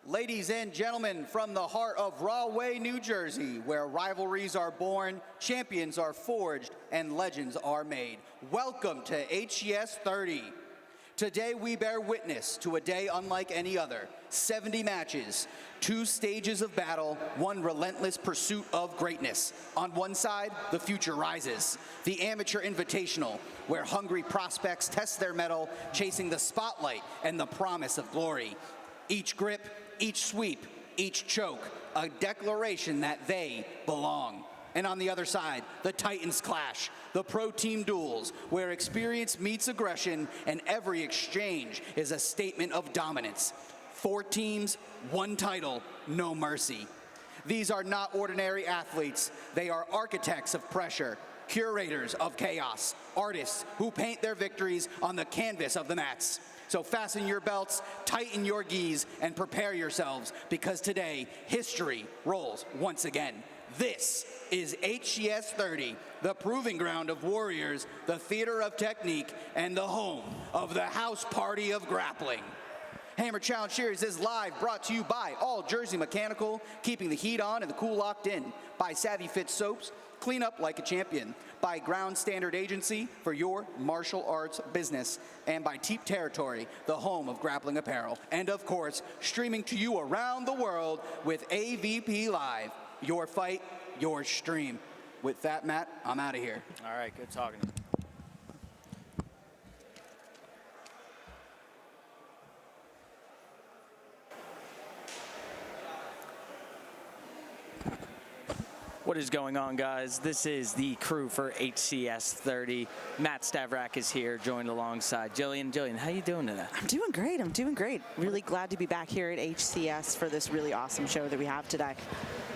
Ladies and gentlemen, from the heart of Rahway, New Jersey, where rivalries are born, champions are forged, and legends are made, welcome to HCS 30. Today we bear witness to a day unlike any other. 70 matches, 2 stages of battle, 1 relentless pursuit of greatness. On one side, the future rises. The Amateur Invitational, where hungry prospects test their mettle, chasing the spotlight and the promise of glory. Each grip, each sweep, each choke, a declaration that they belong. And on the other side, the Titans clash, the pro team duels, where experience meets aggression and every exchange is a statement of dominance. 4 teams, 1 title, no mercy. These are not ordinary athletes. They are architects of pressure, curators of chaos, artists who paint their victories on the canvas of the mats. So fasten your belts, tighten your gis, and prepare yourselves, because today, history rolls once again. This is HCS 30, the proving ground of warriors, the theater of technique, and the home of the house party of grappling. Hammer Challenge Series is live, brought to you by All Jersey Mechanical, keeping the heat on and the cool locked in, by Savvy Fit Soaps, clean up like a champion, by Ground Standard Agency for your martial arts business, and by Teep Territory, the home of grappling apparel. And of course, streaming to you around the world with AVP Live, your fight, your stream. With that, Matt, I'm out of here. All right, good talking to you. What is going on, guys? This is the crew for HCS 30. Matt Stavrak is here, joined alongside Jillian. Jillian, how you doing today? I'm doing great. I'm doing great. Really glad to be back here at HCS for this really awesome show that we have today.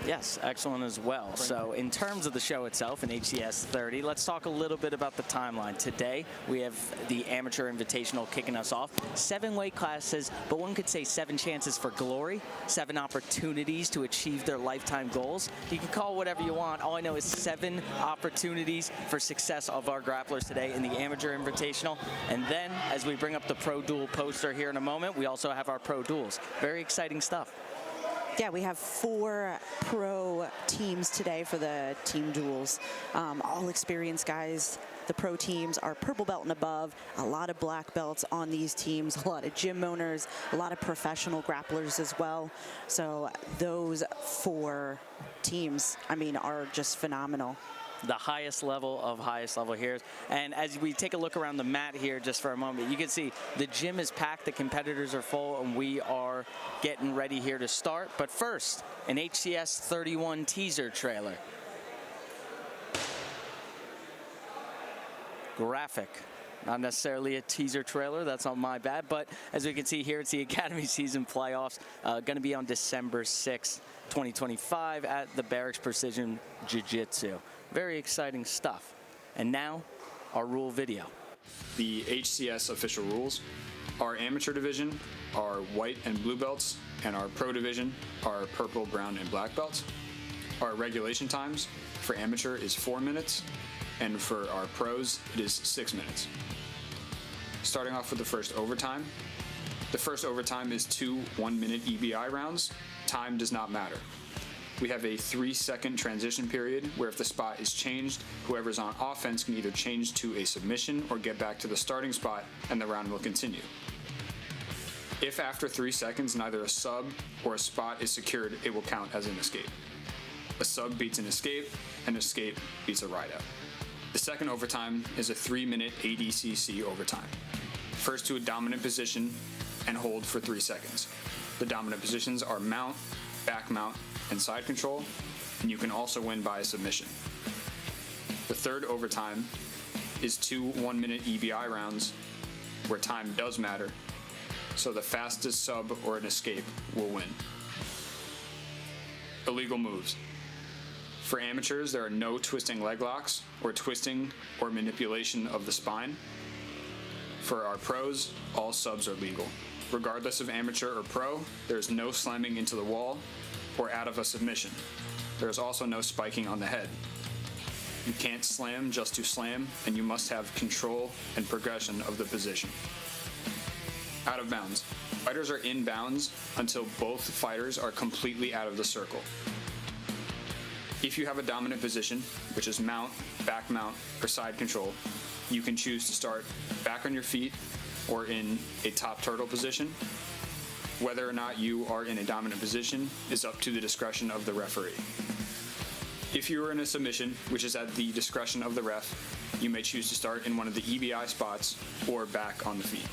Yes, excellent as well. So in terms of the show itself in HCS 30, let's talk a little bit about the timeline. Today, we have the Amateur Invitational kicking us off. 7 weight classes, but one could say 7 chances for glory, 7 opportunities to achieve their lifetime goals. You can call whatever you want. All I know is 7 opportunities for success of our grapplers today in the Amateur Invitational. And then, as we bring up the Pro Duel poster here in a moment, we also have our Pro Duels. Very exciting stuff. Yeah, we have 4 pro teams today for the team duels. All experienced guys. The pro teams are purple belt and above, a lot of black belts on these teams, a lot of gym owners, a lot of professional grapplers as well. So those 4 teams, I mean, are just phenomenal. The highest level here. And as we take a look around the mat here just for a moment, you can see the gym is packed, the competitors are full, and we are getting ready here to start. But first, an HCS 31 teaser trailer. Graphic. Not necessarily a teaser trailer, that's on my bad, but as we can see here, it's the Academy Season Playoffs, going to be on December 6th, 2025 at the Barracks Precision Jiu-Jitsu. Very exciting stuff. And now, our rule video. The HCS official rules. Our amateur division are white and blue belts, and our pro division are purple, brown, and black belts. Our regulation times for amateur is 4 minutes, and for our pros, it is 6 minutes. Starting off with the first overtime. The first overtime is 2 1-minute EBI rounds. Time does not matter. We have a 3-second transition period where if the spot is changed, whoever's on offense can either change to a submission or get back to the starting spot, and the round will continue. If after 3 seconds neither a sub or a spot is secured, it will count as an escape. A sub beats an escape beats a ride out. The second overtime is a 3-minute ADCC overtime. First to a dominant position and hold for 3 seconds. The dominant positions are mount, back mount, and side control, and you can also win by a submission. The third overtime is 2 1-minute EBI rounds where time does matter, so the fastest sub or an escape will win. Illegal moves. For amateurs, there are no twisting leg locks or twisting or manipulation of the spine. For our pros, all subs are legal. Regardless of amateur or pro, there's no slamming into the wall or out of a submission. There's also no spiking on the head. You can't slam just to slam, and you must have control and progression of the position. Out of bounds. Fighters are in bounds until both fighters are completely out of the circle. If you have a dominant position, which is mount, back mount, or side control, you can choose to start back on your feet or in a top turtle position. Whether or not you are in a dominant position is up to the discretion of the referee. If you are in a submission, which is at the discretion of the ref, you may choose to start in one of the EBI spots or back on the feet.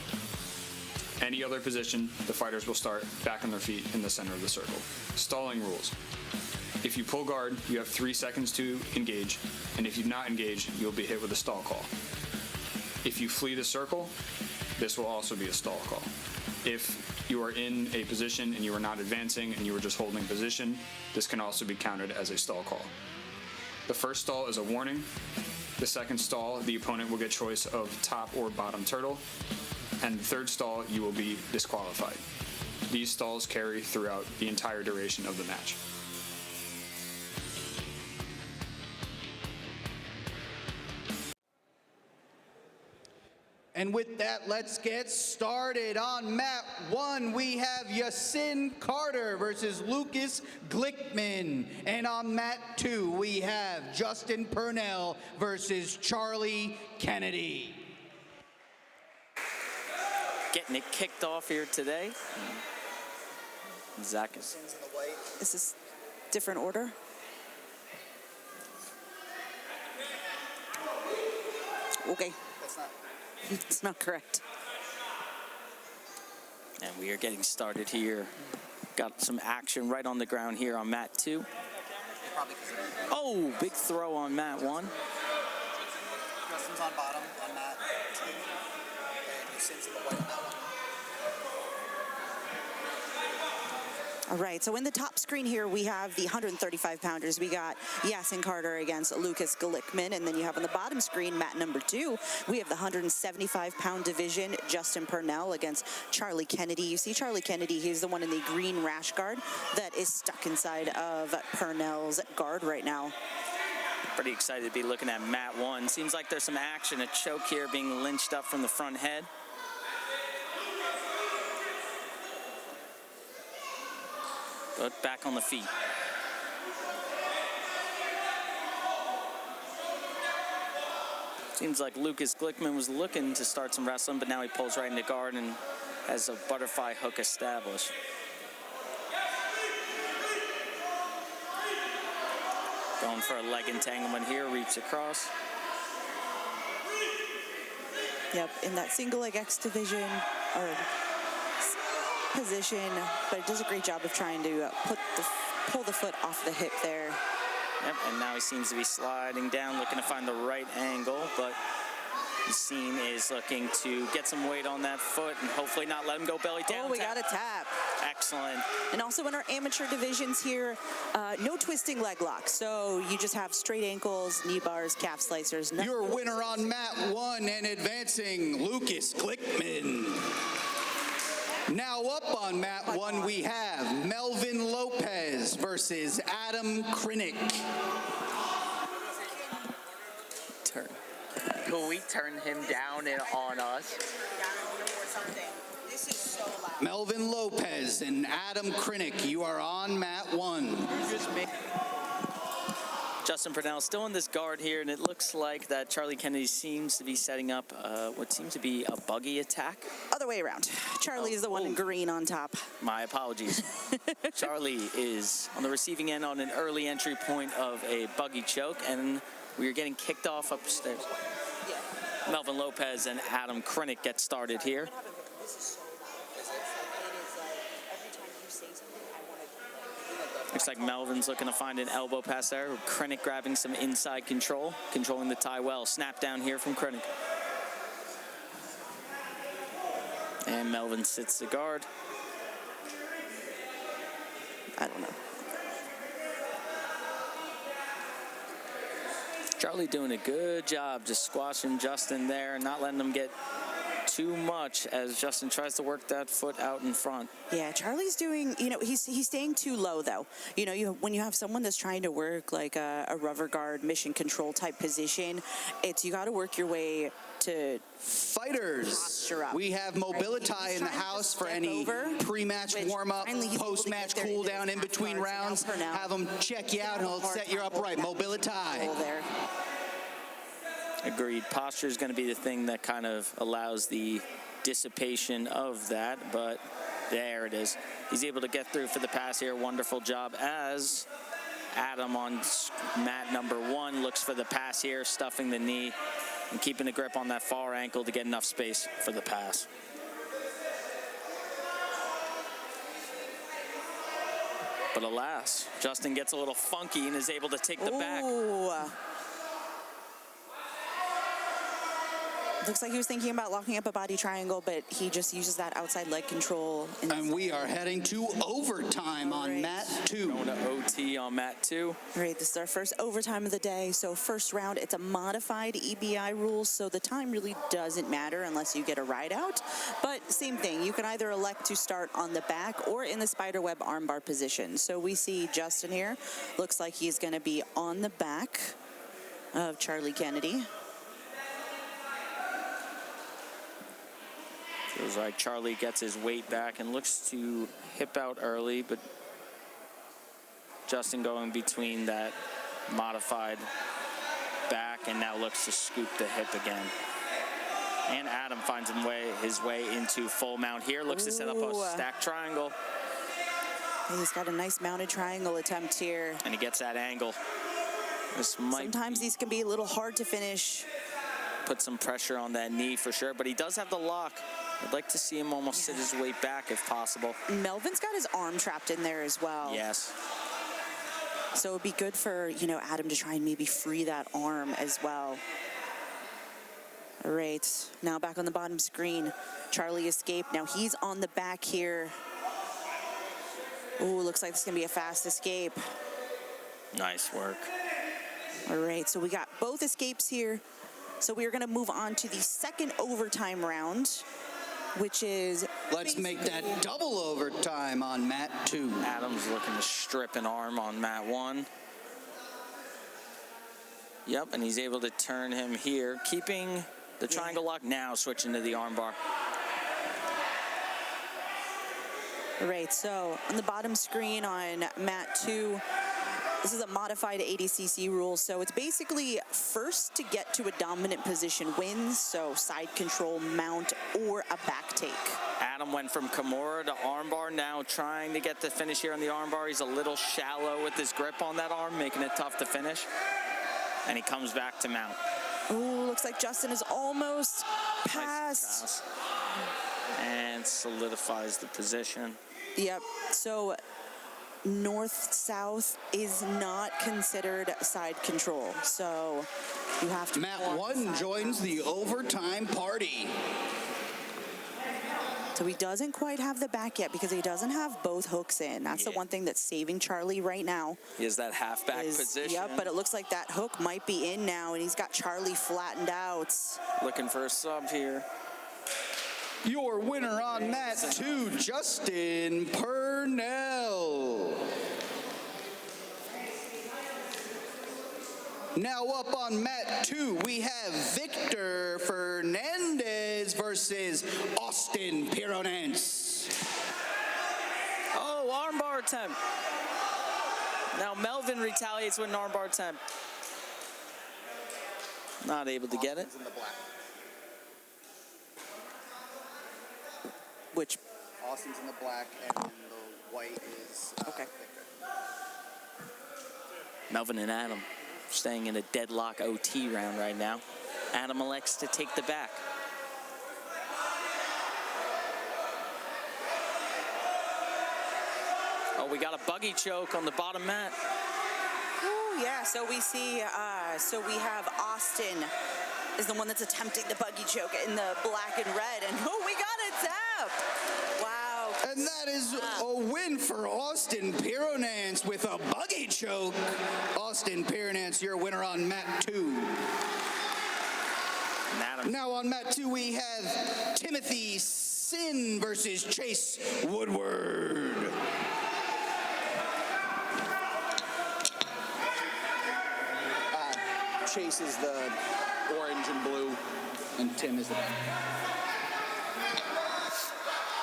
Any other position, the fighters will start back on their feet in the center of the circle. Stalling rules. If you pull guard, you have 3 seconds to engage, and if you do not engage, you'll be hit with a stall call. If you flee the circle, this will also be a stall call. If you are in a position and you are not advancing and you are just holding position, this can also be counted as a stall call. The first stall is a warning. The second stall, the opponent will get choice of top or bottom turtle. And the third stall, you will be disqualified. These stalls carry throughout the entire duration of the match. And with that, let's get started. On mat 1, we have Yasin Carter versus Lucas Glickman. And on mat 2, we have Justin Purnell versus Charlie Kennedy. Getting it kicked off here today. Zach is... Is this different order? Okay. It's not correct. And we are getting started here. Got some action right on the ground here on mat 2. Oh, big throw on mat 1. Justin's on bottom on mat 2. And Yasin's in the white on that one. All right, so in the top screen here, we have the 135-pounders. We got Yasin Carter against Lucas Glickman. And then you have on the bottom screen, mat number 2, we have the 175-pound division, Justin Purnell against Charlie Kennedy. You see Charlie Kennedy, he's the one in the green rash guard that is stuck inside of Purnell's guard right now. Pretty excited to be looking at mat 1. Seems like there's some action, a choke here being lynched up from the front head. But back on the feet. Seems like Lucas Glickman was looking to start some wrestling, but now he pulls right into guard and has a butterfly hook established. Going for a leg entanglement here, reaps across. Yep, in that single leg X division, or position, but it does a great job of trying to pull the foot off the hip there. Yep, and now he seems to be sliding down, looking to find the right angle, but Yasin is looking to get some weight on that foot and hopefully not let him go belly down. Oh, we got a tap. Excellent. And also in our amateur divisions here, no twisting leg locks. So you just have straight ankles, knee bars, calf slicers. Your winner on mat 1 and advancing, Lucas Glickman. Now up on mat 1, we have Melvin Lopez versus Adam Krinick. Turn. Will we turn him down and on us? This is so loud. Melvin Lopez and Adam Krinick, you are on mat 1. Justin Purnell still in this guard here, and it looks like that Charlie Kennedy seems to be setting up what seems to be a buggy attack. Other way around. Charlie is the one in green on top. My apologies. Charlie is on the receiving end on an early entry point of a buggy choke, and we are getting kicked off upstairs. Melvin Lopez and Adam Krennick get started here. Looks like Melvin's looking to find an elbow pass there. Krennick grabbing some inside control, controlling the tie well. Snap down here from Krennick. And Melvin sits the guard. I don't know. Charlie doing a good job just squashing Justin there, not letting him get too much as Justin tries to work that foot out in front. Yeah, Charlie's doing, he's staying too low though. When you have someone that's trying to work like a rubber guard, mission control type position, you got to work your way to fighters. We have Mobility in the house for any pre-match warm-up, post-match cool-down in between rounds. Have them check you out and he'll set you up right. Mobility. Agreed. Posture is going to be the thing that kind of allows the dissipation of that, but there it is. He's able to get through for the pass here. Wonderful job as Adam on mat number 1 looks for the pass here, stuffing the knee and keeping the grip on that far ankle to get enough space for the pass. But alas, Justin gets a little funky and is able to take the back. Looks like he was thinking about locking up a body triangle, but he just uses that outside leg control. And we are heading to overtime on mat 2. Going to OT on mat 2. All right, this is our first overtime of the day. So first round, it's a modified EBI rule, so the time really doesn't matter unless you get a ride out. But same thing, you can either elect to start on the back or in the spiderweb armbar position. So we see Justin here. Looks like he's going to be on the back of Charlie Kennedy. Feels like Charlie gets his weight back and looks to hip out early, but Justin going between that modified back and now looks to scoop the hip again. And Adam finds his way into full mount here, looks to set up a stack triangle. He's got a nice mounted triangle attempt here. And he gets that angle. Sometimes these can be a little hard to finish. Put some pressure on that knee for sure, but he does have the lock. I'd like to see him almost sit his weight back if possible. Melvin's got his arm trapped in there as well. Yes. So it'd be good for, Adam to try and maybe free that arm as well. All right, now back on the bottom screen. Charlie escaped. Now he's on the back here. Ooh, looks like this is gonna be a fast escape. Nice work. All right, so we got both escapes here. So we are gonna move on to the second overtime round, which is... Let's make that double overtime on mat 2. Adam's looking to strip an arm on mat 1. Yep, and he's able to turn him here, keeping the triangle lock, now switching to the arm bar. All right, so on the bottom screen on mat 2, this is a modified ADCC rule, so it's basically first to get to a dominant position wins, so side control, mount, or a back take. Adam went from Kimura to armbar, now trying to get the finish here on the armbar. He's a little shallow with his grip on that arm, making it tough to finish. And he comes back to mount. Ooh, looks like Justin is almost passed. Nice pass. And solidifies the position. Yep, so north-south is not considered side control, so you have to... Mat 1 joins the overtime party. So he doesn't quite have the back yet because he doesn't have both hooks in. That's the one thing that's saving Charlie right now. He has that half-back position. Yep, but it looks like that hook might be in now, and he's got Charlie flattened out. Looking for a sub here. Your winner on mat 2, Justin Purnell. Now up on mat 2, we have Victor Fernandez versus Austin Pironense. Oh, armbar attempt. Now Melvin retaliates with an armbar attempt. Not able to get it. Austin's in the black. Which, Austin's in the black, and then the white is okay. Victor. Melvin and Adam staying in a deadlock OT round right now. Adam elects to take the back. Oh, we got a buggy choke on the bottom mat. Ooh, yeah, so we see, so we have Austin is the one that's attempting the buggy choke in the black and red, and oh, we got a tap! Wow. And that is a win for Austin Pironance with a buggy choke. Austin Pironance, your winner on mat 2. Now on mat 2, we have Timothy Sin versus Chase Woodward. Chase is the orange and blue, and Tim is the black.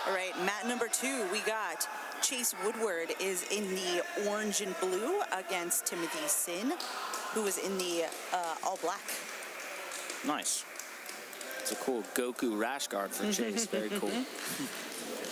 All right, mat number 2, we got Chase Woodward is in the orange and blue against Timothy Sin, who is in the all black. Nice. It's a cool Goku rash guard for Chase. Very cool.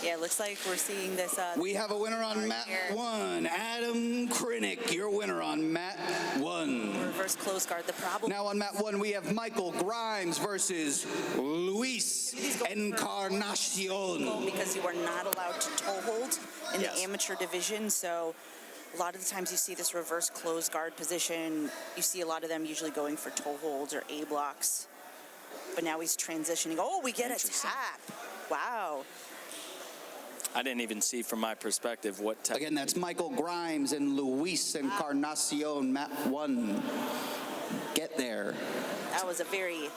Yeah, it looks like we're seeing this. We have a winner on mat 1, Adam Krinick, your winner on mat 1. Reverse close guard. The problem. Now on mat 1, we have Michael Grimes versus Luis Encarnacion. Because you are not allowed to toe hold in the amateur division, so a lot of the times you see this reverse close guard position. You see a lot of them usually going for toe holds or A blocks. But now he's transitioning. Oh, we get a tap. Wow. I didn't even see from my perspective what type. Again, that's Michael Grimes and Luis Encarnacion, mat 1. Get there. That was a very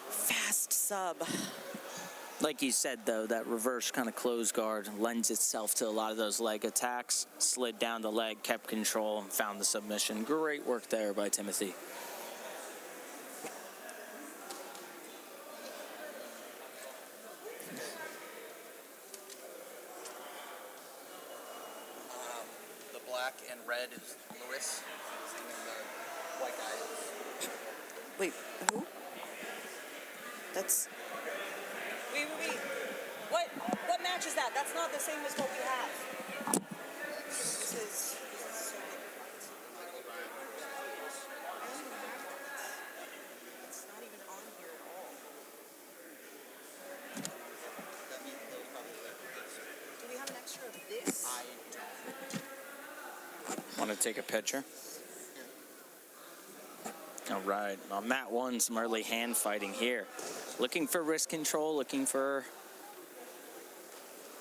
fast sub. Like you said, though, that reverse kind of close guard lends itself to a lot of those leg attacks. Slid down the leg, kept control, and found the submission. Great work there by Timothy. Black and red is Luis, and the white guy is... Wait, who? That's... Wait. What match is that? That's not the same as what we have. This is so it's not even on here at all. Do we have an extra of this? Want to take a picture? All right, on mat 1, some early hand fighting here. Looking for wrist control, looking for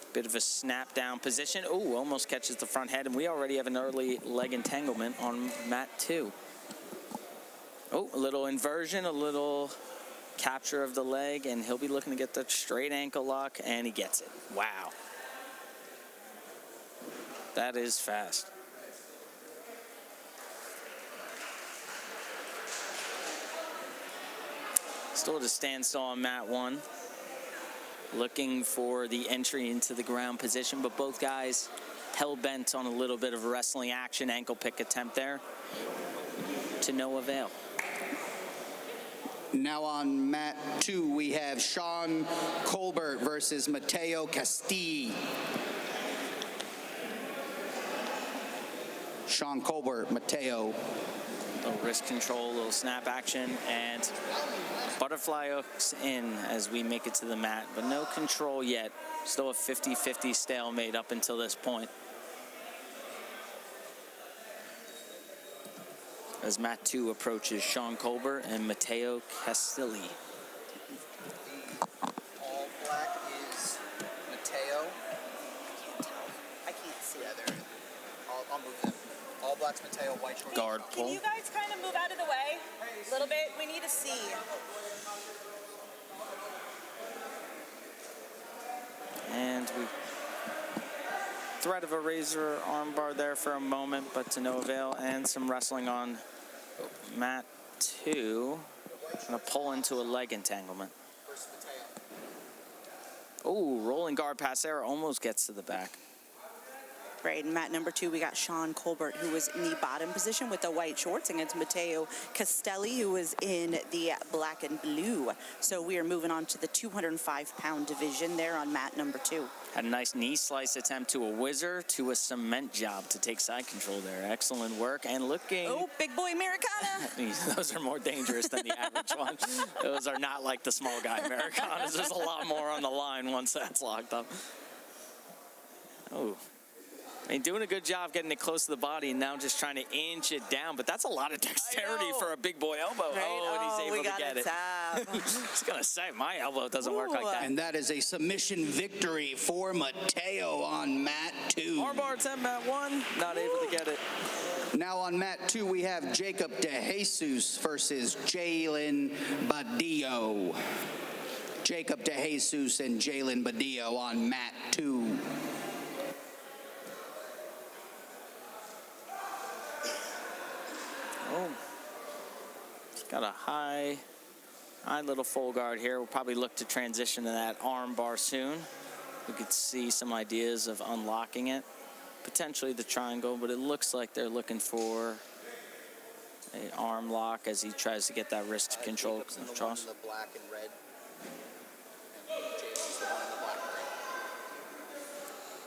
a bit of a snap down position. Oh, almost catches the front head, and we already have an early leg entanglement on mat 2. Oh, a little inversion, a little capture of the leg, and he'll be looking to get the straight ankle lock, and he gets it. Wow. That is fast. Still at a standstill on mat 1. Looking for the entry into the ground position, but both guys hell-bent on a little bit of wrestling action. Ankle pick attempt there to no avail. Now on mat 2, we have Sean Colbert versus Mateo Castille. Sean Colbert, Mateo. A little wrist control, a little snap action, and butterfly hooks in as we make it to the mat, but no control yet. Still a 50-50 stalemate up until this point. As mat 2 approaches Sean Colbert and Mateo Castille. All black is Mateo. I can't see. Yeah, I'll move them. All black's Mateo, white short. Guard pull. Can you guys kind of move out of the way a little bit? We need to see. And we threat of a razor armbar there for a moment, but to no avail, and some wrestling on mat 2. Gonna pull into a leg entanglement. Oh, rolling guard pass there, almost gets to the back. Right, in mat number 2, we got Sean Colbert, who was in the bottom position with the white shorts, against Matteo Castelli, who was in the black and blue. So we are moving on to the 205-pound division there on mat number 2. Had a nice knee slice attempt to a whizzer, to a cement job to take side control there. Excellent work, and looking... Oh, big boy Americana! Those are more dangerous than the average one. Those are not like the small guy Americanas. There's a lot more on the line once that's locked up. Oh. I mean, doing a good job getting it close to the body and now just trying to inch it down. But that's a lot of dexterity for a big boy elbow. Right? Oh, and he's able to get it. Tap. I was going to say, my elbow doesn't work like that. And that is a submission victory for Matteo on mat 2. Armbar attempt, mat 1, not able to get it. Now on mat 2, we have Jacob DeJesus versus Jalen Badillo. Jacob DeJesus and Jalen Badillo on mat 2. Oh, he's got a high little full guard here. We'll probably look to transition to that arm bar soon. We could see some ideas of unlocking it. Potentially the triangle, but it looks like they're looking for an arm lock as he tries to get that wrist control. Jacob's in the one in the black and red. And Jalen's the one in the black and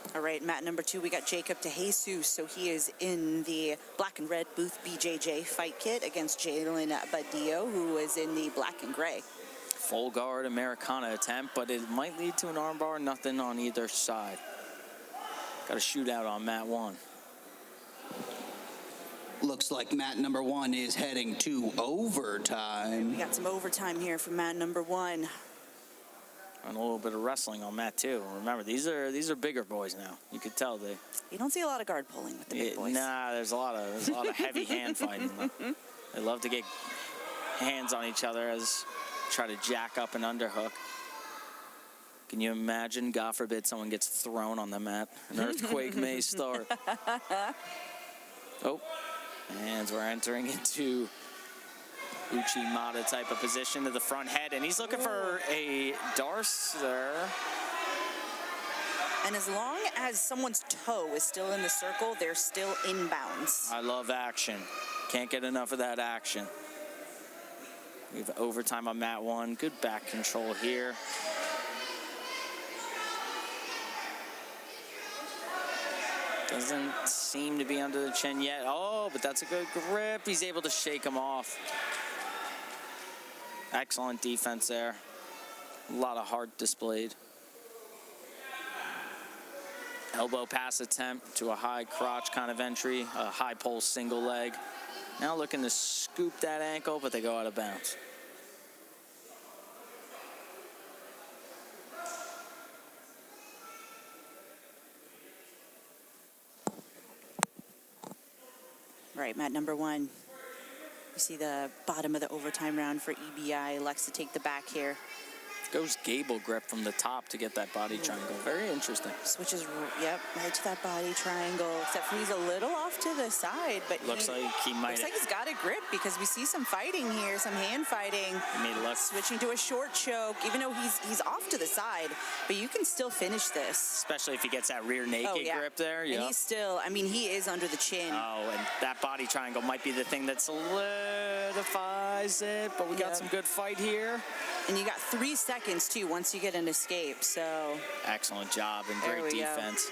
red. All right, mat number 2, we got Jacob DeJesus. So he is in the black and red Booth BJJ fight kit against Jalen Badillo, who is in the black and gray. Full guard Americana attempt, but it might lead to an arm bar. Nothing on either side. Got a shootout on mat 1. Looks like mat number 1 is heading to overtime. We got some overtime here for mat number 1. And a little bit of wrestling on mat 2. Remember, these are bigger boys now. You could tell they. You don't see a lot of guard pulling with the big boys. Nah, there's a lot of heavy hand fighting. They love to get hands on each other as try to jack up an underhook. Can you imagine, God forbid, someone gets thrown on the mat? An earthquake may start. Oh, and we're entering into Uchimata type of position to the front head, and he's looking for a Darce there. And as long as someone's toe is still in the circle, they're still inbounds. I love action. Can't get enough of that action. We have overtime on mat 1. Good back control here. Doesn't seem to be under the chin yet. Oh, but that's a good grip. He's able to shake him off. Excellent defense there. A lot of heart displayed. Elbow pass attempt to a high crotch kind of entry, a high pole single leg. Now looking to scoop that ankle, but they go out of bounds. Right, mat number 1. You see the bottom of the overtime round for EBI. Likes to take the back here. Goes gable grip from the top to get that body triangle. Very interesting. Switches, yep, right to that body triangle. Except for he's a little off to the side, but Looks like he might. Looks like he's got a grip because we see some fighting here, some hand fighting. Switching to a short choke, even though he's off to the side, but you can still finish this. Especially if he gets that rear naked grip there. And he's still, I mean, he is under the chin. Oh, and that body triangle might be the thing that solidifies it, but we got some good fight here. And you got 3 seconds, too, once you get an escape, so. Excellent job and great defense.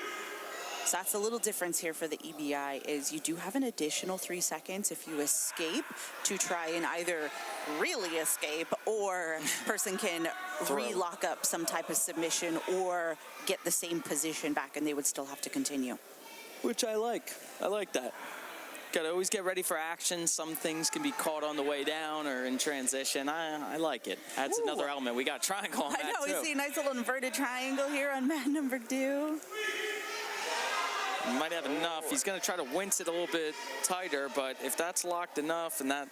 So that's a little difference here for the EBI is you do have an additional 3 seconds if you escape to try and either really escape or person can re-lock up some type of submission or get the same position back and they would still have to continue. Which I like. I like that. Got to always get ready for action. Some things can be caught on the way down or in transition. I like it. Adds another element. We got triangle on that, I know, too. we see a nice little inverted triangle here on mat number 2. He might have enough. He's going to try to wince it a little bit tighter, but if that's locked enough, and that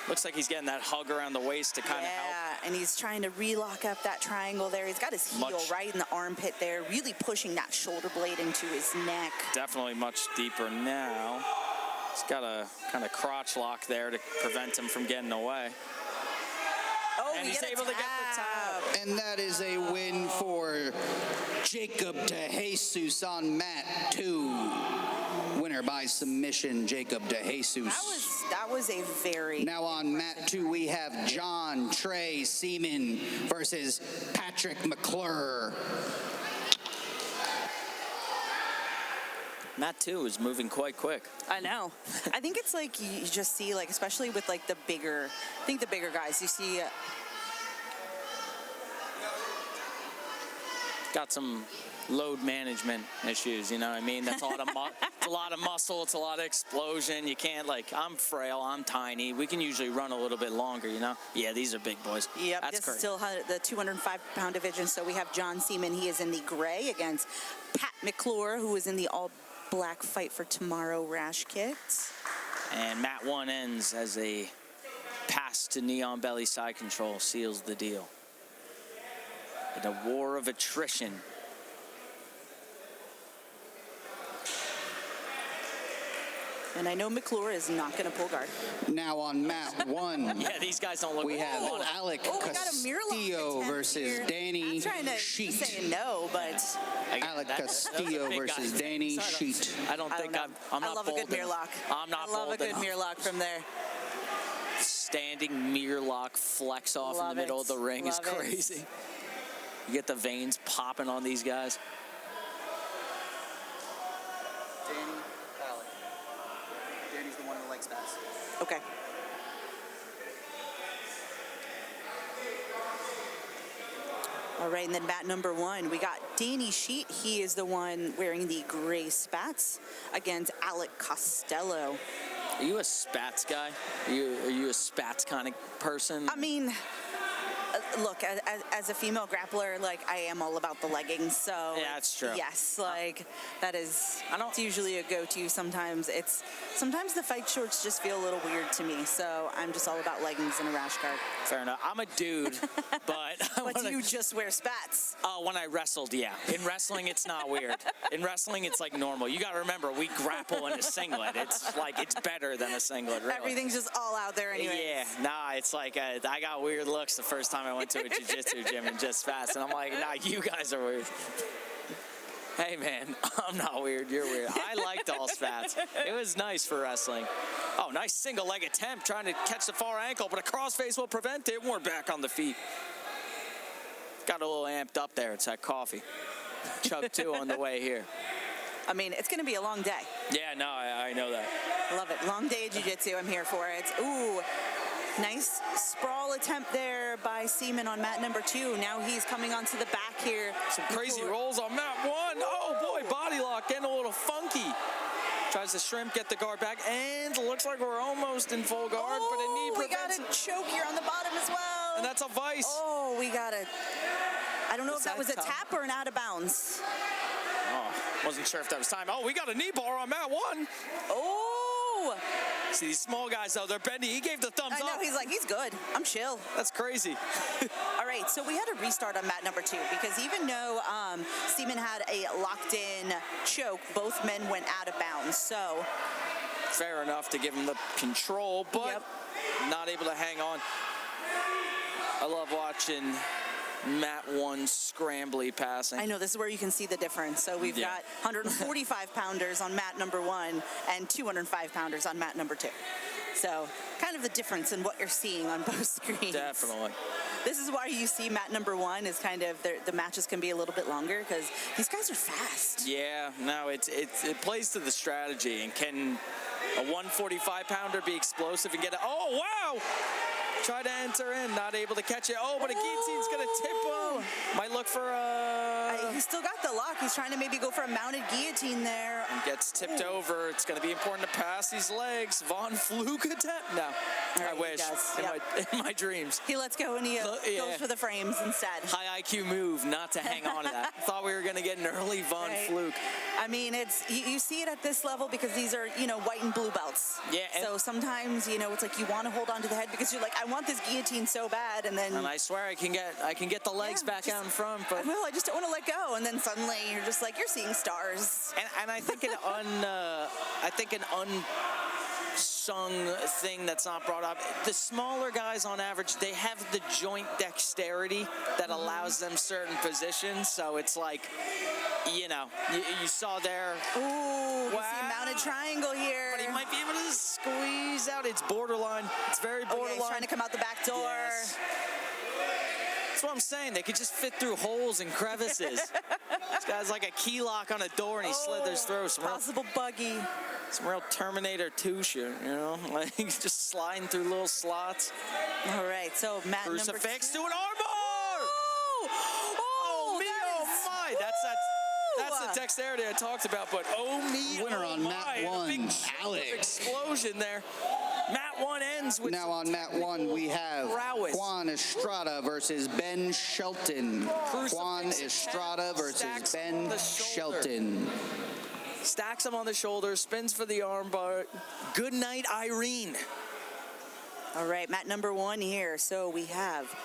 looks like he's getting that hug around the waist to kind of help. Yeah, and he's trying to re-lock up that triangle there. He's got his heel right in the armpit there, really pushing that shoulder blade into his neck. Definitely much deeper now. He's got a kind of crotch lock there to prevent him from getting away. Oh, and he's able to get the tap. And that is a win for Jacob DeJesus on mat 2. winner by submission, Jacob De Jesus. That was a very... Now on mat 2, we have John Trey Seaman versus Patrick McClure. Mat 2 is moving quite quick. I know. I think it's like you just see, like, especially with like the bigger guys, you see... Got some load management issues, you know what I mean? That's a lot of it's a lot of muscle, it's a lot of explosion. You can't, like, I'm frail, I'm tiny. We can usually run a little bit longer, you know? Yeah, these are big boys. Yep, that's this crazy. is still the 205-pound division. So we have John Seaman. He is in the gray against Pat McClure, who is in the all-black Fight for Tomorrow rash kits. And mat 1 ends as a pass to Neon Belly side control seals the deal. In a war of attrition. And I know McClure is not going to pull guard. Now on mat 1, Yeah, these guys don't look. we have Alec we got a Mirlock Castillo attempt versus here. Danny I'm trying to Sheet. say no, but Alec Castillo versus Danny Sheet. I don't think know. I'm I not love a good bold mirror enough. lock. I'm not I love bold a good enough. mirror lock from there. Standing mirror lock flex off Love in the middle it. of the ring is Love it. crazy. You get the veins popping on these guys. Danny, Alec. Danny's the one who likes bats. Okay. All right, and then mat number 1, we got Danny Sheet. He is the one wearing the gray spats against Alec Costello. Are you a spats guy? Are you a spats kind of person? I mean, look, as a female grappler, like, I am all about the leggings, so... Yeah, that's true. Yes, like, that is... It's usually a go-to. Sometimes the fight shorts just feel a little weird to me, so I'm just all about leggings and a rash guard. Fair enough. I'm a dude, but... But you just wear spats. When I wrestled, yeah. In wrestling, it's not weird. In wrestling, it's like normal. You got to remember, we grapple in a singlet. It's like, it's better than a singlet, really. Everything's just all out there anyways. Yeah, nah, it's like, I got weird looks the first time I went to a jiu-jitsu gym and just fast, and I'm like, nah, you guys are weird. Hey, man, I'm not weird, you're weird. I liked all spats. It was nice for wrestling. Oh, nice single leg attempt, trying to catch the far ankle, but a crossface will prevent it. We're back on the feet. Got a little amped up there. It's that coffee. Chug 2 on the way here. I mean, it's going to be a long day. Yeah, no, I know that. Love it. Long day of jiu-jitsu. I'm here for it. Ooh, nice sprawl attempt there by Seaman on mat number 2. Now he's coming onto the back here. Some crazy rolls on mat 1. Oh, boy, body lock getting a little funky. Tries to shrimp, get the guard back, and looks like we're almost in full guard, but a knee we got prevents a choke here on the bottom as well. And that's a vice. Oh, we got a... I don't know if that was a tough? tap or an out of bounds. Oh, wasn't sure if that was time. Oh, we got a knee bar on mat 1. Oh! See, these small guys, though, they're bendy. He gave the thumbs I know, up. he's like, he's good. I'm chill. That's crazy. All right, so we had a restart on mat number 2 because even though Seaman had a locked-in choke, both men went out of bounds, so... Fair enough to give him the control, but not able to hang on. I love watching mat 1 scrambly passing. I know, this is where you can see the difference. So we've got 145-pounders on mat number 1 and 205-pounders on mat number 2. So kind of the difference in what you're seeing on both screens. Definitely. This is why you see mat number 1 is kind of, the matches can be a little bit longer because these guys are fast. Yeah, no, it plays to the strategy. And can a 145-pounder be explosive and get it? Oh, wow! Try to enter in, not able to catch it. Oh, but a guillotine's going to tip him. Might look for a... He's still got the lock. He's trying to maybe go for a mounted guillotine there. And gets tipped over. It's going to be important to pass these legs. Von Fluke attempt. No, I wish. In my dreams. He lets go and he goes for the frames instead. High IQ move not to hang on to that. Thought we were going to get an early Von Fluke. I mean, it's you see it at this level because these are, white and blue belts. Yeah. So sometimes, it's like you want to hold on to the head because you're like, I want this guillotine so bad, and then... And I swear I can get the legs back out in front, but... I just don't want to let go, and then suddenly you're just like, you're seeing stars. And I think an unsung thing that's not brought up, the smaller guys on average, they have the joint dexterity that allows them certain positions, so it's like, you saw there... Ooh, can see a mounted triangle here. But he might be able to squeeze out. It's borderline. It's very borderline. Oh, yeah, he's trying to come out the back door. Yes. That's what I'm saying. They could just fit through holes and crevices. This guy's like a key lock on a door, and he slithers through. Possible buggy. Some real Terminator 2 shit, you know? Like, just sliding through little slots. All right, so Matt Crucifix to number 2. an armbar! Oh, me, oh my! That's the dexterity I talked about, but oh me, Winner oh on my. Mat 1, Big Alex. explosion there. Mat 1 ends with Now on Mat 1, we have prowess. Juan Estrada versus Ben Shelton. Juan Estrada versus Ben Shelton. Stacks him on the shoulder, spins for the armbar. Good night, Irene. All right, Matt number 1 here. So we have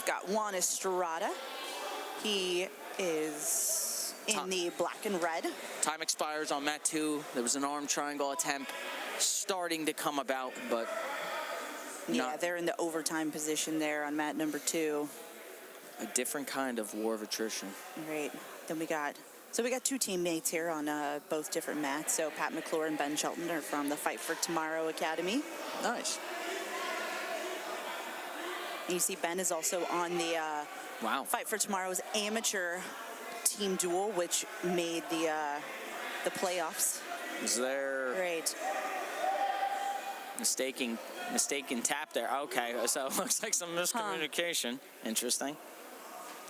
got Juan Estrada. He is in the black and red. Time expires on Mat 2. There was an arm triangle attempt starting to come about, but yeah, they're in the overtime position there on Mat number 2. a different kind of war of attrition. Right. Then we got 2 teammates here on both different mats. So Pat McClure and Ben Shelton are from the Fight for Tomorrow Academy. Nice. And you see Ben is also on the Fight for Tomorrow's amateur team duel, which made the playoffs. Is there Great. mistaken tap there? Okay, so it looks like some miscommunication. Interesting.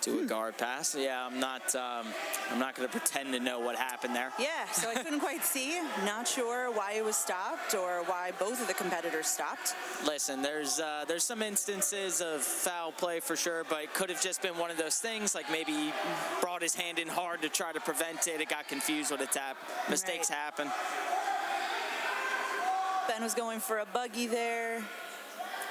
To a guard pass. Yeah, I'm not going to pretend to know what happened there. Yeah, so I couldn't quite see. Not sure why it was stopped or why both of the competitors stopped. Listen, there's some instances of foul play for sure, but it could have just been one of those things, like maybe he brought his hand in hard to try to prevent it. It got confused with a tap. Mistakes happen. Ben was going for a buggy there.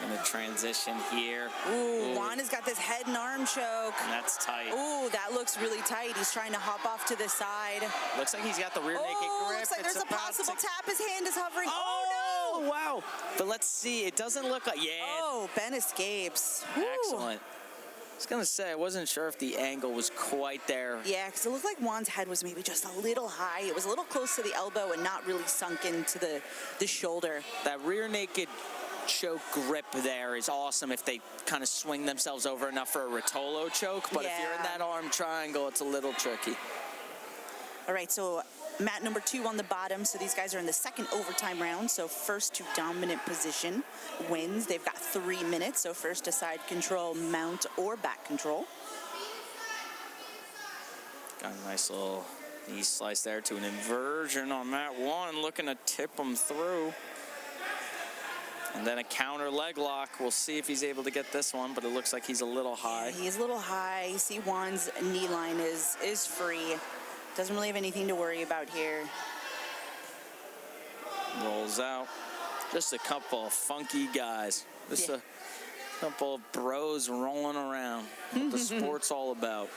Gonna transition here. Ooh, Juan has got this head and arm choke. And that's tight. Ooh, that looks really tight. He's trying to hop off to the side. Looks like he's got the rear naked grip. Looks like there's a possible tap. His hand is hovering. Oh, no! Wow. But let's see. It doesn't look like... Yeah. Oh, Ben escapes. Excellent. I was going to say, I wasn't sure if the angle was quite there. Yeah, because it looked like Juan's head was maybe just a little high. It was a little close to the elbow and not really sunk into the shoulder. That rear naked choke grip there is awesome if they kind of swing themselves over enough for a Rotolo choke, but if you're in that arm triangle, it's a little tricky. All right, so mat number 2 on the bottom. So these guys are in the second overtime round. So first to dominant position wins. They've got 3 minutes. So first to side control, mount, or back control. Got a nice little knee slice there to an inversion on mat 1, looking to tip him through. And then a counter leg lock. We'll see if he's able to get this one, but it looks like he's a little high. Yeah, he's a little high. You see Juan's knee line is free. Doesn't really have anything to worry about here. Rolls out. Just a couple of funky guys. Just a couple of bros rolling around. What the sport's all about.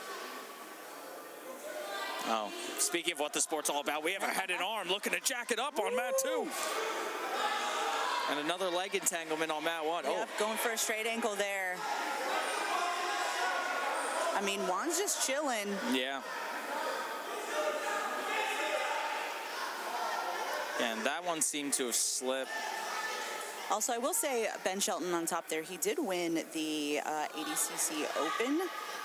Oh, speaking of what the sport's all about, we have a head and arm looking to jack it up on mat 2. And another leg entanglement on mat 1. Yep, going for a straight ankle there. I mean, Juan's just chilling. Yeah. And that one seemed to have slipped. Also, I will say Ben Shelton on top there, he did win the ADCC Open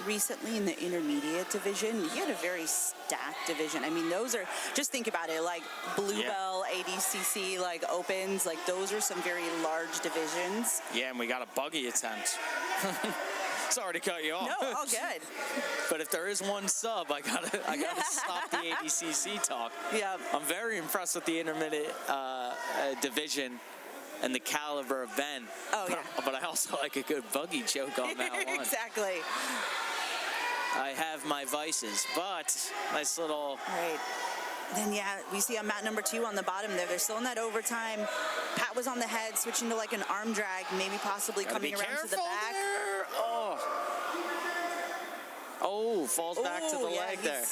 recently in the intermediate division. He had a very stacked division. I mean, those are, just think about it, like Bluebell, ADCC, like Opens, like those are some very large divisions. Yeah, and we got a buggy attempt. Sorry to cut you off. No, all good. But if there is one sub, I gotta stop the ADCC talk. Yeah. I'm very impressed with the intermediate division and the caliber of Ben. Oh, yeah. But I also like a good buggy choke on that one. Exactly. I have my vices, but nice little... Right. Then, yeah, we see on mat number 2 on the bottom there. They're still in that overtime. Pat was on the head, switching to like an arm drag, maybe possibly coming around to the back. There. Oh, falls back to the leg there.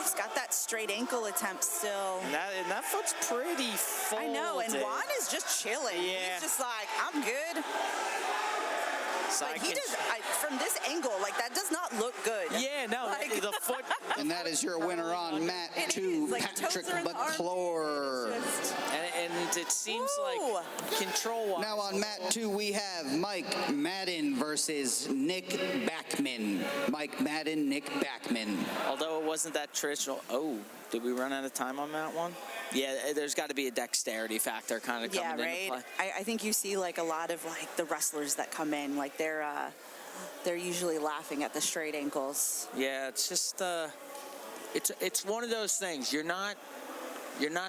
He's got that straight ankle attempt still. And that foot's pretty folded. I know, and Juan is just chilling. Yeah. He's just like, I'm good. Side But he does, from this angle, like, that does not look good. Yeah, no, Like- the foot. And that is your winner on mat It 2, is, like, toes Patrick are in the arm. McClure. It's just- And it seems Ooh. like control-wise. Now on mat 2, we have Mike Madden versus Nick Backman. Mike Madden, Nick Backman. Although it wasn't that traditional. Oh, did we run out of time on that one? Yeah, there's got to be a dexterity factor kind of coming into play. I think you see like a lot of like the wrestlers that come in, like they're usually laughing at the straight ankles. Yeah, it's just it's one of those things. You're not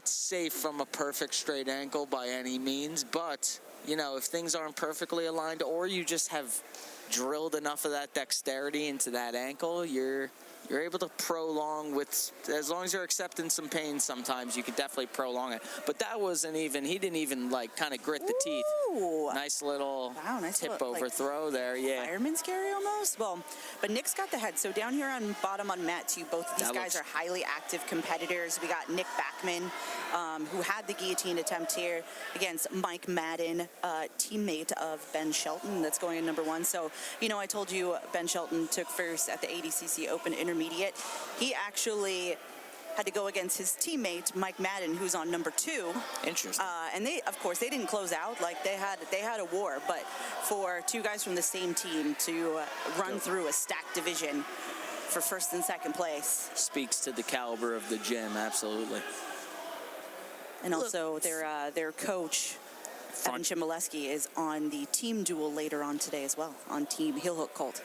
safe from a perfect straight ankle by any means, but you know, if things aren't perfectly aligned or you just have drilled enough of that dexterity into that ankle, you're able to prolong with, as long as you're accepting some pain sometimes, you could definitely prolong it. But that wasn't even, he didn't even like kind of grit the teeth. Ooh. Nice little tip little, like, overthrow there, yeah. Fireman's carry almost. Well, but Nick's got the head. So down here on bottom on mat 2, both of these guys are highly active competitors. We got Nick Backman, who had the guillotine attempt here against Mike Madden, teammate of Ben Shelton that's going in number 1. So, you know, I told you Ben Shelton took first at the ADCC Open Intermediate. He actually had to go against his teammate Mike Madden, who's on number 2. Interesting. And they, of course, they didn't close out. Like they had a war, but for two guys from the same team to run through a stacked division for first and second place speaks to the caliber of the gym, absolutely. And also their coach Evan Chmielewski is on the team duel later on today as well, on Team Heel Hook Cult.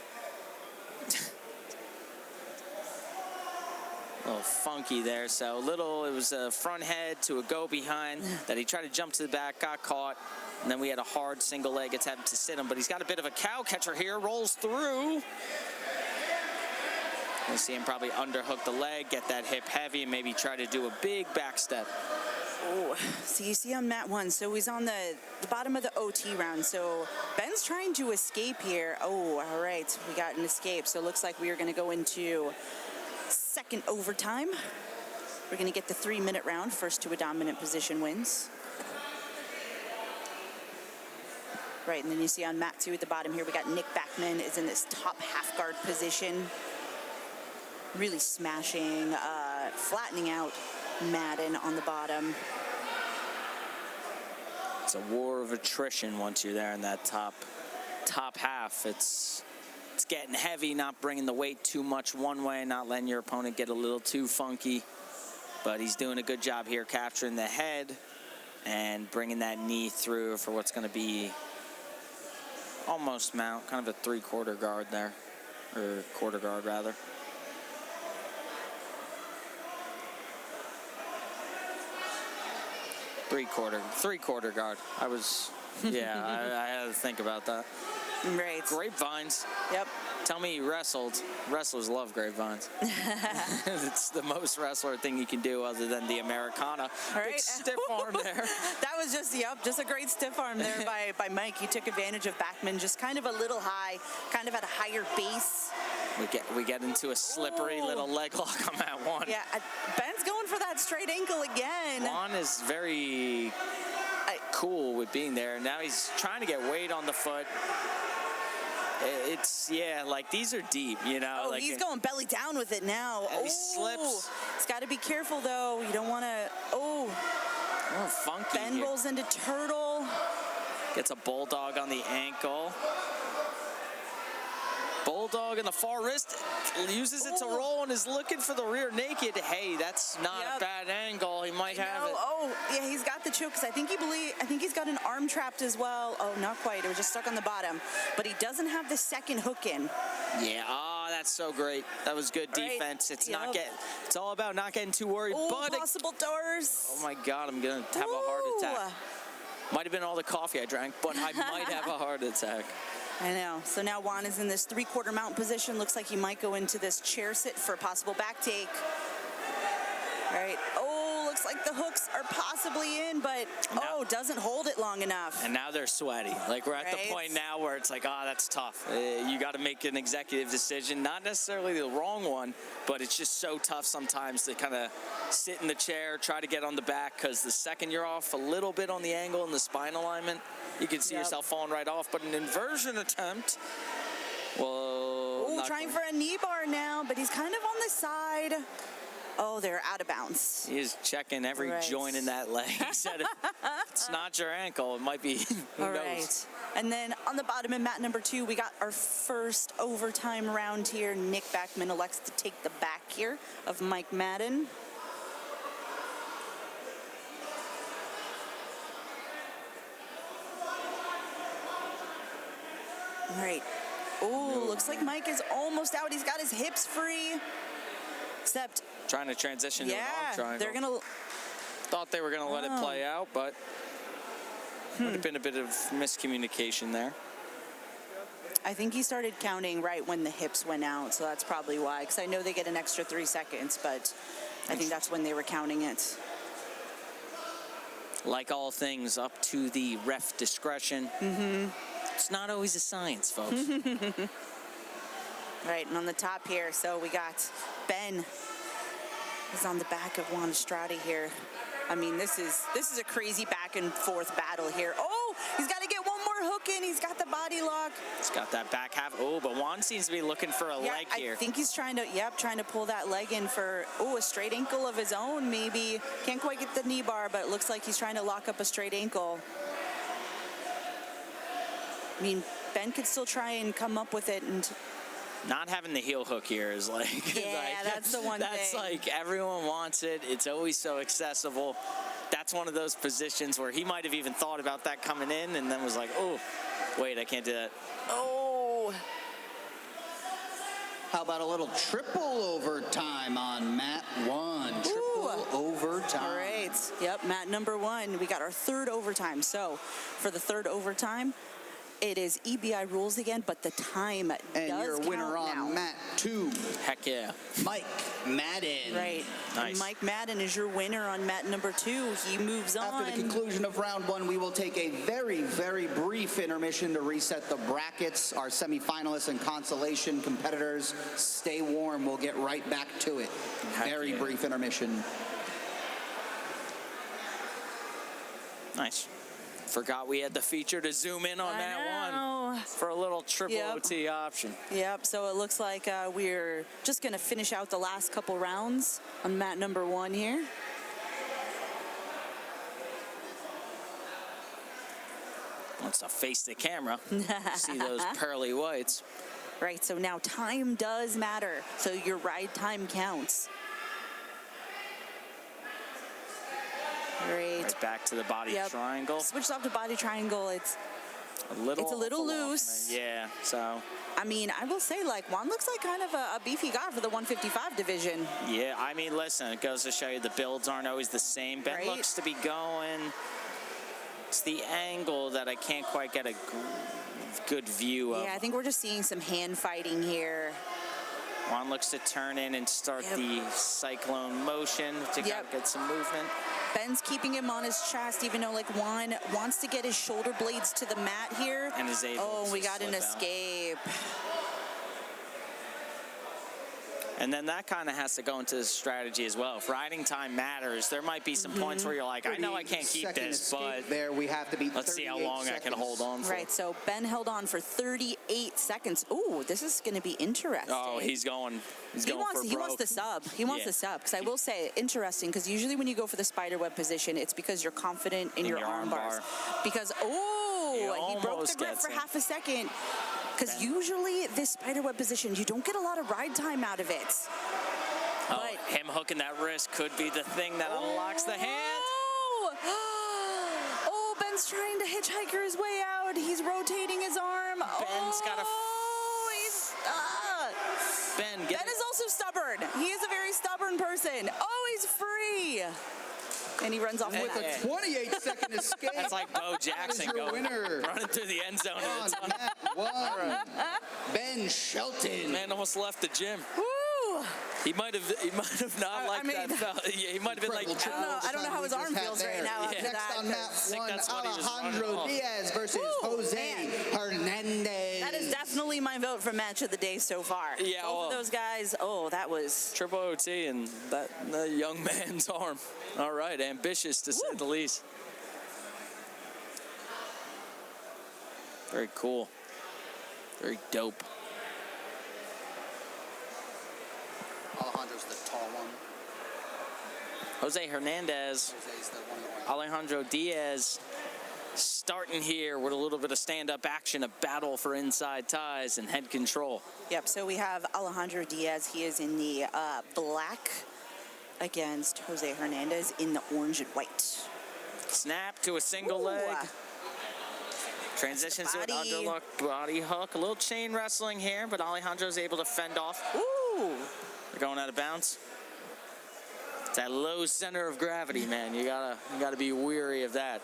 A little funky there, so it was a front head to a go behind that he tried to jump to the back, got caught, and then we had a hard single leg attempt to sit him, but he's got a bit of a cow catcher here, rolls through. We'll see him probably underhook the leg, get that hip heavy, and maybe try to do a big back step. Oh, so you see on mat 1, so he's on the bottom of the OT round. So Ben's trying to escape here. Oh, all right, we got an escape. So it looks like we are going to go into second overtime. We're going to get the 3-minute round. First to a dominant position wins. Right, and then you see on mat 2 at the bottom here, we got Nick Backman is in this top half guard position. Really smashing, flattening out Madden on the bottom. It's a war of attrition once you're there in that top half. It's getting heavy, not bringing the weight too much one way, not letting your opponent get a little too funky. But he's doing a good job here capturing the head and bringing that knee through for what's going to be almost mount, kind of a 3/4 guard there, or quarter guard rather. Three-quarter guard. I had to think about that. Right. Grapevines. Yep. Tell me you wrestled. Wrestlers love grapevines. It's the most wrestler thing you can do other than the Americana. Right. Big stiff arm there. That was just a great stiff arm there by Mike. He took advantage of Backman, just kind of a little high, kind of at a higher base. We get into a slippery little leg lock on that one. Yeah, Ben's going for that straight ankle again. Juan is very cool with being there. Now he's trying to get weight on the foot. It's, like these are deep, you know. Oh, like he's going belly down with it now. He slips. He's got to be careful, though. You don't want to, Oh, funky. Ben rolls into turtle. Gets a bulldog on the ankle. Bulldog in the far wrist, uses it to roll and is looking for the rear naked. Hey, that's not a bad angle. He might have it. Oh, yeah, he's got the choke because I think he's got an arm trapped as well. Oh, not quite. It was just stuck on the bottom. But he doesn't have the second hook in. Yeah, that's so great. That was good defense. It's it's all about not getting too worried. Oh, possible doors. Oh my God, I'm gonna have a heart attack. Might have been all the coffee I drank, but I might have a heart attack. I know. So now Juan is in this 3/4 mount position. Looks like he might go into this chair sit for a possible back take. All right. Oh, looks looks like the hooks are possibly in, but doesn't hold it long enough. And now they're sweaty. Like, we're at the point now where it's like, that's tough. You got to make an executive decision, not necessarily the wrong one, but it's just so tough sometimes to kind of sit in the chair, try to get on the back, because the second you're off a little bit on the angle and the spine alignment, you can see yourself falling right off. But an inversion attempt, well, trying for a knee bar now, but he's kind of on the side. Oh, they're out of bounds. He's checking every joint in that leg. He said if it's not your ankle, it might be. Who knows? Right. And then on the bottom in mat number 2, we got our first overtime round here. Nick Backman elects to take the back here of Mike Madden. All right. Oh, looks like Mike is almost out. He's got his hips free. Except trying to transition to an arm triangle. They're gonna. Thought they were gonna let it play out, but would have been a bit of miscommunication there. I think he started counting right when the hips went out, so that's probably why. Because I know they get an extra 3 seconds, but I think that's when they were counting it. Like all things, up to the ref discretion. It's not always a science, folks. Right, and on the top here, so we got Ben is on the back of Juan Estrada here. I mean, this is a crazy back and forth battle here. Oh, he's got to get one more hook in. He's got the body lock. He's got that back half. Oh, but Juan seems to be looking for a leg here. I think he's trying to pull that leg in for, a straight ankle of his own, maybe. Can't quite get the knee bar, but it looks like he's trying to lock up a straight ankle. I mean, Ben could still try and come up with it, and not having the heel hook here is like, that's the one that's thing. Like everyone wants it. It's always so accessible. That's one of those positions where he might have even thought about that coming in and then was like, oh, wait, I can't do that. Oh. How about a little triple overtime on mat 1? Triple overtime. All right. Yep, mat number 1. We got our third overtime. So for the third overtime, it is EBI rules again, but the time does count now. And your winner on mat 2. Heck yeah. Mike Madden. Right. Nice. Mike Madden is your winner on mat number 2. He moves on. After the conclusion of round 1, we will take a very, very brief intermission to reset the brackets. Our semifinalists and consolation competitors, stay warm. We'll get right back to it. Very brief intermission. Nice. Forgot we had the feature to zoom in on that one for a little triple OT option. Yep, so it looks like we're just going to finish out the last couple rounds on mat number 1 here. Wants to face the camera. See those pearly whites. Right, so now time does matter. So your ride time counts. Great. Right back to the body triangle. Switched off to body triangle. It's a little loose. Yeah, so. I mean, I will say, like, Juan looks like kind of a beefy guy for the 155 division. Yeah, I mean, listen, it goes to show you the builds aren't always the same. Ben looks to be going. It's the angle that I can't quite get a good view of. Yeah, I think we're just seeing some hand fighting here. Juan looks to turn in and start the cyclone motion to get some movement. Ben's keeping him on his chest, even though like Juan wants to get his shoulder blades to the mat here. And is able to we got an out. escape. And then that kind of has to go into the strategy as well. If riding time matters, there might be some points where you're like, I know I can't keep this, but there we have to be. Let's see how long I can hold on for. Right, so Ben held on for 38 seconds. Ooh, this is going to be interesting. Oh, he's going for broke. He wants the sub. He wants the sub, because I will say, interesting, because usually when you go for the spider web position, it's because you're confident in your arm bars. Because, he broke the grip for half a second. Because usually this spiderweb position, you don't get a lot of ride time out of it. But him hooking that wrist could be the thing that unlocks the hand. Oh, Ben's trying to hitchhiker his way out. He's rotating his arm. Ben's got a... Ben is also stubborn. He is a very stubborn person. Oh, he's free. And he runs off with a 28-second escape. That's like Bo Jackson running through the end zone. On mat 1, Ben Shelton. Man almost left the gym. Woo! He might have not liked that. Yeah, he might have been like, I don't know how his arm feels right now after Next that. on mat one, that's what he was Alejandro running off. Diaz versus Jose Hernandez. That is definitely my vote for match of the day so far. Yeah, Both of those guys, that was... triple OT and that young man's arm. All right, ambitious to say the least. Very cool. Very dope. Alejandro's the tall one. Jose Hernandez, Jose's the one that Alejandro Diaz starting here with a little bit of stand-up action, a battle for inside ties and head control. Yep, so we have Alejandro Diaz. He is in the black against Jose Hernandez in the orange and white. Snap to a single leg. Transitions to an Body. underlock body hook. A little chain wrestling here, but Alejandro's able to fend off. Ooh. They're going out of bounds. It's that low center of gravity, man. You gotta be weary of that.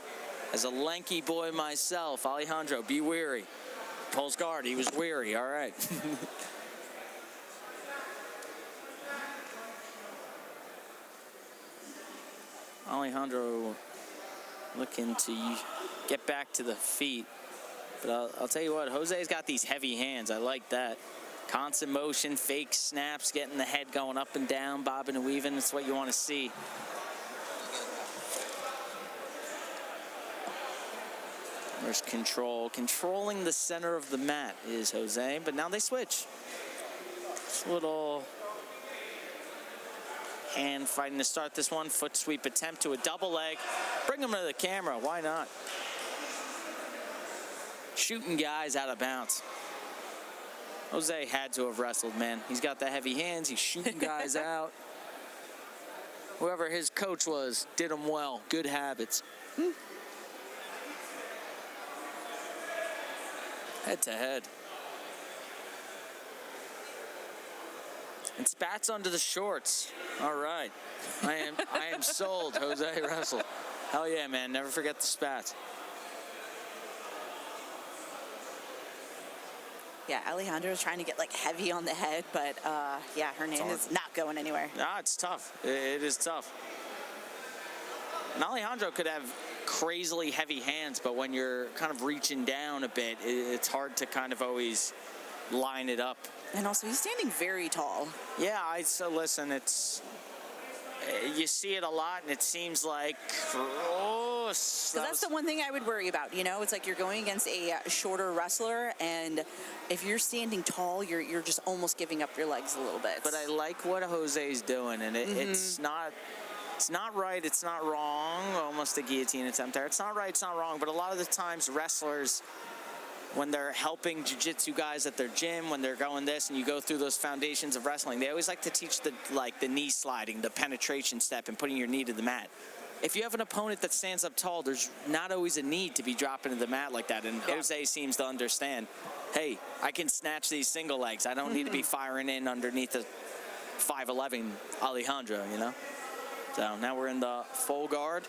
As a lanky boy myself, Alejandro, be weary. Pulls guard, he was weary, all right. Alejandro looking to get back to the feet. But I'll tell you what, Jose's got these heavy hands. I like that. Constant motion, fake snaps, getting the head going up and down, bobbing and weaving. That's what you want to see. There's control. Controlling the center of the mat is Jose, but now they switch. Just a little hand fighting to start this one. Foot sweep attempt to a double leg. Bring him to the camera, why not? Shooting guys out of bounds. Jose had to have wrestled, man. He's got the heavy hands. He's shooting guys out. Whoever his coach was did him well. Good habits. Head to head. And spats under the shorts. All right. I am sold. Jose wrestled. Hell yeah, man. Never forget the spats. Yeah, Alejandro's trying to get like heavy on the head, but yeah, Hernandez not going anywhere. Nah, it's tough. It is tough. And Alejandro could have crazily heavy hands, but when you're kind of reaching down a bit, it's hard to kind of always line it up. And also, he's standing very tall. Yeah, so listen, it's you see it a lot, and it seems like So that's the one thing I would worry about. You know, it's like you're going against a shorter wrestler, and if you're standing tall, you're just almost giving up your legs a little bit. But I like what Jose's doing, and it's not right, it's not wrong. Almost a guillotine attempt there. It's not right, it's not wrong. But a lot of the times, wrestlers, when they're helping jiu-jitsu guys at their gym, when they're going this, and you go through those foundations of wrestling, they always like to teach the knee sliding, the penetration step, and putting your knee to the mat. If you have an opponent that stands up tall, there's not always a need to be dropping to the mat like that. And Jose seems to understand, hey, I can snatch these single legs. I don't need to be firing in underneath the 5'11" Alejandro, you know? So now we're in the full guard.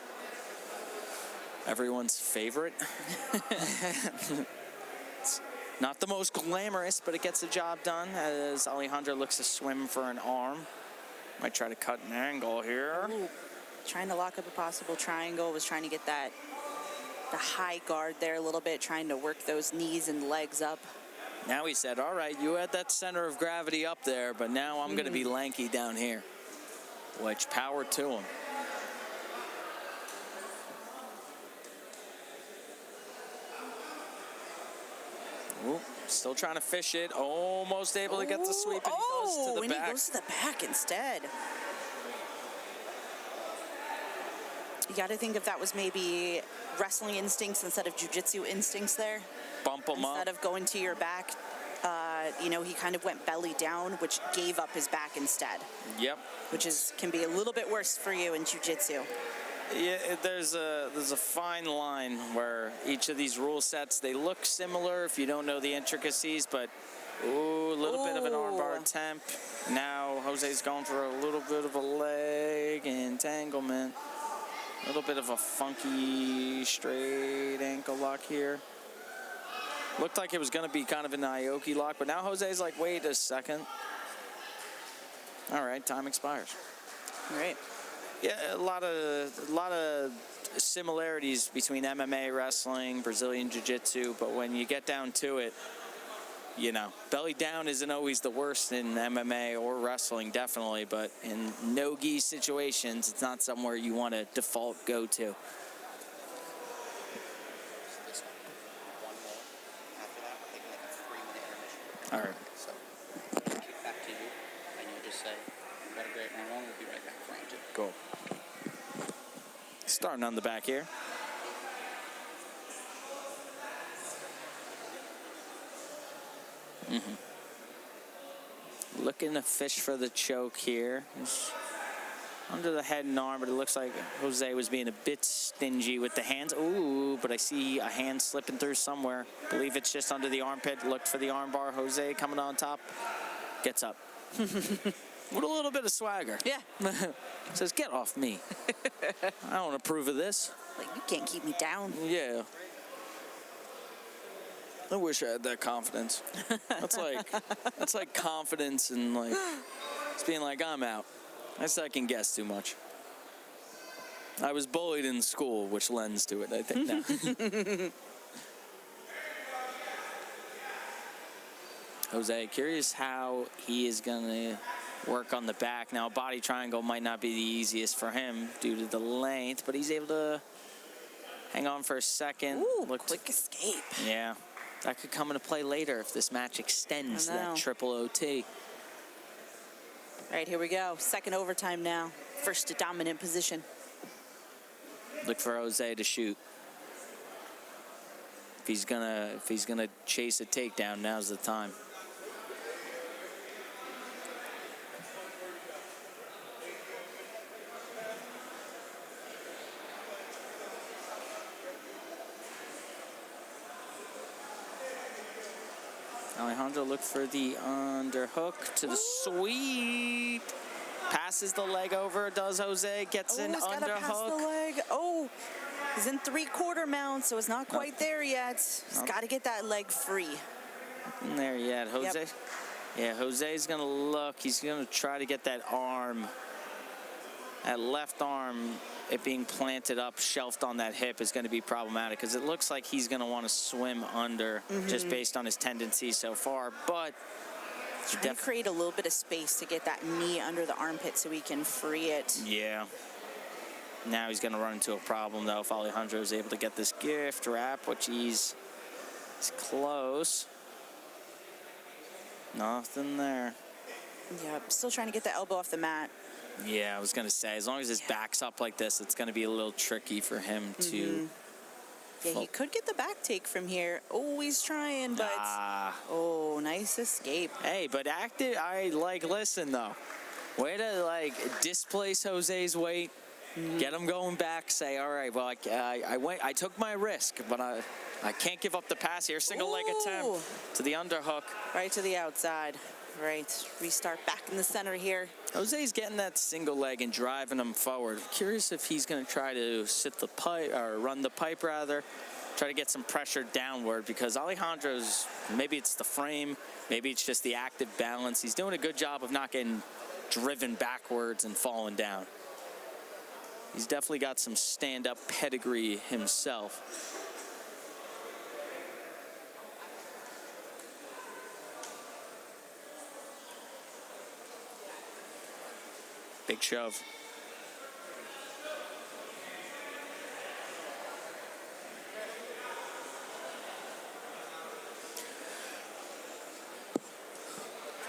Everyone's favorite. It's not the most glamorous, but it gets the job done as Alejandro looks to swim for an arm. Might try to cut an angle here. Ooh. Trying to lock up a possible triangle, was trying to get the high guard there a little bit, trying to work those knees and legs up. Now he said, all right, you had that center of gravity up there, but now I'm going to be lanky down here. Which, power to him. Ooh, still trying to fish it. Almost able to get the sweep, and he goes to the back. He goes to the back instead. You got to think if that was maybe wrestling instincts instead of jiu-jitsu instincts there. Bump him up. Instead of going to your back, you know, he kind of went belly down, which gave up his back instead. Yep. Which can be a little bit worse for you in jiu-jitsu. Yeah, there's a fine line where each of these rule sets, they look similar if you don't know the intricacies, but a little bit of an armbar attempt. Now Jose's going for a little bit of a leg entanglement. A little bit of a funky straight ankle lock here. Looked like it was going to be kind of an Aoki lock, but now Jose's like, wait a second. All right, time expires. All right. Yeah, a lot of similarities between MMA, wrestling, Brazilian Jiu-Jitsu, but when you get down to it, you know, belly down isn't always the worst in MMA or wrestling, definitely, but in no-gi situations, it's not somewhere you want to default go to. All right. So, kick back to you, and you just say, "What a great round one." We'll be right back for round two. Cool. Starting on the back here. Looking to fish for the choke here. He's under the head and arm, but it looks like Jose was being a bit stingy with the hands. Ooh, but I see a hand slipping through somewhere. Believe it's just under the armpit. Looked for the arm bar. Jose coming on top. Gets up. With a little bit of swagger. Yeah. Says, get off me. I don't approve of this. Like, you can't keep me down. Yeah. I wish I had that confidence. That's like confidence and like it's being like, I'm out. I second guess too much. I was bullied in school, which lends to it, I think now. Jose, curious how he is gonna work on the back. Now, a body triangle might not be the easiest for him due to the length, but he's able to hang on for a second. Ooh, quick escape. Yeah. That could come into play later if this match extends that triple OT. All right, here we go. Second overtime now. First to dominant position. Look for Jose to shoot. If he's gonna chase a takedown, now's the time. Alejandro look for the underhook to the sweep. Passes the leg over, does Jose, gets an He's gotta pass the underhook. leg. Oh, he's in 3/4 mount, so it's not quite there yet. He's got to get that leg free. In there yet, Jose. Yep. Yeah, Jose's gonna look. He's gonna try to get that arm, that left arm, it being planted up, shelved on that hip is going to be problematic because it looks like he's going to want to swim under just based on his tendencies so far. But trying to create a little bit of space to get that knee under the armpit so he can free it. Yeah. Now he's going to run into a problem though if Alejandro is able to get this gift wrap, which he's close. Nothing there. Yep, still trying to get the elbow off the mat. Yeah, I was going to say, as long as his back's up like this, it's going to be a little tricky for him to... Yeah, he could get the back take from here. Oh, he's trying, but... Oh, nice escape. Hey, but listen, though. Way to, displace Jose's weight, get him going back, say, all right, well, I took my risk, but I can't give up the pass here. Single leg attempt to the underhook. Right to the outside. Right, restart back in the center here. Jose's getting that single leg and driving him forward. Curious if he's going to try to sit the pipe, or run the pipe rather, try to get some pressure downward because Alejandro's, maybe it's the frame, maybe it's just the active balance. He's doing a good job of not getting driven backwards and falling down. He's definitely got some stand-up pedigree himself. Big shove.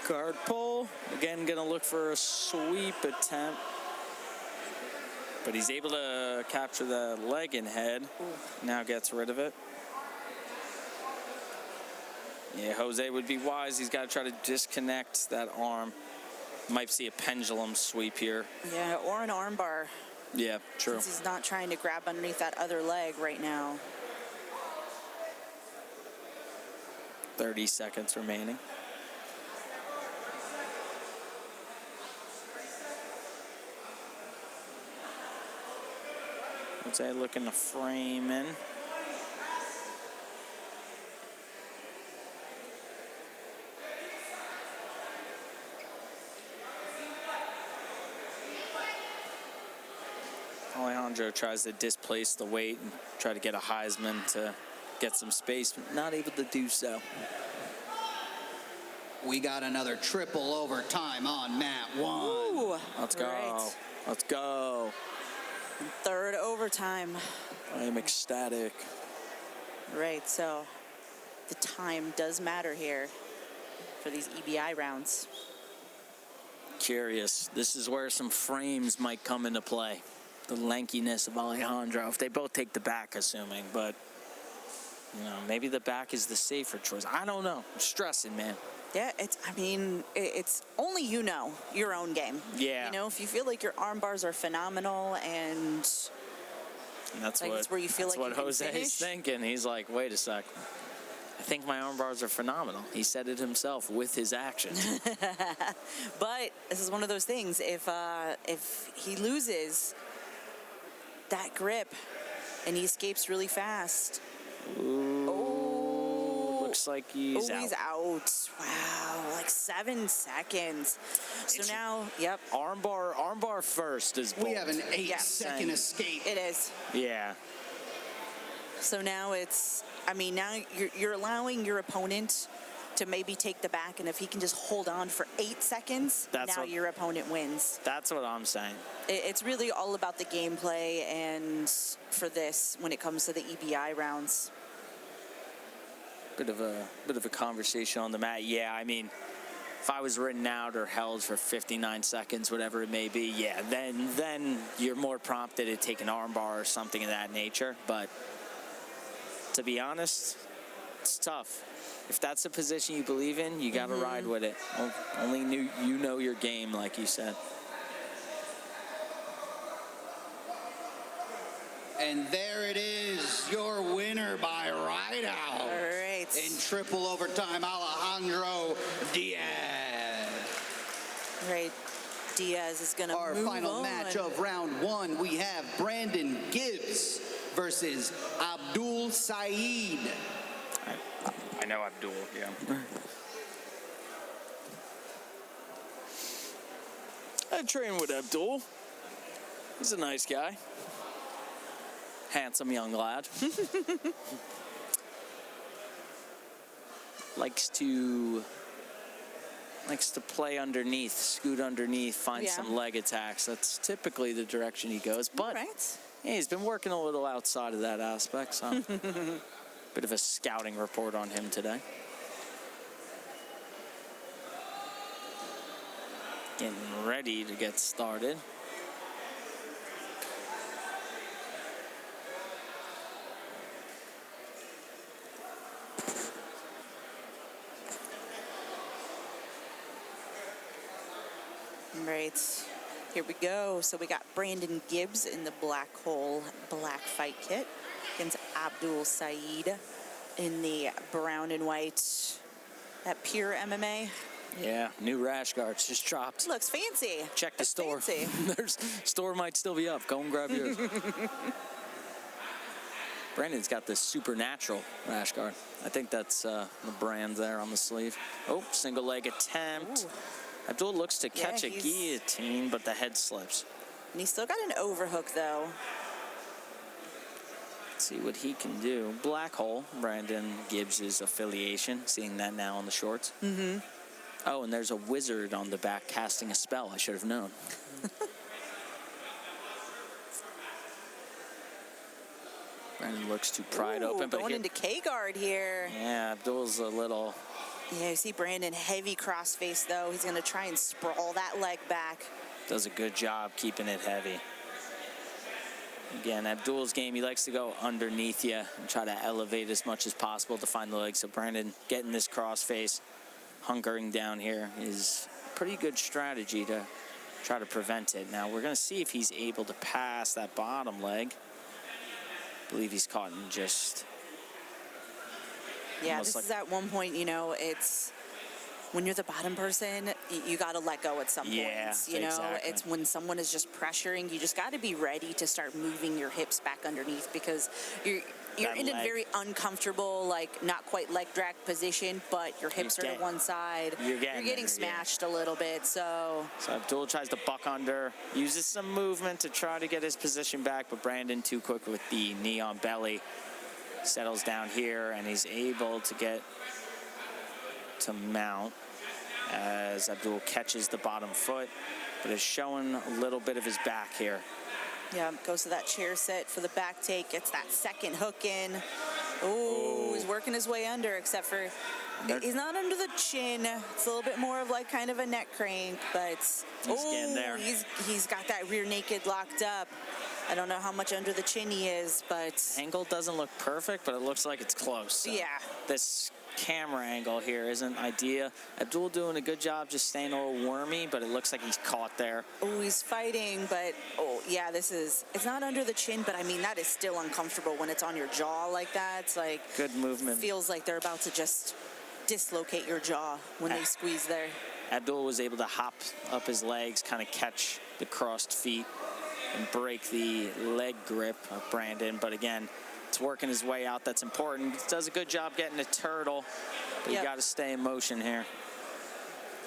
Guard pull. Again, gonna look for a sweep attempt. But he's able to capture the leg and head. Now gets rid of it. Yeah, Jose would be wise. He's got to try to disconnect that arm. Might see a pendulum sweep here. Yeah, or an arm bar. Yeah, true. Since he's not trying to grab underneath that other leg right now. 30 seconds remaining. Jose looking to frame in. Alejandro tries to displace the weight and try to get a Heisman to get some space, but not able to do so. We got another triple overtime on mat 1. Ooh, Let's go. right. Let's go. Third overtime. I am ecstatic. Right, so the time does matter here for these EBI rounds. Curious. This is where some frames might come into play. The lankiness of Alejandro, if they both take the back, assuming, but you know, maybe the back is the safer choice. I don't know. I'm stressing, man. Yeah, it's only your own game. Yeah. You know, if you feel like your arm bars are phenomenal and That's like, what, it's where you feel that's like what you can Jose's finish. thinking. He's like, wait a sec. I think my arm bars are phenomenal. He said it himself with his actions. But this is one of those things. If he loses that grip and he escapes really fast. Looks like he's out. He's out. Wow, like 7 seconds. So now, yep. Armbar first is bold. We have an 8-second Yeah. escape. It is. Yeah. So now now you're allowing your opponent to maybe take the back, and if he can just hold on for 8 seconds, your opponent wins. That's what I'm saying. It's really all about the gameplay, and for this, when it comes to the EBI rounds. Bit of a conversation on the mat. Yeah, I mean, if I was written out or held for 59 seconds, whatever it may be, yeah, then you're more prompted to take an armbar or something of that nature. But to be honest, it's tough. If that's a position you believe in, you got to ride with it. Only you know your game, like you said. And there it is, your winner by Rideout. All right. In triple overtime, Alejandro Diaz. Right. Diaz is going to Our move final on. match of round 1, we have Brandon Gibbs versus Abdul Saeed. I know Abdul, yeah. I train with Abdul. He's a nice guy. Handsome young lad. likes to play underneath, scoot underneath, find some leg attacks. That's typically the direction he goes. But yeah, he's been working a little outside of that aspect, so bit of a scouting report on him today. Getting ready to get started. Right, here we go. So we got Brandon Gibbs in the black hole black fight kit against Abdul Saeed in the brown and white. That pure MMA. Yeah, new rash guards just dropped. Looks fancy. Check the store. Fancy. There's store might still be up. Go and grab yours. Brandon's got this supernatural rash guard. I think that's the brand there on the sleeve. Oh, single leg attempt. Ooh. Abdul looks to catch a guillotine, but the head slips. And he's still got an overhook, though. Let's see what he can do. Black hole, Brandon Gibbs' affiliation. Seeing that now on the shorts. Mm-hmm. Oh, and there's a wizard on the back casting a spell. I should have known. Brandon looks to pry it open, but going into K-guard here. Yeah, Abdul's a little. Yeah, you see Brandon heavy crossface though. He's going to try and sprawl that leg back. Does a good job keeping it heavy. Again, Abdul's game, he likes to go underneath you and try to elevate as much as possible to find the leg. So Brandon getting this crossface, hunkering down here is a pretty good strategy to try to prevent it. Now we're going to see if he's able to pass that bottom leg. I believe he's caught in just... Yeah, this is at one point, you know, it's when you're the bottom person, you got to let go at some points. You know, exactly. It's when someone is just pressuring, you just got to be ready to start moving your hips back underneath because You're that in a leg. very uncomfortable, like not quite leg drag position, but your hips are to one side. You're getting there, smashed a little bit, so. So Abdul tries to buck under, uses some movement to try to get his position back, but Brandon too quick with the knee on belly. Settles down here, and he's able to get to mount as Abdul catches the bottom foot, but is showing a little bit of his back here. Yeah, goes to that chair set for the back take, gets that second hook in. Ooh, he's working his way under, except for he's not under the chin. It's a little bit more of like kind of a neck crank, but He's getting there. He's got that rear naked locked up. I don't know how much under the chin he is, but Angle doesn't look perfect, but it looks like it's close. So yeah. This camera angle here isn't ideal. Abdul doing a good job just staying a little wormy, but it looks like he's caught there. Oh, he's fighting, but oh yeah, it's not under the chin, but I mean that is still uncomfortable when it's on your jaw like that. It's like Good movement. feels like they're about to just dislocate your jaw when they squeeze there. Abdul was able to hop up his legs, kind of catch the crossed feet and break the leg grip of Brandon, but again, it's working his way out. That's important. He does a good job getting a turtle, but you got to stay in motion here.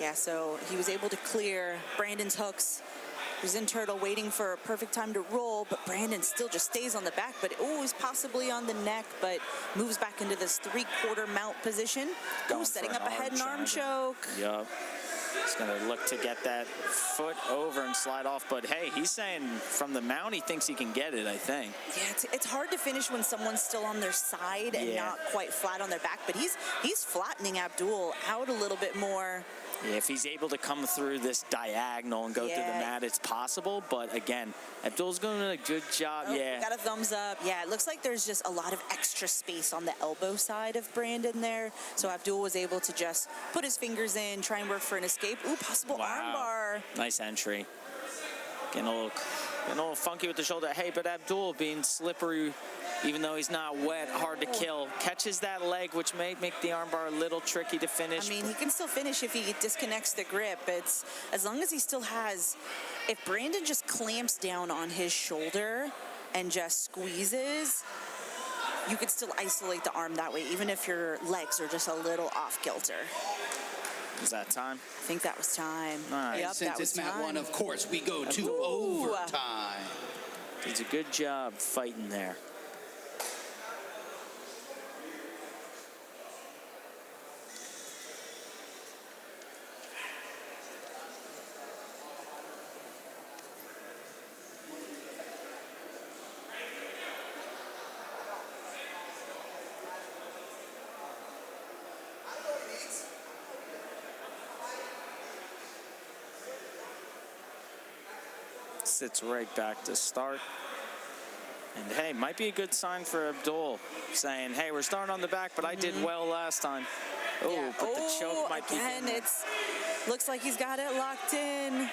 Yeah, so he was able to clear Brandon's hooks. He was in turtle waiting for a perfect time to roll, but Brandon still just stays on the back, but he's possibly on the neck, but moves back into this 3/4 mount position. Setting up a head and arm choke. Yup. He's going to look to get that foot over and slide off, but hey, he's saying from the mount he thinks he can get it, I think. Yeah, it's hard to finish when someone's still on their side and not quite flat on their back, but he's flattening Abdul out a little bit more. Yeah, if he's able to come through this diagonal and go through the mat, it's possible. But again, Abdul's doing a good job. Got a thumbs up. Yeah, it looks like there's just a lot of extra space on the elbow side of Brandon there. So Abdul was able to just put his fingers in, try and work for an escape. Ooh, possible armbar. Nice entry. Getting a little funky with the shoulder. Hey, but Abdul being slippery, even though he's not wet, hard to kill. Catches that leg, which may make the armbar a little tricky to finish. I mean, he can still finish if he disconnects the grip. It's as long as he still has, if Brandon just clamps down on his shoulder and just squeezes, you could still isolate the arm that way, even if your legs are just a little off kilter. Is that time? I think that was time. Nice. Yep, Since that was it's mat time. one, of course, we go to overtime. Does a good job fighting there. Sits right back to start. And hey, might be a good sign for Abdul, saying, hey, we're starting on the back, but I did well last time. Oh, but the choke might be again, looks like he's got it locked in.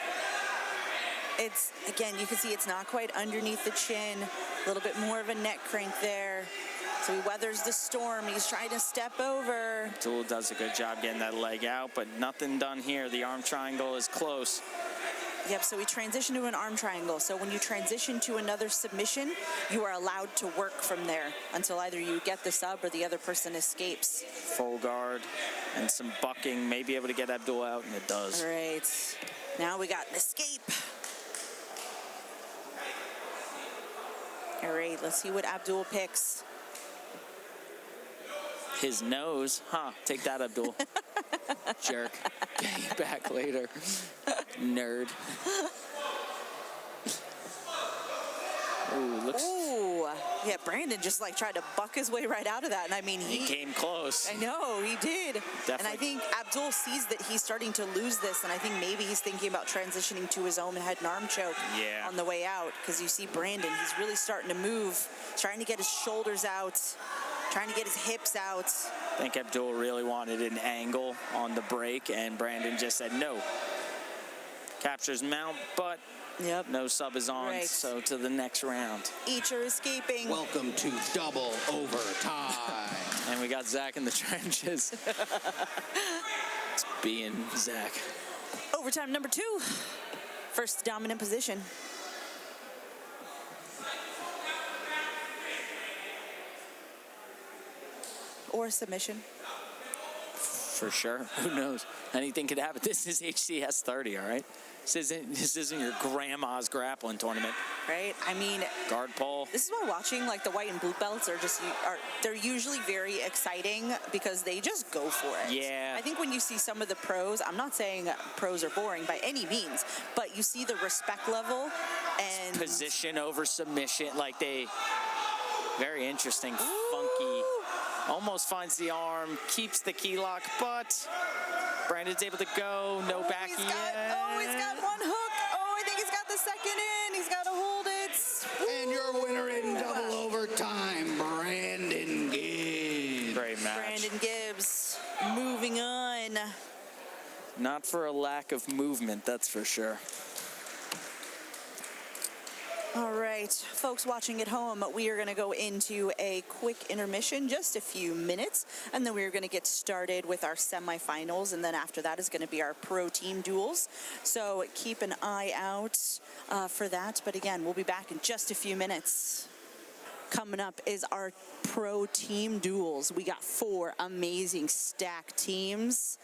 It's, again, you can see it's not quite underneath the chin. A little bit more of a neck crank there. So he weathers the storm. He's trying to step over. Abdul does a good job getting that leg out, but nothing done here. The arm triangle is close. Yep, so we transition to an arm triangle. So when you transition to another submission, you are allowed to work from there until either you get the sub or the other person escapes. Full guard and some bucking, may be able to get Abdul out, and it does. All right, now we got an escape. All right, let's see what Abdul picks. His nose, take that, Abdul. Jerk. Get you back later. Nerd. Ooh, looks. Ooh, yeah, Brandon just like tried to buck his way right out of that. And I mean, he came close. I know, he did. Definitely. And I think Abdul sees that he's starting to lose this. And I think maybe he's thinking about transitioning to his own head and arm choke on the way out. Because you see Brandon, he's really starting to move, trying to get his shoulders out, trying to get his hips out. I think Abdul really wanted an angle on the break, and Brandon just said no. Captures mount, but no sub is on, so to the next round. Each are escaping. Welcome to double overtime. And we got Zach in the trenches. It's being Zach. Overtime number 2. First dominant position. or submission. For sure. Who knows? Anything could happen. This is HCS 30, all right? This isn't your grandma's grappling tournament. Right? I mean, Guard pole. this is why watching like the white and blue belts they're usually very exciting because they just go for it. Yeah. I think when you see some of the pros, I'm not saying pros are boring by any means, but you see the respect level and Position over submission. Like very interesting, funky. Almost finds the arm, keeps the key lock, but Brandon's able to go. No back yet. He's got one hook. Oh, I think he's got the second in. He's got to hold it. And your winner in double overtime, Brandon Gibbs. Great match. Brandon Gibbs moving on. Not for a lack of movement, that's for sure. All right, folks watching at home, we are going to go into a quick intermission, just a few minutes, and then we're going to get started with our semifinals, and then after that is going to be our pro team duels. So keep an eye out for that. But again, we'll be back in just a few minutes. Coming up is our pro team duels. We got 4 amazing stacked teams.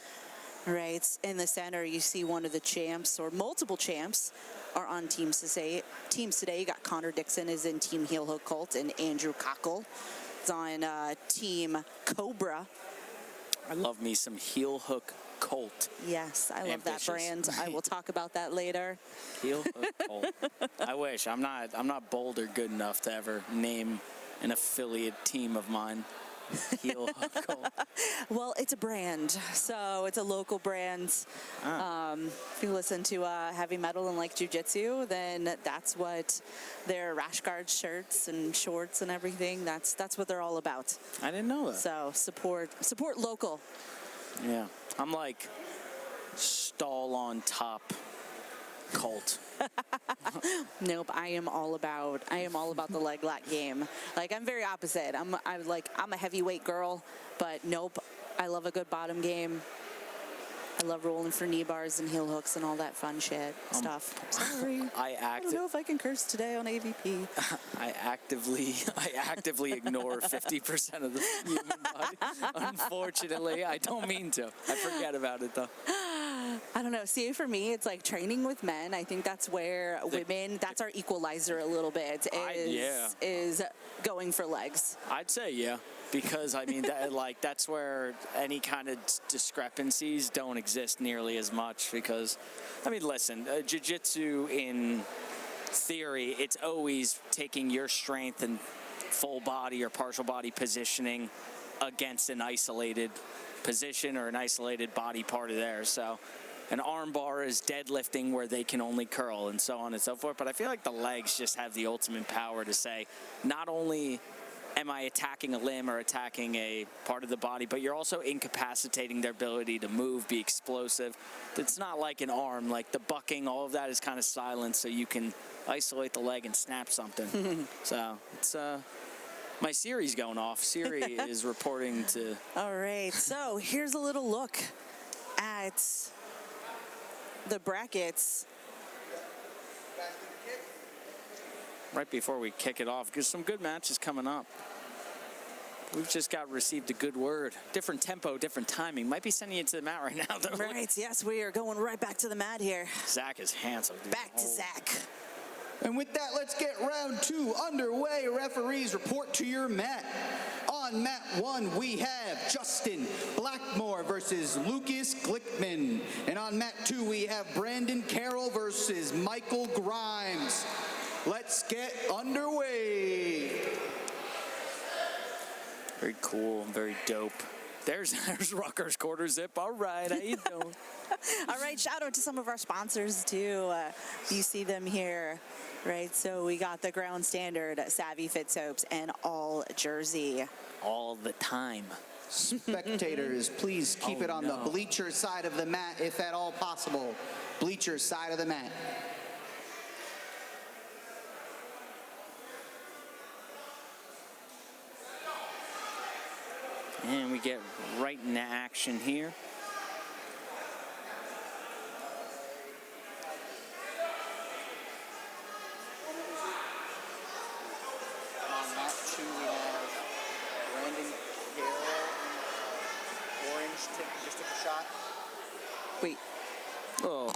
Right in the center, you see one of the champs or multiple champs are on teams today. You got Connor Dixon is in Team Heel Hook Cult, and Andrew Cockle is on Team Cobra. I love me some Heel Hook Colt. Yes, I love that Ambitious. brand. I will talk about that later. Heel Hook Colt. I wish. I'm not bold or good enough to ever name an affiliate team of mine. Heel Hook Colt. Well, it's a brand, so it's a local brand. If you listen to heavy metal and like jiu-jitsu, then that's what their rash guard shirts and shorts and everything, that's what they're all about. I didn't know that. So support local. Yeah. I'm like stall on top Colt. Nope, I am all about the leg lock game. Like, I'm very opposite. I'm a heavyweight girl, but nope, I love a good bottom game. I love rolling for knee bars and heel hooks and all that fun shit stuff. Sorry. I don't know if I can curse today on AVP. I actively ignore 50% of the human body. Unfortunately, I don't mean to. I forget about it though. I don't know. See, for me, it's like training with men. I think that's where that's our equalizer a little bit, is going for legs. I'd say yeah, because I mean that's where any kind of discrepancies don't exist nearly as much. Because I mean, listen, jiu-jitsu in theory, it's always taking your strength and full body or partial body positioning against an isolated position or an isolated body part of theirs. So an arm bar is deadlifting where they can only curl and so on and so forth. But I feel like the legs just have the ultimate power to say, not only am I attacking a limb or attacking a part of the body, but you're also incapacitating their ability to move, be explosive. It's not like an arm, like the bucking, all of that is kind of silent, so you can isolate the leg and snap something. So it's my Siri's going off. Siri is reporting to... All right, so here's a little look at the brackets. Right before we kick it off, because some good matches coming up. We've just received a good word. Different tempo, different timing. Might be sending you to the mat right now, though. Right, yes, we are going right back to the mat here. Zach is handsome, dude. Back to Zach. And with that, let's get round 2 underway. Referees, report to your mat. On mat 1, we have Justin Blackmore versus Lucas Glickman. And on mat 2, we have Brandon Carroll versus Michael Grimes. Let's get underway. Very cool, very dope. There's Rutgers Quarter Zip. All right, how you doing? All right, shout out to some of our sponsors too. You see them here, right? So we got the Ground Standard, Savvy Fit Soaps, and All Jersey. All the time. Spectators, please keep it on the bleacher side of the mat, if at all possible. Bleacher side of the mat. And we get right into action here. On mat 2, we have Brandon Carroll Wait. Oh,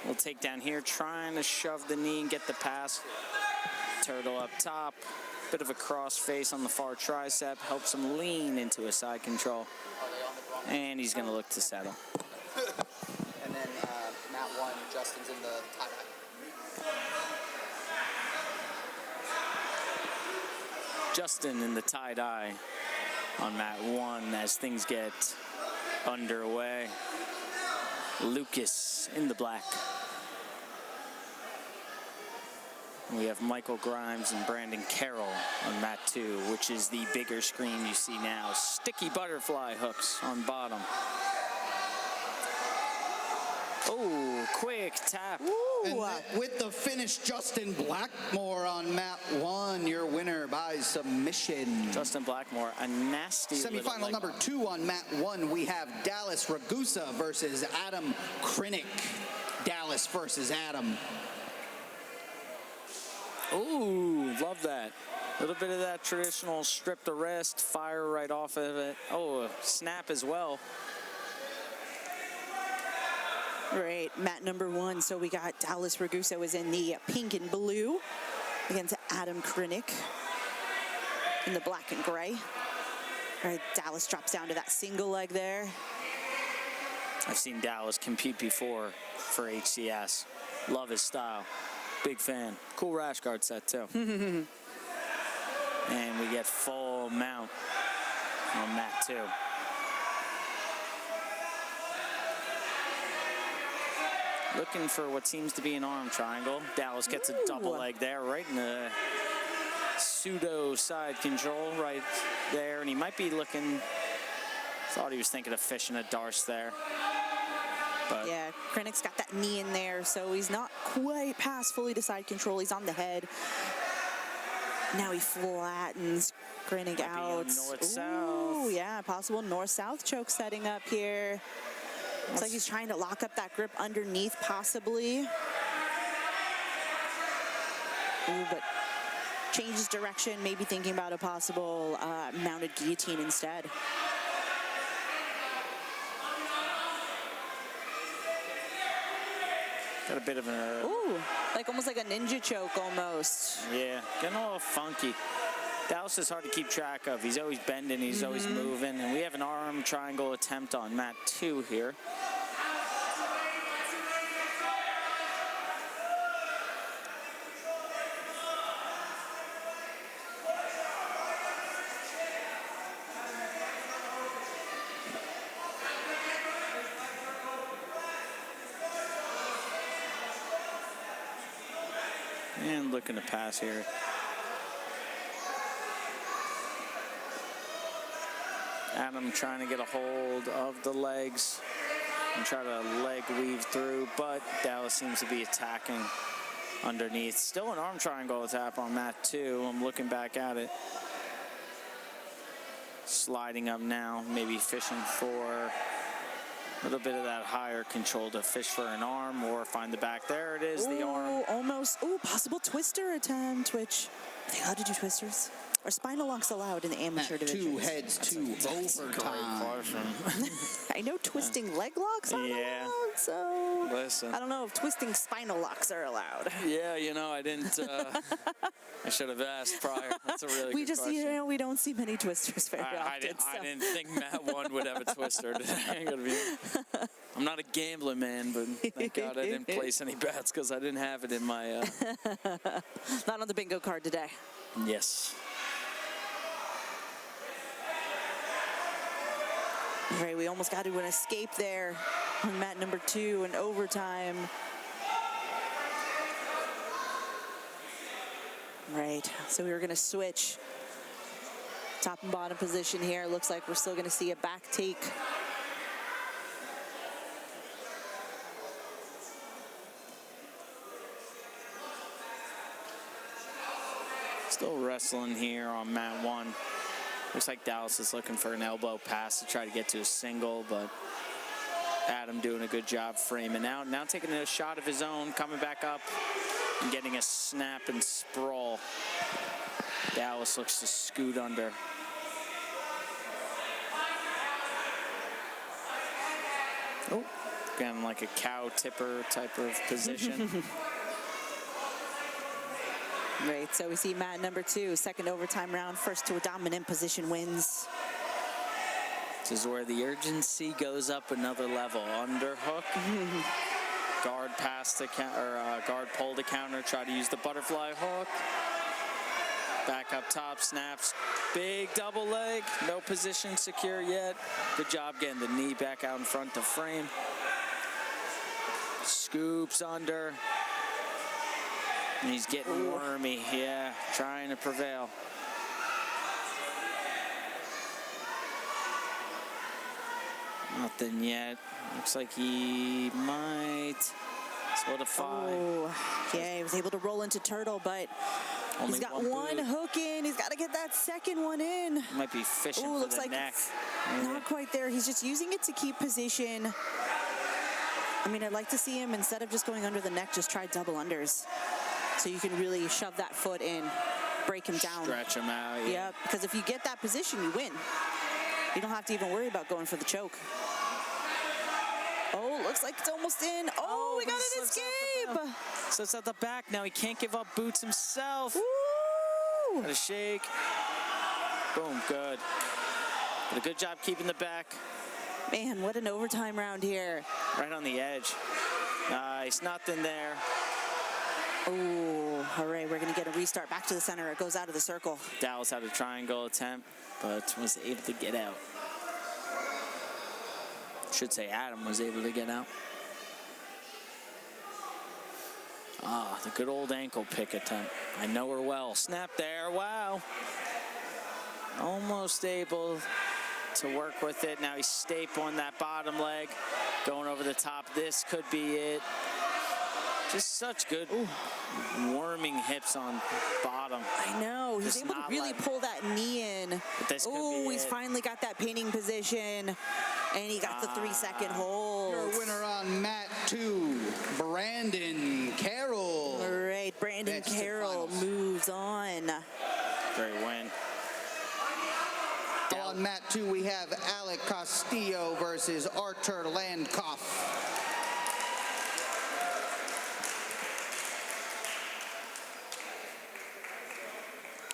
little takedown here, trying to shove the knee and get the pass. Turtle up top. Bit of a cross face on the far tricep. Helps him lean into a side control. And he's going to look to settle. And then mat 1, Justin's in the tie-dye. Justin in the tie-dye on mat 1 as things get underway. Lucas in the black. We have Michael Grimes and Brandon Carroll on mat 2, which is the bigger screen you see now. Sticky butterfly hooks on bottom. Oh, quick tap. And with the finish, Justin Blackmore on mat 1, your winner by submission. Justin Blackmore, a nasty Semi-final number 2 on mat 1, we have Dallas Ragusa versus Adam Krinick. Dallas versus Adam. Ooh, love that. A little bit of that traditional strip the wrist, fire right off of it. Oh, a snap as well. Right, mat number 1. So we got Dallas Ragusa is in the pink and blue against Adam Krinick in the black and gray. All right, Dallas drops down to that single leg there. I've seen Dallas compete before for HCS. Love his style. Big fan. Cool rash guard set too. And we get full mount on mat 2. Looking for what seems to be an arm triangle. Dallas gets a double leg there, right in the pseudo side control right there. And he might be looking, thought he was thinking of fishing a darce there. But Yeah, Krinick's got that knee in there, so he's not quite past fully to side control. He's on the head. Now he flattens Krinick out. North-south. Ooh, yeah, possible north-south choke setting up here. Looks like he's trying to lock up that grip underneath, possibly. Ooh, but changes direction, maybe thinking about a possible mounted guillotine instead. got a bit of a... Ooh, like almost like a ninja choke almost. Yeah, getting a little funky. Dallas is hard to keep track of. He's always bending, he's always moving, and we have an arm triangle attempt on mat 2 here. And looking to pass here. Adam trying to get a hold of the legs and try to leg weave through, but Dallas seems to be attacking underneath. Still an arm triangle tap on mat 2. I'm looking back at it. Sliding up now, maybe fishing for a little bit of that higher control to fish for an arm or find the back. There it is, the arm. Almost. Ooh, possible twister attempt, which are they allowed to do twisters? Are spinal locks allowed in the amateur division? 2 heads to overtime. I know twisting leg locks aren't allowed, so Listen. I don't know if twisting spinal locks are allowed. Yeah, you know, I didn't. I should have asked prior. That's a really We good just, question. you know, we don't see many twisters very often. I didn't think Matt 1 would have a twister today. I'm not a gambling man, but thank God I didn't place any bets because I didn't have it in my... Not on the bingo card today. Yes. All right, we almost got to an escape there on mat number 2 in overtime. Right, so we were going to switch top and bottom position here. Looks like we're still going to see a back take. Still wrestling here on mat 1. Looks like Dallas is looking for an elbow pass to try to get to a single, but Adam doing a good job framing out. Now taking a shot of his own, coming back up and getting a snap and sprawl. Dallas looks to scoot under. Oh, again, like a cow tipper type of position. Right, so we see mat number 2, second overtime round, first to a dominant position wins. This is where the urgency goes up another level. Underhook. Guard pass to guard pull to counter. Try to use the butterfly hook. Back up top, snaps. Big double leg. No position secure yet. Good job getting the knee back out in front to frame. Scoops under. And he's getting wormy. Yeah, trying to prevail. Nothing yet. Looks like he might solidify. Oh, yeah, he was able to roll into turtle, but Only he's got one boot. hook in. He's got to get that second one in. Might be fishing Ooh, for looks the like neck. it's not quite there. He's just using it to keep position. I mean, I'd like to see him, instead of just going under the neck, just try double unders. So you can really shove that foot in, break him down. Stretch him out. Yeah. Yep, because if you get that position, you win. You don't have to even worry about going for the choke. Oh, looks like it's almost in. Oh, we got an escape. So it's at the back now. He can't give up boots himself. Woo! Got a shake. Boom, good. Did a good job keeping the back. Man, what an overtime round here. Right on the edge. Nice, nothing there. Oh, all right, we're gonna get a restart. Back to the center, it goes out of the circle. Dallas had a triangle attempt, but was able to get out. Should say Adam was able to get out. Ah, the good old ankle pick attempt. I know her well. Snap there, wow. Almost able to work with it. Now he's stapling that bottom leg, going over the top. This could be it. Just such good warming hips on bottom. I know, he's Just able to not really letting- pull that knee in. But this could Oh, be he's it. finally got that pinning position, and he got the 3-second hold. Your winner on mat 2, Brandon Carroll. All right, Brandon Advances to the Carroll finals. moves on. Great win. On mat 2, we have Alec Castillo versus Artur Landkoff.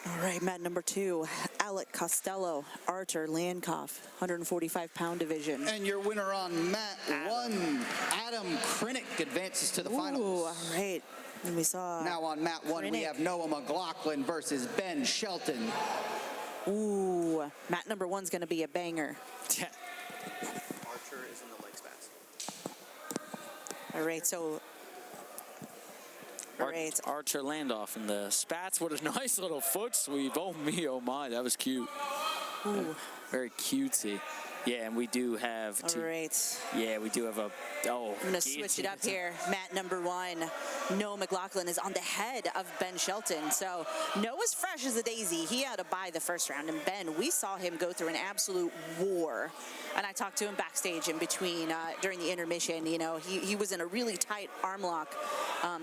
All right, mat number 2, Alec Costello, Artur Landkoff, 145-pound division. And your winner on mat 1, Adam Krinick, advances to the Ooh, finals. all right. And we saw Now on mat 1, we Krinick. have Noah McLaughlin versus Ben Shelton. Ooh, mat number 1's going to be a banger. Archer is in the leg spats. All right, so Archer Landoff in the spats. What a nice little foot sweep. Oh me, oh my, that was cute. Ooh. Very cutesy. Yeah, and we do have All two. right. Yeah, we do have a. Oh, I'm gonna switch it up here. Mat number 1, Noah McLaughlin is on the head of Ben Shelton. So Noah's fresh as a daisy. He had to bye the first round, and Ben, we saw him go through an absolute war. And I talked to him backstage in between during the intermission. You know, he was in a really tight arm lock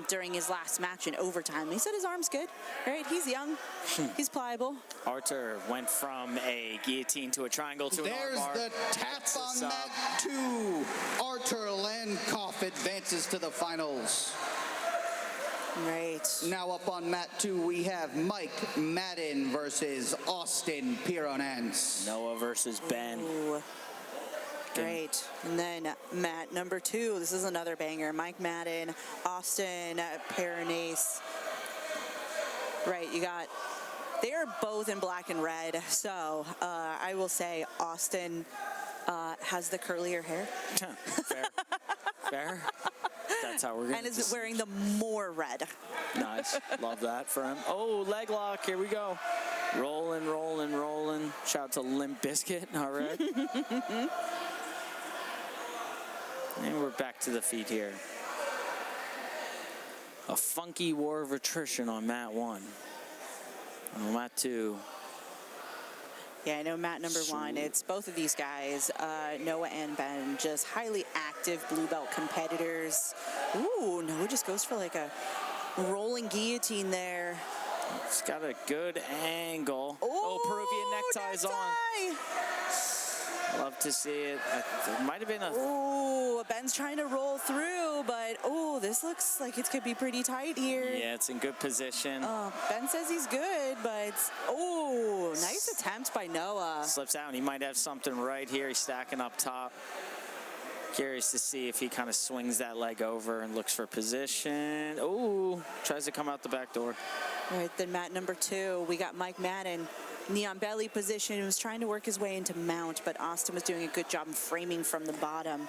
during his last match in overtime. He said his arm's good, right? He's young, he's pliable. Archer went from a guillotine to a triangle to an There's armbar. the tap on Sub. mat 2. Artur Landkoff advances to the finals. Right. Now up on mat 2, we have Mike Madden versus Austin Pironance. Noah versus Ben. Ooh. Great. And then mat number 2, this is another banger. Mike Madden, Austin Pironance. Right, you got, they are both in black and red. So I will say Austin has the curlier hair Fair. Fair. That's how we're going and is wearing the more red. Nice. Love that for him. Oh, leg lock. Here we go. Rolling, rolling, rolling. Shout out to Limp Bizkit. All right. And we're back to the feet here. A funky war of attrition on mat 1. On mat 2. Yeah, I know mat number 1, it's both of these guys, Noah and Ben, just highly active blue belt competitors. Ooh, Noah just goes for like a rolling guillotine there. It's got a good angle. Oh, Peruvian neckties on. necktie! Love love to see it. It might have been a... Ooh, Ben's trying to roll through, but oh, this looks like it could be pretty tight here. Yeah, it's in good position. Ben says he's good, but oh, nice attempt by Noah. Slips out, and he might have something right here. He's stacking up top. Curious to see if he kind of swings that leg over and looks for position. Ooh, tries to come out the back door. All right, then mat number 2, we got Mike Madden. Knee on belly position. He was trying to work his way into mount, but Austin was doing a good job framing from the bottom.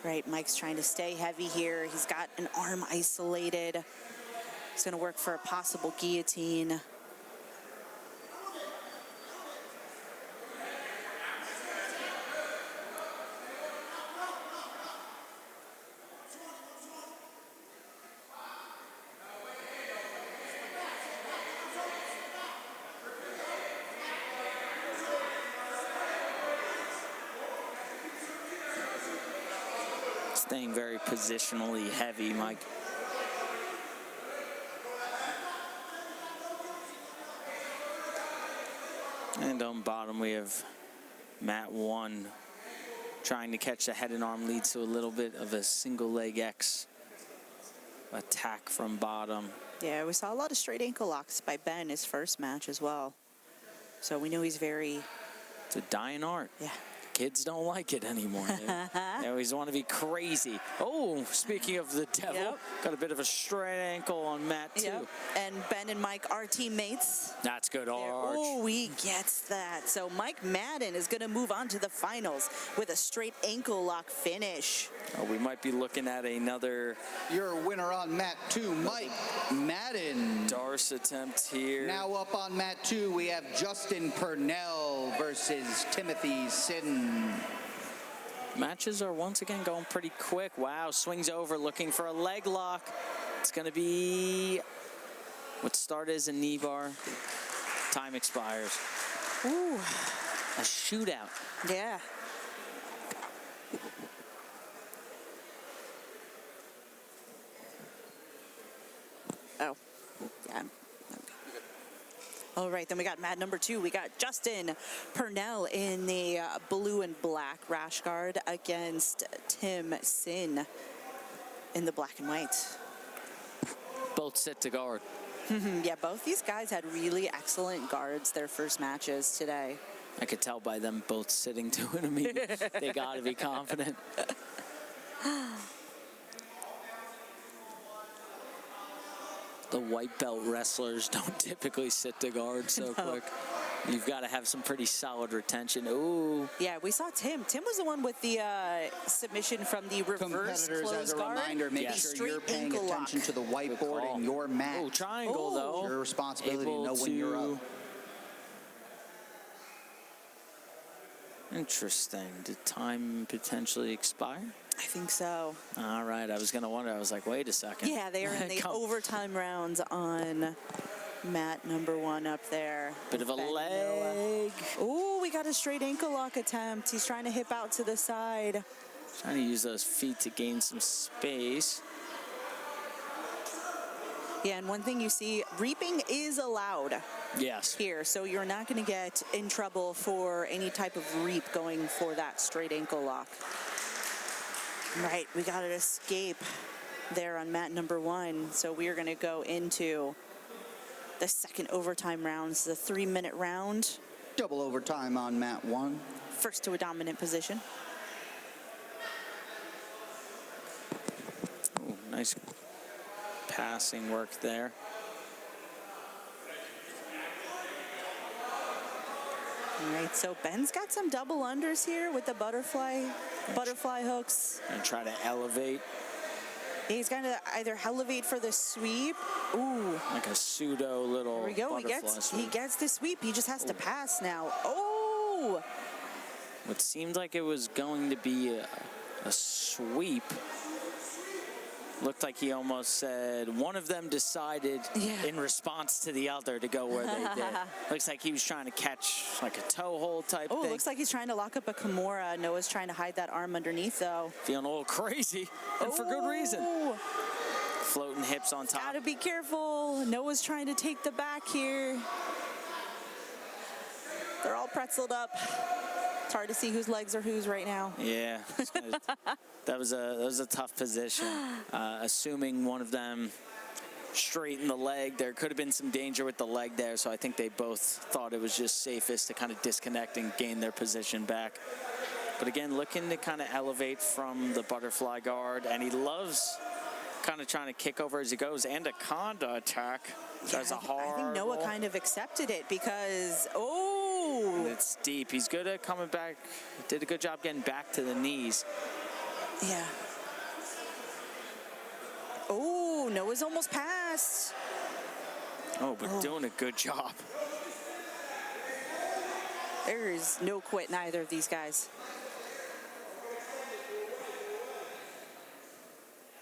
Right, Mike's trying to stay heavy here. He's got an arm isolated. He's going to work for a possible guillotine. Staying very positionally heavy, Mike. And on bottom we have mat 1 trying to catch the head and arm lead to a little bit of a single leg X attack from bottom. Yeah, we saw a lot of straight ankle locks by Ben his first match as well. So we know he's very... It's a dying art. Yeah. Kids don't like it anymore. They always want to be crazy. Oh, speaking of the devil, got a bit of a straight ankle on mat 2. Yep. And Ben and Mike are teammates. That's good arch. Oh, he gets that. So Mike Madden is going to move on to the finals with a straight ankle lock finish. Oh, we might be looking at another... Your winner on mat 2, Mike Madden. Darce attempt here. Now up on mat 2, we have Justin Purnell versus Timothy Sin. Matches are once again going pretty quick. Wow, swings over looking for a leg lock. It's going to be what started as a knee bar. Time expires. Ooh. A shootout. Yeah. Oh, yeah. All right, then we got mat number 2. We got Justin Purnell in the blue and black rash guard against Tim Sin in the black and white. Both set to guard. Yeah, both these guys had really excellent guards their first matches today. I could tell by them both sitting to it immediately. They got to be confident. The white belt wrestlers don't typically sit to guard so quick. You've got to have some pretty solid retention. Ooh. Yeah, we saw Tim. Tim was the one with the submission from the reverse Competitors, close as a guard. reminder, make sure you're paying attention to the whiteboard in your mat. Oh, triangle though. It's your responsibility to know when you're up. Interesting. Did time potentially expire? I think so. All right. I was going to wonder. I was like, wait a second. Yeah, they are in the overtime rounds on mat number 1 up there. Bit of a leg. Ooh, we got a straight ankle lock attempt. He's trying to hip out to the side. Trying to use those feet to gain some space. Yeah, and one thing you see, reaping is allowed. Yes. Here, so you're not going to get in trouble for any type of reap going for that straight ankle lock. Right, we got an escape there on mat number 1. So we are going to go into the second overtime rounds, the 3-minute round. Double overtime on mat 1. First to a dominant position. Ooh, nice passing work there. All right, so Ben's got some double unders here with the butterfly hooks. And try to elevate. He's going to either elevate for the sweep. Ooh. Like a pseudo little Here we go. butterfly He gets the sweep. He just has to pass now. Oh! What seemed like it was going to be a sweep. Looked like he almost said one of them decided in response to the other to go where they did. Looks like he was trying to catch like a toe hold type thing. Oh, looks like he's trying to lock up a Kimura. Noah's trying to hide that arm underneath, though. Feeling a little crazy, and for good reason. Floating hips on top. Gotta be careful. Noah's trying to take the back here. They're all penciled up. It's hard to see whose legs are whose right now. Yeah, that was a tough position. Assuming one of them straightened the leg, there could have been some danger with the leg there, so I think they both thought it was just safest to kind of disconnect and gain their position back. But again, looking to kind of elevate from the butterfly guard, and he loves kind of trying to kick over as he goes. Anaconda attack. That's a hard. I think Noah kind of accepted it because, it's deep. He's good at coming back. Did a good job getting back to the knees. Yeah. Oh, Noah's almost passed. Oh, but doing a good job. There is no quit in either of these guys.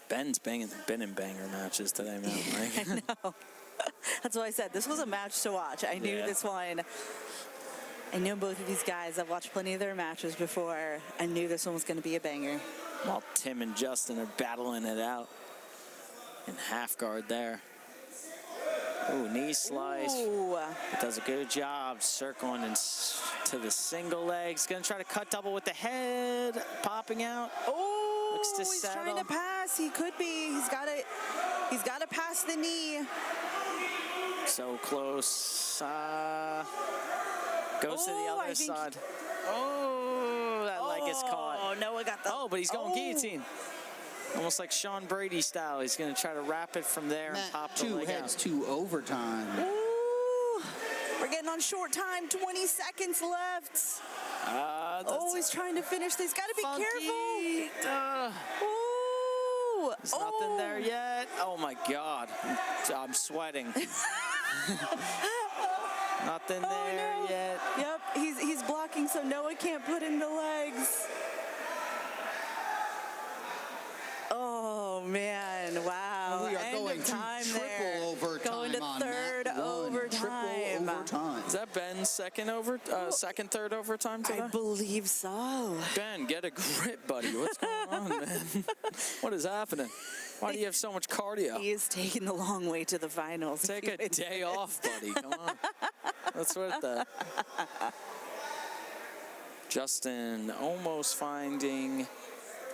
Ben's been in banger matches today, man. Like, I know. That's why I said this was a match to watch. I knew this one. I know both of these guys. I've watched plenty of their matches before. I knew this one was going to be a banger. while Tim and Justin are battling it out in half guard there. Ooh, knee slice. Ooh. Does a good job circling and to the single legs. Gonna try to cut double with the head, popping out. Oh, looks to he's settle. trying to pass. He could be. He's got to pass the knee. So close. Goes to the other side. Oh, that leg is caught. Oh, Noah got the. Oh, but he's going guillotine. Almost like Sean Brady style. He's going to try to wrap it from there and pop the leg heads out. to overtime. Ooh, we're getting on short time. 20 seconds left. Oh, he's trying to finish this. Got to be careful. Ooh. There's nothing there yet. Oh my God, I'm sweating. Nothing there yet. Yep, he's blocking so Noah can't put in the legs. Oh man, wow. We are End going of to time triple there. overtime Going to on third that one. overtime. Triple overtime. Is that Ben's second, third overtime today? I believe so. Ben, get a grip, buddy. What's going on, man? What is happening? Why do you have so much cardio? He is taking the long way to the finals. Take a day off, buddy. Come on. That's what the. Justin almost finding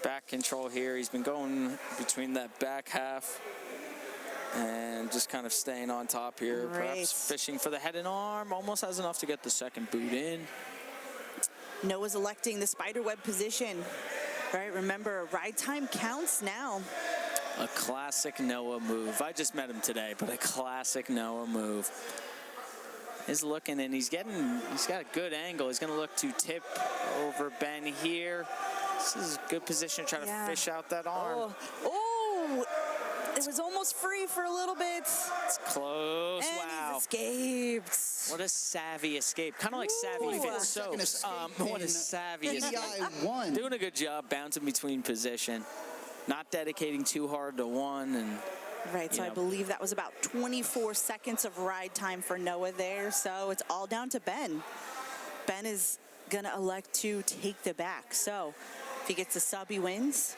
back control here. He's been going between that back half and just kind of staying on top here. Right. Perhaps fishing for the head and arm. Almost has enough to get the second boot in. Noah's electing the spiderweb position. Right, remember, ride time counts now. A classic Noah move. I just met him today, but a classic Noah move. He's looking and he's got a good angle. He's going to look to tip over Ben here. This is a good position to try to fish out that arm. Oh, it was almost free for a little bit. It's close. And wow. he's escaped. What a savvy escape. Kind of like savvy fit soaps. What a savvy escape. One. Doing a good job bouncing between position. Not dedicating too hard to one. And Right, so I believe that was about 24 seconds of ride time for Noah there. So it's all down to Ben. Ben is going to elect to take the back. So if he gets a sub, he wins.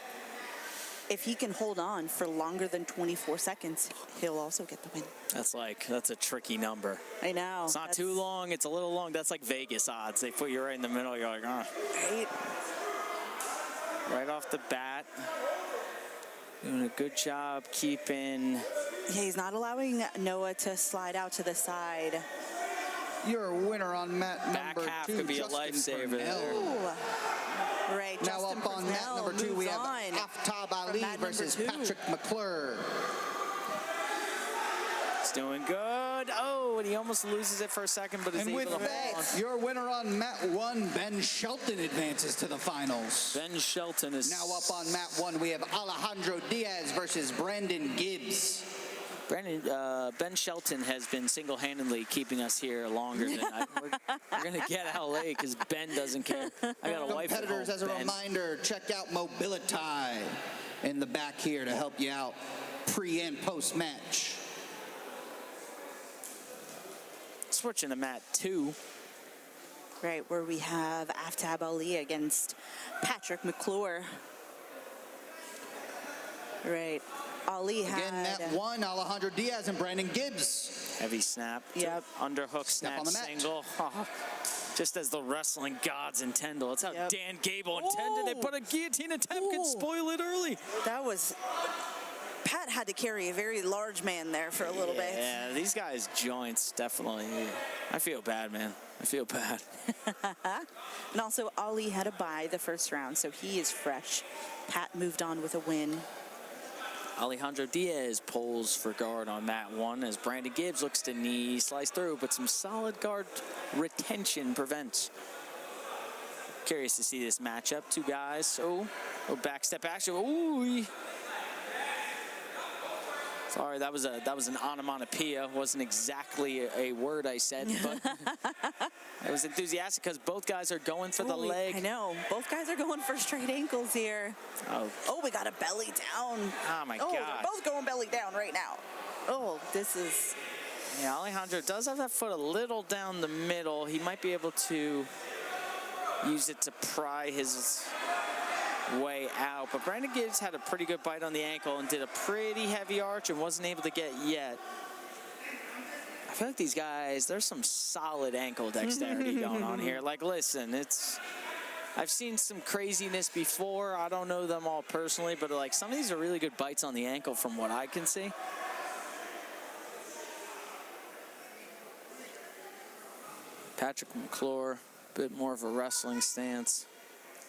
If he can hold on for longer than 24 seconds, he'll also get the win. That's a tricky number. I know. It's not too long. It's a little long. That's like Vegas odds. They put you right in the middle. You're like, Right. Right off the bat. Doing a good job keeping. Yeah, he's not allowing Noah to slide out to the side. Your winner on mat Back number half 2, could be a Justin lifesaver Purnell. there. Right, Now Justin up on mat Purnell number 2, we have moves on Aftab from Ali mat number versus 2. Patrick McClure. He's doing good. Oh, and he almost loses it for a second, but is And able with to hold on. that, your winner on mat 1, Ben Shelton, advances to the finals. Ben Shelton is Now up on mat 1, we have Alejandro Diaz versus Brandon Gibbs. Ben Shelton has been single-handedly keeping us here longer than we're going to get out late because Ben doesn't care. I got a wife at home, Competitors, as a Ben. reminder, check out Mobility in the back here to help you out pre and post match. Switching to mat 2. Right, where we have Aftab Ali against Patrick McClure. Right. Ali Again, had... mat 1, Alejandro Diaz and Brandon Gibbs. Heavy snap. Yep. Underhook snap on the mat. single. Oh, Just as the wrestling gods intend. That's how Yep. Dan Gable intended it, but a guillotine attempt could spoil it early. That was... Pat had to carry a very large man there for a little bit. Yeah, these guys' joints, definitely. I feel bad, man. I feel bad. And also, Ali had a bye the first round, so he is fresh. Pat moved on with a win. Alejandro Diaz pulls for guard on mat 1 as Brandon Gibbs looks to knee slice through, but some solid guard retention prevents. Curious to see this matchup. Two guys. Oh, back step action. Ooh. Sorry, that was an onomatopoeia. Wasn't exactly a word I said, but I was enthusiastic because both guys are going for the leg. I know. Both guys are going for straight ankles here. Oh, we got a belly down. Oh, my God. They're both going belly down right now. Oh, this is... Yeah, Alejandro does have that foot a little down the middle. He might be able to use it to pry his way out, but Brandon Gibbs had a pretty good bite on the ankle and did a pretty heavy arch and wasn't able to get yet. I feel like these guys, there's some solid ankle dexterity going on here. Like, listen, I've seen some craziness before. I don't know them all personally, but like some of these are really good bites on the ankle from what I can see. Patrick McClure, a bit more of a wrestling stance.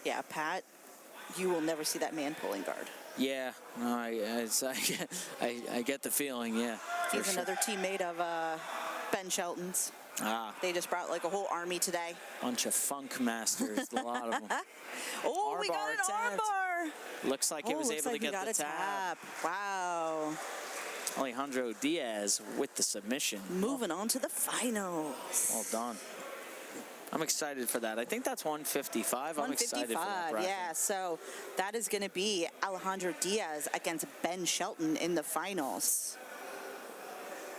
Yeah, Pat, you will never see that man pulling guard. Yeah, no, I get the feeling, yeah. He's another teammate of Ben Shelton's. They just brought like a whole army today. Bunch of funk masters, a lot of them. Oh, we got an armbar. Looks like he was able to get the tap. Wow. Alejandro Diaz with the submission. Moving on to the finals. Well done. I'm excited for that. I think that's 155. I'm excited for that bracket. Yeah, so that is going to be Alejandro Diaz against Ben Shelton in the finals.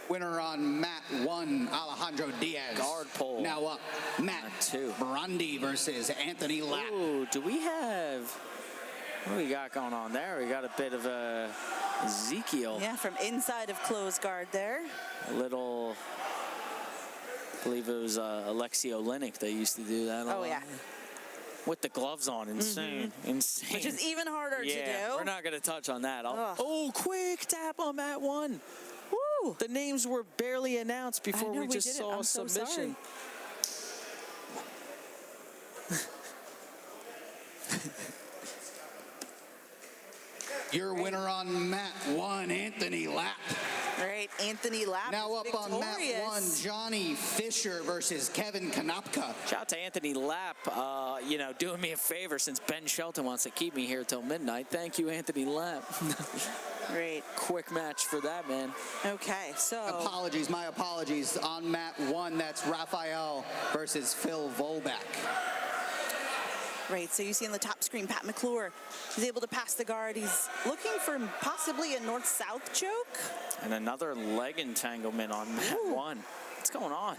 Winner on mat 1, Alejandro Diaz. Guard pole. Now up, mat 2, Brundy versus Anthony Lapp. Ooh, do we have... What do we got going on there? We got a bit of a Ezekiel. Yeah, from inside of close guard there. A little... I believe it was Alexei Olenek that used to do that. Oh, yeah. With the gloves on. Insane. Insane. Which is even harder to do. We're not going to touch on that. Oh, quick tap on mat 1. Woo! The names were barely announced before we just saw a so submission. Your winner on mat 1, Anthony Lapp. Right, Anthony Lapp. Now up victorious. on mat 1, Johnny Fisher versus Kevin Konopka. Shout out to Anthony Lapp, doing me a favor since Ben Shelton wants to keep me here till midnight. Thank you, Anthony Lapp. Great. Quick match for that, man. Okay, so... My apologies. On mat 1, that's Raphael versus Phil Volbeck. Right, so you see on the top screen, Pat McClure. He's able to pass the guard. He's looking for possibly a north-south choke. And another leg entanglement on mat 1. What's going on?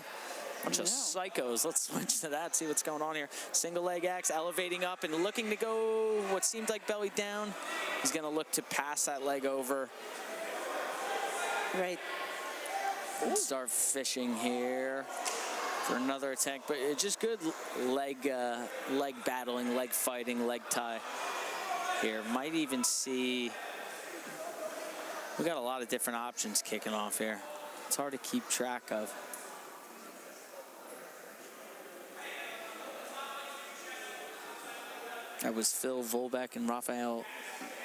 Bunch of psychos. Let's switch to that, see what's going on here. Single leg X, elevating up and looking to go what seemed like belly down. He's going to look to pass that leg over. Right. And start fishing here for another attack, but it's just good leg battling, leg fighting, leg tie here. Might even see, we got a lot of different options kicking off here. It's hard to keep track of. That was Phil Volbeck and Raphael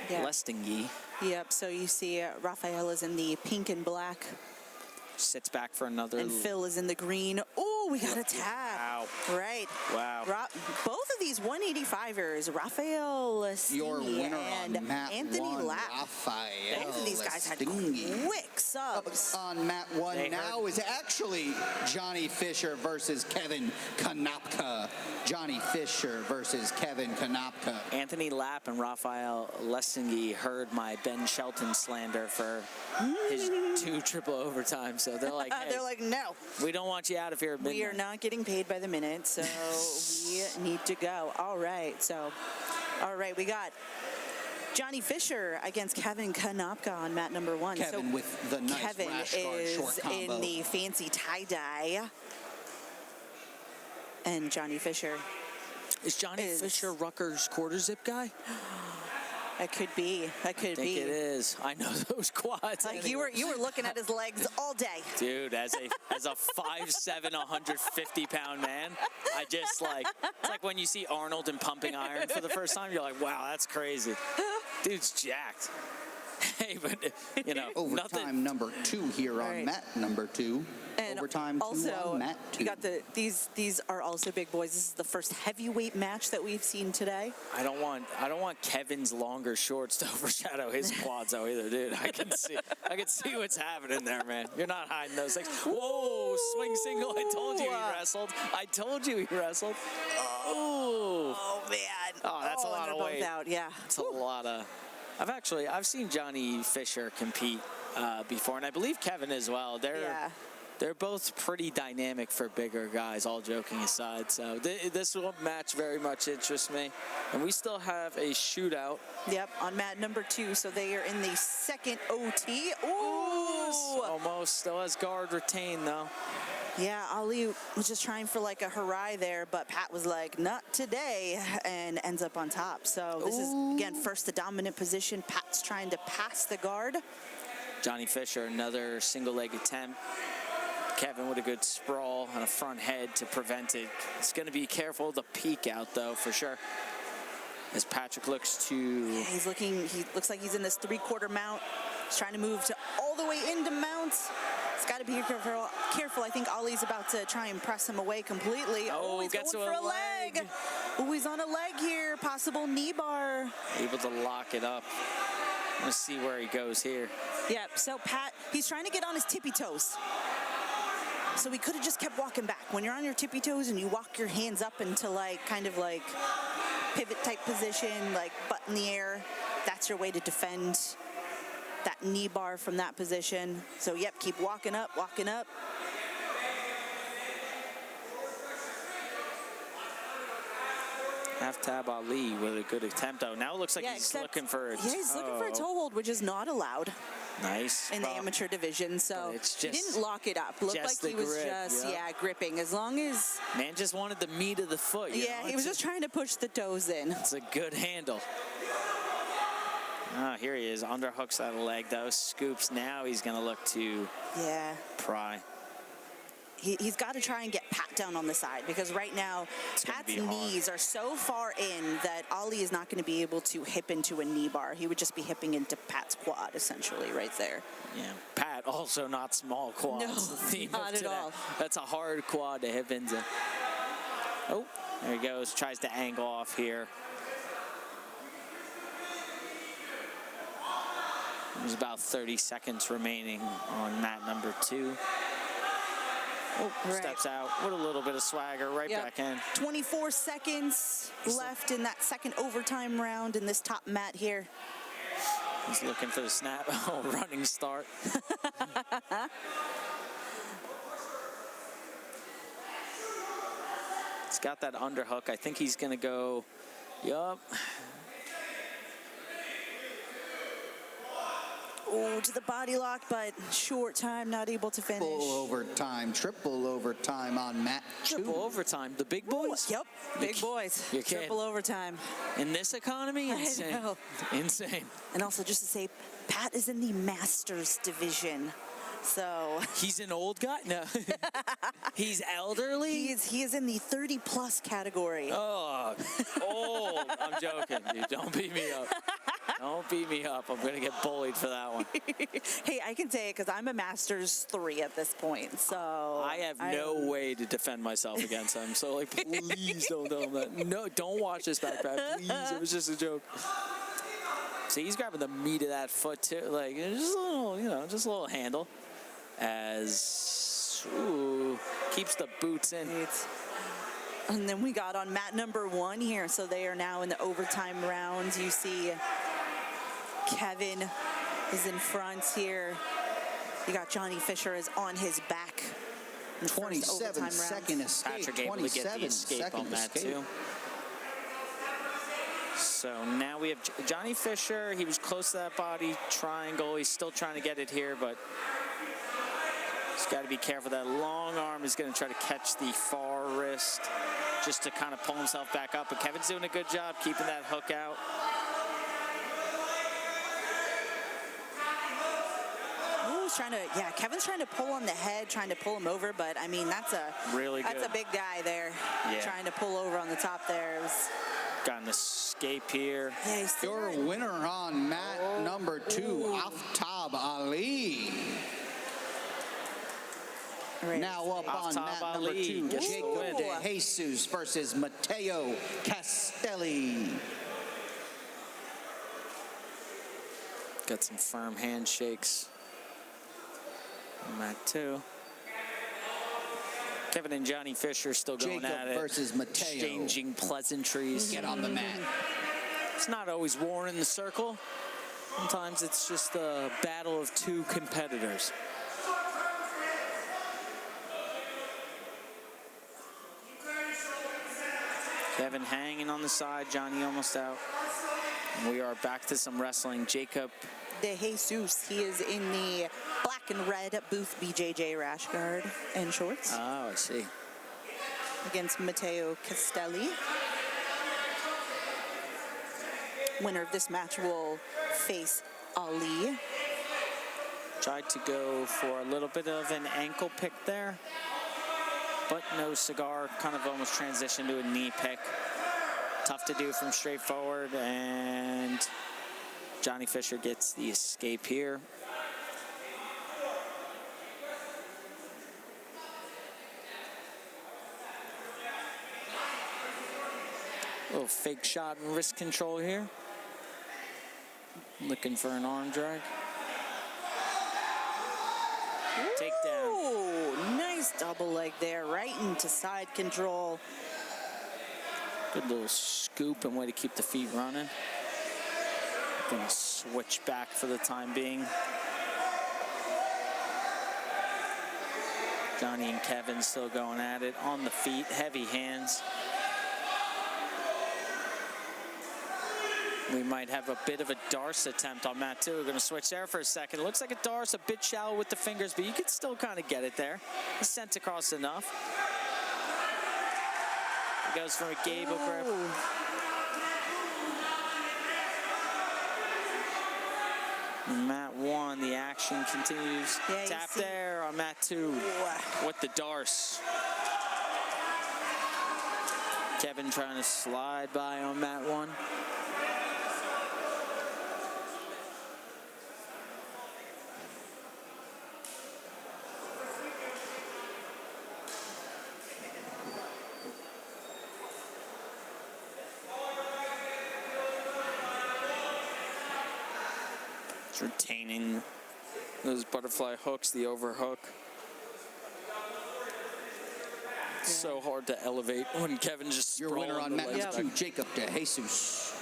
Lestingy. Yep, so you see Raphael is in the pink and black. Sits back for another. And Phil is in the green. Oh, we got a tap. Wow. Right. Wow. Both of these 185ers, Raphael Your winner and on mat Anthony 1, Lapp. Raphael Both of these guys had quick subs. On mat 1 now is actually Johnny Fisher versus Kevin Konopka. Johnny Fisher versus Kevin Konopka. Anthony Lapp and Raphael Lestingy heard my Ben Shelton slander for his 2 triple overtimes. So they're like, hey, they're like, no. We don't want you out of here at midnight. We are not getting paid by the minute, so we need to go. All right, we got Johnny Fisher against Kevin Konopka on mat number 1. Kevin with the nice Kevin rash guard is short combo. in the fancy tie-dye. And Johnny Fisher. Is Johnny Fisher Rutgers quarter zip guy? That could be. That could be. I think it is. I know those quads. Like anyway. you were looking at his legs all day. Dude, as a 5'7", 150-pound man, I just it's like when you see Arnold in pumping iron for the first time, you're like, wow, that's crazy. Dude's jacked. Hey, but Overtime nothing. number 2 here on mat number 2. And Overtime 2 also, on mat 2. you got these are also big boys. This is the first heavyweight match that we've seen today. I don't want Kevin's longer shorts to overshadow his quads though either, dude. I can see what's happening there, man. You're not hiding those things. Whoa, swing single. I told you he wrestled. Oh man. Oh, that's a lot of weight. Out. Yeah. It's a lot of. I've seen Johnny Fisher compete before, and I believe Kevin as well. They're both pretty dynamic for bigger guys, all joking aside. So this match very much interests me. And we still have a shootout. Yep, on mat number 2. So they are in the second OT. Ooh! Almost. Still has guard retained, though. Yeah, Ali was just trying for like a hurrah there, but Pat was like, not today, and ends up on top. So this is, again, first the dominant position. Pat's trying to pass the guard. Johnny Fisher, another single leg attempt. Kevin with a good sprawl on a front head to prevent it. He's going to be careful to peek out, though, for sure. As Patrick looks to... Yeah, he looks like he's in this 3/4 mount. He's trying to move to all the way into mounts. He's got to be careful. I think Ali's about to try and press him away completely. Oh, he's gets going to for a leg. Oh, he's on a leg here. Possible knee bar. Able to lock it up. Let's see where he goes here. Yep, so Pat, he's trying to get on his tippy toes. So he could have just kept walking back. When you're on your tippy toes and you walk your hands up into kind of pivot type position, like butt in the air, that's your way to defend that knee bar from that position. So yep, keep walking up, walking up. Half tab Ali with a good attempt, though. Now it looks like he's looking for a toe. Yeah, he's looking for a toe hold, which is not allowed. Nice. In the amateur division, so he didn't lock it up. Looked like he was just gripping. As long as... Man just wanted the meat of the foot. Yeah, he was just trying to push the toes in. It's a good handle. Ah, here he is. Underhooks out of the leg, though. Scoops. Now he's going to look to pry. He's got to try and get Pat down on the side, because right now Pat's knees are so far in that Ali is not going to be able to hip into a knee bar. He would just be hipping into Pat's quad, essentially, right there. Yeah, Pat also not small quads. No, not at all. That's a hard quad to hip into. Oh, there he goes. Tries to angle off here. There's about 30 seconds remaining on mat number 2. Oh, steps out with a little bit of swagger, back in. 24 seconds left in that second overtime round in this top mat here. He's looking for the snap. Oh, running start. He's got that underhook. I think he's going to go, Oh, to the body lock, but short time, not able to finish. Full overtime, triple overtime on mat 2. Triple overtime, the big boys? Ooh, yep, big boys. Triple overtime. In this economy? Insane. I know. Insane. And also, just to say, Pat is in the Masters division. So he's an old guy? No. He's elderly? He is in the 30-plus category. Oh, old. I'm joking, dude. Don't beat me up. Don't beat me up. I'm going to get bullied for that one. Hey, I can say it because I'm a Masters 3 at this point, so... I have no way to defend myself against him, so, please don't tell him that. No, don't watch this back, please. It was just a joke. See, he's grabbing the meat of that foot, too. Just a little, just a little handle. As, keeps the boots in. And then we got on mat number 1 here, so they are now in the overtime rounds. You see Kevin is in front here. You got Johnny Fisher is on his back. 27-second escape. Patrick able to get the escape on that, too. So now we have Johnny Fisher. He was close to that body triangle. He's still trying to get it here, but Just got to be careful. That long arm is going to try to catch the far wrist just to kind of pull himself back up. But Kevin's doing a good job keeping that hook out. Ooh, Kevin's trying to pull on the head, trying to pull him over, but I mean, that's a big guy there, trying to pull over on the top there. Got an escape here. Yeah, Your winner on mat number 2, Aftab Ali. Right. Now up on mat number 2, Jacob De Jesus versus Matteo Castelli. Got some firm handshakes. Mat 2. Kevin and Johnny Fisher still going Jacob at it. Versus Matteo. Exchanging pleasantries. Get on the mat. It's not always war in the circle. Sometimes it's just a battle of two competitors. Kevin hanging on the side, Johnny almost out. And we are back to some wrestling. Jacob De Jesus, he is in the black and red Booth BJJ rash guard and shorts. Oh, I see. Against Matteo Castelli. Winner of this match will face Ali. Tried to go for a little bit of an ankle pick there, but no cigar, kind of almost transitioned to a knee pick. Tough to do from straight forward, and Johnny Fisher gets the escape here. A little fake shot and wrist control here. Looking for an arm drag. Takedown. Ooh, nice double leg there, right into side control. Good little scoop and way to keep the feet running. Gonna switch back for the time being. Johnny and Kevin still going at it on the feet, heavy hands. We might have a bit of a Darce attempt on mat 2. We're gonna switch there for a second. It looks like a Darce, a bit shallow with the fingers, but you can still kind of get it there. It's sent across enough. It goes for a gable grip. Mat 1, the action continues. Yeah, Tap there on mat 2 with the Darce. Kevin trying to slide by on mat 1. Retaining those butterfly hooks, the overhook. It's so hard to elevate when Kevin just Your winner on mat legs number 2, Jacob De Jesus.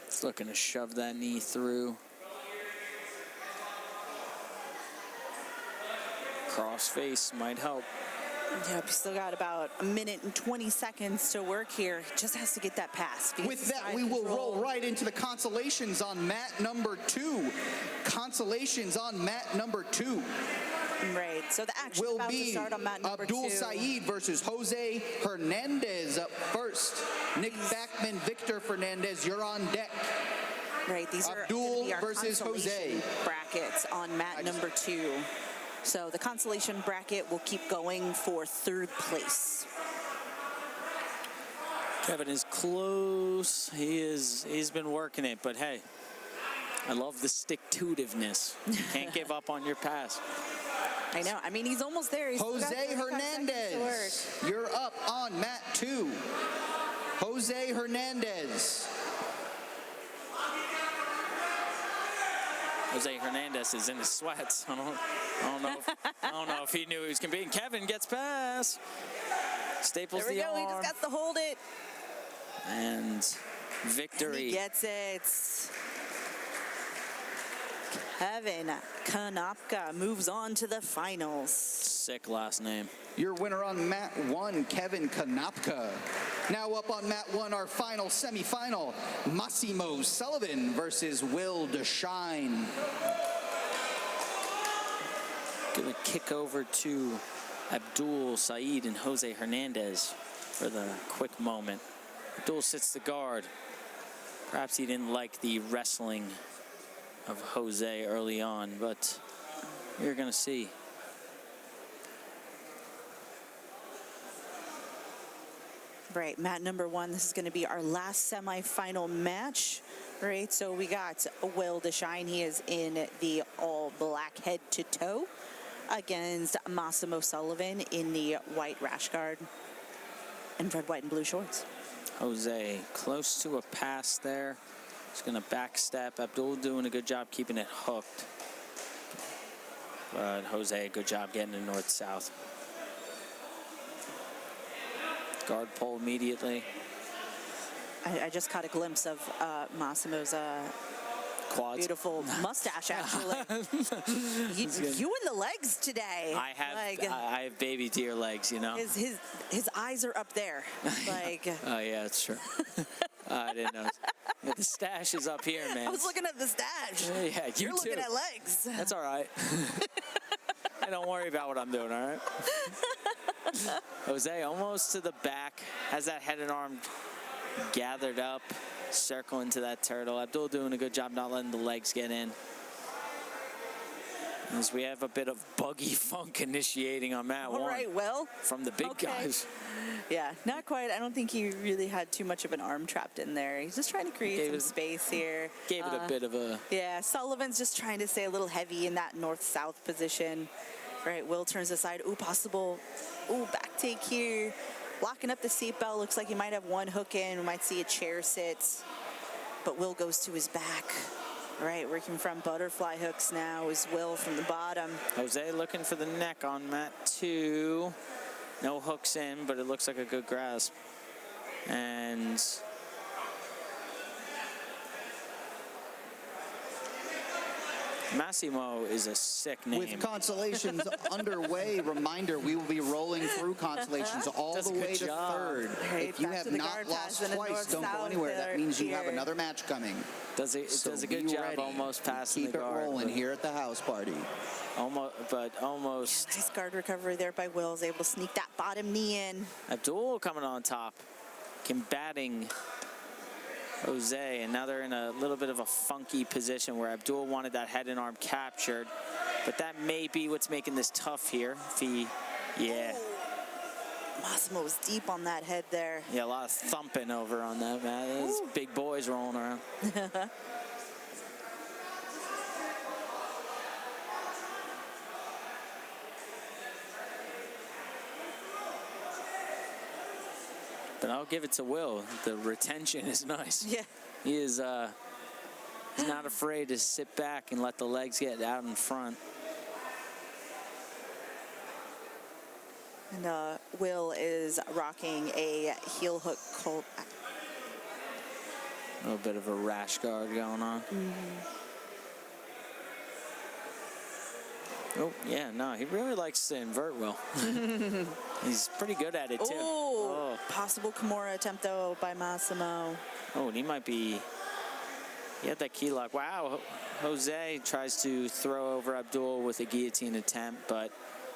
It's looking to shove that knee through. Cross face might help. Yep, he's still got about a minute and 20 seconds to work here. Just has to get that pass. With that, we will roll right into the consolations on mat number 2. Consolations on mat number 2 Right, so the action will about to be start on mat number Abdul 2. Saeed versus Jose Hernandez up first. Nick Backman, Victor Fernandez, you're on deck. Right, these are Abdul gonna be our versus consolation Jose. brackets on mat number 2. So the consolation bracket will keep going for 3rd place. Kevin is close. He's been working it, but hey, I love the stick-to-itiveness. Can't give up on your pass. I know. I mean, he's almost there. He's still got Jose 35 seconds to Hernandez, work. you're up on mat 2. Jose Hernandez. Jose Hernandez is in his sweats. I don't know if he knew he was competing. Kevin gets past. Staples There we the go. arm. He just got to hold it. And victory. And he gets it. Kevin Konopka moves on to the finals. Sick last name. Your winner on mat 1, Kevin Konopka. Now up on mat 1, our final semifinal, Massimo Sullivan versus Will DeShine. Gonna kick over to Abdul Saeed and Jose Hernandez for the quick moment. Abdul sits the guard. Perhaps he didn't like the wrestling of Jose early on, but you're gonna see. Right, mat number 1, this is going to be our last semifinal match. Right, so we got Will DeShine. He is in the all black head to toe against Massimo Sullivan in the white rash guard and red, white, and blue shorts. Jose close to a pass there. He's gonna backstep. Abdul doing a good job keeping it hooked. But Jose, good job getting it north-south. Guard pull immediately. I just caught a glimpse of Massimo's Quads. Beautiful mustache, actually. you and the legs today. I have baby deer legs, you know. His eyes are up there. Like. Oh yeah, that's true. I didn't know. Yeah, the stash is up here, man. I was looking at the stash. Yeah, You're looking at legs. That's all right. I don't worry about what I'm doing, all right? Jose almost to the back, has that head and arm gathered up, circle into that turtle. Abdul doing a good job not letting the legs get in. As we have a bit of buggy funk initiating on mat 1. All right, Will. From the big guys. Yeah, not quite. I don't think he really had too much of an arm trapped in there. He's just trying to create some space here. Gave it a bit of a... Yeah, Sullivan's just trying to stay a little heavy in that north-south position. Right, Will turns aside. Ooh, possible. Ooh, back take here. Locking up the seatbelt. Looks like he might have one hook in. We might see a chair sit. But Will goes to his back. Right, working from butterfly hooks now is Will from the bottom. Jose looking for the neck on mat 2. No hooks in, but it looks like a good grasp. And... Massimo is a sick name. With Consolations underway, reminder, we will be rolling through Consolations all the way to third. Right, if you have not lost twice, don't go anywhere. That means you have another match coming. Does a good job almost passing the guard. Keep it rolling here at the house party. Almost. Yeah, nice guard recovery there by Will. Is able to sneak that bottom knee in. Abdul coming on top, combating Jose, and now they're in a little bit of a funky position where Abdul wanted that head and arm captured, but that may be what's making this tough here. Yeah. Massimo was deep on that head there. Yeah, a lot of thumping over on that, man. Those big boys rolling around. But I'll give it to Will. The retention is nice. Yeah. He is he's not afraid to sit back and let the legs get out in front. And Will is rocking a heel hook cold. A little bit of a rash guard going on. Oh, yeah, no, he really likes to invert Will. He's pretty good at it, too. Oh, possible Kimura attempt, though, by Massimo. Oh, and he might be... He had that key lock. Wow, Jose tries to throw over Abdul with a guillotine attempt, but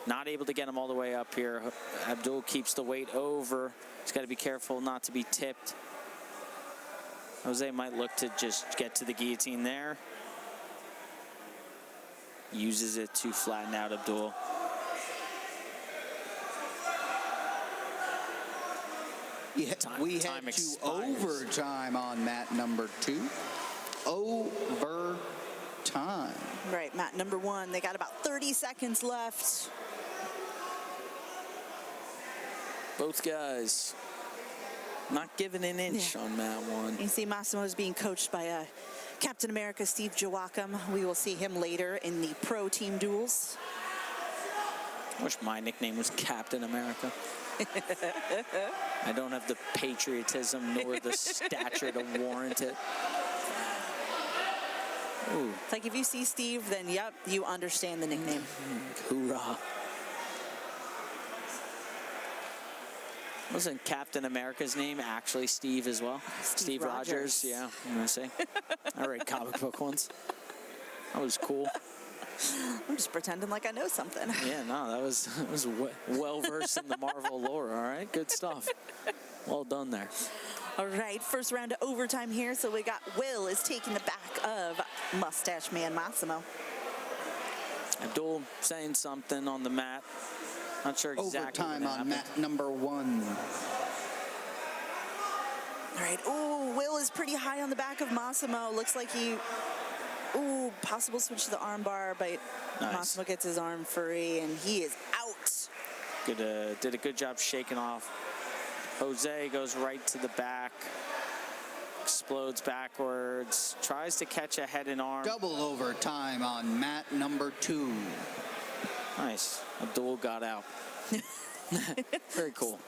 not able to get him all the way up here. Abdul keeps the weight over. He's got to be careful not to be tipped. Jose might look to just get to the guillotine there. Uses it to flatten out Abdul. Yeah, we head to overtime on mat number 2. Overtime. Right, mat number 1. They got about 30 seconds left. Both guys not giving an inch on mat 1. You see Massimo is being coached by Captain America, Steve Joachim. We will see him later in the pro team duels. I wish my nickname was Captain America. I don't have the patriotism nor the stature to warrant it. Ooh. It's like if you see Steve, then yep, you understand the nickname. Hoorah. Wasn't Captain America's name actually Steve as well? Steve Rogers. Yeah, I'm gonna say. I read comic book ones. That was cool. I'm just pretending like I know something. Yeah, no, that was well versed in the Marvel lore. All right, good stuff. Well done there. All right, first round of overtime here. So we got Will is taking the back of Mustache Man Massimo. Abdul saying something on the mat. Not sure exactly. Overtime what on happened. mat number 1. All right, ooh, Will is pretty high on the back of Massimo. Looks like he, ooh, possible switch to the arm bar, but Nice. Massimo gets his arm free and he is out. Did a good job shaking off. Jose goes right to the back. Explodes backwards. Tries to catch a head and arm. Double overtime on mat number 2. Nice. Abdul got out. Very cool.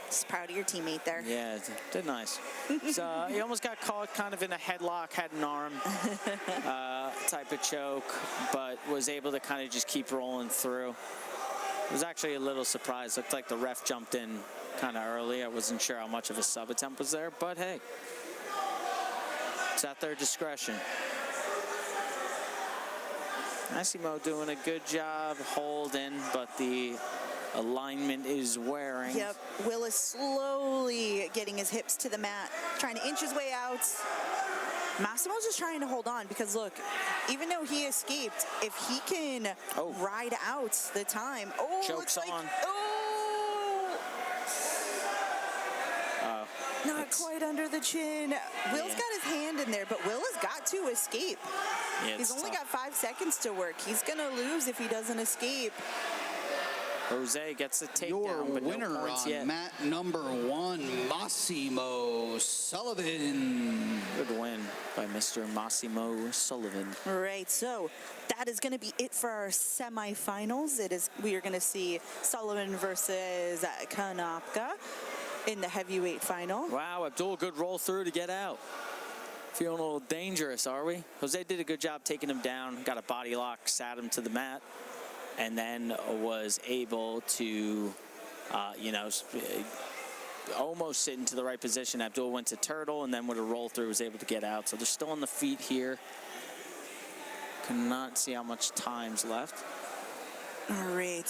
Just proud of your teammate there. Yeah, did nice. So he almost got caught kind of in a headlock, head and arm type of choke, but was able to kind of just keep rolling through. I was actually a little surprised. Looked like the ref jumped in kind of early. I wasn't sure how much of a sub attempt was there, but hey, it's at their discretion. Massimo doing a good job holding, but the alignment is wearing. Yep, Will is slowly getting his hips to the mat, trying to inch his way out. Massimo's just trying to hold on because look, even though he escaped, if he can ride out the time, Chokes looks like, on. Not quite under the chin. Will's got his hand in there, but Will has got to escape. Yeah, He's only got 5 seconds to work. He's gonna lose if he doesn't escape. Jose gets the takedown, Your but winner no points on yet. mat number 1, Massimo Sullivan. Good win by Mr. Massimo Sullivan. Right, so that is going to be it for our semifinals. We are going to see Sullivan versus Kanopka in the heavyweight final. Wow, Abdul, good roll through to get out. Feeling a little dangerous, are we? Jose did a good job taking him down, got a body lock, sat him to the mat, and then was able to, almost sit into the right position. Abdul went to turtle, and then with a roll through was able to get out. So they're still on the feet here. Cannot see how much time's left. All right.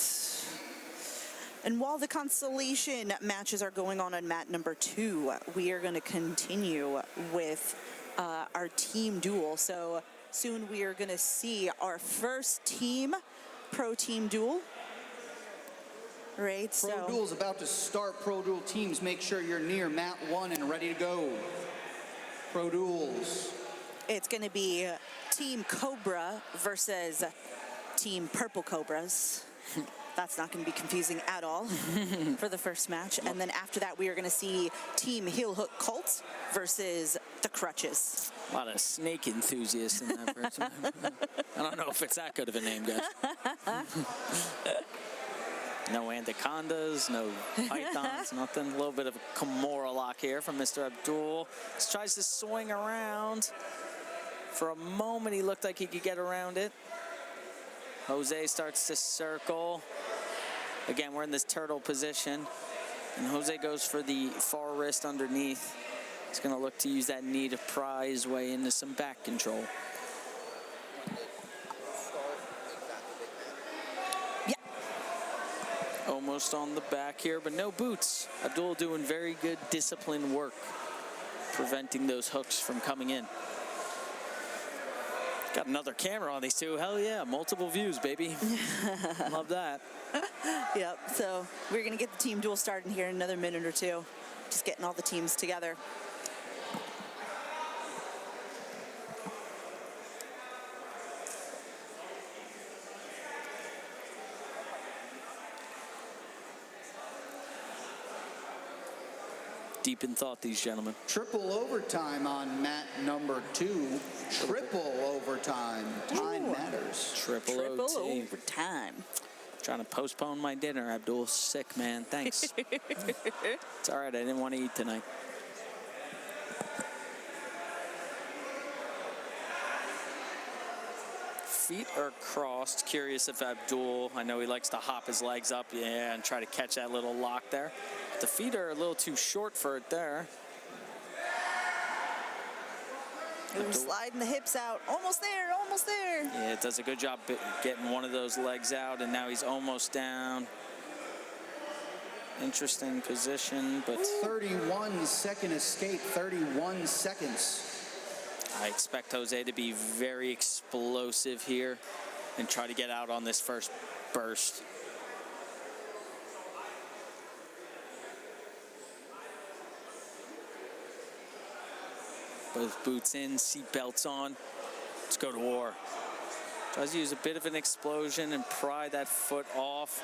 And while the consolation matches are going on mat number 2, we are going to continue with our team duel. So soon we are going to see our first pro team duel. Right, Pro Duel's about to start. Pro Duel teams, make sure you're near mat 1 and ready to go. Pro Duels. It's going to be Team Cobra versus Team Purple Cobras. That's not going to be confusing at all for the first match. And then after that, we are going to see Team Heel Hook Cult versus the Crutches. A lot of snake enthusiasts in that first one. I don't know if it's that good of a name, guys. No anacondas, no pythons, nothing. A little bit of a Kimura lock here from Mr. Abdul. Just tries to swing around. For a moment, he looked like he could get around it. Jose starts to circle. Again, we're in this turtle position. And Jose goes for the far wrist underneath. He's going to look to use that knee to pry his way into some back control. Almost on the back here, but no boots. Abdul doing very good disciplined work, preventing those hooks from coming in. Got another camera on these two. Hell yeah, multiple views, baby. Love that. Yep, so we're going to get the team duel started here in another minute or two. Just getting all the teams together. Deep in thought, these gentlemen. Triple overtime on mat number 2. Triple overtime. Time matters. Triple OT. overtime. Trying to postpone my dinner. Abdul's sick, man. Thanks. It's all right. I didn't want to eat tonight. feet are crossed. Curious if Abdul, I know he likes to hop his legs up, yeah, and try to catch that little lock there. The feet are a little too short for it there. Ooh, sliding the hips out. Almost there, almost there. Yeah, it does a good job getting one of those legs out, and now he's almost down. Interesting position, but 31-second escape, 31 seconds. I expect Jose to be very explosive here and try to get out on this first burst. Both boots in, seat belts on. Let's go to war. Tries to use a bit of an explosion and pry that foot off.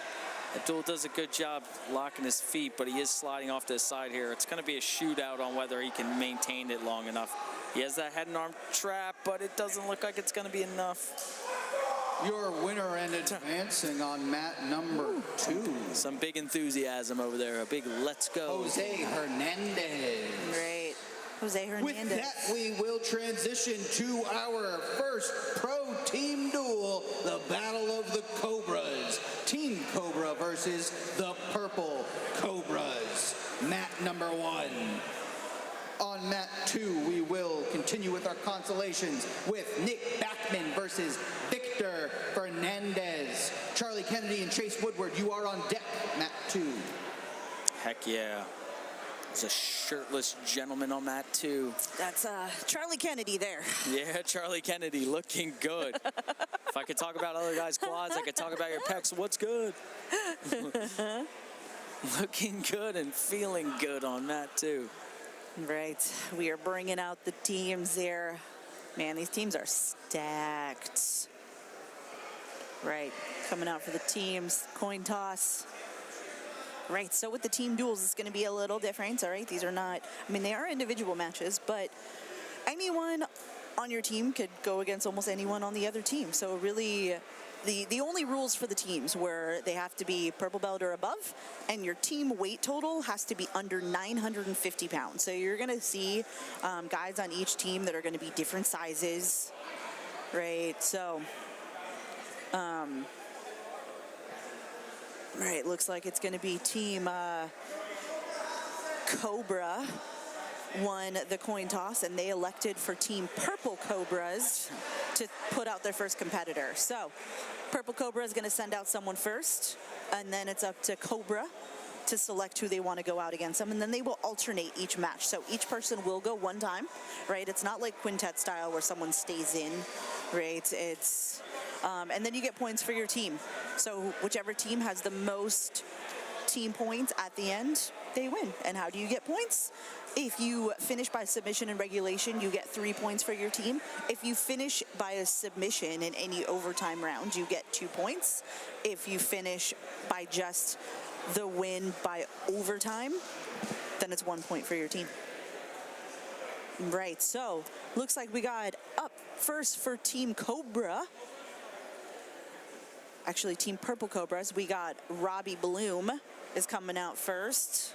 Abdul does a good job locking his feet, but he is sliding off to the side here. It's going to be a shootout on whether he can maintain it long enough. He has that head and arm trap, but it doesn't look like it's going to be enough. Your winner and advancing on mat number 2. Some big enthusiasm over there. A big let's go. Jose Hernandez. Great. Jose Hernandez. With that, we will transition to our first pro team duel, the Battle of the Cobras. Team Cobra versus the Purple Cobras. Mat number 1. On mat 2, we will continue with our consolations with Nick Backman versus Victor Fernandez. Charlie Kennedy and Chase Woodward, you are on deck, mat 2. Heck yeah. There's a shirtless gentleman on mat 2. That's Charlie Kennedy there. Yeah, Charlie Kennedy looking good. If I could talk about other guys' quads, I could talk about your pecs. What's good? Looking good and feeling good on mat 2. Right. We are bringing out the teams there. Man, these teams are stacked. Right. Coming out for the teams. Coin toss. Right. So with the team duels, it's going to be a little different. All right. These are not, I mean, they are individual matches, but anyone on your team could go against almost anyone on the other team. So really, the only rules for the teams where they have to be purple belt or above, and your team weight total has to be under 950 pounds. So you're going to see guys on each team that are going to be different sizes, right? So, right, looks like it's going to be team Cobra won the coin toss, and they elected for team Purple Cobras to put out their first competitor. So Purple Cobra is going to send out someone first, and then it's up to Cobra to select who they want to go out against them, and then they will alternate each match. So each person will go one time, right? It's not like quintet style where someone stays in, right? It's and then you get points for your team. So whichever team has the most team points at the end, they win. And how do you get points? If you finish by submission in regulation, you get 3 points for your team. If you finish by a submission in any overtime round, you get 2 points. If you finish by just the win by overtime, then it's 1 point for your team. Right, so looks like we got up first for Team Cobra. Actually, Team Purple Cobras, we got Robbie Bloom is coming out first.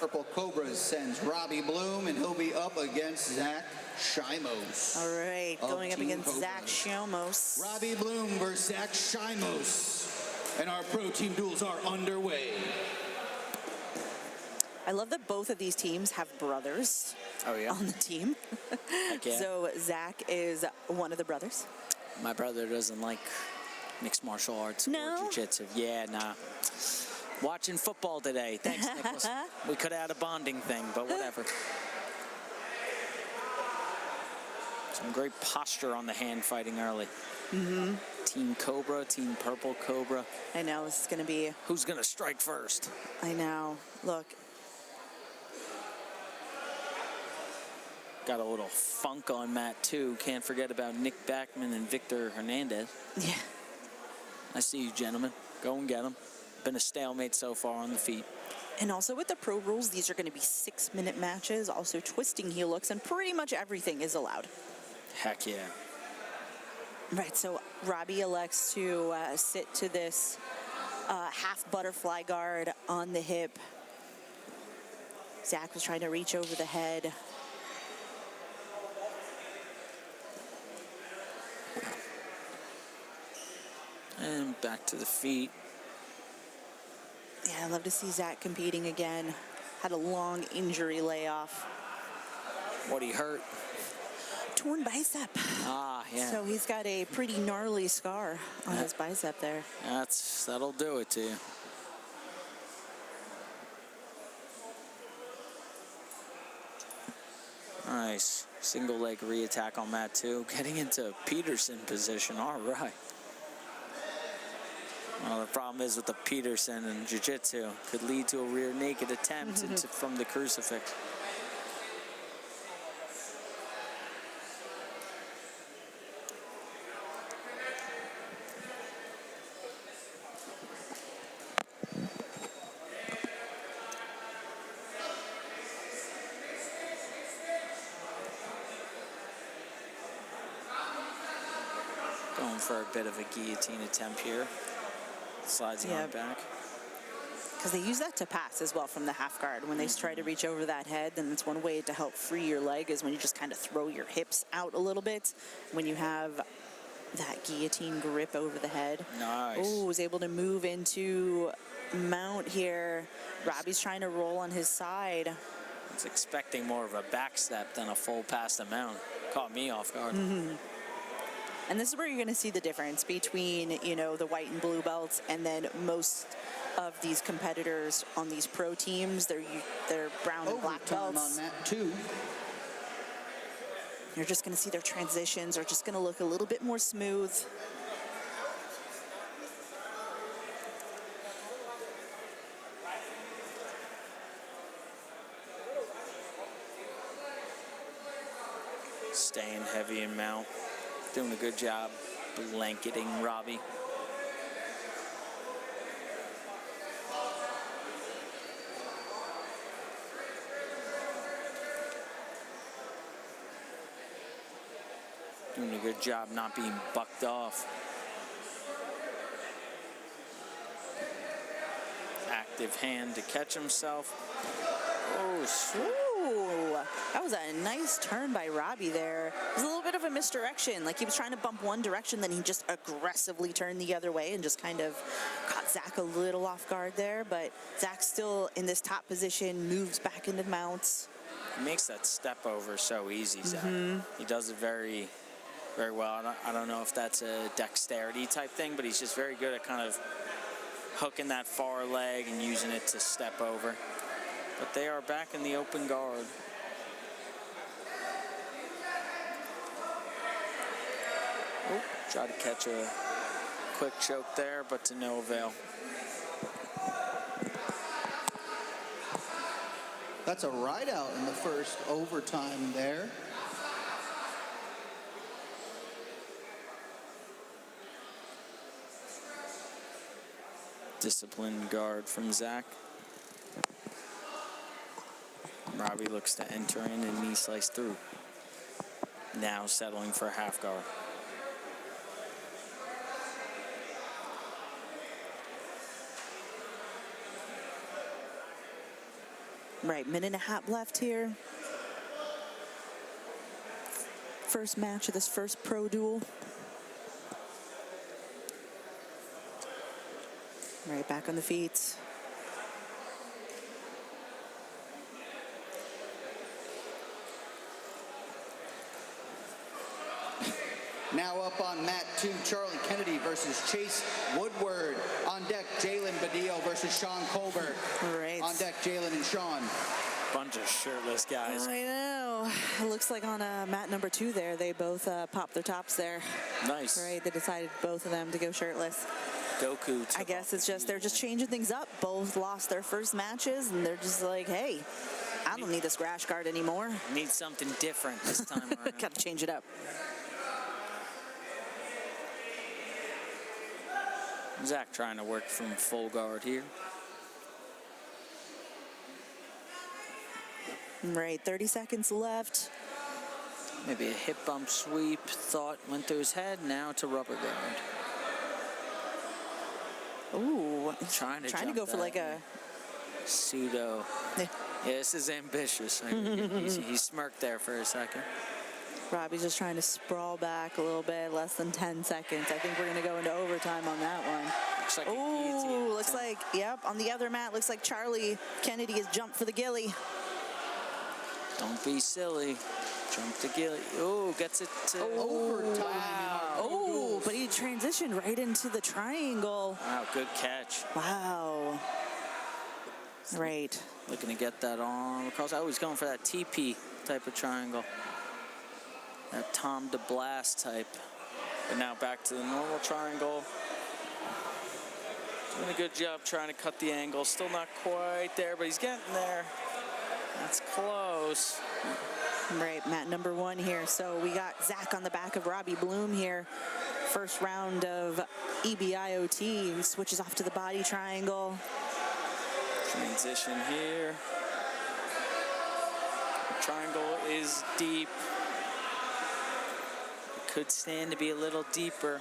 Purple Cobras sends Robbie Bloom, and he'll be up against Zach Shimos. All right, going up Team against Cobra. Zach Shimos. Robbie Bloom versus Zach Shimos. And our pro team duels are underway. I love that both of these teams have brothers on the team. Heck yeah. So Zach is one of the brothers. My brother doesn't like mixed martial arts No? or jiu-jitsu. Yeah, nah. Watching football today. Thanks, Nicholas. We could have had a bonding thing, but whatever. Some great posture on the hand fighting early. Mm-hmm. Team Cobra, Team Purple Cobra. I know, this is going to be... Who's going to strike first? I know. Look. Got a little funk on mat, too. Can't forget about Nick Backman and Victor Hernandez. Yeah. I see you, gentlemen. Go and get them. Been a stalemate so far on the feet. And also with the pro rules, these are going to be 6-minute matches, also twisting heel hooks, and pretty much everything is allowed. Heck yeah. Right, so Robbie elects to sit to this half butterfly guard on the hip. Zach was trying to reach over the head. And back to the feet. Yeah, I love to see Zach competing again. Had a long injury layoff. What he hurt? Torn bicep. Ah, yeah. So he's got a pretty gnarly scar on his bicep there. That'll do it to you. Nice. Single leg reattack on mat 2. Getting into Peterson position. All right. Well, the problem is with the Peterson and jiu-jitsu, could lead to a rear naked attempt from the crucifix. Going for a bit of a guillotine attempt here. Slides the arm back. Because they use that to pass as well from the half guard. When they try to reach over that head, then that's one way to help free your leg is when you just kind of throw your hips out a little bit. When you have that guillotine grip over the head. Nice. Oh, was able to move into mount here. Robbie's trying to roll on his side. I was expecting more of a back step than a full past the mount. Caught me off guard. And this is where you're going to see the difference between, you know, the white and blue belts and then most of these competitors on these pro teams. They're brown and black Overtime belts. on mat 2. You're just going to see their transitions are just going to look a little bit more smooth. Staying heavy in mount. Doing a good job blanketing Robbie. Doing a good job not being bucked off. Active hand to catch himself. Oh, sweet. Ooh, that was a nice turn by Robbie there. It was a little bit of a misdirection. Like he was trying to bump one direction, then he just aggressively turned the other way and just kind of caught Zach a little off guard there. But Zach still in this top position, moves back into mounts. He makes that step over so easy, Zach. He does it very, very well. I don't know if that's a dexterity type thing, but he's just very good at kind of hooking that far leg and using it to step over. But they are back in the open guard. Oh, try to catch a quick choke there, but to no avail. That's a ride out in the first overtime there. Disciplined guard from Zach. Robbie looks to enter in and knee slice through. Now settling for half guard. Right, minute and a half left here. First match of this first pro duel. Right, back on the feet. Now up on mat 2, Charlie Kennedy versus Chase Woodward. On deck, Jalen Badillo versus Sean Colbert. Right. On deck, Jalen and Sean. Bunch of shirtless guys. I know. It looks like on mat number 2 there, they both popped their tops there. Nice. Right, they decided both of them to go shirtless. Goku. I guess it's just, they're just changing things up. Both lost their first matches, and they're just like, hey, I don't need this rash guard anymore. Need something different this time around. Gotta change it up. Zach trying to work from full guard here. Right, 30 seconds left. Maybe a hip bump sweep. Thought went through his head. Now to rubber guard. Ooh, Trying to go jump for like a pseudo. Yeah. Yeah, this is ambitious. He smirked there for a second. Robbie's just trying to sprawl back a little bit, less than 10 seconds. I think we're going to go into overtime on that one. Looks like Ooh, looks like, yep, on the other mat, looks like Charlie Kennedy has jumped for the gilly. Don't be silly. Jump the gilly. Ooh, gets it to Overtime. Wow. Oh, but he transitioned right into the triangle. Wow, good catch. Wow. Right. Looking to get that arm across. Oh, he's going for that TP type of triangle. That Tom DeBlast type. But now back to the normal triangle. Doing a good job trying to cut the angle. Still not quite there, but he's getting there. That's close. Right, mat number 1 here. So we got Zach on the back of Robbie Bloom here. First round of EBIOT. He switches off to the body triangle. Transition here. The triangle is deep. It could stand to be a little deeper.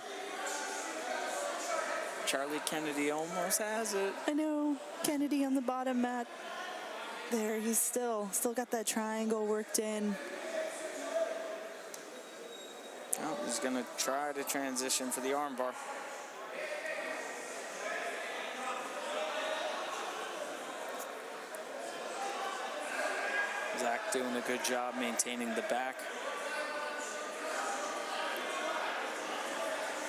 Charlie Kennedy almost has it. I know, Kennedy on the bottom mat. There, he's still got that triangle worked in. Oh, he's gonna try to transition for the armbar. Zach doing a good job maintaining the back.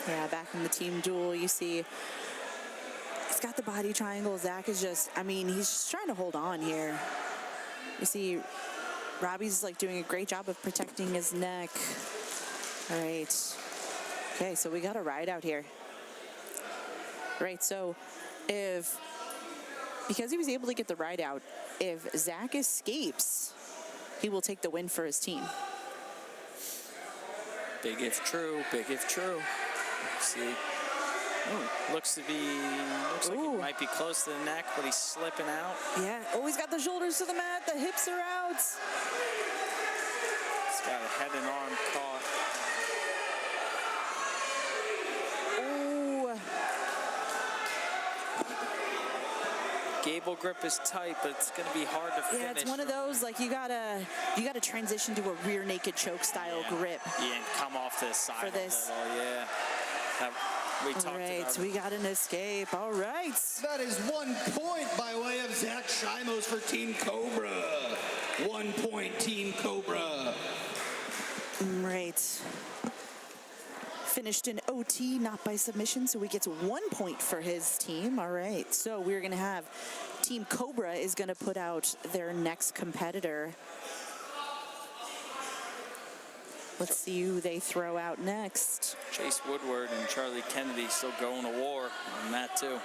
Yeah, back in the team duel, you see he's got the body triangle. Zach is just, I mean, he's just trying to hold on here. You see Robbie's like doing a great job of protecting his neck. All right. Okay, so we got a ride out here. Right, so because he was able to get the ride out, if Zach escapes, he will take the win for his team. Big if true, big if true. Let's see. Ooh, looks like it might be close to the neck, but he's slipping out. Yeah. Oh, he's got the shoulders to the mat. The hips are out. He's got a head and arm caught. Oh. Gable grip is tight, but it's going to be hard to finish. Yeah, it's one of those like you gotta transition to a rear naked choke style grip. Yeah, and come off to the side For this. a little. Yeah. We talked All right, about we got an escape. All right. That is 1 point by way of Zach Shimos for Team Cobra. 1 point, Team Cobra. Right. Finished in OT, not by submission, so he gets 1 point for his team. All right, so we're gonna have Team Cobra is gonna put out their next competitor. Let's see who they throw out next. Chase Woodward and Charlie Kennedy still going to war on that too.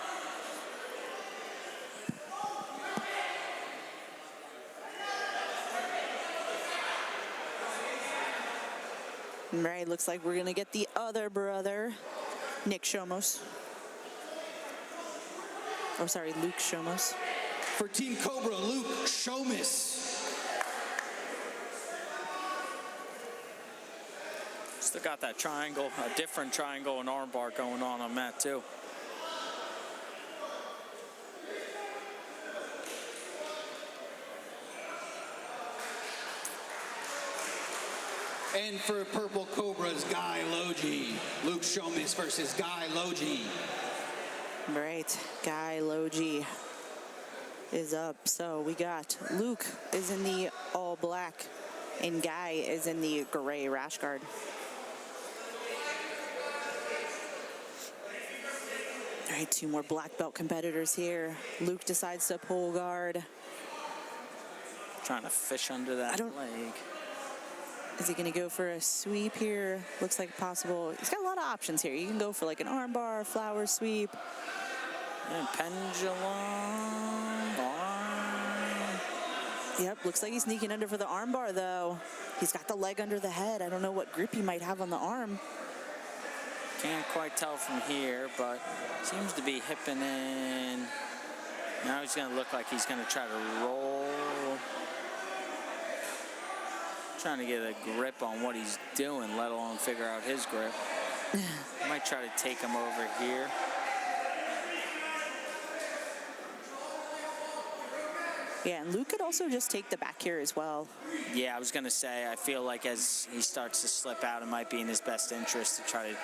Right, looks like we're gonna get the other brother, Nick Shomos. Oh, sorry, Luke Shomos. For Team Cobra, Luke Shomis. Still got that triangle, a different triangle and armbar going on that too. And for Purple Cobra's Guy Logie, Luke Shomis versus Guy Logie. Right, Guy Logie is up. So we got Luke is in the all black and Guy is in the gray rash guard. All right, 2 more black belt competitors here. Luke decides to pull guard. Trying to fish under that leg. Is he going to go for a sweep here? Looks like possible. He's got a lot of options here. You can go for like an armbar, flower sweep. And pendulum. Arm. Yep, looks like he's sneaking under for the armbar though. He's got the leg under the head. I don't know what grip he might have on the arm. Can't quite tell from here, but seems to be hipping in. Now he's going to look like he's going to try to roll. Trying to get a grip on what he's doing, let alone figure out his grip. Might try to take him over here. Yeah, and Luke could also just take the back here as well. Yeah, I was going to say, I feel like as he starts to slip out, it might be in his best interest to try to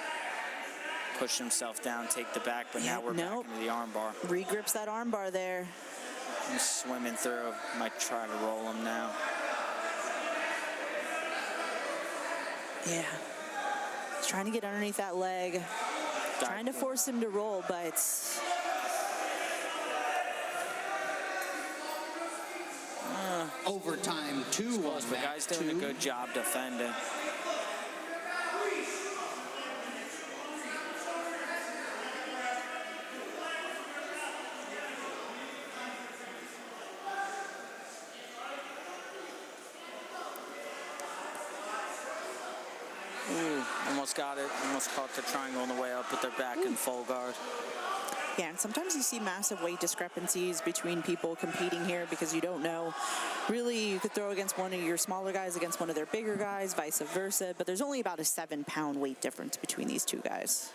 push himself down, take the back, but now we're back into the arm bar. Regrips that arm bar there. He's swimming through. Might try to roll him now. Yeah. He's trying to get underneath that leg. Trying to force him to roll, but Overtime 2 on The guy's doing a good job defending. Almost got it. Almost caught the triangle on the way up, but they're back in full guard. yeah, and sometimes you see massive weight discrepancies between people competing here because you don't know. Really, you could throw against one of your smaller guys against one of their bigger guys, vice versa, but there's only about a 7-pound weight difference between these two guys.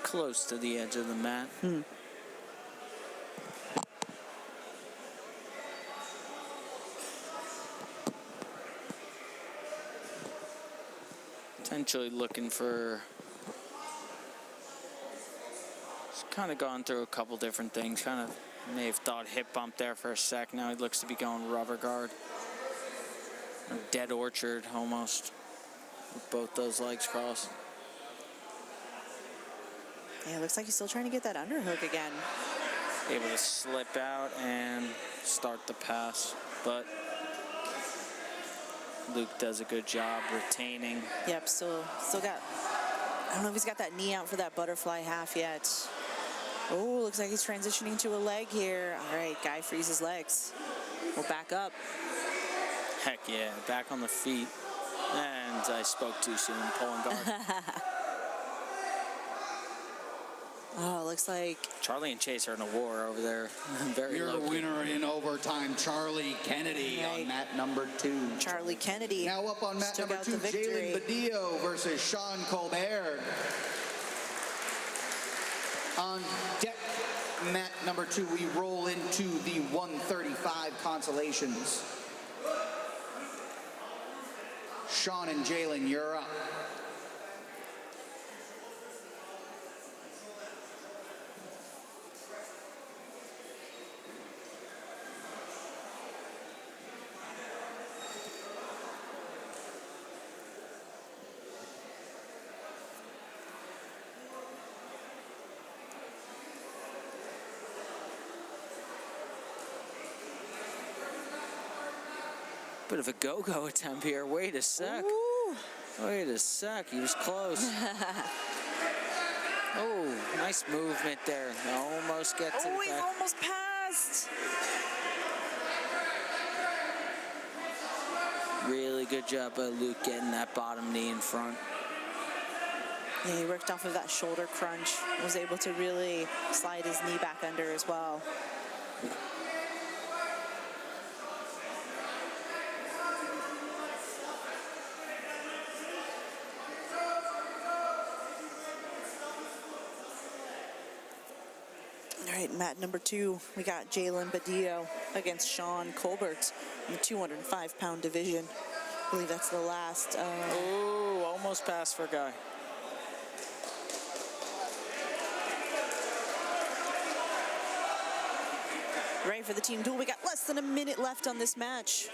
Close to the edge of the mat. Potentially looking for, he's kind of gone through a couple different things. Kind of may have thought hip bump there for a sec. Now he looks to be going rubber guard. Or dead orchard almost with both those legs crossed. Yeah, it looks like he's still trying to get that underhook again. Able to slip out and start the pass, but Luke does a good job retaining. Yep, still got, I don't know if he's got that knee out for that butterfly half yet. Oh, looks like he's transitioning to a leg here. All right, guy frees his legs. We'll back up. Heck yeah, back on the feet. And I spoke too soon, pulling guard. Oh, looks like Charlie and Chase are in a war over there. Very Your low key. winner in overtime, Charlie Kennedy on mat number 2. Charlie Kennedy Now up on mat took number out 2, the victory. Jalen Badillo versus Sean Colbert. On deck, mat number 2, we roll into the 135 consolations. Sean and Jalen, you're up. Bit of a go-go attempt here. Wait a sec. Ooh. Wait a sec. He was close. Oh, nice movement there. Almost get to Oh, the he back. almost passed. Really good job by Luke getting that bottom knee in front. Yeah, he worked off of that shoulder crunch. Was able to really slide his knee back under as well. All right, mat number 2, we got Jalen Badillo against Sean Colbert in the 205-pound division. I believe that's the last. Oh, almost passed for Guy. Right, for the team duel, we got less than a minute left on this match.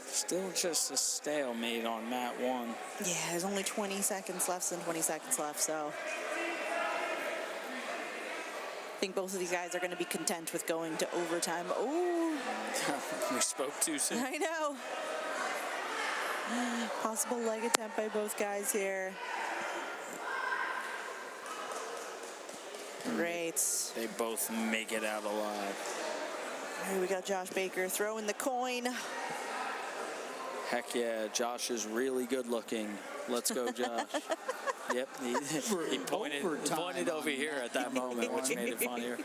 Still just a stalemate on mat 1. Yeah, there's only 20 seconds left, and 20 seconds left, so. think both of these guys are going to be content with going to overtime. Oh, We spoke too soon. I know. Possible leg attempt by both guys here. Great. They both make it out alive. Here we got Josh Baker throwing the coin. Heck yeah, Josh is really good looking. Let's go, Josh. Yep, he pointed over here at that moment, which made it funnier.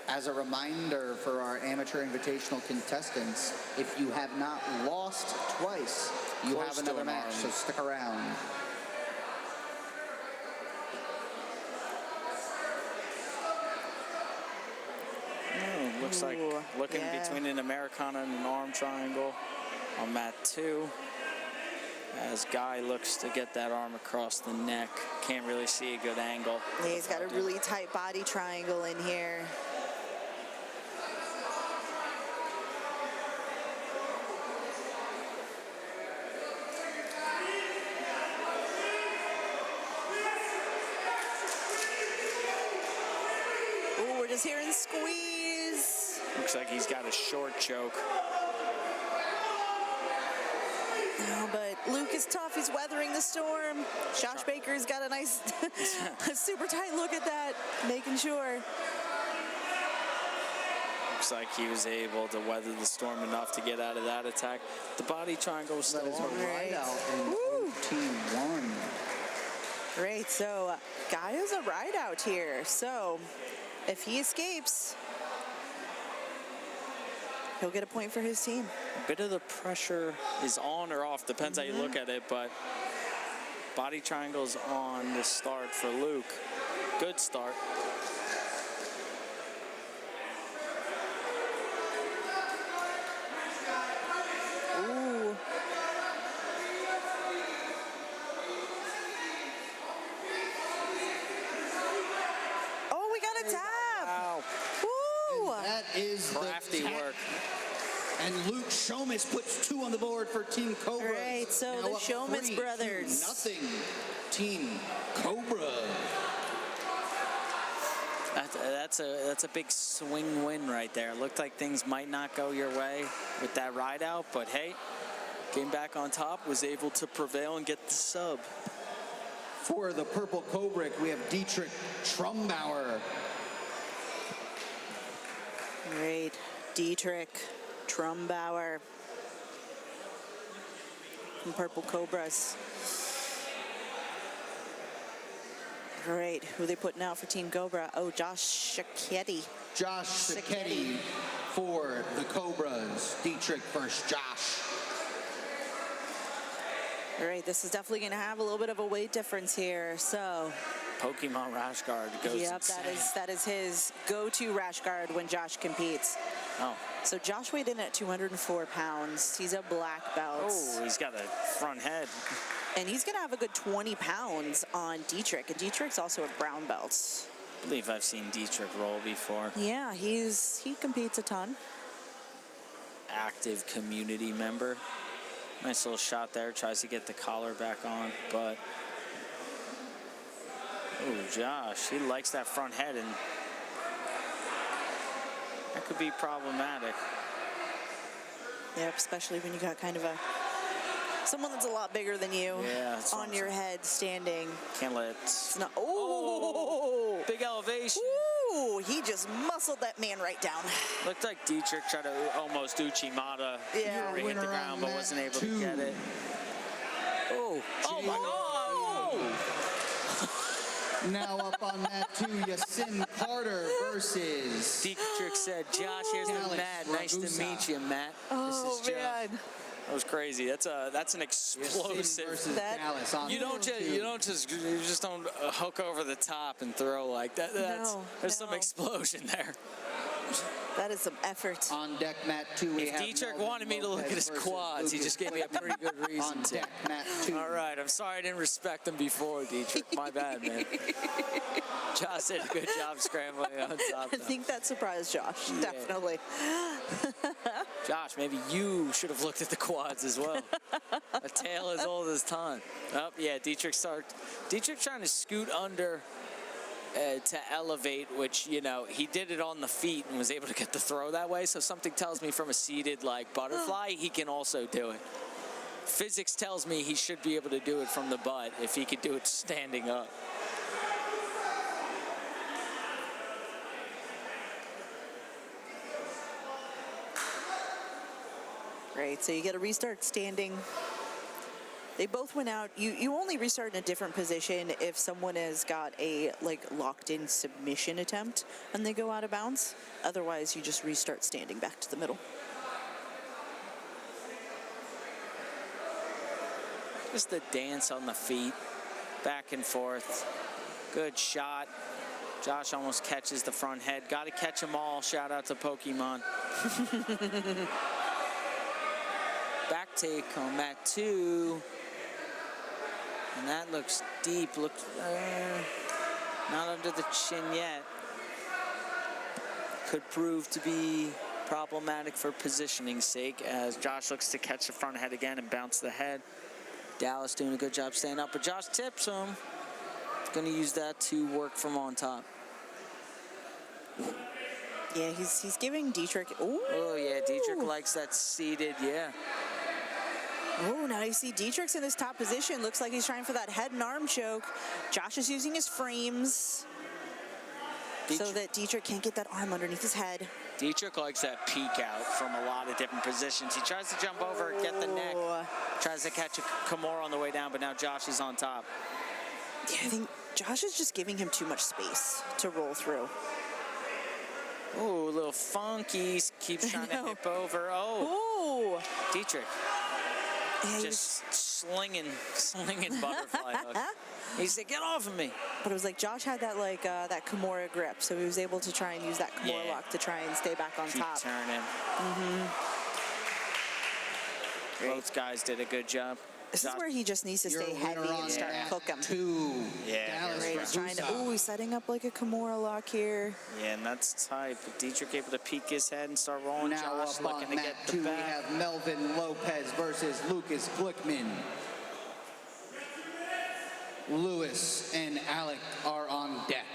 As a reminder for our amateur invitational contestants, if you have not lost twice, you Close have to another an match, arm. so stick around. Oh, looks like Ooh, looking yeah. between an Americana and an arm triangle on mat 2. As Guy looks to get that arm across the neck. Can't really see a good angle. Yeah, he's got a really tight body triangle in here. Ooh, we're just hearing squeeze. Looks like he's got a short choke. No, but Luke is tough. He's weathering the storm. Josh Baker's got a nice, a super tight look at that, making sure. Looks like he was able to weather the storm enough to get out of that attack. The body triangle was That still is on. a ride out in Woo. OT1. Great, so Guy has a ride out here. So if he escapes, he'll get a point for his team. A bit of the pressure is on or off, depends how you look at it, but body triangle's on the start for Luke. Good start. Ooh. Oh, we got a tap. Wow, Woo. That is crafty the tap. work. And Luke Shomis puts 2 on the board for Team Cobra. Right, so the Shomis brothers. Nothing. Team Cobra. That's a big swing win right there. Looked like things might not go your way with that ride out, but hey, came back on top, was able to prevail and get the sub. For the Purple Cobra, we have Dietrich Trumbauer. Great. Dietrich Trumbauer from Purple Cobras. Great. Who are they putting out for Team Cobra? Oh, Josh Sacchetti. Josh Sacchetti for the Cobras. Dietrich versus Josh. All right, this is definitely going to have a little bit of a weight difference here. So, Pokemon Rash Guard goes yep, insane. that is his go-to rash guard when Josh competes. Oh. So Josh weighed in at 204 pounds. He's a black belt. Oh, he's got a front head. And he's going to have a good 20 pounds on Dietrich. And Dietrich's also a brown belt. I believe I've seen Dietrich roll before. Yeah, he competes a ton. Active community member. Nice little shot there. Tries to get the collar back on, but oh, Josh, he likes that front head, and that could be problematic. Yep, especially when you got kind of someone that's a lot bigger than you Yeah, that's what on I'm your saying. head standing. Can't let. It's not, oh! Big elevation. Ooh, he just muscled that man right down. Looked like Dietrich tried to almost Uchimata Yeah. before he hit the ground, but wasn't able to get it. Oh, oh my God! Now up on that 2, Yasin Carter versus Dietrich said, "Josh, here's the Alex Matt. Nice to Ragusa. meet you, Matt. Oh, this is Josh." man. That was crazy. That's an Yasin explosive. versus That- Dallas on You just don't hook over the top and throw like that. There's some no. explosion there. That is some effort. On deck mat 2, we If have Dietrich Melvin wanted me to look at Lopez his versus quads, he Lucas just gave me a pretty good reason on to. deck mat 2. All right, I'm sorry I didn't respect him before, Dietrich. My bad, man. Josh did a good job scrambling on top. I think that surprised Josh, definitely. Josh, maybe you should have looked at the quads as well. A tale as old as time. Oh, yeah, Dietrich trying to scoot under to elevate, which, you know, he did it on the feet and was able to get the throw that way. So something tells me from a seated, like, butterfly, he can also do it. Physics tells me he should be able to do it from the butt if he could do it standing up. Great, so you get a restart standing. They both went out. You only restart in a different position if someone has got a locked-in submission attempt and they go out of bounds. Otherwise, you just restart standing back to the middle. Just the dance on the feet, back and forth. Good shot. Josh almost catches the front head. Got to catch them all. Shout out to Pokemon. Back take on mat 2. And that looks deep. Looks not under the chin yet. Could prove to be problematic for positioning's sake as Josh looks to catch the front head again and bounce the head. Dallas doing a good job staying up, but Josh tips him. Going to use that to work from on top. Yeah, he's giving Dietrich. Ooh. Oh yeah, Dietrich likes that seated. Yeah. Oh, now you see Dietrich's in his top position. Looks like he's trying for that head and arm choke. Josh is using his frames so that Dietrich can't get that arm underneath his head. Dietrich likes that peek out from a lot of different positions. He tries to jump over, get the neck, tries to catch a Kimura on the way down, but now Josh is on top. Yeah, I think Josh is just giving him too much space to roll through. Oh, a little funky. Keeps trying to hip over. Oh, Dietrich. Yeah, just slinging butterfly hook. He said, "Get off of me!" But it was like Josh had that that Kimura grip, so he was able to try and use that Kimura lock to try and stay back on top. Keep turning. Both guys did a good job. This is where he just needs to stay heavy and start cooking. 2. He's trying to. Ooh, he's setting up like a Kimura lock here. Yeah, and that's tight. But Dietrich able to peek his head and start rolling. Now Josh up looking on to get mat the 2, we back. have Melvin Lopez versus Lucas Glickman. Lewis and Alec are on deck.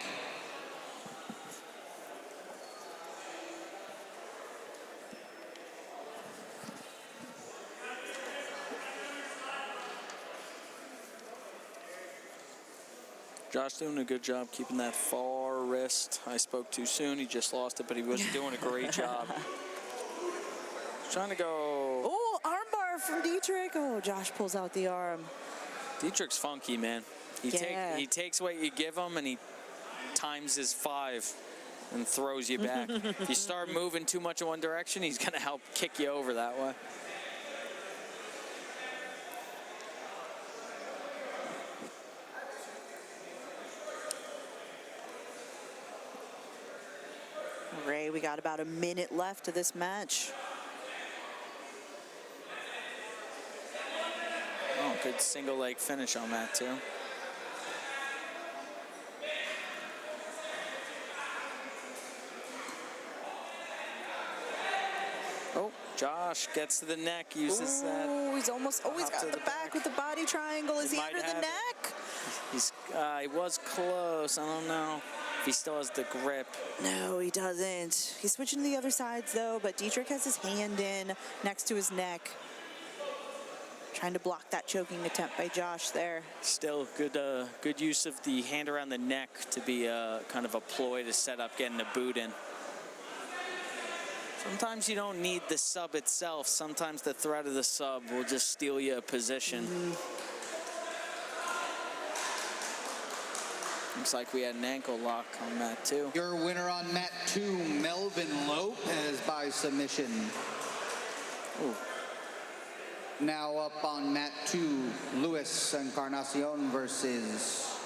Josh doing a good job keeping that far wrist. I spoke too soon. He just lost it, but he was doing a great job. Trying to go. Oh, armbar from Dietrich. Oh, Josh pulls out the arm. Dietrich's funky, man. He takes what you give him and he times his 5 and throws you back. If you start moving too much in one direction, he's going to help kick you over that way. Ray, we got about a minute left of this match. Oh, good single leg finish on that too. Oh, Josh gets to the neck, uses that. Oh, he's almost, he's got the back with the body triangle. Is he under the neck? He was close. I don't know if he still has the grip. No, he doesn't. He's switching to the other sides though, but Dietrich has his hand in next to his neck. Trying to block that choking attempt by Josh there. Still good use of the hand around the neck to be kind of a ploy to set up getting the boot in. Sometimes you don't need the sub itself. Sometimes the threat of the sub will just steal you a position. Looks like we had an ankle lock on mat 2. Your winner on mat 2, Melvin Lopez by submission. Ooh. Now up on mat 2, Luis Encarnacion versus...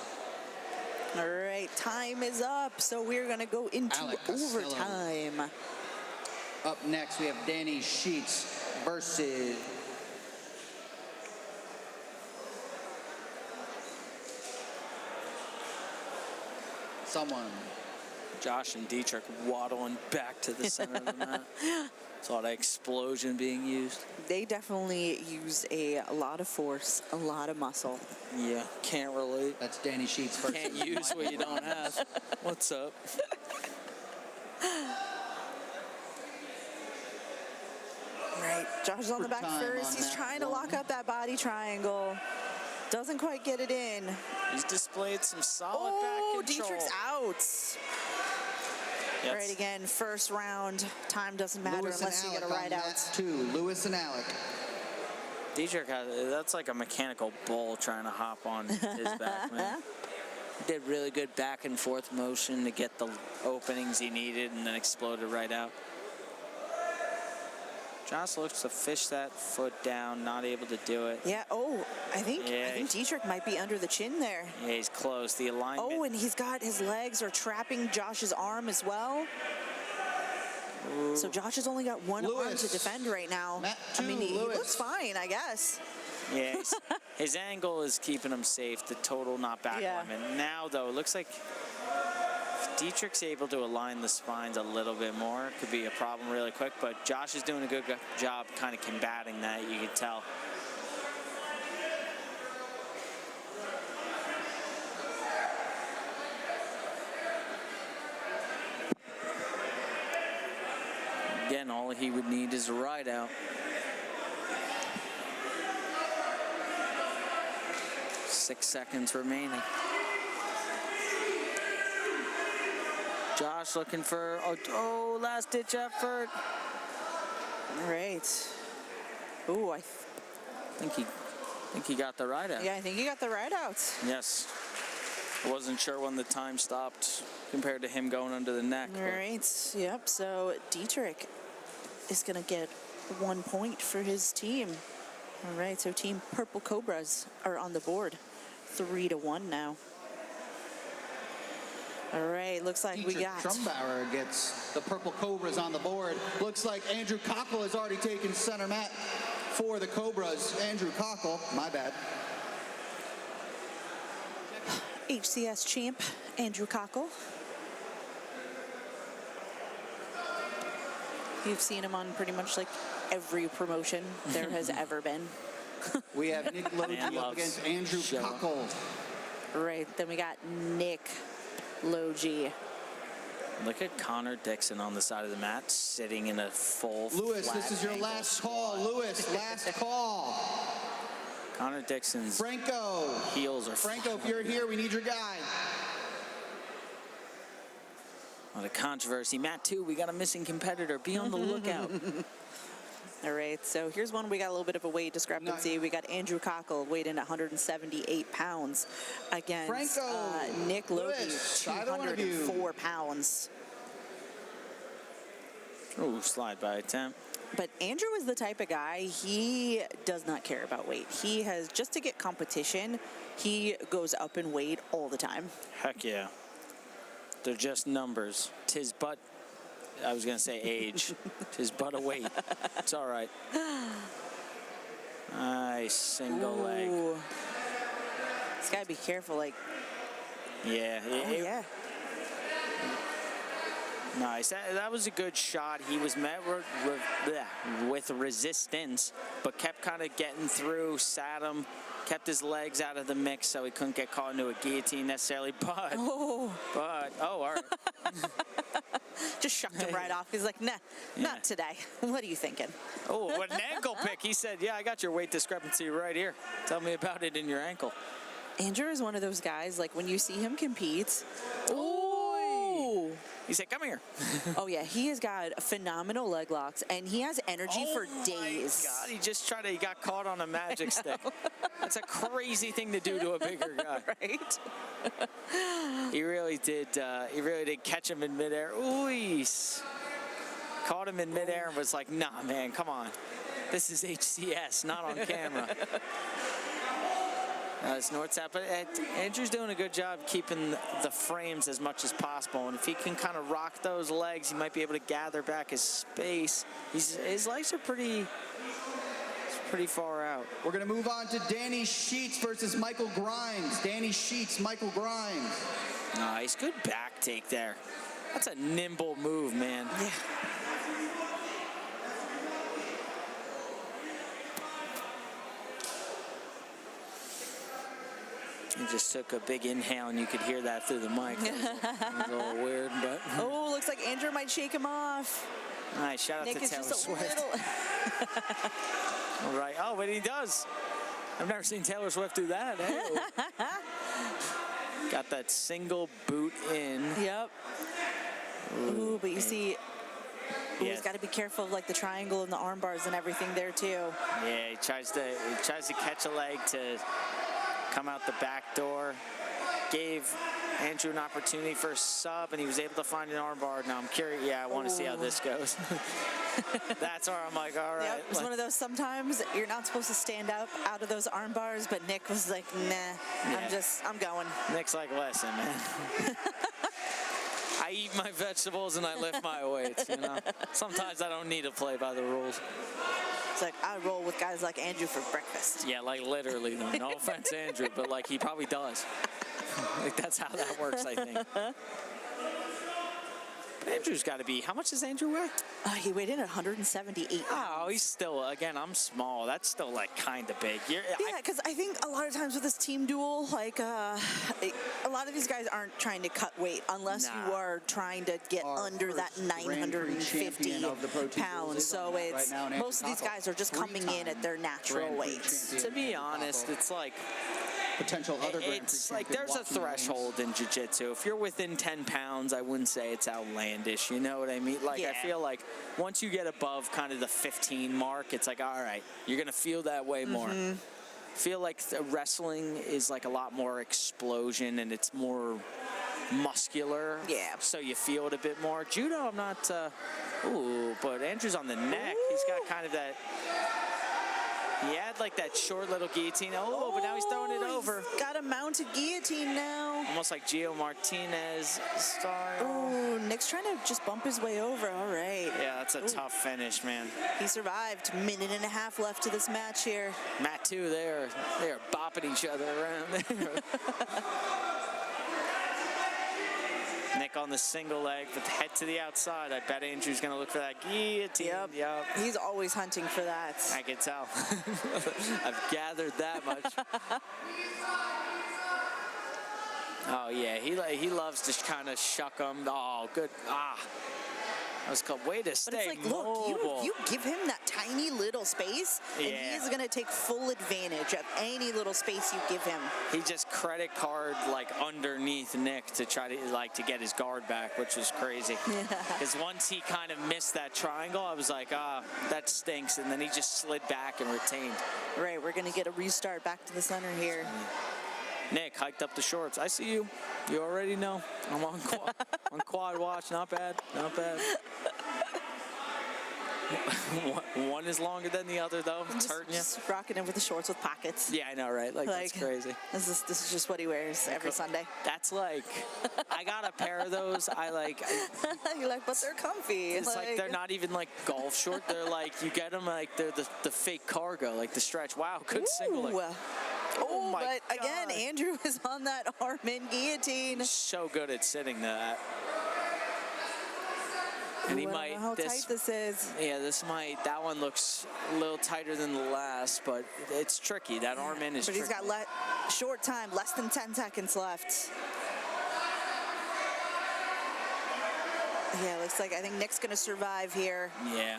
All right, time is up, so we're gonna go into overtime. Up next, we have Danny Sheets versus... someone. Josh and Dietrich waddling back to the center of the mat. Saw that explosion being used. They definitely use a lot of force, a lot of muscle. Yeah, can't relate. That's Danny Sheets first. Can't use what you don't have. What's up? Right, Josh is on the back Time first. on He's that trying to one. lock up that body triangle. Doesn't quite get it in. He's displayed some solid back Oh, control. Dietrich's out. Yes. Right, again, first round. Time doesn't matter Lewis and unless you get a Alec on ride out. mat 2. Lewis and Alec. Dietrich, that's like a mechanical bull trying to hop on his back, man. Did really good back and forth motion to get the openings he needed and then exploded right out. Josh looks to fish that foot down, not able to do it. Yeah, I think Yeah. Dietrich might be under the chin there. Yeah, he's close. The alignment. Oh, and he's got his legs are trapping Josh's arm as well. Ooh. So Josh has only got one arm Lewis. to defend right now. Mat I mean, he Lewis. looks fine, I guess. Yeah, his angle is keeping him safe. The total not back Yeah. alignment. Now, though, it looks like if Dietrich's able to align the spines a little bit more, it could be a problem really quick. But Josh is doing a good job kind of combating that, you can tell. Again, all he would need is a ride out. 6 seconds remaining. Josh looking for last ditch effort. All right. Ooh, I think he got the ride out. yeah, I think he got the ride out. Yes. I wasn't sure when the time stopped compared to him going under the neck. All but right. Yep. So Dietrich is gonna get 1 point for his team. All right. So Team Purple Cobras are on the board, 3-1 now. All right. Looks like we Dietrich got. Trumbauer gets the Purple Cobras on the board. Looks like Andrew Cockle has already taken center mat for the Cobras. Andrew Cockle, my bad. HCS champ Andrew Cockle. You've seen him on pretty much like every promotion there has ever been. We have Nick Man Logie up loves against Andrew showing. Cockle. Right, then we got Nick Logie. Look at Connor Dixon on the side of the mat, sitting in a full Lewis, flat this is your ankle last call. Lewis, last call. Connor Dixon's Franco. heels are Franco, if you're here, we need your guy. What a controversy. Mat 2, we got a missing competitor. Be on the lookout. All right, so here's one we got a little bit of a weight discrepancy. We got Andrew Cockle weighed in at 178 pounds against Franco, Nick Logie, Lewis, either one of you. 204 pounds. Ooh, slide by attempt. But Andrew is the type of guy, he does not care about weight. He has, just to get competition, he goes up in weight all the time. Heck yeah. They're just numbers. I was going to say age. Tis but a weight. It's all right. Nice single leg. Ooh. This guy be careful, like, Yeah. yeah. Nice. That was a good shot. He was met with resistance, but kept kind of getting through, sat him, kept his legs out of the mix so he couldn't get caught into a guillotine necessarily. But, all right. Just shucked him right off. He's like, nah, not today. What are you thinking? Oh, what an ankle pick. He said, yeah, I got your weight discrepancy right here. Tell me about it in your ankle. Andrew is one of those guys, like, when you see him compete, He said, come here. oh yeah, he has got phenomenal leg locks, and he has energy for days. God, he got caught on a magic stick. That's a crazy thing to do to a bigger guy. Right? He really did catch him in midair. Ooh, caught him in midair and was like, nah, man, come on. This is HCS, not on camera. It's north south, but Andrew's doing a good job keeping the frames as much as possible, and if he can kind of rock those legs, he might be able to gather back his space. His legs are pretty far out. We're going to move on to Danny Sheets versus Michael Grimes. Danny Sheets, Michael Grimes. Nice, good back take there. That's a nimble move, man. Yeah. He just took a big inhale, and you could hear that through the mic. It was a little weird, but... Oh, looks like Andrew might shake him off. All right, shout out Nick to is Taylor just a Swift. little... All right. Oh, but he does. I've never seen Taylor Swift do that. Hey. Got that single boot in. Yep. Ooh, but you see, Yeah. he's got to be careful of like the triangle and the arm bars and everything there too. Yeah, he tries to catch a leg to come out the back door. Gave Andrew an opportunity for a sub, and he was able to find an armbar. Now I'm curious. Yeah, I want to see how this goes. That's where I'm like, all right. Yep, it's one of those, sometimes you're not supposed to stand up out of those arm bars, but Nick was like, nah, Yeah. I'm going. Nick's like, listen, man. I eat my vegetables and I lift my weights, you know. Sometimes I don't need to play by the rules. It's like, I roll with guys like Andrew for breakfast. Yeah, like literally, though. No offense, Andrew, but like he probably does. Like that's how that works, I think. But Andrew's got to be, how much does Andrew weigh? He weighed in at 178. Oh, he's still, again, I'm small. That's still like kind of big. Yeah, because I think a lot of times with this team duel, like a lot of these guys aren't trying to cut weight unless Nah. you are trying to get Our under that first Grand Prix 950 champion of the Pro Team pounds. duels is So on that it's right now, and most of these Andrew guys are just coming in at their natural Grand Prix weights. champion. To be honest, it's like, Potential other Grand Prix it's like champion there's a walking lanes. threshold in jiu-jitsu. If you're within 10 pounds, I wouldn't say it's outlandish. You know what I mean? Like, I Yeah. feel like once you get above kind of the 15 mark, it's like, all right, you're going to feel that way more. Feel like wrestling is like a lot more explosion and it's more muscular. Yeah. So you feel it a bit more. Judo, I'm not, ooh, but Andrew's on the neck. He's got kind of that, he had like that short little guillotine. Oh, but now he's throwing it over. He's got a mounted guillotine now. Almost like Gio Martinez style. Oh, Nick's trying to just bump his way over. All right. Yeah, that's a tough finish, man. He survived. Minute and a half left to this match here. Matt, too, they are bopping each other around. Nick on the single leg, but head to the outside. I bet Andrew's going to look for that guillotine. Yep. He's always hunting for that. I can tell. I've gathered that much. Oh, yeah, he loves to kind of shuck them. Oh, good. That was called way to But stay it's like, look, mobile. you give him that tiny little space, and he Yeah. is going to take full advantage of any little space you give him. He just credit card like underneath Nick to try to like to get his guard back, which was crazy. Because once he kind of missed that triangle, I was like, that stinks. And then he just slid back and retained. Right, we're going to get a restart back to the center here. Nick hiked up the shorts. I see you. You already know. I'm on quad, on quad watch. Not bad. Not bad. One is longer than the other, though. It's hurting you. Just rocking him with the shorts with pockets. Yeah, I know, right? Like that's crazy. This is just what he wears every Sunday. That's like, I got a pair of those. You're like, but they're comfy. It's like they're not even like golf short. They're like, you get them like they're the fake cargo, like the stretch. Wow, good single leg. Oh my But again, God. Andrew is on that arm-in guillotine. So good at sitting to that. And he Ooh, I don't might, know how tight this is. yeah, that one looks a little tighter than the last, but it's tricky. That arm in is But tricky. he's got short time, less than 10 seconds left. Yeah, looks like I think Nick's gonna survive here. Yeah.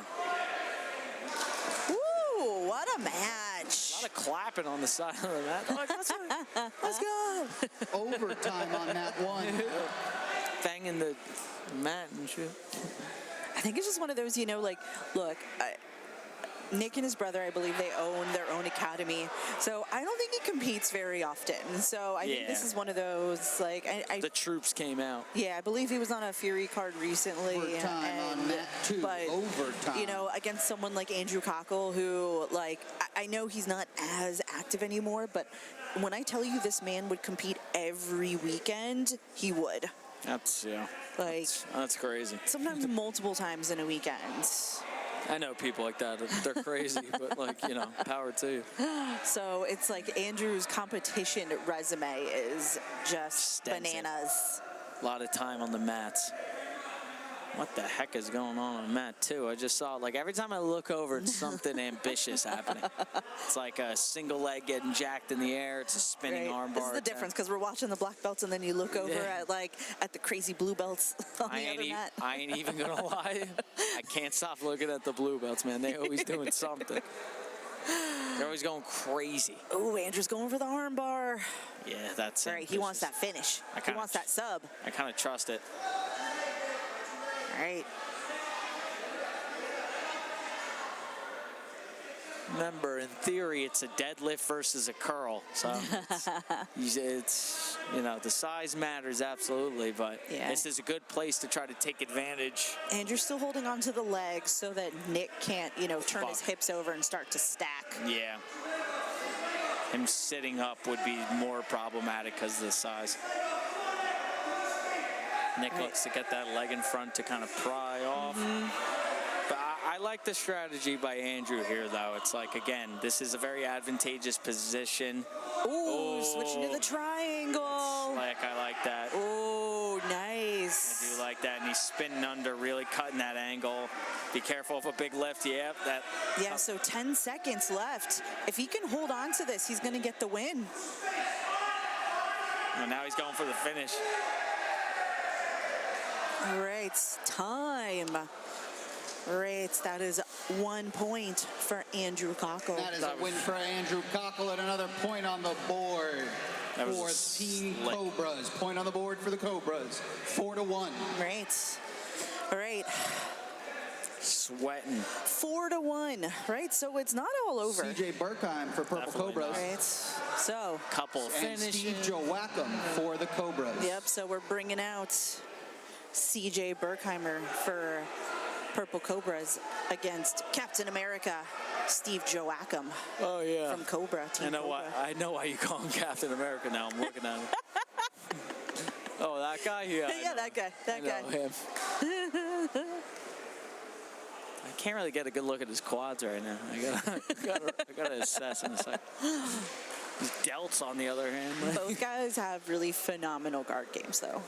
Ooh, what a match. A lot of clapping on the side of the mat. I'm like, let's go. Overtime on that one. Banging the mat and shit. I think it's just one of those, like, look, Nick and his brother, I believe they own their own academy. So I don't think he competes very often. So I think this Yeah. is one of those, like, The troops came out. yeah, I believe he was on a Fury card recently. Overtime on that, too. But, Overtime. against someone like Andrew Cockle, who, like, I know he's not as active anymore, but when I tell you this man would compete every weekend, he would. That's, yeah. Like, That's crazy. sometimes multiple times in a weekend. I know people like that. They're crazy, but like, power to you. So it's like Andrew's competition resume is just Extensive. bananas. A lot of time on the mats. What the heck is going on mat 2? I just saw, like, every time I look over, it's something ambitious happening. It's like a single leg getting jacked in the air. It's a spinning armbar. This is the difference, because we're watching the black belts, and then you look over at the crazy blue belts on the other mat. I ain't even going to lie. I can't stop looking at the blue belts, man. They always doing something. They're always going crazy. Oh, Andrew's going for the armbar. Yeah, that's Right, he wants that finish. He wants that sub. I kind of trust it. All right. Remember, in theory, it's a deadlift versus a curl. So it's you know, the size matters absolutely, but this is a good place to try to take advantage. Andrew's still holding on to the legs so that Nick can't, turn his hips over and start to stack. Yeah. Him sitting up would be more problematic because of the size. Nick looks to get that leg in front to kind of pry off. But I like the strategy by Andrew here, though. It's like, again, this is a very advantageous position. Ooh, switching to the triangle. Slick, I like that. Oh, nice. I do like that, and he's spinning under, really cutting that angle. Be careful of a big lift. Yep, that. Yeah, so 10 seconds left. If he can hold on to this, he's going to get the win. And now he's going for the finish. All right, time. Right, that is 1 point for Andrew Cockle. That is a win for Andrew Cockle, and another point on the board for Team Cobras. Point on the board for the Cobras, 4-1. Right. All right. Sweating. 4-1. Right, so it's not all over. CJ Berkheim for Purple Cobras. Right. So. Couple and finishes. Steve Joachim for the Cobras. Yep. So we're bringing out CJ Berkheimer for Purple Cobras against Captain America, Steve Joachim. Oh yeah. From Cobra. Team Cobra. I know why you call him Captain America now. I'm looking at him. Oh, that guy? Yeah. Yeah, that guy. That guy. Him. I can't really get a good look at his quads right now. I gotta assess in a second. His delts, on the other hand. Both guys have really phenomenal guard games, though.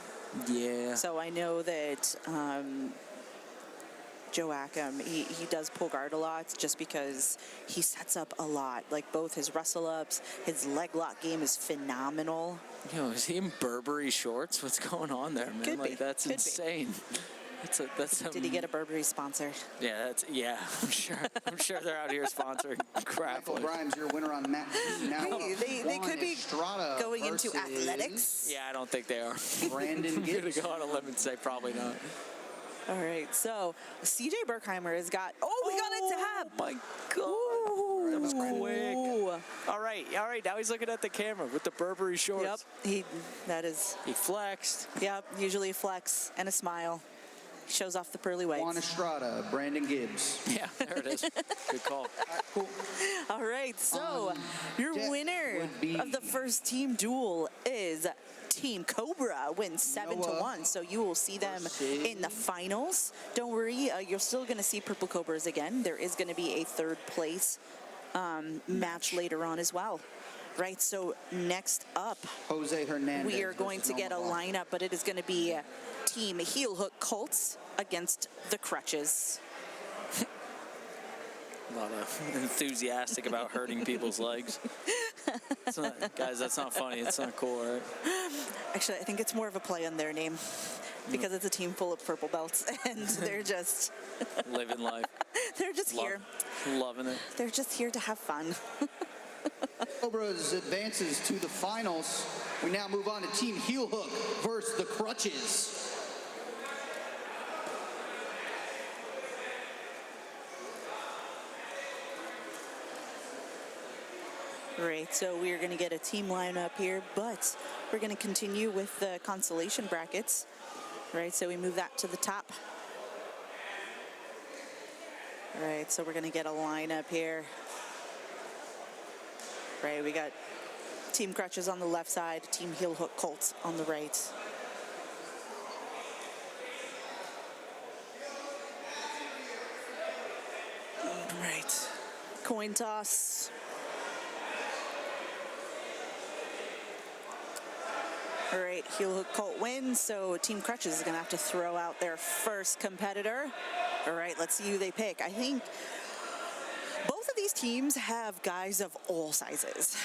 Yeah. So I know that Joachim, he does pull guard a lot just because he sets up a lot. Like both his wrestle ups, his leg lock game is phenomenal. Yo, is he in Burberry shorts? What's going on there, man? Could like be. That's Could insane. Did he get a Burberry sponsor? Yeah, I'm sure they're out here sponsoring crap. Michael Grimes, your winner on mat. Now They could be Estrada going into athletics. Yeah, I don't think they are. Brandon I'm gonna Gibbs. go on a limb and say probably not. All right, so CJ Berkheimer has got. Oh, we got a tap. My God, that was quick. All right. Now he's looking at the camera with the Burberry shorts. Yep, he flexed. Yep, usually a flex and a smile. Shows off the pearly whites. Juan Estrada, Brandon Gibbs. Yeah, there it is. Good call. Cool. All right, so your winner of the first team duel is Team Cobra, wins 7-1. So you will see them in the finals. Don't worry, you're still going to see Purple Cobras again. There is going to be a third place match later on as well. Right, so next up, Jose Hernandez. we are going to get a lineup, but it is going to be Team Heel Hook Colts against the Crutches. A lot of enthusiastic about hurting people's legs. Guys, that's not funny. It's not cool, right? Actually, I think it's more of a play on their name because it's a team full of purple belts, and they're just living life. They're just here. Loving it. They're just here to have fun. Cobras advances to the finals. We now move on to Team Heel Hook versus the Crutches. Right, so we're going to get a team lineup here, but we're going to continue with the consolation brackets. Right, so we move that to the top. Right, so we're going to get a lineup here. Right, we got Team Crutches on the left side, Team Heel Hook Colts on the right. Right, coin toss. All right, heel hook Colt wins, so Team Crutches is gonna have to throw out their first competitor. All right, let's see who they pick. I think both of these teams have guys of all sizes.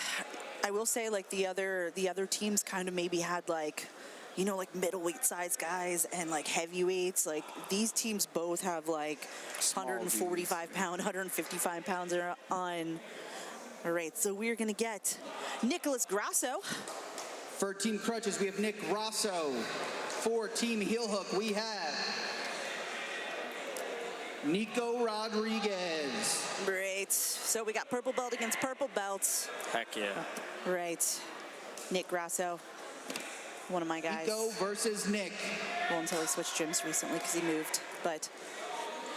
I will say, like, the other teams kind of maybe had, like, you know, like middleweight size guys and like heavyweights. Like, these teams both have like 145 pound, 155 pounds on. All right, so we're gonna get Nicholas Grasso. For Team Crutches, we have Nick Rosso. For Team Heel Hook, we have Nico Rodriguez. Great. So we got purple belt against purple belts. Heck yeah. Right. Nick Grasso, one of my guys. Nico versus Nick. Well, until he switched gyms recently because he moved. But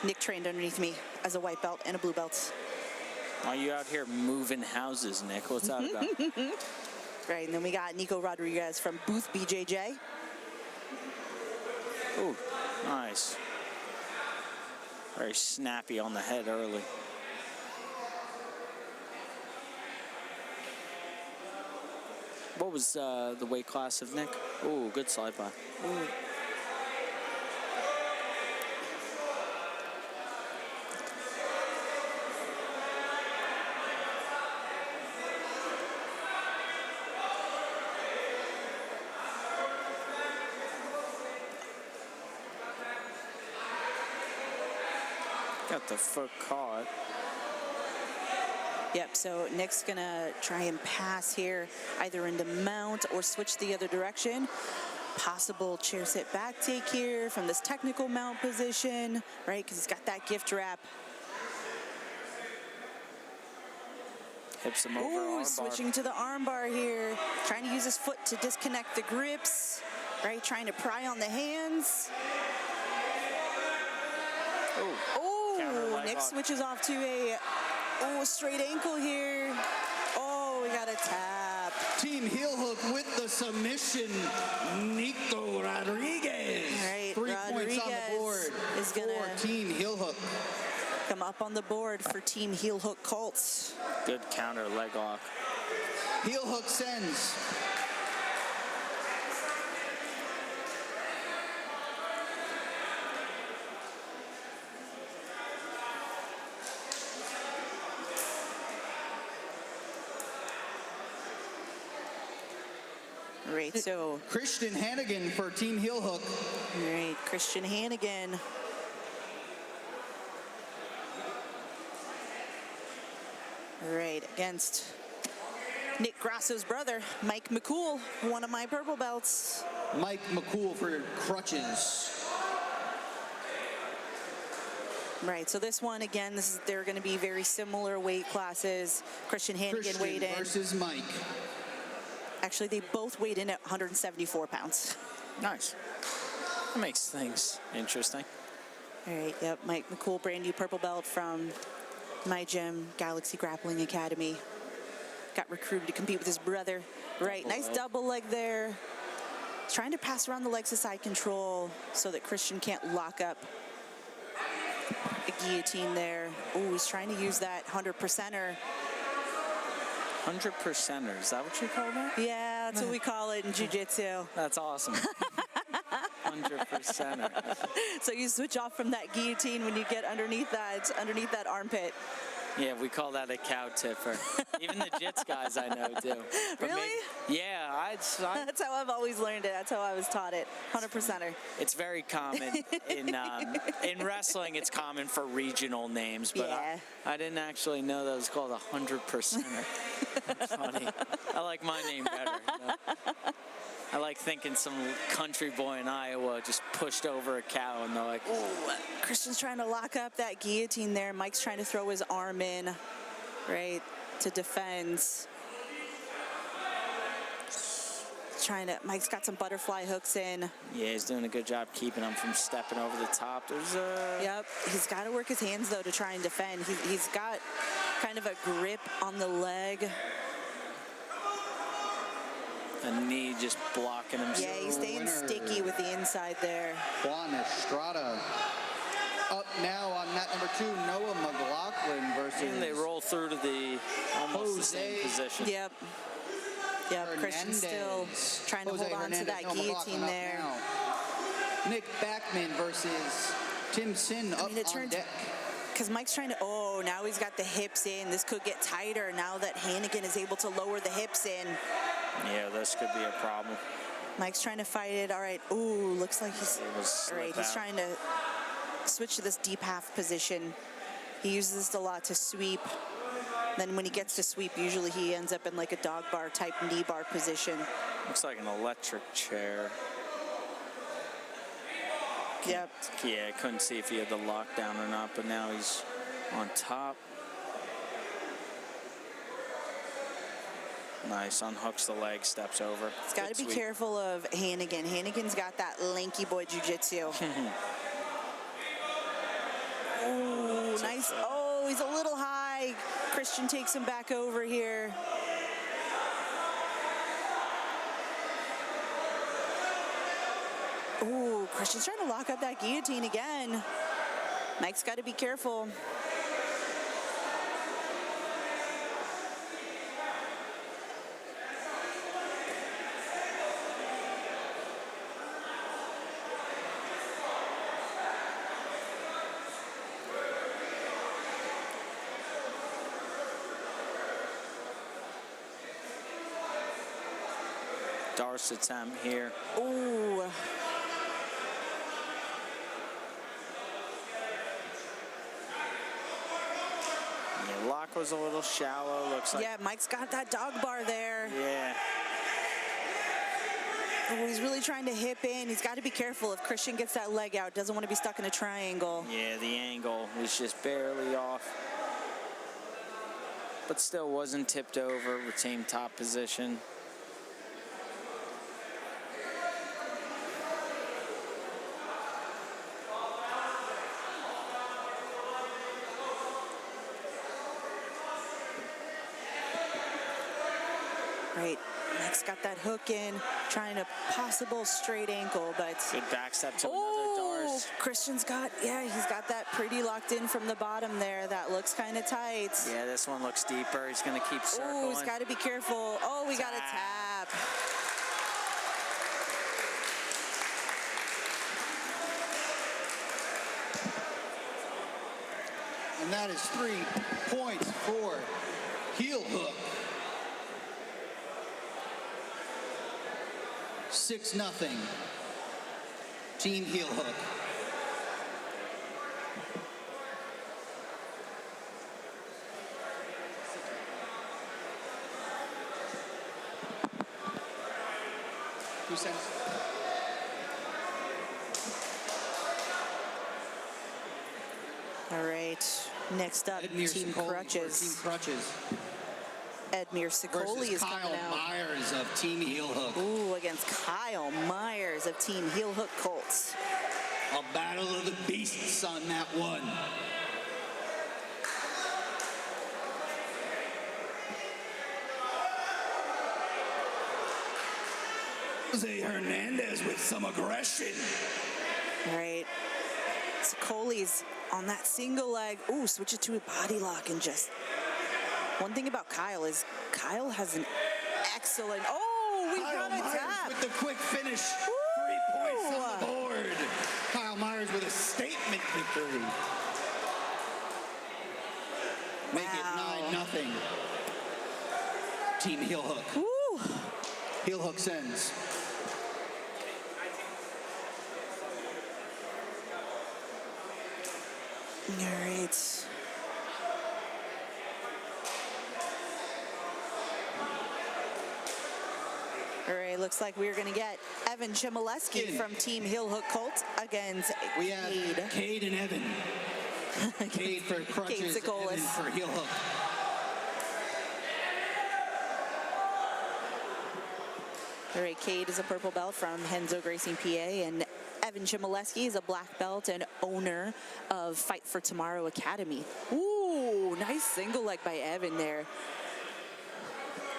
Nick trained underneath me as a white belt and a blue belt. Why are you out here moving houses, Nick? What's that about? Right, and then we got Nico Rodriguez from Booth BJJ. Ooh, nice. Very snappy on the head early. What was the weight class of Nick? Ooh, good slide by. Ooh. Got the foot caught. Yep, so Nick's gonna try and pass here, either into mount or switch the other direction. Possible chair sit back take here from this technical mount position, right? Because he's got that gift wrap. Hips him over Ooh, armbar. switching to the armbar here. Trying to use his foot to disconnect the grips, right? Trying to pry on the hands. Oh, Nick switches off to a straight ankle here. Oh, we got a tap. Team Heel Hook with the submission, Nico Rodriguez. All right, 3 points on the board is gonna for Team Heel Hook. come up on the board for Team Heel Hook Colts. Good counter leg lock. Heel Hook sends. Right, so Christian Hannigan for Team Heel Hook. all right, Christian Hannigan. All right, against Nick Grasso's brother, Mike McCool, one of my purple belts. Mike McCool for Crutches. Right, so this one, again, they're going to be very similar weight classes. Christian Hannigan weighed in. Versus Mike. Actually, they both weighed in at 174 pounds. Nice. That makes things interesting. All right, yep, Mike McCool, brand new purple belt from my gym, Galaxy Grappling Academy. Got recruited to compete with his brother. Right, nice double leg there. Trying to pass around the legs to side control so that Christian can't lock up a guillotine there. Oh, he's trying to use that 100%er. 100%er, is that what you call that? Yeah, that's what we call it in jiu-jitsu. That's awesome. 100%er. So you switch off from that guillotine when you get underneath that armpit. Yeah, we call that a cow tipper. Even the jits guys I know do. But Really? Yeah, That's how I've always learned it. That's how I was taught it. 100%er. it's very common in wrestling. It's common for regional names, but Yeah. I didn't actually know that was called a 100%er. That's funny. I like my name better. I like thinking some country boy in Iowa just pushed over a cow and they're like, Ooh, Christian's trying to lock up that guillotine there. Mike's trying to throw his arm in, right, to defend. Mike's got some butterfly hooks in. yeah, he's doing a good job keeping him from stepping over the top. There's Yep, he's got to work his hands, though, to try and defend. He's got kind of a grip on the leg. a knee just blocking him. Yeah, he's staying sticky with the inside there. Juan Estrada. Up now on mat number 2, Noah McLaughlin versus And they roll through to the almost the same Jose. position. Yep. Yeah, Christian's still trying to hold on to that guillotine there. Nick Backman versus Tim Sin up on deck. Because Mike's trying to, oh, now he's got the hips in. This could get tighter now that Hannigan is able to lower the hips in. Yeah, this could be a problem. Mike's trying to fight it. All right. Ooh, looks like he's, all right, he's trying to switch to this deep half position. He uses this a lot to sweep. Then when he gets to sweep, usually he ends up in like a dog bar type knee bar position. Looks like an electric chair. Yep. Yeah, I couldn't see if he had the lockdown or not, but now he's on top. Nice, unhooks the leg, steps over. He's got to be careful of Hannigan. Hannigan's got that lanky boy jiu-jitsu. Oh, nice. Oh, he's a little high. Christian takes him back over here. Ooh, Christian's trying to lock up that guillotine again. Mike's got to be careful. Darce attempt here. Ooh. Yeah, lock was a little shallow, looks like. Yeah, Mike's got that dog bar there. Yeah. Oh, he's really trying to hip in. He's got to be careful if Christian gets that leg out. Doesn't want to be stuck in a triangle. Yeah, the angle was just barely off. But still wasn't tipped over, retained top position. Right, Mike's got that hook in, trying a possible straight ankle, but... Good back step to another Darce. Christian's got, yeah, he's got that pretty locked in from the bottom there. That looks kind of tight. Yeah, this one looks deeper. He's going to keep circling. Oh, he's got to be careful. Oh, we got a tap. And that is 3 points for heel hook. 6-0. Team heel hook. Who sends? All right, next up, Team Crutches. Team Crutches. Edmir Sikoli is coming Kyle out. Myers of Team Heel Hook. Ooh, against Kyle Myers of Team Heel Hook Colts. A battle of the beasts on that one. Jose Hernandez with some aggression. All right, Sikoli's on that single leg. Ooh, switch it to a body lock and just... One thing about Kyle is Kyle has an excellent... Oh, we got a tap. With the quick finish. Woo! 3 points on the board. Kyle Myers with a statement victory. Make it 9-0. Team Heel Hook. Woo! Heel Hook sends. All right. All right, looks like we're going to get Evan Chmielewski from Team Heel Hook Colts against We have Cade and Evan. Cade for Crutches, Evan for Heel Hook. All right, Cade is a purple belt from Henzo Racing, PA, and Evan Chmielewski is a black belt and owner of Fight for Tomorrow Academy. Ooh, nice single leg by Evan there.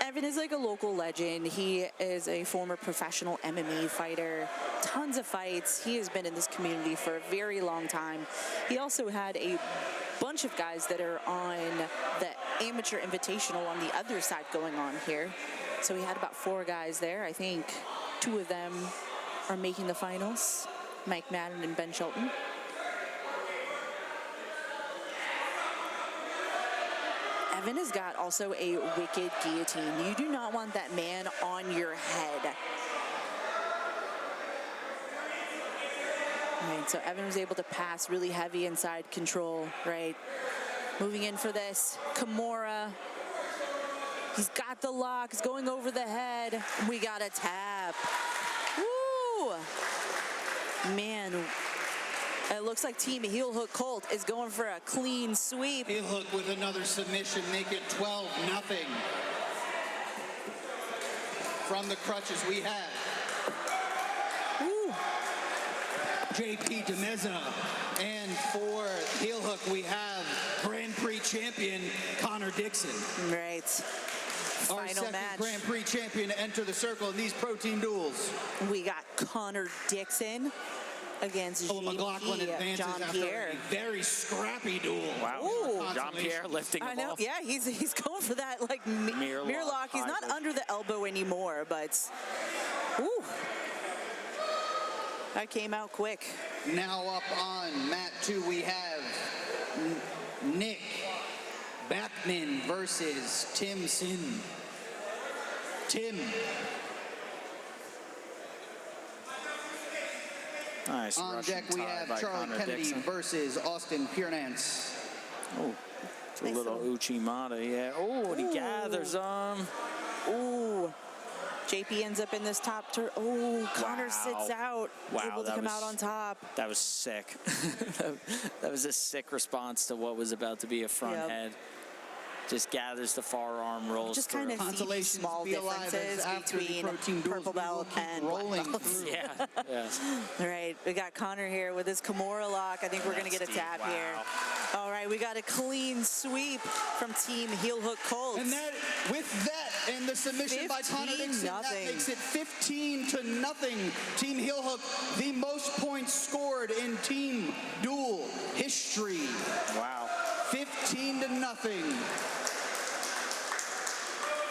Evan is like a local legend. He is a former professional MMA fighter, tons of fights. He has been in this community for a very long time. He also had a bunch of guys that are on the amateur invitational on the other side going on here. So we had about 4 guys there. I think 2 of them are making the finals, Mike Madden and Ben Shelton. Evan has got also a wicked guillotine. You do not want that man on your head. Right, so Evan was able to pass really heavy inside control, right? Moving in for this, Kimura. He's got the lock, he's going over the head. We got a tap. Woo! Man, it looks like Team Heel Hook Colt is going for a clean sweep. Heel Hook with another submission, make it 12-0. From the crutches we have Woo! JP DeMeza. And for Heel Hook, we have Grand Prix champion Connor Dixon. Right. Our Final second match. Grand Prix champion to enter the circle in these pro team duels. We got Connor Dixon against McLaughlin advances after Jean-Pierre. a very scrappy duel. Wow. Ooh. Jean-Pierre lifting I him know, off. yeah, he's going for that like Mirror mirror lock, lock. He's not hybrid. under the elbow anymore, but ooh, that came out quick. Now up on mat 2, we have Nick Backman versus Tim Sin. Tim. Nice On Russian deck, we tie have by Charlie Connor Kennedy Dixon. versus Austin Piernance. Oh, it's a Nice little little- Uchimata, yeah. Oh, and he Ooh. gathers him. Ooh, JP ends up in this top turn. Oh, Connor Wow. sits out, Wow, able to that come out was- on top. That was sick. That was a sick response to what was about to be a front Yep. head. Just gathers the forearm, rolls Just through. kind of see Consolations small be alive as differences after the between pro team duels, purple we will belt keep and black rolling belts. through. Yeah, yes. All right, we got Connor here with his Kimura lock. I think we're gonna get a Nasty, tap wow. here. All right, we got a clean sweep from Team Heel Hook Colts. And that, with that and the submission by Connor Dixon, that 15-0. makes it 15-0. Team Heel Hook, the most points scored in team duel history. Wow. 15-0.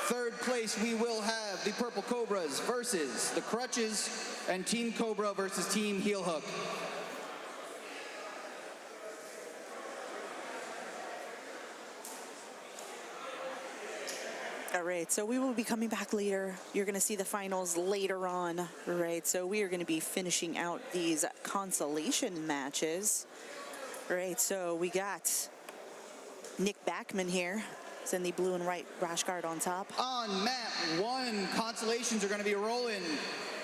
Third place, we will have the Purple Cobras versus the Crutches, and Team Cobra versus Team Heel Hook. All right, so we will be coming back later. You're gonna see the finals later on, right? So we are gonna be finishing out these consolation matches. All right, so we got Nick Backman here. It's in the blue and white rash guard on top. On mat 1, consolations are going to be rolling.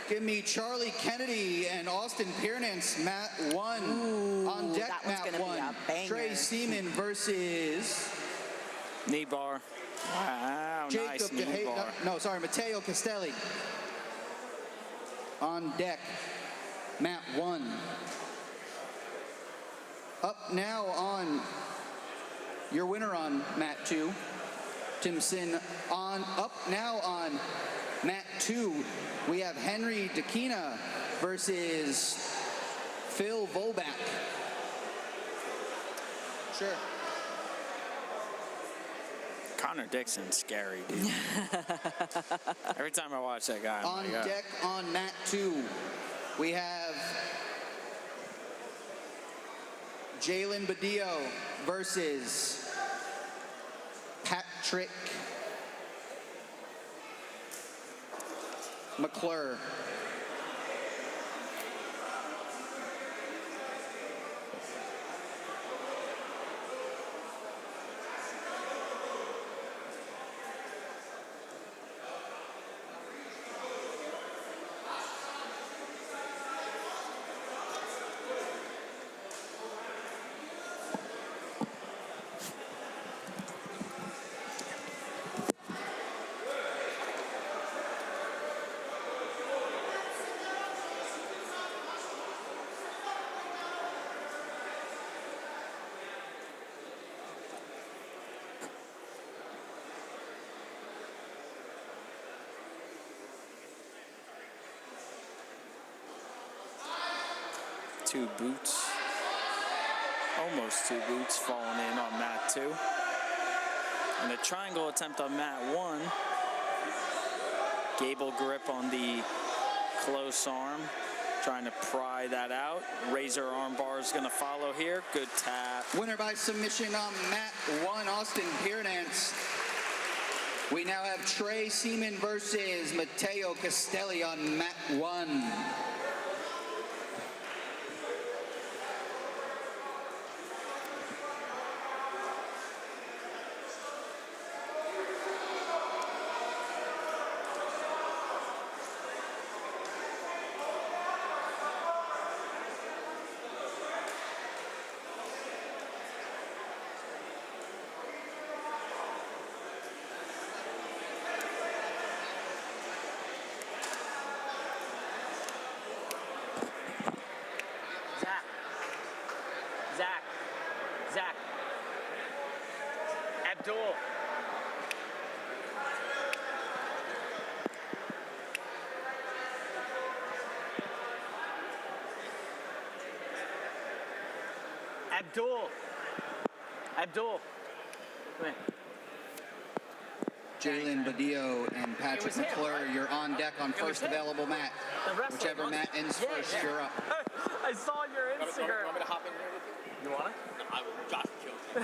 Give me Charlie Kennedy and Austin Piernance, mat 1. Ooh, on deck, that one's mat gonna be 1. a banger. Trey Seaman versus Knee bar. Wow, nice Jacob knee bar. Matteo Castelli. On deck, mat 1. Up now on your winner on mat 2, Tim Sin. Up now on mat 2, we have Henry Dakina versus Phil Volback. Sure. Connor Dixon's scary, dude. Every time I watch that guy, I'm On like, deck on mat 2, we have Jalen Badillo versus Patrick McClure. two boots. Almost two boots falling in on mat 2. And a triangle attempt on mat 1. Gable grip on the close arm, trying to pry that out. Razor arm bar is going to follow here. Good tap. Winner by submission on mat 1, Austin Piernance. We now have Trey Seaman versus Matteo Castelli on mat 1. Zach. Abdul. Abdul. Come in. Jalen Badillo and Patrick McClure, you're on deck on first available mat. Whichever mat ends first, you're up. I saw your Instagram. You want me to hop in here with you? You want it? No, I will. Josh killed me.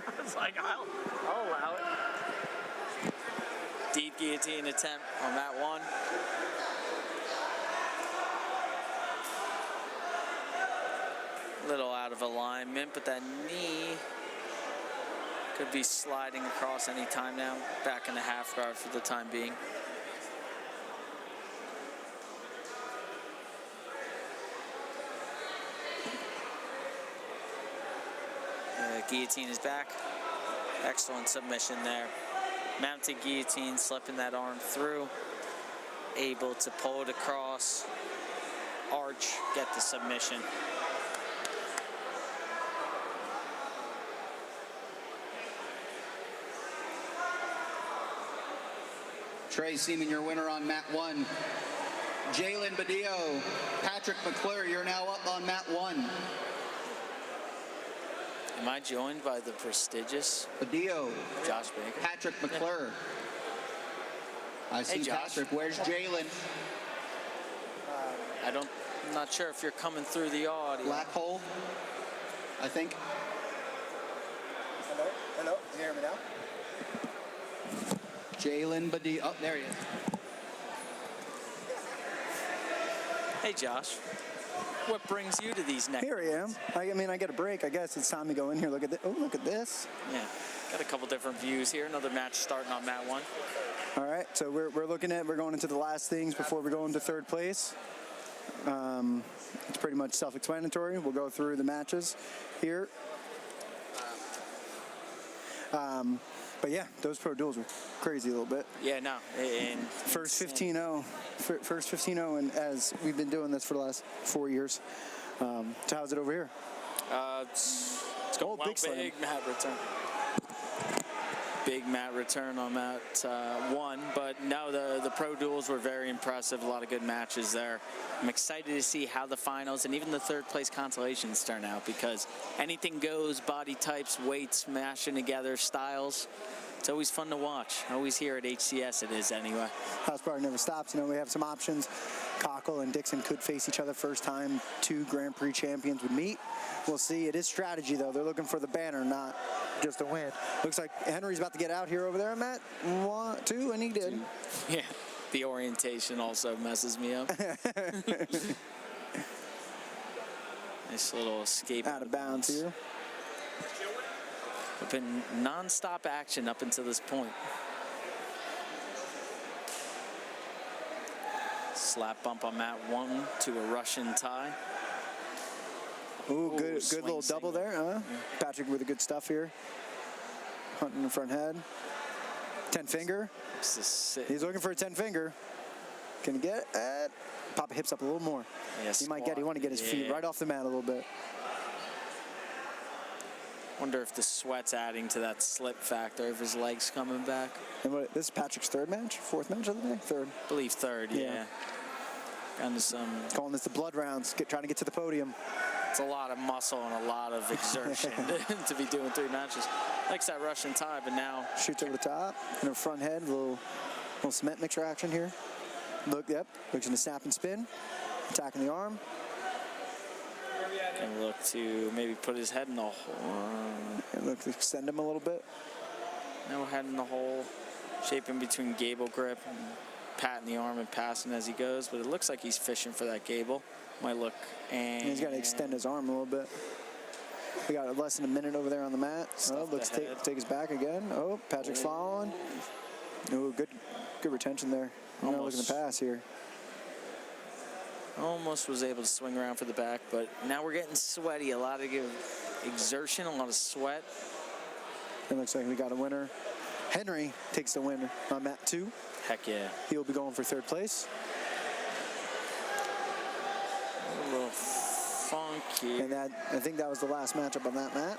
I was like, I'll allow it. Deep guillotine attempt on mat 1. Little out of alignment, but that knee could be sliding across any time now. Back in the half guard for the time being. Guillotine is back. Excellent submission there. Mounted guillotine, slipping that arm through. Able to pull it across, arch, get the submission. Trey Seaman, your winner on mat 1. Jalen Badillo, Patrick McClure, you're now up on mat 1. Am I joined by the prestigious Badillo, Josh Baker? Patrick McClure. I see Josh. Patrick. Where's Jalen? I'm not sure if you're coming through the audio. Black hole, I think. Hello, can you hear me now? Jalen Badillo. Oh, there he is. Hey, Josh. What brings you to these next? Here I am. I mean, I get a break. I guess it's time to go in here. Look at this. Oh, look at this. Yeah, got a couple different views here. Another match starting on mat 1. All right, so we're going into the last things before we go into third place. It's pretty much self-explanatory. We'll go through the matches here. But yeah, those pro duels were crazy a little bit. Yeah, no. First 15-0. First 15-0, and as we've been doing this for the last 4 years. So how's it over here? It's going well. Big slam. Big mat return. Big mat return on mat 1, but no, the pro duels were very impressive. A lot of good matches there. I'm excited to see how the finals and even the third place consolations turn out, because anything goes, body types, weights, smashing together, styles. It's always fun to watch. Always here at HCS it is anyway. House party never stops. You know, we have some options. Cockle and Dixon could face each other first time 2 Grand Prix champions would meet. We'll see. It is strategy, though. They're looking for the banner, not just a win. Looks like Henry's about to get out here over there, Matt. 1, 2, and he did. Yeah, the orientation also messes me up. Nice little escape. Out of bounds here. It's been non-stop action up until this point. Slap bump on mat 1 to a Russian tie. Ooh, good little swing double there, huh? Yeah. Patrick with the good stuff here. Hunting the front head. 10 finger. He's looking for a 10 finger. Can he get it? Pop the hips up a little more. Yeah, He want to get his feet right off the mat a little bit. Wonder if the sweat's adding to that slip factor of his legs coming back. And this is Patrick's third match? Fourth match of the day? Third. I believe third, yeah. Kind of some... Calling this the blood rounds, trying to get to the podium. It's a lot of muscle and a lot of exertion to be doing 3 matches. Likes that Russian tie, but now... Shoots over the top, and a front head, a little Little cement mixer action here. Look, yep, looks to snap and spin. Attacking the arm. Can look to maybe put his head in the hole. And look to extend him a little bit. No head in the hole. Shaping between gable grip and patting the arm and passing as he goes, but it looks like he's fishing for that gable. Might look, and he's got to extend his arm a little bit. We got less than a minute over there on the mat. Oh, looks to take his back again. Oh, Patrick's following. Oh, good retention there. Not looking to pass here. Almost was able to swing around for the back, but now we're getting sweaty. A lot of exertion, a lot of sweat. It looks like we got a winner. Henry takes the win on mat 2. Heck yeah. He will be going for 3rd place. A little funky. And I think that was the last matchup on that mat.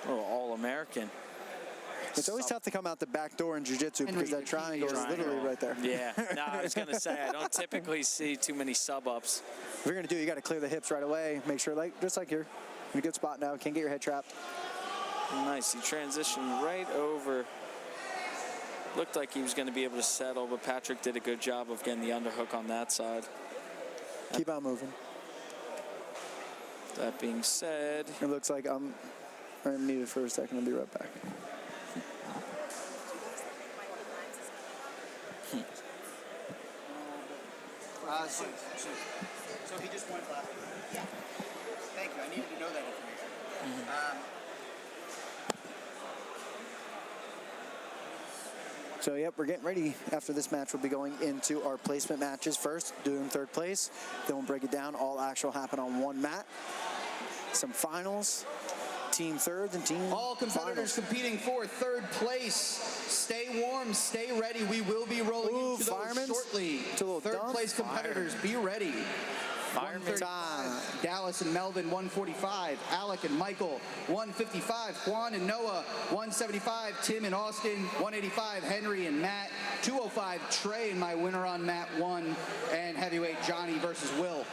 A little All-American. It's always tough to come out the back door in jiu-jitsu because that triangle is literally right there. Yeah. No, I was going to say, I don't typically see too many sub-ups. If you're going to do, you got to clear the hips right away. Make sure, just like here, in a good spot now. Can't get your head trapped. Nice. He transitioned right over. Looked like he was going to be able to settle, but Patrick did a good job of getting the underhook on that side. Keep on moving. That being said, it looks like I'm muted for a second. I'll be right back. So he just went left. Yeah. Thank you. I needed to know that information. So, yep, we're getting ready. After this match, we'll be going into our placement matches first, doing 3rd place. Then we'll break it down. All action will happen on one mat. Some finals, team 3rds and team all competitors competing for 3rd place. Stay warm, stay ready. We will be rolling into those shortly. 3rd place competitors, be ready. Fireman time. Dallas and Melvin, 145. Alec and Michael, 155. Juan and Noah, 175. Tim and Austin, 185. Henry and Matt, 205. Trey and my winner on mat 1. And heavyweight Johnny versus Will.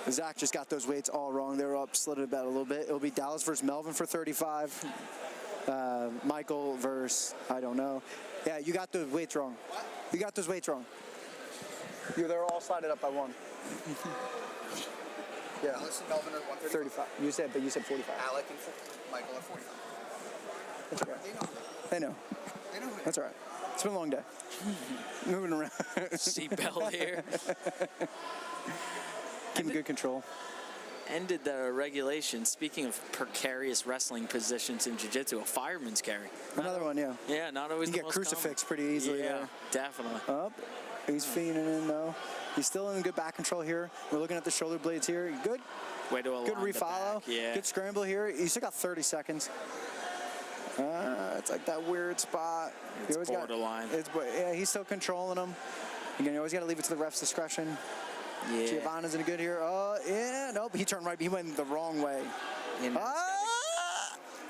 Zach just got those weights all wrong. They were up, slid it about a little bit. It'll be Dallas versus Melvin for 35. Michael versus, I don't know. Yeah, you got those weights wrong. You got those weights wrong. They're all slided up by 1. Yeah. Dallas and Melvin are 135. 35. You said 45. Alec and Michael are 45. That's okay. They know. They know. That's all right. It's been a long day. Moving around. Seatbelt here. Keeping good control. Ended the regulation. Speaking of precarious wrestling positions in jiu-jitsu, a fireman's carry. Another one, yeah. Yeah, not always you the get most crucifix common. pretty easily. Yeah, there. definitely. Up. He's feeding in though. He's still in good back control here. We're looking at the shoulder blades here. Good. Way to align Good refollow. The back. Yeah. Good scramble here. You still got 30 seconds. It's like that weird spot. It's borderline. Yeah, he's still controlling them. Again, you always got to leave it to the ref's discretion. Yeah. Giovanna's in a good here. Yeah, nope. He turned right. He went the wrong way.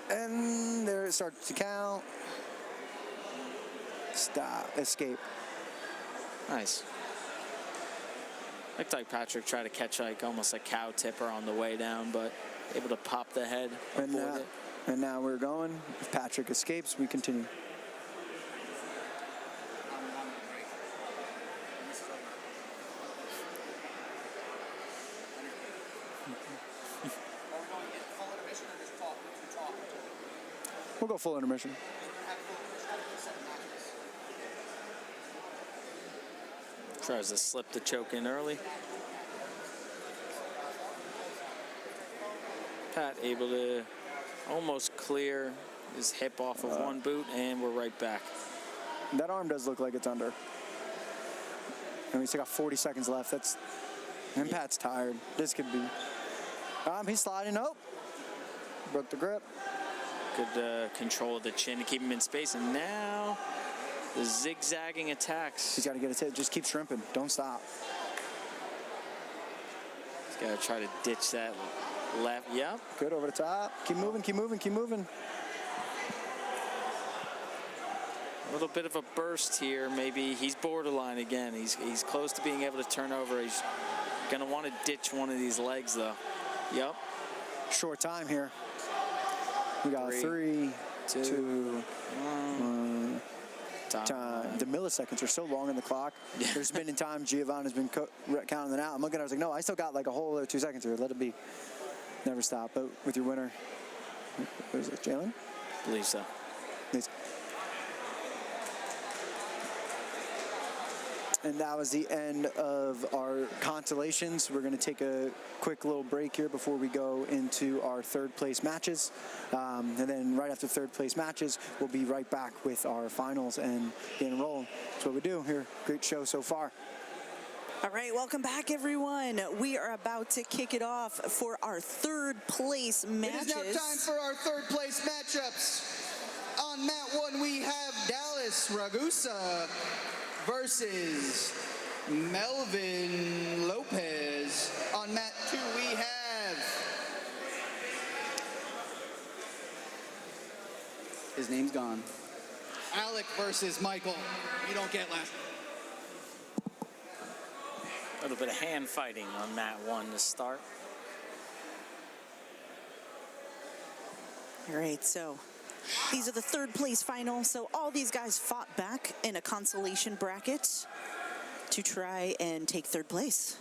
And there it starts to count. Stop. Escape. Nice. Looked like Patrick tried to catch like almost a cow tipper on the way down, but able to pop the head. And now we're going. If Patrick escapes, we continue. We'll go full intermission. Tries to slip the choke in early. Pat able to almost clear his hip off of one boot, and we're right back. That arm does look like it's under. And we still got 40 seconds left. And Pat's tired. This could be. He's sliding. Oh, broke the grip. Good control of the chin to keep him in space, and now the zigzagging attacks. He's got to get his hit. Just keep shrimping. Don't stop. He's got to try to ditch that left. Yep. Good over the top. Keep moving, keep moving, keep moving. A little bit of a burst here. Maybe he's borderline again. He's close to being able to turn over. He's going to want to ditch one of these legs, though. Yep. Short time here. We got 3, 2, 1. The milliseconds are so long on the clock. There's been in time Giovanna's been counting them out. I'm looking, I was like, no, I still got like a whole other 2 seconds here. Let it be. Never stop. But with your winner, was it Jalen? I believe so. Nice. And that was the end of our consolations. We're going to take a quick little break here before we go into our third place matches. And then right after third place matches, we'll be right back with our finals and getting rolling. That's what we do here. Great show so far. All right, welcome back, everyone. We are about to kick it off for our third place matches. It is now time for our third place matchups. On mat 1, we have Dallas Ragusa versus Melvin Lopez. On mat 2, we have... His name's gone. Alec versus Michael. You don't get last. A little bit of hand fighting on mat 1 to start. All right, so these are the third place finals. So all these guys fought back in a consolation bracket to try and take third place.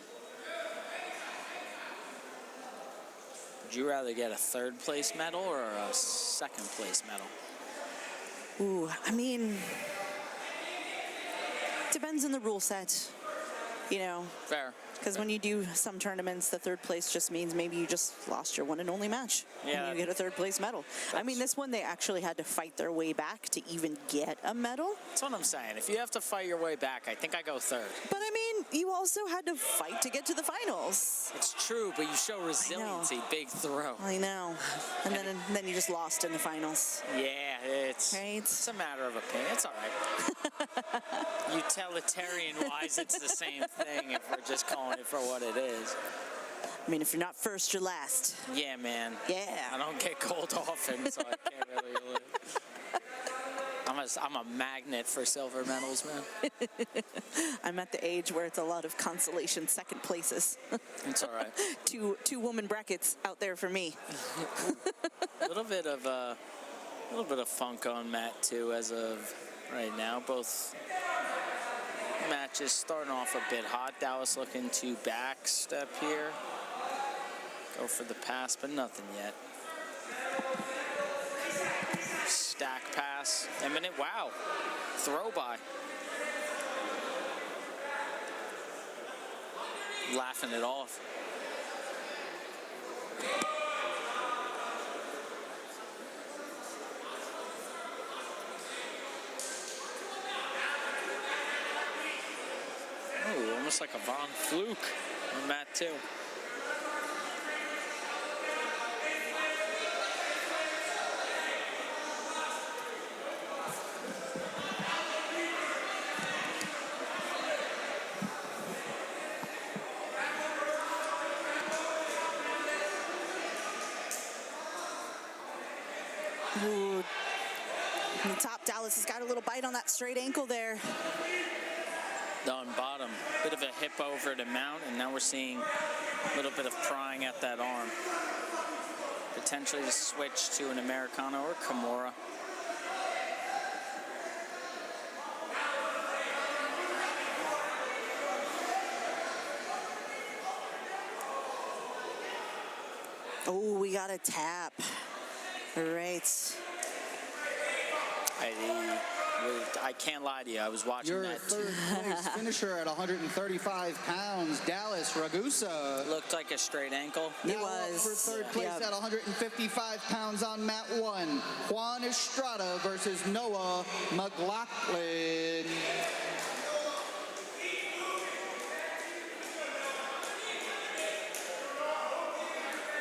Would you rather get a third place medal or a second place medal? Ooh, I mean, depends on the rule set, you know. Fair. Because when you do some tournaments, the third place just means maybe you just lost your one and only match. Yeah. And you get a third place medal. I mean, this one, they actually had to fight their way back to even get a medal. That's what I'm saying. If you have to fight your way back, I think I go third. But I mean, you also had to fight to get to the finals. It's true, but you show resiliency. Big throw. I know. And then you just lost in the finals. Yeah, it's Right? a matter of opinion. It's all right. Utilitarian-wise, it's the same thing if we're just calling it for what it is. I mean, if you're not first, you're last. Yeah, man. Yeah. I don't get gold often, so I can't really. I'm a magnet for silver medals, man. I'm at the age where it's a lot of consolation second places. It's all right. two woman brackets out there for me. A little bit of funk on mat 2 as of right now. Both matches starting off a bit hot. Dallas looking to backstep here. Go for the pass, but nothing yet. Stack pass. Imminent. Wow. Throw by. Laughing it off. Oh, almost like a Von Fluke on mat 2. Ooh. On the top, Dallas has got a little bite on that straight ankle there. On bottom, bit of a hip over to mount, and now we're seeing a little bit of prying at that arm. Potentially to switch to an Americano or Kimura. Oh, we got a tap. All right. I can't lie to you. I was watching Your that. third place finisher at 135 pounds, Dallas Ragusa. Looked like a straight ankle. It Now up was. for third place Yep. at 155 pounds on mat 1, Juan Estrada versus Noah McLaughlin.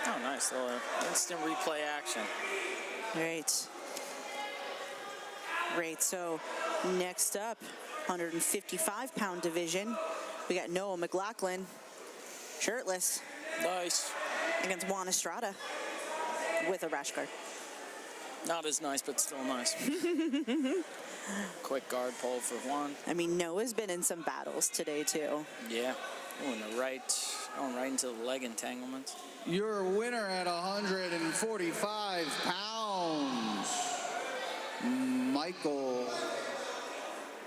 Oh, nice little instant replay action. Right. Great. So next up, 155-pound division, we got Noah McLaughlin, shirtless, Nice. against Juan Estrada with a rash guard. Not as nice, but still nice. Quick guard pull for Juan. I mean, Noah's been in some battles today too. Yeah. Going right into the leg entanglements. Your winner at 145 pounds, Michael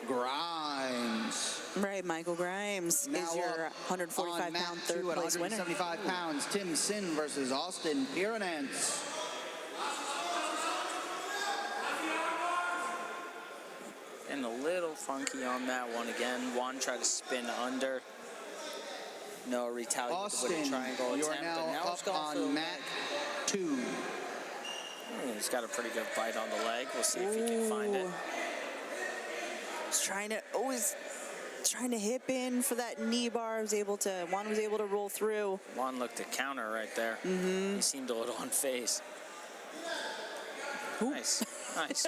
Grimes. Right, Michael Grimes Now is your up 145-pound mat third 2 at place winner. 175 pounds, Tim Sin versus Austin Piranance. And a little funky on that one again. Juan tried to spin under. No retaliation with Austin, a triangle you are attempt. and now now it's up going for the on mat leg. 2. He's got a pretty good bite on the leg. We'll see if he can find it. He's trying to hip in for that knee bar. Juan was able to roll through. Juan looked to counter right there. He seemed a little unfazed. Nice. Nice.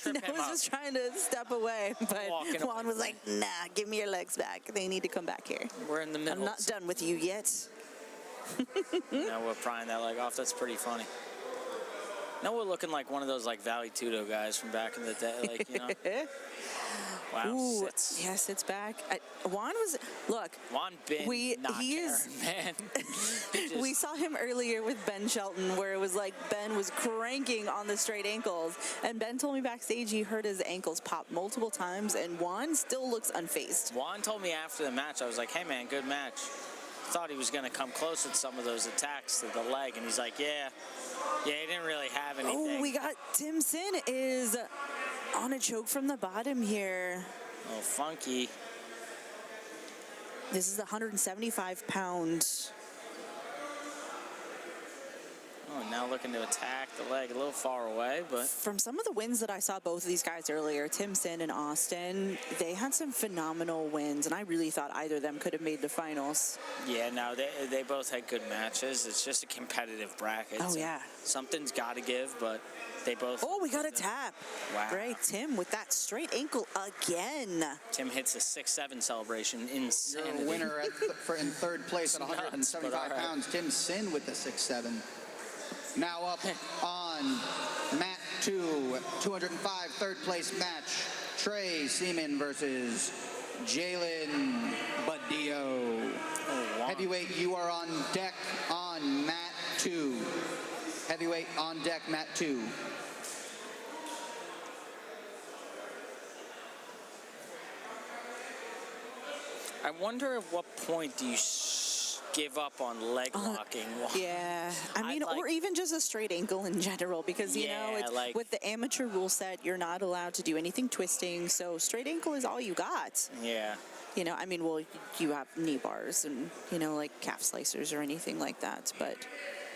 Trip I him was up. just trying to step away, but Walking Juan away. was like, nah, give me your legs back. They need to come back here. We're in the middle. I'm not done with you yet. Now we're prying that leg off. That's pretty funny. Now we're looking like one of those like Valley Tudo guys from back in the day. Like, you know. Wow. Ooh, Sits. yeah, sits back. Juan was, look, Juan Ben not caring, man. we saw him earlier with Ben Shelton where it was like Ben was cranking on the straight ankles, and Ben told me backstage he heard his ankles pop multiple times, and Juan still looks unfazed. Juan told me after the match, I was like, hey man, good match. Thought he was going to come close with some of those attacks to the leg, and he's like, yeah, he didn't really have anything. Oh, we got Tim Sin is on a choke from the bottom here. Oh, funky. This is the 175-pound. Oh, now looking to attack the leg a little far away, but From some of the wins that I saw both of these guys earlier, Tim Sin and Austin, they had some phenomenal wins, and I really thought either of them could have made the finals. yeah, no, they both had good matches. It's just a competitive bracket. Oh, so yeah. Something's got to give, but they both. Oh, we got a tap. Wow. Right, Tim with that straight ankle again. Tim hits a 6-7 celebration. Your Insanity. winner in third place at Nuts, but 175 all right. pounds, Tim Sin with the 6-7. Now up on mat 2, 205 third place match, Trey Seaman versus Jalen Badillo. Oh, wow. Heavyweight, you are on deck on mat 2. Heavyweight on deck, mat 2. I wonder at what point do you give up on leg locking? Yeah, I mean, like- or even just a straight ankle in general, because you know, Yeah, it's, like- with the amateur rule set, you're not allowed to do anything twisting. So straight ankle is all you got. Yeah. You know, I mean, well, you have knee bars and like calf slicers or anything like that, but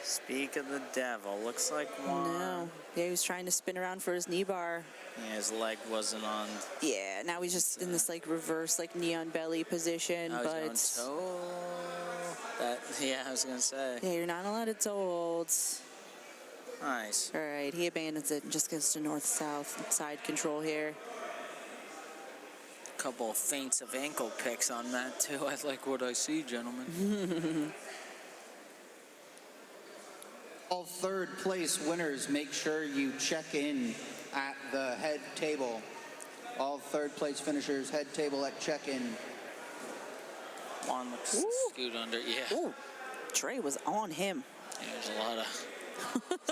Speak of the devil. Looks like one. no. Yeah, he was trying to spin around for his knee bar. Yeah, his leg wasn't on. Yeah, now he's just in this like reverse, like knee on belly position, I was but going toe. Yeah, I was gonna say. yeah, you're not allowed to toe holds. Nice. All right, he abandons it and just goes to north-south side control here. Couple of feints of ankle picks on that too. I like what I see, gentlemen. All third place winners, make sure you check in at the head table. All third place finishers, head table at check-in. Juan looks Ooh. scoot under. Yeah. Ooh, Trey was on him. Yeah, there's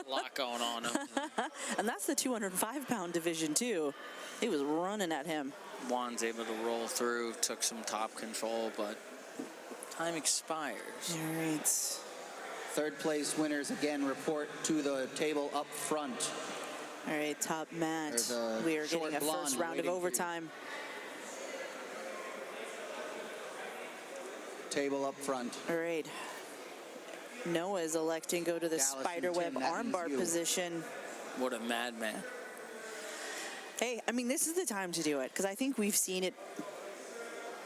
a lot going on. Over there. And that's the 205-pound division, too. He was running at him. Juan's able to roll through, took some top control, but time expires. All right. Third place winners again report to the table up front. All right, top mat. There's a We are short getting a blonde first round of waiting for you. overtime. Table up front. All right. Noah is electing to go to the Dallas and spiderweb Tim, that means armbar you. position. What a madman. Hey, I mean, this is the time to do it, because I think we've seen it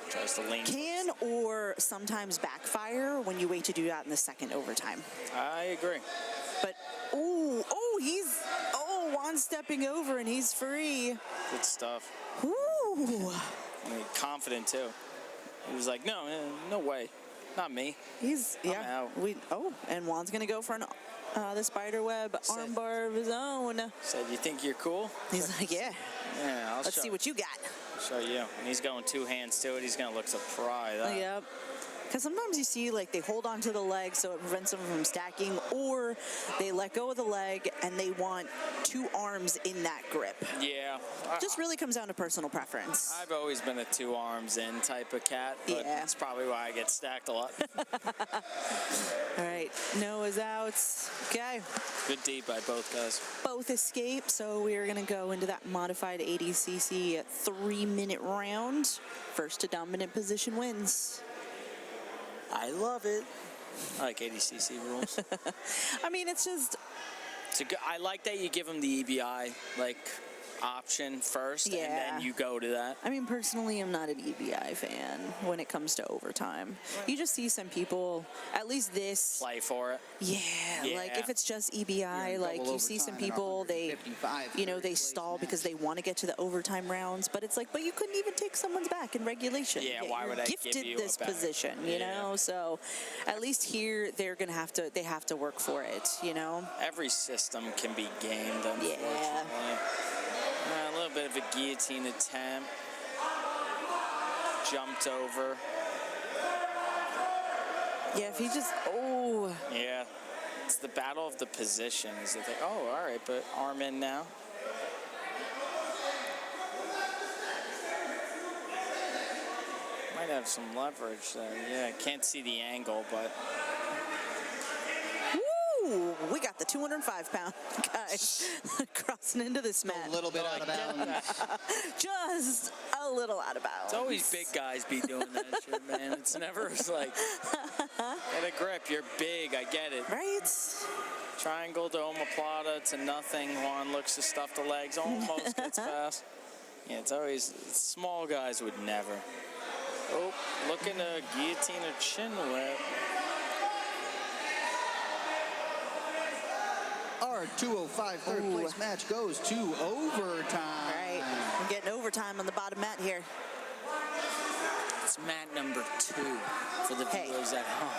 Tries to lean. can or sometimes backfire when you wait to do that in the second overtime. I agree. But, Juan's stepping over and he's free. Good stuff. Ooh. I mean, confident too. He was like, no, no way. Not me. He's, I'm yeah. out. And Juan's going to go for the spiderweb Said- armbar of his own. Said, you think you're cool? He's like, yeah, Yeah, let's see what you got. show you. And he's going two hands to it. He's going to look surprised. Yep. Because sometimes you see like they hold on to the leg so it prevents them from stacking, or they let go of the leg and they want 2 arms in that grip. Yeah. Just really comes down to personal preference. I've always been a 2 arms in type of cat, but Yeah. that's probably why I get stacked a lot. All right, Noah's out. Okay, Good D by both guys. both escape, so we are going to go into that modified 80cc 3-minute round. First to dominant position wins. I love it. I like 80cc rules. I mean, it's just, I like that you give them the EBI option first, and Yeah. then you go to that. I mean, personally, I'm not an EBI fan when it comes to overtime. You just see some people, at least this, Play for it. yeah, Yeah. like if it's just EBI, like you see some people, they, they stall because they want to get to the overtime rounds, but it's like, but you couldn't even take someone's back in regulation. Yeah, Yet why you're would I give gifted you a this back? position, you Yeah. know? So at least here, they have to work for it, you know? Every system can be gamed, unfortunately. Yeah. A little bit of a guillotine attempt. Jumped over. Yeah, if he just, oh. Yeah. It's the battle of the positions. They think, oh, all right, but arm in now. Might have some leverage there. Yeah, can't see the angle, but Woo! We got the 205-pound guys crossing into this match. A little bit out of bounds. Just a little out of bounds. it's always big guys be doing that shit, man. It's never like, get a grip, you're big, I get it. Right? Triangle to omoplata to nothing. Juan looks to stuff the legs, almost gets past. Yeah, it's always, small guys would never. Oh, looking to guillotine a chin whip. Our 205 third Ooh. place match goes to overtime. All right. We're getting overtime on the bottom mat here. It's mat number 2 for the Hey. viewers at home.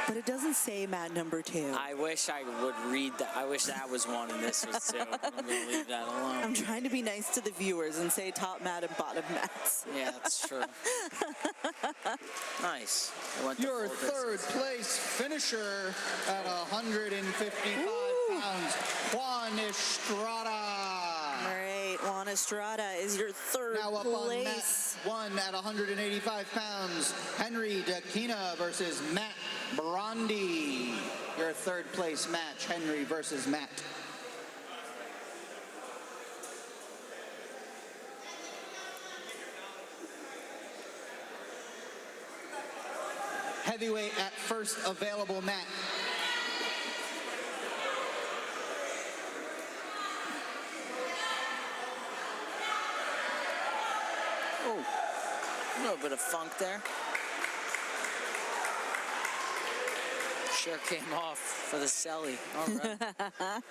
But it doesn't say mat number 2. I wish I would read that. I wish that was 1 and this was 2. I'm going to leave that alone. I'm trying to be nice to the viewers and say top mat and bottom mats. Yeah, that's true. Nice. I went to Your full third distance. place finisher at 155 pounds, Juan Estrada. All right, Juan Estrada is your third Now up on mat place. 1 at 185 pounds, Henry Dakina versus Matt Brondi. Your third place match, Henry versus Matt. Heavyweight at first available mat. Oh, a little bit of funk there. Sure came off for the celly. All right.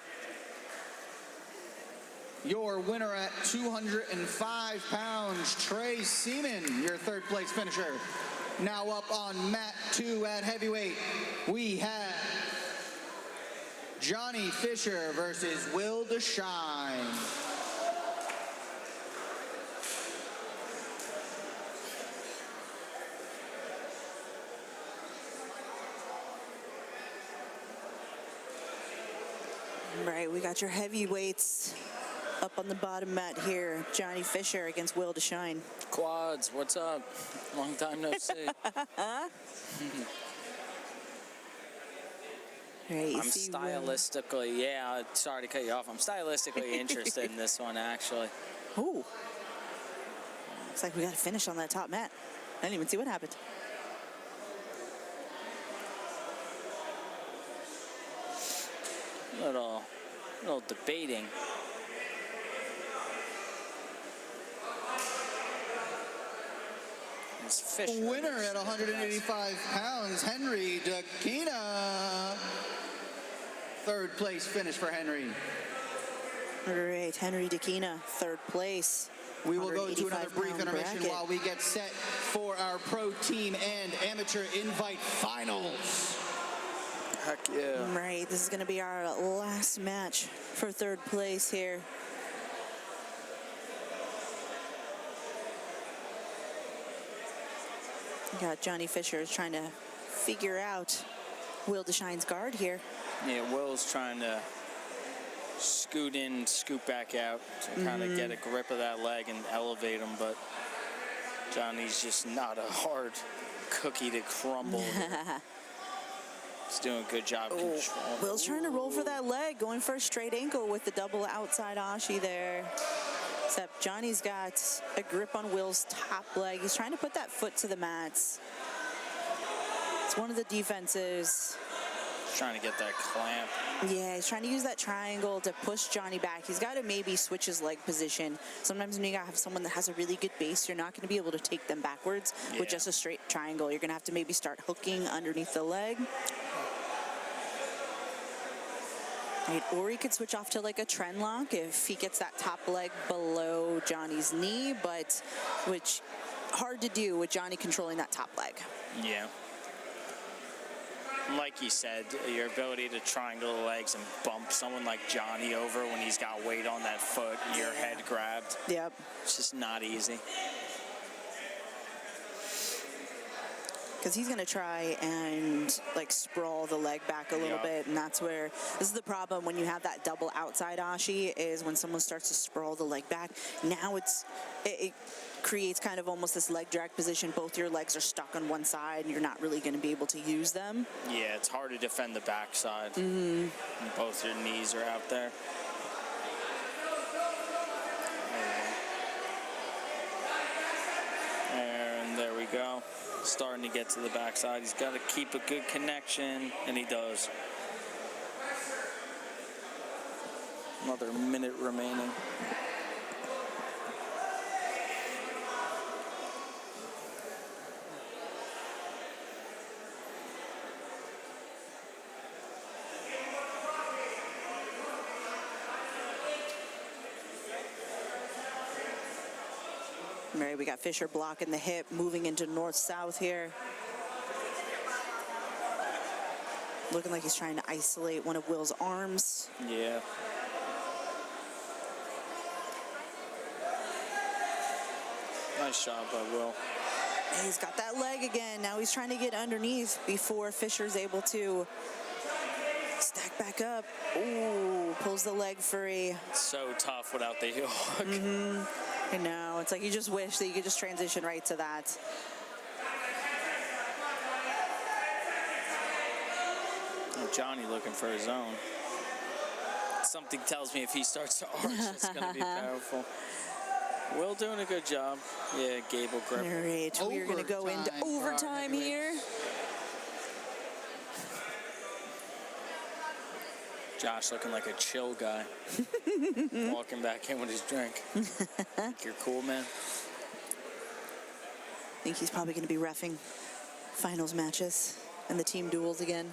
Your winner at 205 pounds, Trey Seaman, your third place finisher. Now up on mat 2 at heavyweight, we have Johnny Fisher versus Will DeShine. All right, we got your heavyweights up on the bottom mat here. Johnny Fisher against Will DeShine. Quads, what's up? Long time no see. All right, you I'm see Will. stylistically, yeah, sorry to cut you off. I'm stylistically interested in this one, actually. Ooh. Looks like we got to finish on that top mat. I didn't even see what happened. Little debating. It's Fisher. Winner at 185 pounds, Henry Dakina. Third place finish for Henry. All right, Henry Dakina, third place. We will go to another brief 185-pound intermission bracket. while we get set for our pro team and amateur invite finals. Heck yeah. Right, this is going to be our last match for third place here. We got Johnny Fisher is trying to figure out Will DeShine's guard here. Yeah, Will's trying to scoot in, scoot back out to kind of get a grip of that leg and elevate him, but Johnny's just not a hard cookie to crumble. He's doing a good job controlling. Will's trying to roll for that leg, going for a straight ankle with the double outside ashi there. Except Johnny's got a grip on Will's top leg. He's trying to put that foot to the mats. It's one of the defenses. He's trying to get that clamp. Yeah, he's trying to use that triangle to push Johnny back. He's got to maybe switch his leg position. Sometimes when you have someone that has a really good base, you're not going to be able to take them backwards with just a straight triangle. You're going to have to maybe start hooking underneath the leg. Right, or he could switch off to like a trend lock if he gets that top leg below Johnny's knee, but which hard to do with Johnny controlling that top leg. Yeah. Like you said, your ability to triangle the legs and bump someone like Johnny over when he's got weight on that foot, your head grabbed. Yep. It's just not easy. Because he's going to try and like sprawl the leg back a little bit, and that's where this is the problem when you have that double outside ashi, is when someone starts to sprawl the leg back. Now it creates kind of almost this leg drag position. Both your legs are stuck on one side, and you're not really going to be able to use them. Yeah, it's hard to defend the backside. And both your knees are out there. And there we go. Starting to get to the backside. He's got to keep a good connection, and he does. Another minute remaining. Right, we got Fisher blocking the hip, moving into north-south here. Looking like he's trying to isolate one of Will's arms. Yeah. Nice job by Will. And he's got that leg again. Now he's trying to get underneath before Fisher's able to stack back up. Ooh, pulls the leg free. So tough without the heel hook. I know, it's like you just wish that you could just transition right to that. Oh, Johnny looking for his own. Something tells me if he starts to arch, it's going to be powerful. Will doing a good job. Yeah, Gable grip. All right, we're going to go into overtime here. Josh looking like a chill guy. Walking back in with his drink. You're cool, man. I think he's probably going to be reffing finals matches and the team duels again.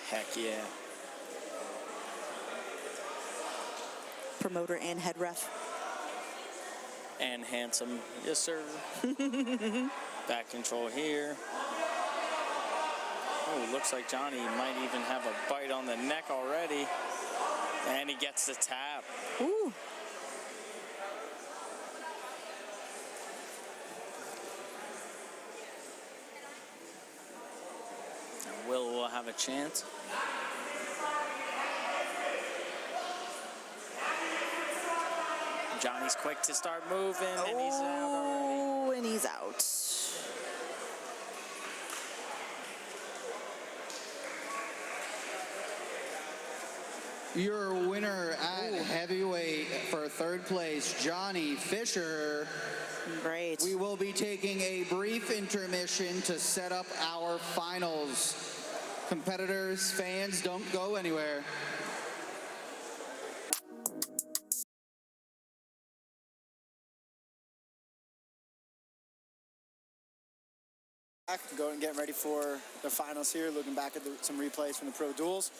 Heck yeah. Promoter and head ref. And handsome. Yes, sir. Back control here. Oh, looks like Johnny might even have a bite on the neck already. And he gets the tap. Ooh. And Will have a chance. Johnny's quick to start moving, and he's out already. Oh, and he's out. Your winner at heavyweight for third place, Johnny Fisher. Great. We will be taking a brief intermission to set up our finals. Competitors, fans, don't go anywhere. Going and getting ready for the finals here, looking back at some replays from the pro duels.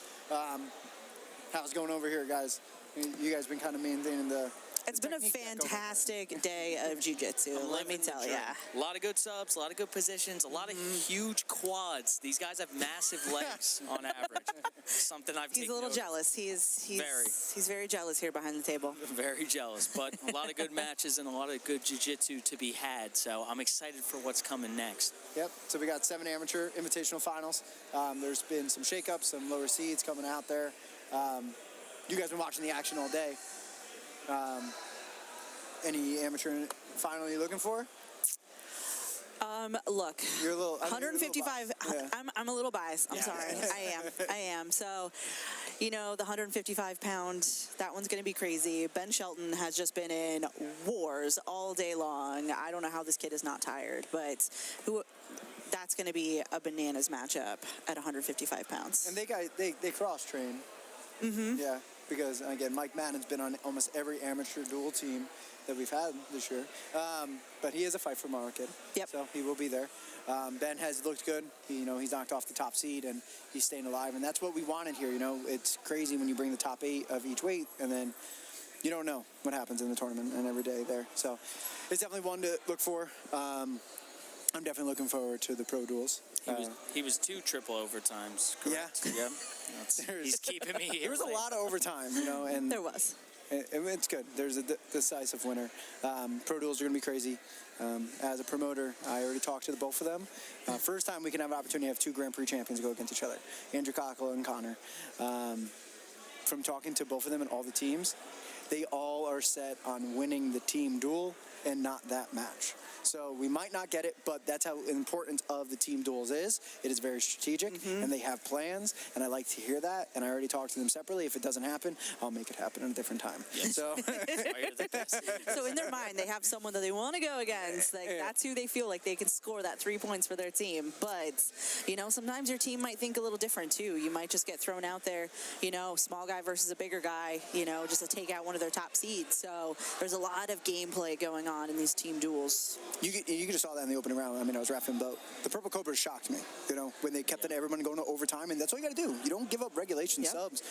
How's it going over here, guys? You guys been kind of maintaining the It's been a fantastic day of jiu-jitsu, let me tell you. A lot of good subs, a lot of good positions, a lot of huge quads. These guys have massive legs on average. Something I've He's taken a little notice. jealous. He's very jealous here behind the table. Very jealous, but a lot of good matches and a lot of good jiu-jitsu to be had. So I'm excited for what's coming next. Yep, so we got 7 amateur invitational finals. There's been some shakeups, some lower seeds coming out there. You guys been watching the action all day. Any amateur final you're looking for? Look, You're a little 155. Yeah. I'm a little biased. I'm sorry. I am. So, you know, the 155-pound, that one's going to be crazy. Ben Shelton has just been in wars all day long. I don't know how this kid is not tired, but that's going to be a bananas matchup at 155 pounds. And they cross train. Mm-hmm. Yeah, because again, Mike Madden's been on almost every amateur dual team that we've had this year. But he is a fight for tomorrow kid. Yep. So he will be there. Ben has looked good. He's knocked off the top seed and he's staying alive, and that's what we wanted here. It's crazy when you bring the top 8 of each weight and then you don't know what happens in the tournament and every day there. So it's definitely one to look for. I'm definitely looking forward to the pro duels. He was 2 triple overtimes, correct? Yeah. Yep. He's keeping me here. There was a lot of overtime, and There was. it's good. There's a decisive winner. Pro duels are going to be crazy. As a promoter, I already talked to both of them. First time we can have an opportunity to have 2 Grand Prix champions go against each other, Andrew Cockle and Connor. From talking to both of them and all the teams, they all are set on winning the team duel and not that match. So we might not get it, but that's how important of the team duels is. It is very strategic, and they have plans, and I like to hear that, and I already talked to them separately. If it doesn't happen, I'll make it happen at a different time. Yes. So, So in their mind, they have someone that they want to go against. That's who they feel like they can score that 3 points for their team. But, sometimes your team might think a little different, too. You might just get thrown out there, small guy versus a bigger guy, just to take out one of their top seeds. So there's a lot of gameplay going on in these team duels. You just saw that in the opening round. I mean, I was reffing, but the Purple Cobras shocked me, when they kept everyone going to overtime, and that's all you got to do. You don't give up regulation subs.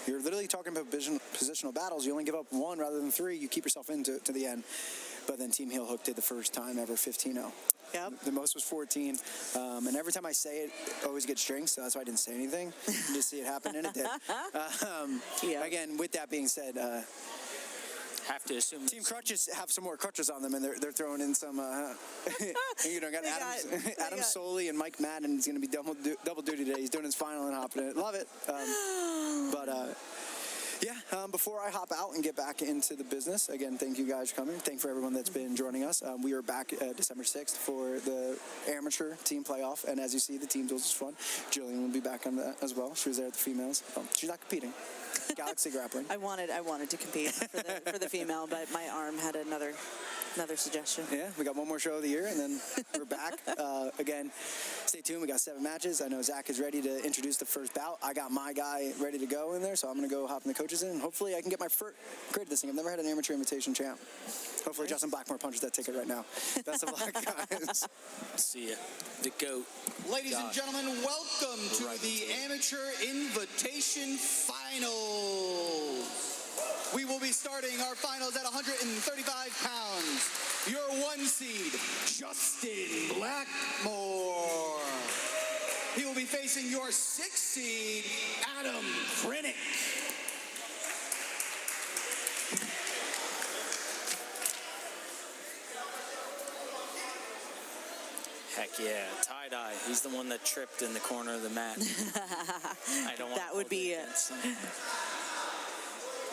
You're literally talking about positional battles. You only give up 1 rather than 3. You keep yourself into the end. But then Team Heel Hook did the first time ever 15-0. Yep. The most was 14. And every time I say it, always gets drinks, so that's why I didn't say anything. You just see it happen, and it did. Again, with that being said, have to assume Team Crutches have some more crutches on them, and they're throwing in some. Got Adam Soley and Mike Madden is going to be double duty today. He's doing his final and hopping it. Love it. Before I hop out and get back into the business, again, thank you guys for coming. Thank you for everyone that's been joining us. We are back December 6th for the amateur team playoff, and as you see, the team duels is fun. Jillian will be back on that as well. She was there at the females. She's not competing. Galaxy grappling. I wanted to compete for the female, but my arm had another suggestion. Yeah, we got one more show of the year, and then we're back. Again, stay tuned. We got 7 matches. I know Zach is ready to introduce the first bout. I got my guy ready to go in there, so I'm going to go hop in the coaches in, and hopefully I can get my first credit this thing. I've never had an amateur invitation champ. Hopefully Justin Blackmore punches that ticket right now. Best of luck, guys. See ya. The GOAT. Ladies and gentlemen, welcome to the Amateur Invitation Finals. We will be starting our finals at 135 pounds. Your 1 seed, Justin Blackmore. He will be facing your 6 seed, Adam Krennick. Heck yeah, tie-dye. He's the one that tripped in the corner of the mat. I don't want That would be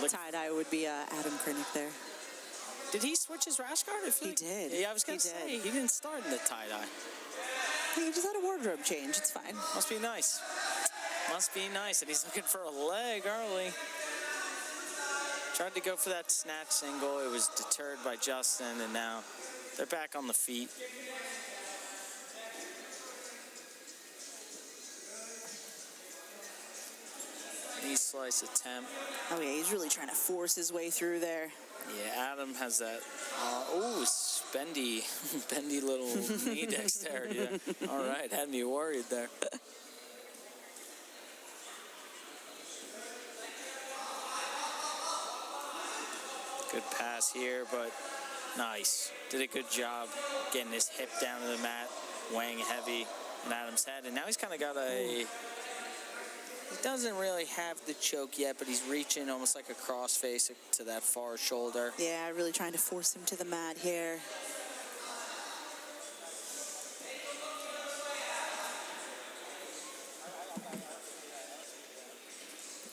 tie-dye would be Adam Krennick there. Did he switch his rash guard? He did. Yeah, I was going to say, he didn't start in the tie-dye. He just had a wardrobe change. It's fine. Must be nice. Must be nice. And he's looking for a leg early. Tried to go for that snatch single. It was deterred by Justin, and now they're back on the feet. Knee slice attempt. Oh yeah, he's really trying to force his way through there. Yeah, Adam has that, bendy little knee dexterity there. All right, had me worried there. Good pass here, but nice. Did a good job getting his hip down to the mat, weighing heavy on Adam's head. And now he's kind of got a... He doesn't really have the choke yet, but he's reaching almost like a crossface to that far shoulder. Yeah, really trying to force him to the mat here.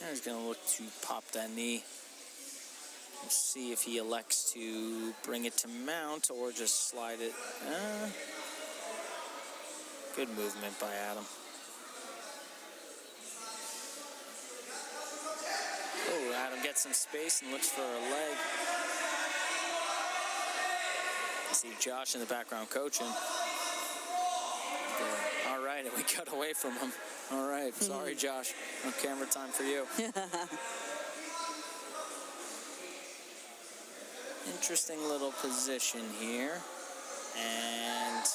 Now he's going to look to pop that knee. We'll see if he elects to bring it to mount or just slide it. Good movement by Adam. Oh, Adam gets some space and looks for a leg. I see Josh in the background coaching. All right, and we cut away from him. All right, sorry, Josh. No camera time for you. Interesting little position here. And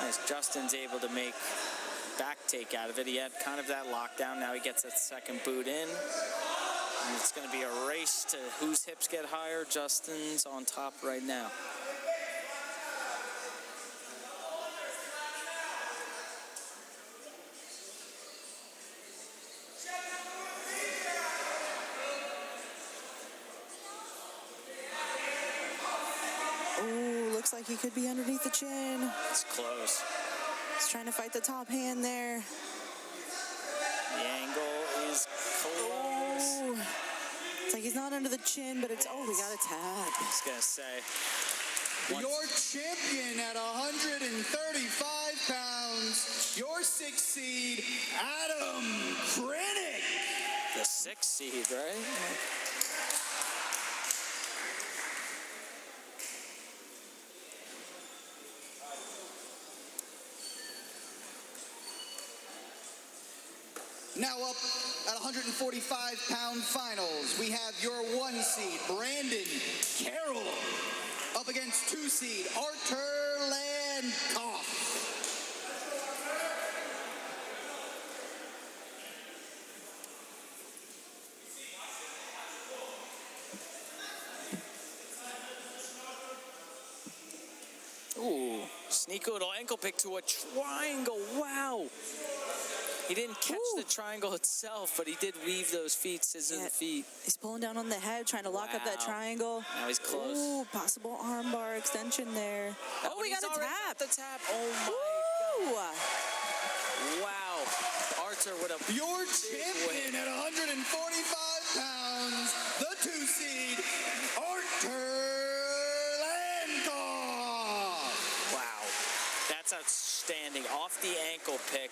nice. Justin's able to make back take out of it. He had kind of that lockdown. Now he gets that second boot in. And it's going to be a race to whose hips get higher. Justin's on top right now. Ooh, looks like he could be underneath the chin. It's close. He's trying to fight the top hand there. The angle is close. Ooh. It's like he's not under the chin, but it's, oh, we got a tag. I was going to say. Your champion at 135 pounds, your 6th seed, Adam Krennic. The 6th seed, right? Now up at 145-pound finals, we have your 1 seed, Brandon Carroll, up against 2 seed, Artur Landkoff. Ooh, sneaky little ankle pick to a triangle. Wow. He didn't catch the triangle itself, but he did weave those feet, scissor the feet. He's pulling down on the head, trying to lock up that triangle. Now he's close. Ooh, possible armbar extension there. Oh, we got a tap. The tap. Oh, my God. Wow. Artur with a Your champion at 145 pounds, the 2 seed, Artur Landkoff. Wow. That's outstanding. Off the ankle pick.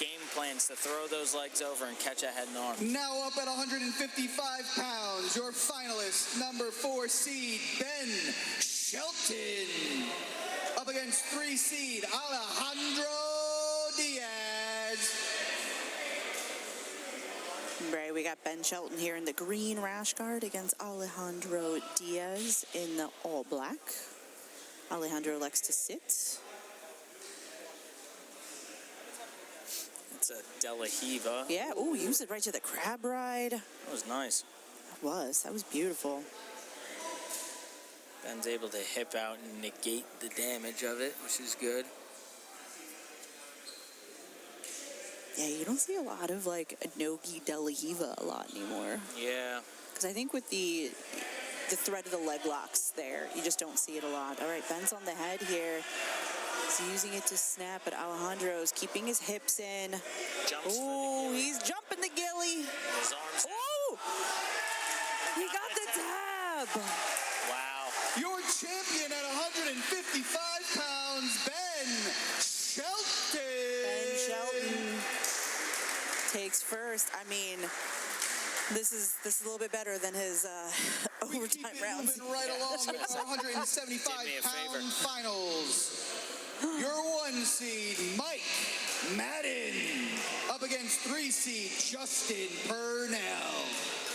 Game plans to throw those legs over and catch a head and arm. Now up at 155 pounds, your finalist, number 4 seed, Ben Shelton. Up against 3 seed, Alejandro Diaz. Right, we got Ben Shelton here in the green rash guard against Alejandro Diaz in the all black. Alejandro elects to sit. It's a De La Hiva. Yeah, ooh, use it right to the crab ride. That was nice. That was beautiful. Ben's able to hip out and negate the damage of it, which is good. Yeah, you don't see a lot of like a Nogi De La Hiva a lot anymore. Yeah. Because I think with the threat of the leg locks there, you just don't see it a lot. All right, Ben's on the head here. He's using it to snap, but Alejandro's keeping his hips in. Jumps. Oh, he's jumping the gilly. His arms. Oh, he got the tab. Wow. Your champion at 155 pounds, Ben Shelton. Ben Shelton takes first. I mean, this is a little bit better than his overtime rounds. Moving right along with our 175-pound finals. Your 1 seed, Mike Madden, up against 3 seed, Justin Purnell.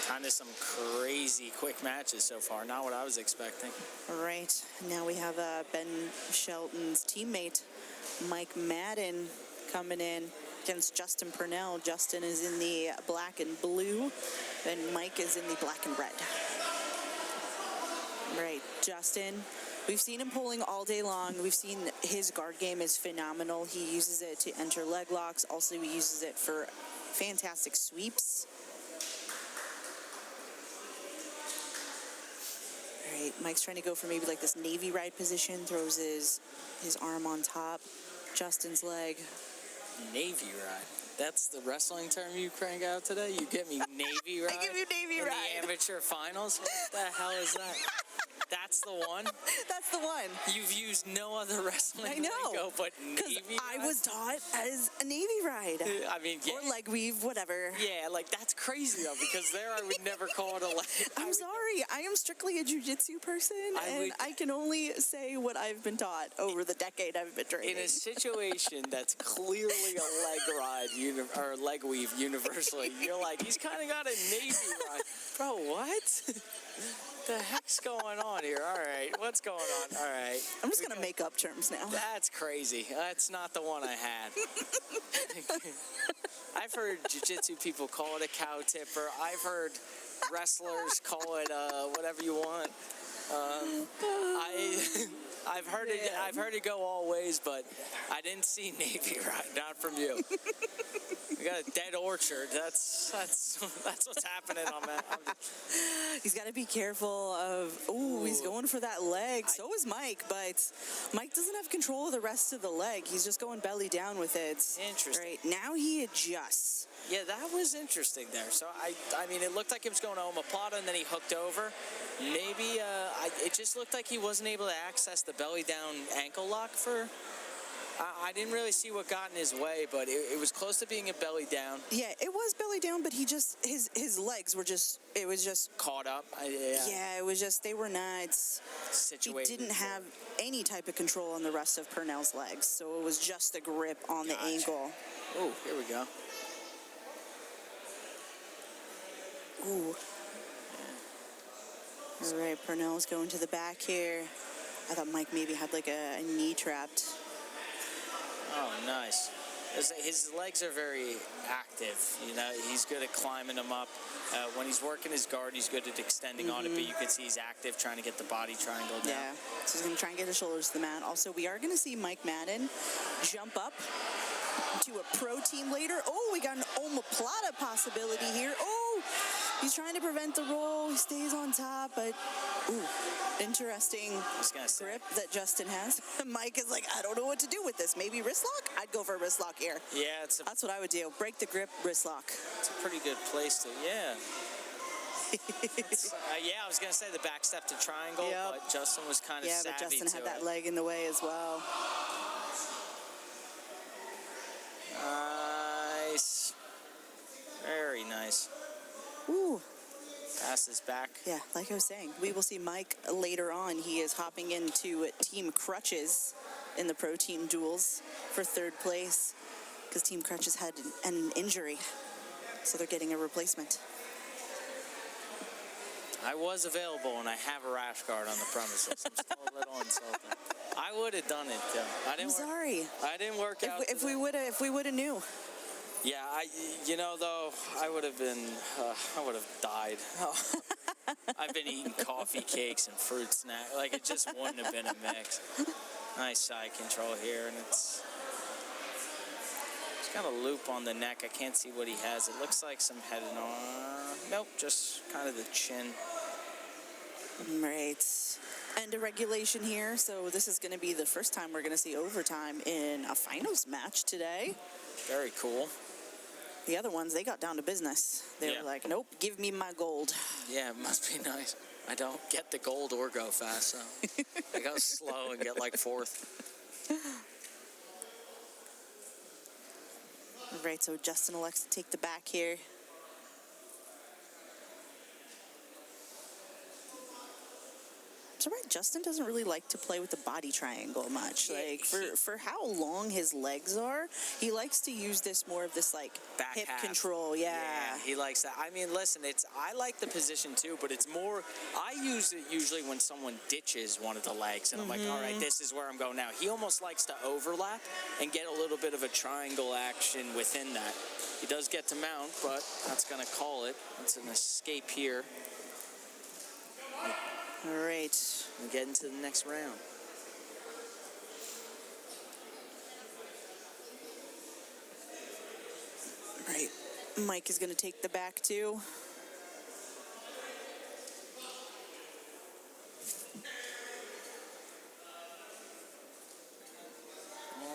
Kind of some crazy quick matches so far. Not what I was expecting. All right, now we have Ben Shelton's teammate, Mike Madden, coming in against Justin Purnell. Justin is in the black and blue, and Mike is in the black and red. Right, Justin. We've seen him pulling all day long. We've seen his guard game is phenomenal. He uses it to enter leg locks. Also, he uses it for fantastic sweeps. All right, Mike's trying to go for maybe like this Navy ride position, throws his arm on top. Justin's leg. Navy ride. That's the wrestling term you crank out today? You give me Navy ride? I give you Navy in ride. the amateur finals? What the hell is that? That's the one? That's the one. You've used no other wrestling I know. lingo but Because Navy I ride? was taught as a Navy ride. I mean, yeah. Or leg weave, whatever. Yeah, like that's crazy though, because there I would never call it a leg. I'm sorry. I am strictly a jiu-jitsu person, and I can only say what I've been taught over the decade I've been training. In a situation that's clearly a leg ride or leg weave universally, you're like, he's kind of got a Navy ride. Bro, what? The heck's going on here? All right, what's going on? All right. I'm just going to make up terms now. That's crazy. That's not the one I had. I've heard jiu-jitsu people call it a cow tipper. I've heard wrestlers call it whatever you want. I've heard it go all ways, but I didn't see Navy ride. Not from you. We got a dead orchard. That's what's happening on that. He's got to be careful of. Ooh, he's going for that leg. So is Mike, but Mike doesn't have control of the rest of the leg. He's just going belly down with it. Interesting. Right now he adjusts. Yeah, that was interesting there. So I mean, it looked like he was going to omoplata, and then he hooked over. Maybe it just looked like he wasn't able to access the belly down ankle lock for. I didn't really see what got in his way, but it was close to being a belly down. Yeah, it was belly down, but he just his legs were just Caught up. Yeah, it was just they were not situated. He didn't have any type of control on the rest of Purnell's legs, so it was just a grip on the ankle. Oh, here we go. Ooh. All right, Purnell's going to the back here. I thought Mike maybe had like a knee trapped. Oh, nice. His legs are very active. You know, he's good at climbing them up. When he's working his guard, he's good at extending on it, but you can see he's active trying to get the body triangle down. Yeah, so he's going to try and get his shoulders to the mat. Also, we are going to see Mike Madden jump up to a pro team later. Oh, we got an omoplata possibility here. Oh, he's trying to prevent the roll. He stays on top, but ooh, interesting grip that Justin has. Mike is like, I don't know what to do with this. Maybe wrist lock? I'd go for a wrist lock here. Yeah, that's what I would do. Break the grip, wrist lock. It's a pretty good place to, yeah. Yeah, I was going to say the back step to triangle, but Justin was kind of savvy. Yeah, but Justin had that leg in the way as well. Nice. Very nice. Ooh. Passes back. Yeah, like I was saying, we will see Mike later on. He is hopping into Team Crutches in the pro team duels for third place because Team Crutches had an injury, so they're getting a replacement. I was available, and I have a rash guard on the premises. I'm still a little insulted. I would have done it, though. I'm sorry. I didn't work out. If we would have knew. Yeah, though, I would have died. Oh. I've been eating coffee cakes and fruit snacks. Like, it just wouldn't have been a mix. Nice side control here, and it's got a loop on the neck. I can't see what he has. It looks like some head and arm. Nope, just kind of the chin. Right. End of regulation here, so this is going to be the first time we're going to see overtime in a finals match today. Very cool. The other ones, they got down to business. They were like, nope, give me my gold. Yeah, it must be nice. I don't get the gold or go fast, so I go slow and get like fourth. All right, so Justin elects to take the back here. So right, Justin doesn't really like to play with the body triangle much. Like for how long his legs are, he likes to use this more of this like back hip half. control. Yeah, he likes that. I mean, listen, I like the position too, but it's more. I use it usually when someone ditches one of the legs, and I'm like, all right, this is where I'm going now. He almost likes to overlap and get a little bit of a triangle action within that. He does get to mount, but that's gonna call it. It's an escape here. All right, we're getting to the next round. All right, Mike is going to take the back two.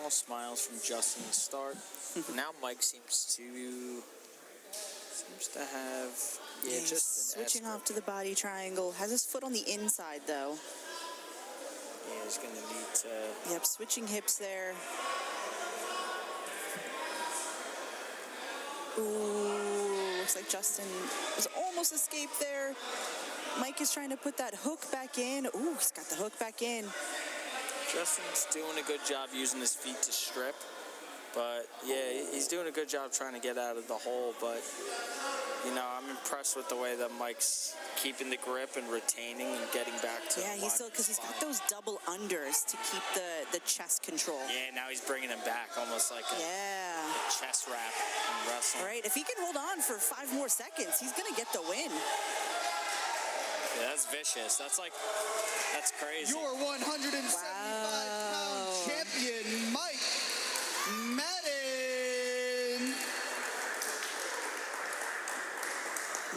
All smiles from Justin to start. Now Mike seems to have He's just an switching escort. off to the body triangle. Has his foot on the inside though. Yeah, he's gonna need to. Yep, switching hips there. Ooh, looks like Justin was almost escaped there. Mike is trying to put that hook back in. Ooh, he's got the hook back in. Justin's doing a good job using his feet to strip, but yeah, he's doing a good job trying to get out of the hole. But you know, I'm impressed with the way that Mike's keeping the grip and retaining and getting back to. Yeah, he's still, because he's got those double unders to keep the chest control. Yeah, now he's bringing him back almost like a chest wrap in wrestling. All right, if he can hold on for 5 more seconds, he's gonna get the win. Yeah, that's vicious. That's crazy. Your 175-pound champion, Mike Madden.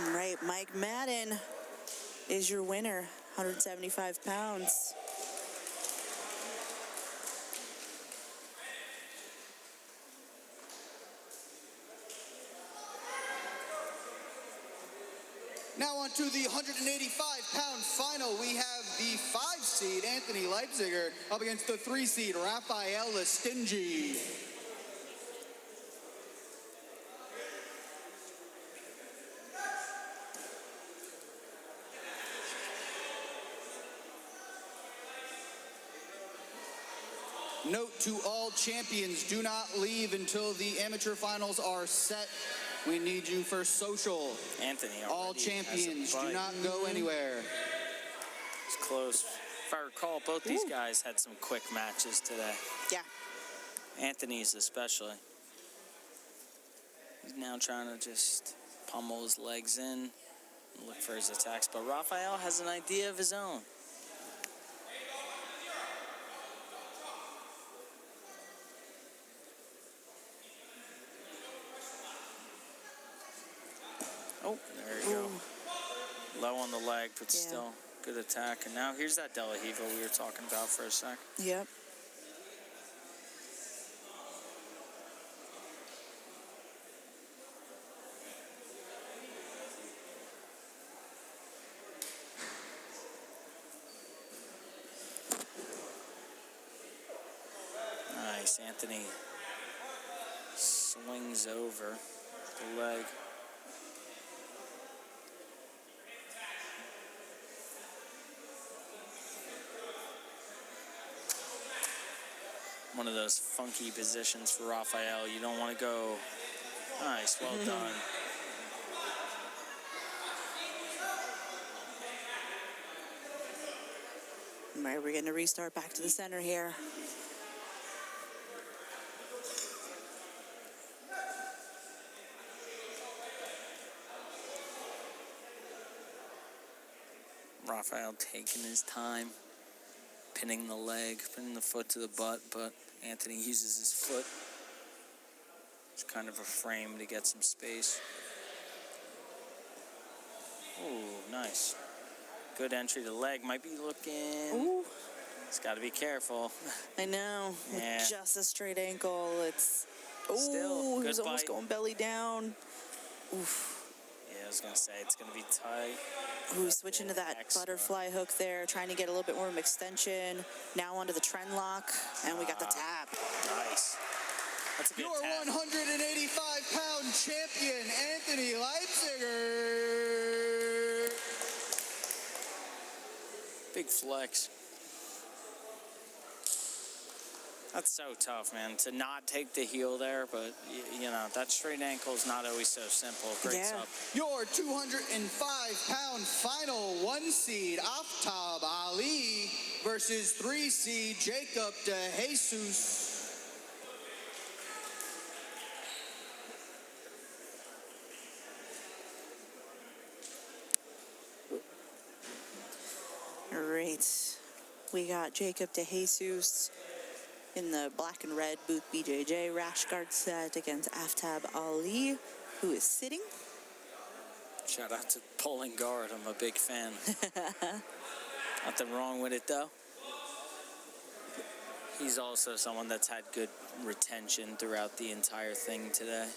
All right, Mike Madden is your winner, 175 pounds. Now on to the 185-pound final. We have the 5-seed, Anthony Leipziger, up against the 3-seed, Rafael Stingy. Note to all champions, do not leave until the amateur finals are set. We need you for social. Anthony All champions, do not go anywhere. It's close. If I recall, both these guys had some quick matches today. Yeah. Anthony's especially. He's now trying to just pummel his legs in and look for his attacks. But Rafael has an idea of his own. Oh, there you go. Low on the leg, but still good attack. And now here's that De La Riva we were talking about for a sec. Yep. Nice. Anthony swings over the leg. One of those funky positions for Rafael. You don't want to go. Nice, well done. All right, we're getting a restart back to the center here. Rafael taking his time, pinning the leg, pinning the foot to the butt, but Anthony uses his foot. It's kind of a frame to get some space. Ooh, nice. Good entry to the leg. Might be looking. Ooh. He's got to be careful. I know. Yeah. With just a straight ankle, it's. Still, Ooh, good he's almost bite. going belly down. Oof. Yeah, I was going to say, it's going to be tight. Ooh, switching to that butterfly hook there, trying to get a little bit more of an extension. Now onto the trend lock, and we got the tap. Nice. That's a good Your tap. 185-pound champion, Anthony Leipziger. Big flex. That's so tough, man, to not take the heel there, but, you know, that straight ankle is not always so simple. Great sub. Your 205-pound final 1-seed, Aftab Ali versus 3-seed, Jacob De Jesus. right. We got Jacob De Jesus in the black and red boot BJJ rash guard set against Aftab Ali, who is sitting. Shout out to pulling guard. I'm a big fan. Nothing wrong with it, though. He's also someone that's had good retention throughout the entire thing today.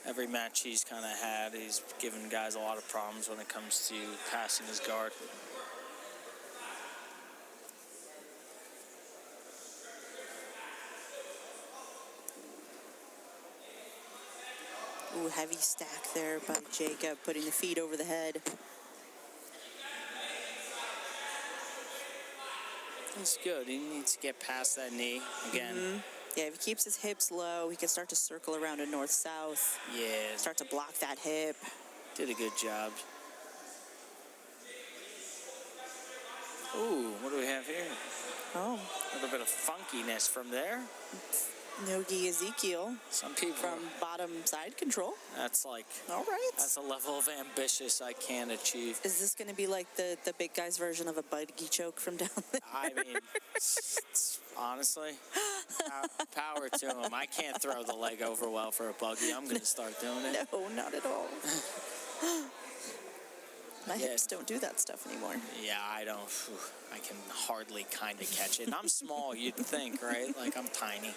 Every match he's kind of had, he's given guys a lot of problems when it comes to passing his guard. Ooh, heavy stack there by Jacob, putting the feet over the head. That's good. He needs to get past that knee again. Yeah, if he keeps his hips low, he can start to circle around a north-south. Yeah. Start to block that hip. Did a good job. Ooh, what do we have here? Oh, A little bit of funkiness from there. Nogi Ezekiel Some people, from bottom side control. that's like, All right. that's a level of ambitious I can't achieve. Is this going to be like the big guy's version of a buggy choke from down there? I mean, honestly, power to him. I can't throw the leg over well for a buggy. I'm going to start doing it. No, not at all. My Yeah. hips don't do that stuff anymore. Yeah, I don't. I can hardly kind of catch it. And I'm small, you'd think, right? Like, I'm tiny.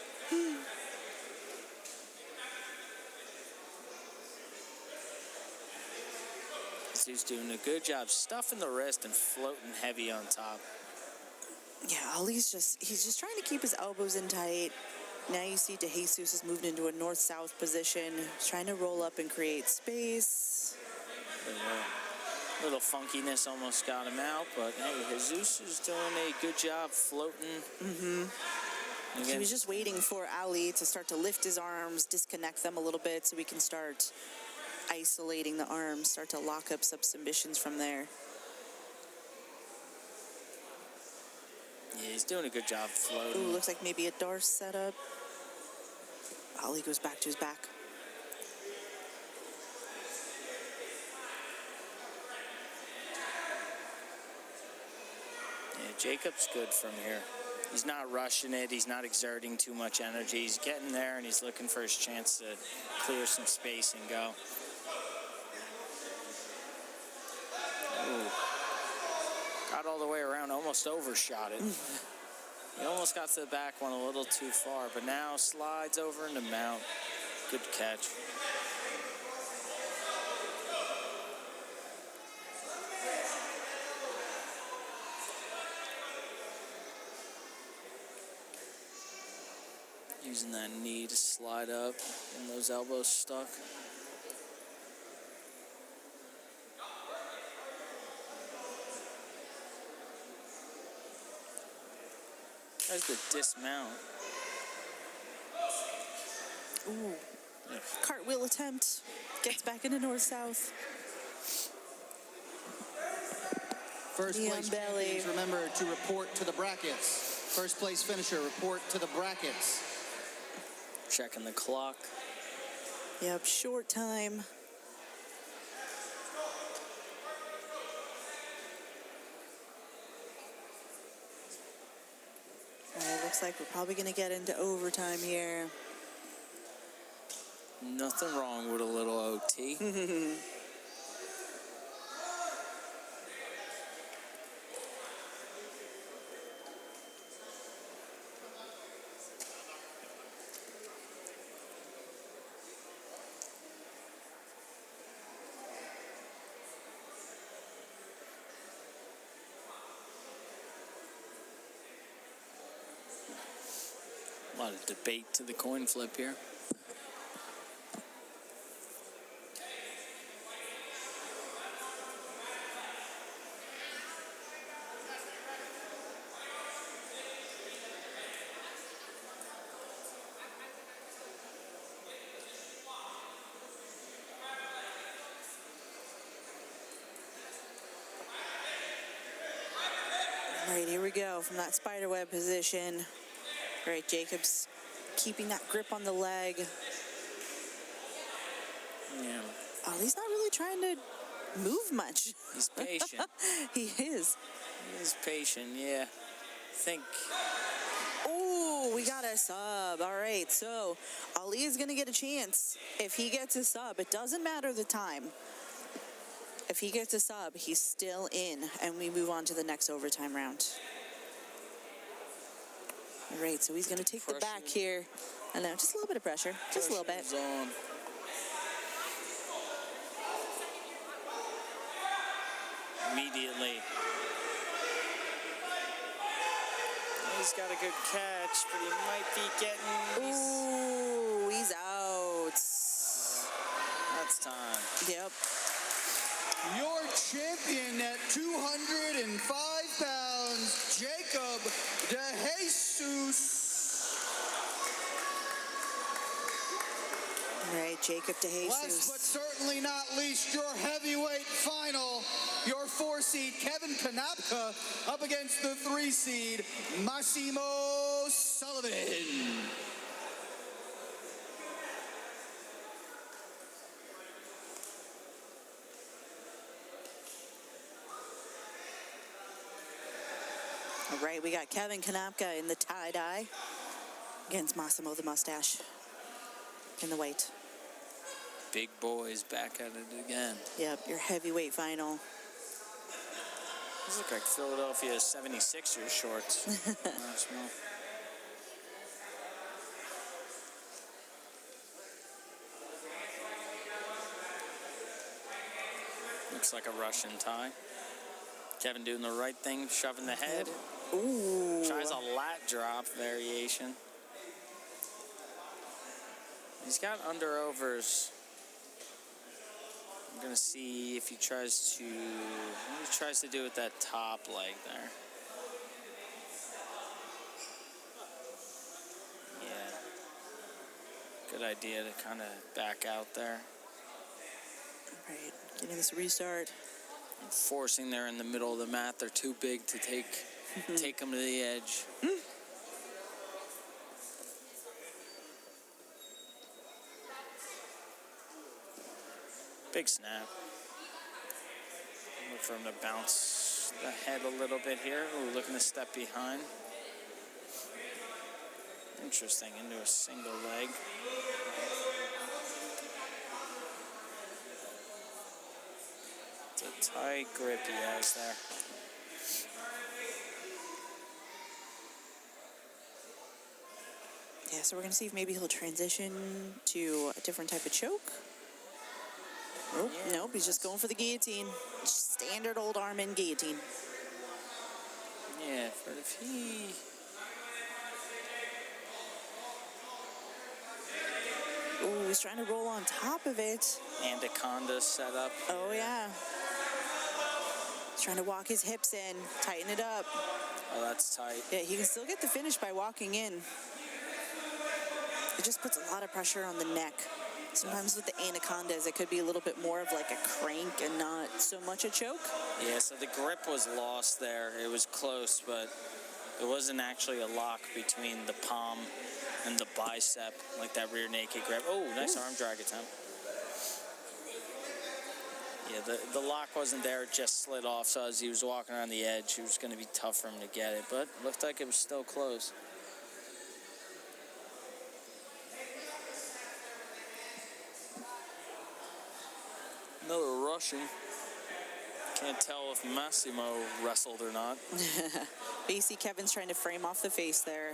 This dude's doing a good job stuffing the wrist and floating heavy on top. Yeah, Ali's he's just trying to keep his elbows in tight. Now you see De Jesus has moved into a north-south position. He's trying to roll up and create space. Little funkiness almost got him out, but hey, Jesus is doing a good job floating. He was just waiting for Ali to start to lift his arms, disconnect them a little bit so we can start isolating the arms, start to lock up submissions from there. Yeah, he's doing a good job floating. Ooh, looks like maybe a Darce setup. Ali goes back to his back. Yeah, Jacob's good from here. He's not rushing it. He's not exerting too much energy. He's getting there, and he's looking for his chance to clear some space and go. Ooh. Got all the way around, almost overshot it. He almost got to the back one a little too far, but now slides over into mount. Good catch. Using that knee to slide up and those elbows stuck. That's the dismount. Ooh. Cartwheel attempt. Gets back into north-south. First Knee place on belly. champions, remember to report to the brackets. First place finisher, report to the brackets. Checking the clock. Yep, short time. All right, looks like we're probably going to get into overtime here. Nothing wrong with a little OT. A lot of debate to the coin flip here. All right, here we go from that spiderweb position. All right, Jacobs keeping that grip on the leg. Yeah. Oh, he's not really trying to move much. He's patient. He is. He is patient, yeah. I think Oh, we got a sub. All right, so Ali is going to get a chance. If he gets a sub, it doesn't matter the time. If he gets a sub, he's still in, and we move on to the next overtime round. All right, so he's going to take the back here. I know, just a little bit of pressure, just a little bit. pressure's on. Immediately. He's got a good catch, but he might be getting... Ooh, he's out. That's time. Yep. Your champion at 205 pounds, Jacob De Jesus. All right, Jacob De Last Jesus. but certainly not least, your heavyweight final, your 4-seed Kevin Kanapka up against the 3-seed Massimo Sullivan. All right, we got Kevin Kanapka in the tie-dye against Massimo the Mustache in the white. Big boys back at it again. Yep, your heavyweight final. These look like Philadelphia 76ers shorts. Small. Looks like a Russian tie. Kevin doing the right thing, shoving the head. Ooh. Tries a lat drop variation. He's got under-overs. I'm gonna see if he tries to. What he tries to do with that top leg there. Yeah. Good idea to kind of back out there. All right, getting this restart. And forcing there in the middle of the mat. They're too big to take them to the edge. Big snap. Look for him to bounce the head a little bit here. Ooh, looking to step behind. Interesting, into a single leg. It's a tight grip he has there. Yeah, so we're going to see if maybe he'll transition to a different type of choke. Nope, Yeah. nope, he's just going for the guillotine. Standard old arm in guillotine. Yeah, but if he... Ooh, he's trying to roll on top of it. Anaconda set up. Oh, yeah. He's trying to walk his hips in, tighten it up. Oh, that's tight. Yeah, he can still get the finish by walking in. It just puts a lot of pressure on the neck. Sometimes with the anacondas, it could be a little bit more of like a crank and not so much a choke. Yeah, so the grip was lost there. It was close, but it wasn't actually a lock between the palm and the bicep, like that rear naked grab. Oh, nice arm drag attempt. Yeah, the lock wasn't there. It just slid off, so as he was walking around the edge, it was going to be tough for him to get it, but looked like it was still close. Another Russian. Can't tell if Massimo wrestled or not. But you see Kevin's trying to frame off the face there.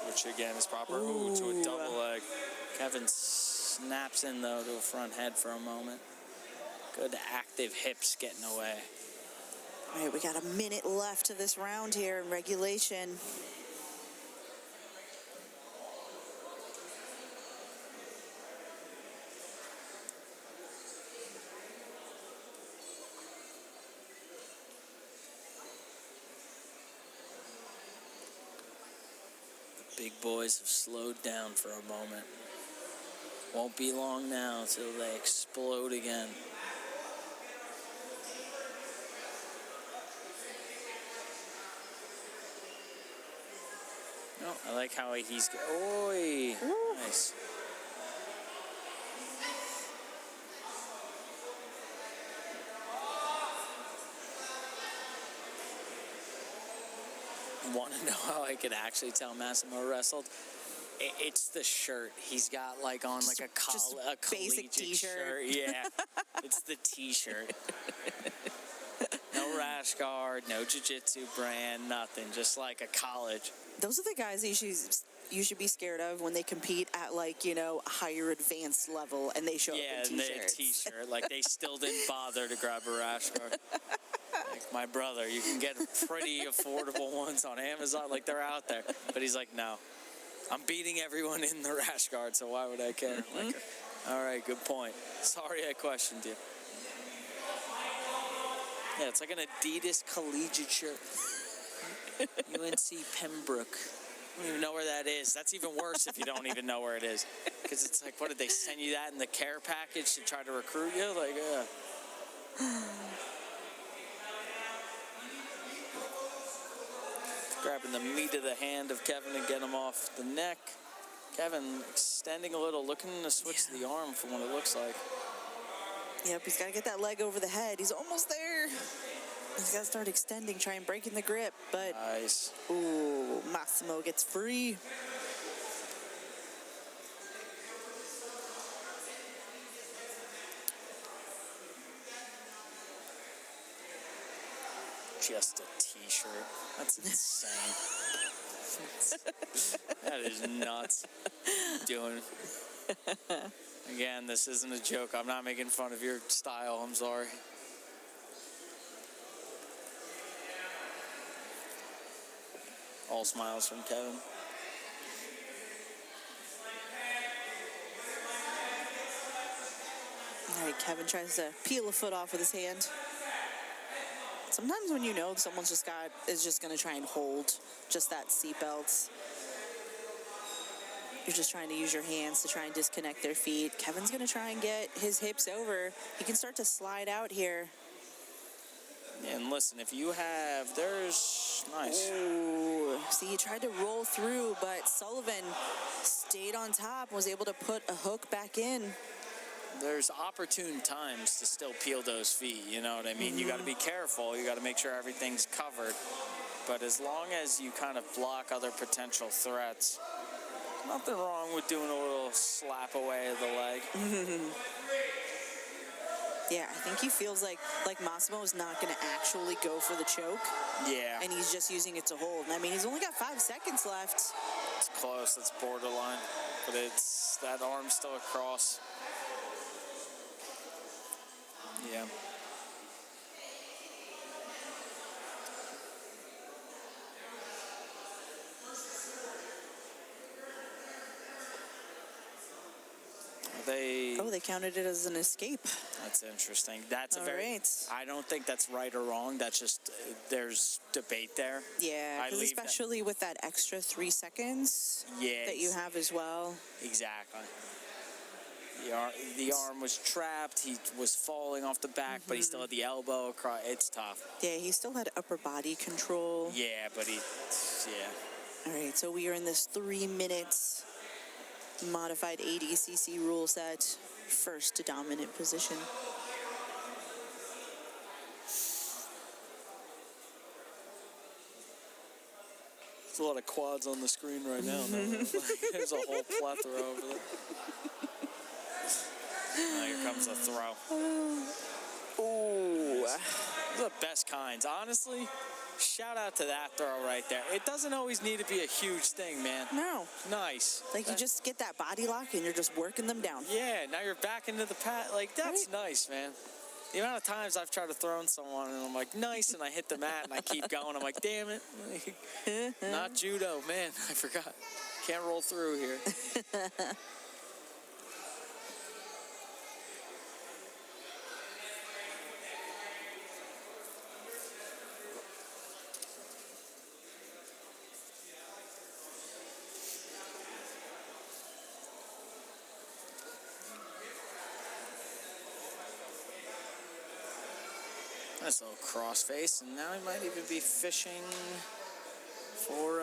Which again is proper. Ooh, to a double leg. Kevin snaps in though to a front head for a moment. Good active hips getting away. All right, we got a minute left to this round here in regulation. Big boys have slowed down for a moment. Won't be long now until they explode again. No, I like how he's... Oi! Nice. Want to know how I could actually tell Massimo wrestled? It's the shirt. He's got like on like a basic collegiate t-shirt. shirt. Yeah, it's the t-shirt. No rash guard, no jiu-jitsu brand, nothing. Just like a college. Those are the guys you should be scared of when they compete at like, you know, a higher advanced level and they show up in and they t-shirts. t-shirt. Like they still didn't bother to grab a rash guard. Like my brother, you can get pretty affordable ones on Amazon. Like they're out there. But he's like, no. I'm beating everyone in the rash guard, so why would I care? Like, all right, good point. Sorry I questioned you. Yeah, it's like an Adidas collegiate shirt. UNC Pembroke. I don't even know where that is. That's even worse if you don't even know where it is. Because it's like, what, did they send you that in the care package to try to recruit you? Like, grabbing the meat of the hand of Kevin and get him off the neck. Kevin extending a little, looking to switch the arm from what it looks like. Yep, he's got to get that leg over the head. He's almost there. He's got to start extending, try and breaking the grip, but... Nice. Ooh, Massimo gets free. Just a t-shirt. That's insane. That is nuts. Doing. Again, this isn't a joke. I'm not making fun of your style. I'm sorry. All smiles from Kevin. All right, Kevin tries to peel a foot off with his hand. Sometimes when you know someone's is just going to try and hold just that seatbelt, you're just trying to use your hands to try and disconnect their feet. Kevin's going to try and get his hips over. He can start to slide out here. And listen, if you have, there's nice. Ooh, see, he tried to roll through, but Sullivan stayed on top, was able to put a hook back in. There's opportune times to still peel those feet, you know what I mean? You got to be careful. You got to make sure everything's covered. But as long as you kind of block other potential threats, nothing wrong with doing a little slap away of the leg. Yeah, I think he feels like Massimo is not going to actually go for the choke. Yeah. And he's just using it to hold. And I mean, he's only got 5 seconds left. It's close. It's borderline. But it's that arm's still across. Yeah. They counted it as an escape. That's interesting. That's All a very. right. I don't think that's right or wrong. That's just there's debate there. Yeah, because especially with that extra 3 seconds that you have as well. Exactly. The arm was trapped. He was falling off the back, but he still had the elbow across. It's tough. Yeah, he still had upper body control. Yeah, but yeah. All right, so we are in this 3 minutes modified ADCC rule set, first to dominant position. There's a lot of quads on the screen right now. There's a whole plethora over there. Here comes the throw. Ooh. Those are the best kinds. Honestly, shout out to that throw right there. It doesn't always need to be a huge thing, man. No. Nice. Like you just get that body lock and you're just working them down. Yeah, now you're back into the pat. Like, that's nice, man. The amount of times I've tried to throw in someone and I'm like, nice, and I hit the mat and I keep going. I'm like, damn it. Not judo. Man, I forgot. Can't roll through here. Nice little cross face, and now he might even be fishing for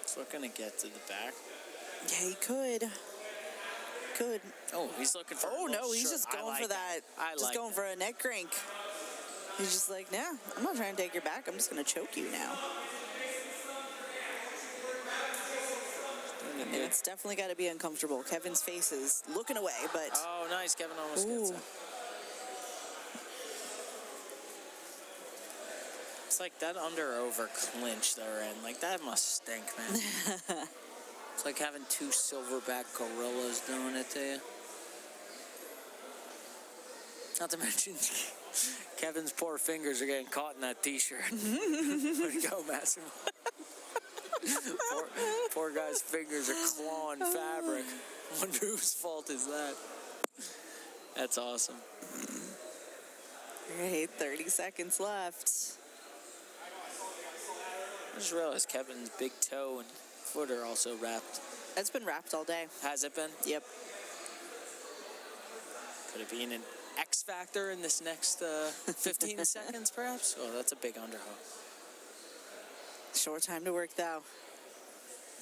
He's looking to get to the back. Yeah, he could. Oh, he's looking for. Oh no, he's just going for that. Just going for a neck crank. He's just like, nah, I'm not trying to take your back. I'm just going to choke you now. And it's definitely got to be uncomfortable. Kevin's face is looking away, but... Oh, nice. Kevin almost gets it. It's like that under-over clinch they're in. Like, that must stink, man. It's like having two silverback gorillas doing it to you. Not to mention, Kevin's poor fingers are getting caught in that T-shirt. Way to go, Massimo. poor guy's fingers are clawing fabric. Wonder whose fault is that? That's awesome. All right, 30 seconds left. I just realized Kevin's big toe and foot are also wrapped. It's been wrapped all day. Has it been? Yep. Could it be an X factor in this next 15 seconds, perhaps? Oh, that's a big underhook. Short time to work, though.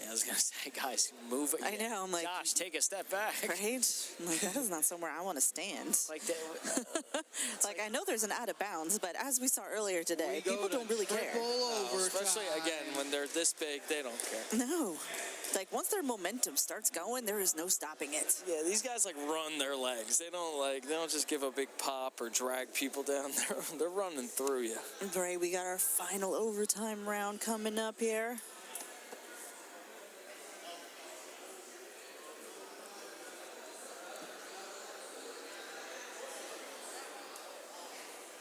Yeah, I was going to say, guys, move it. I know, I'm like... Josh, take a step back. Right? I'm like, that is not somewhere I want to stand. Like, like, I know there's an out of bounds, but as we saw earlier today, people don't really care. Especially, again, when they're this big, they don't care. No. Like, once their momentum starts going, there is no stopping it. Yeah, these guys, like, run their legs. They don't just give a big pop or drag people down. They're running through you. Right, we got our final overtime round coming up here.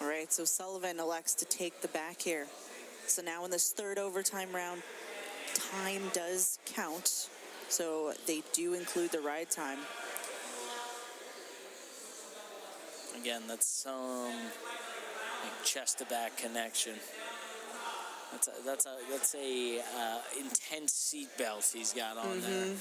All right, so Sullivan elects to take the back here. So now in this third overtime round, time does count. So they do include the ride time. Again, that's some like chest to back connection. That's a intense seat belt he's got on there.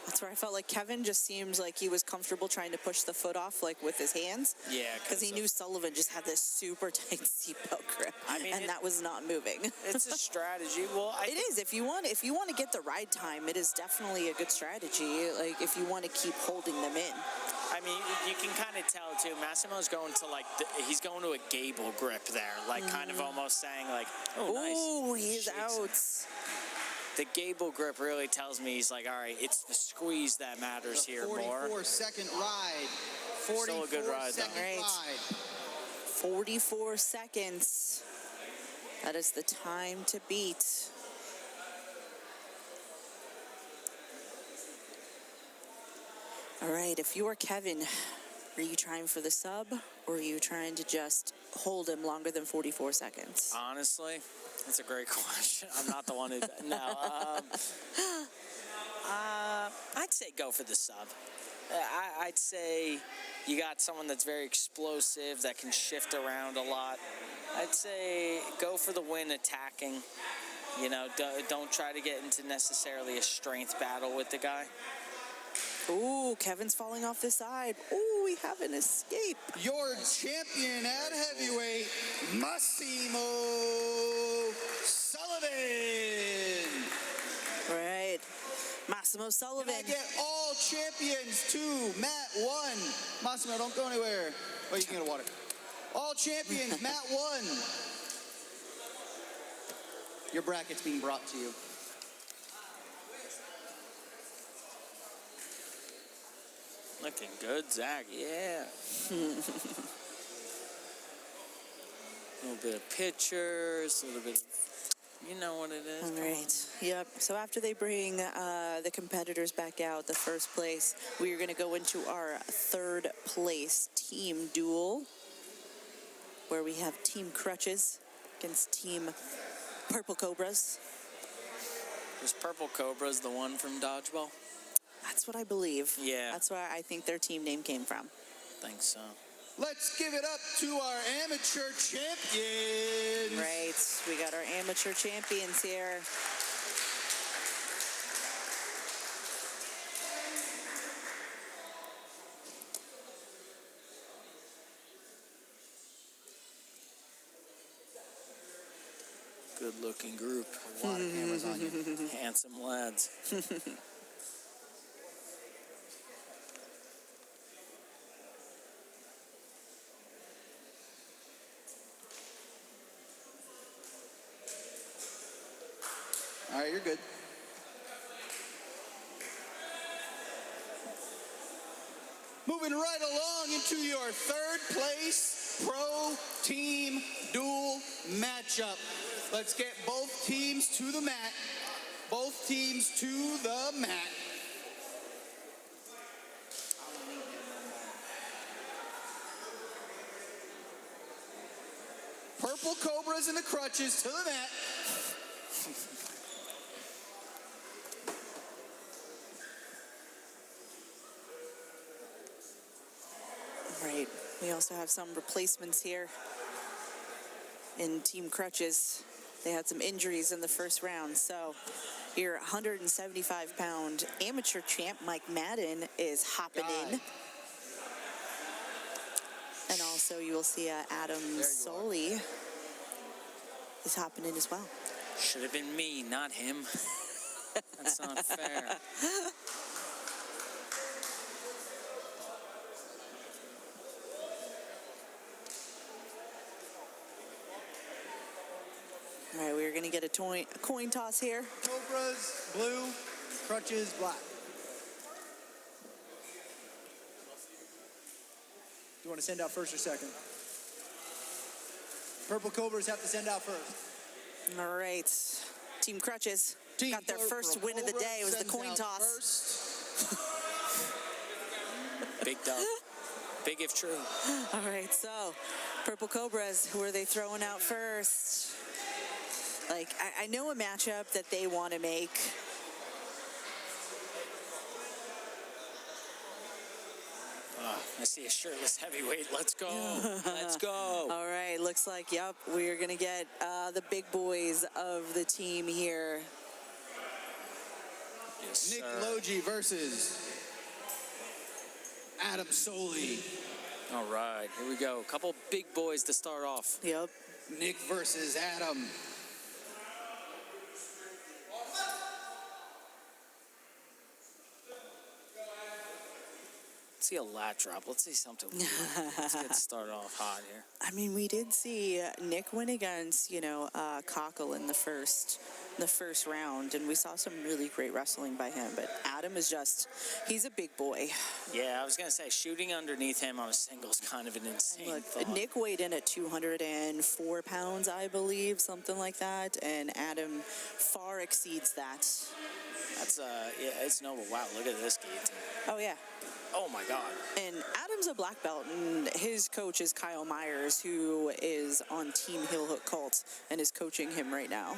That's where I felt like Kevin just seems like he was comfortable trying to push the foot off, like with his hands. Yeah, because he knew Sullivan just had this super tight seatbelt grip, I mean, and that was not moving. It's a strategy. Well, it is. If you want to get the ride time, it is definitely a good strategy. Like if you want to keep holding them in. I mean, you can kind of tell too. Massimo's going to he's going to a gable grip there, like kind of almost saying like, oh, nice. Oh, he's out. The gable grip really tells me he's like, all right, it's the squeeze that matters here more. 44-second ride. 44 Still a good ride, though. second ride. 44 seconds. That is the time to beat. All right, if you are Kevin, are you trying for the sub, or are you trying to just hold him longer than 44 seconds? Honestly, that's a great question. I'm not the one who... No. I'd say go for the sub. I'd say you got someone that's very explosive, that can shift around a lot. I'd say go for the win attacking. You know, don't try to get into necessarily a strength battle with the guy. Ooh, Kevin's falling off the side. Ooh, we have an escape. Your champion at heavyweight, Massimo Sullivan. Right. Massimo Sullivan. Can I get all champions to Mat 1? Massimo, don't go anywhere. Oh, you can get a water. All champions, Mat 1. Your bracket's being brought to you. Looking good, Zach. Yeah. A little bit of pictures, a little bit of, you know what it is. All right. Yep. So after they bring the competitors back out, the first place, we are going to go into our third place team duel, where we have Team Crutches against Team Purple Cobras. Was Purple Cobras the one from Dodgeball? That's what I believe. Yeah. That's where I think their team name came from. Think so. Let's give it up to our amateur champions. Right. We got our amateur champions here. Good-looking group. A lot of cameras on you. Handsome lads. All right, you're good. Moving right along into your third place pro team duel matchup. Let's get both teams to the mat. Both teams to the mat. Purple Cobras and the crutches to the mat. Right. We also have some replacements here in Team Crutches. They had some injuries in the first round, so your 175-pound amateur champ Mike Madden is hopping in. And also you will see Adam Soli is hopping in as well. Should have been me, not him. That's not fair. All right, we're going to get a coin toss here. Cobras, blue, crutches, black. Do you want to send out first or second? Purple Cobras have to send out first. All right. Team Crutches got their first win of the day. It was the coin toss. Big dub. Big if true. All right, so Purple Cobras, who are they throwing out first? Like, I know a matchup that they want to make. I see a shirtless heavyweight. Let's go. Let's go. All right, looks like, yep, we're going to get the big boys of the team here. Yes, Nick sir. Logie versus Adam Soli. All right, here we go. A couple big boys to start off. Yep. Nick versus Adam. Let's see a lat drop. Let's see something. Let's get started off hot here. I mean, we did see Nick win against, Cockle in the first round, and we saw some really great wrestling by him. But Adam is he's a big boy. Yeah, I was going to say, shooting underneath him on a single is kind of an insane Look, thought. Nick weighed in at 204 pounds, I believe, something like that, and Adam far exceeds that. That's, yeah, it's noble. Wow, look at this guillotine. Oh, yeah. Oh, my God. And Adam's a black belt, and his coach is Kyle Myers, who is on Team Heel Hook Cult and is coaching him right now.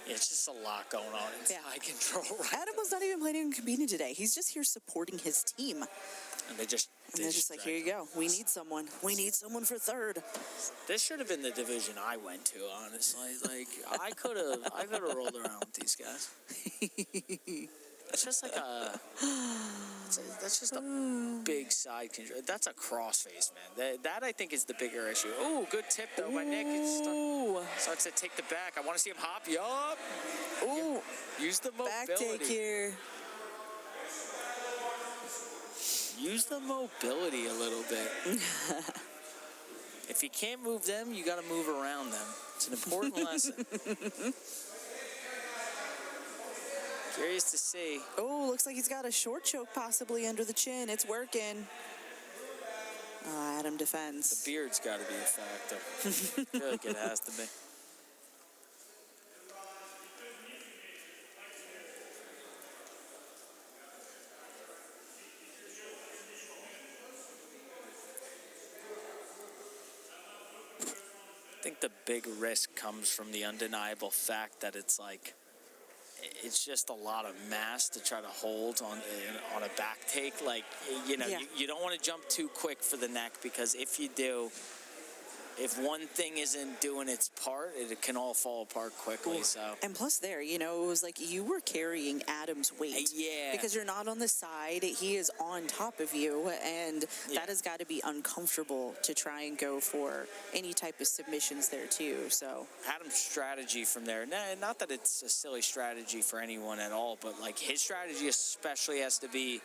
Yeah, it's just a lot going on. It's high control right Adam was not even planning on competing today. He's just here supporting his team. And they're just like, here you go. We need someone. We need someone for third. This should have been the division I went to, honestly. Like, I could have rolled around with these guys. It's just like that's just a big side control. That's a crossface, man. That I think is the bigger issue. Oh, good tip though by Nick. It starts to take the back. I want to see him hop. Yup. Ooh. Use the mobility. Back take here. Use the mobility a little bit. If you can't move them, you got to move around them. It's an important lesson. Curious to see. Oh, looks like he's got a short choke possibly under the chin. It's working. Adam defends. The beard's got to be a factor. I feel like it has to be. I think the big risk comes from the undeniable fact that it's it's just a lot of mass to try to hold on a back take. Like, you don't want to jump too quick for the neck, because if you do, if one thing isn't doing its part, it can all fall apart quickly. So, and plus it was like you were carrying Adam's weight. Yeah. Because you're not on the side. He is on top of you, and that has got to be uncomfortable to try and go for any type of submissions there too. So Adam's strategy from there, not that it's a silly strategy for anyone at all, but like his strategy especially has to be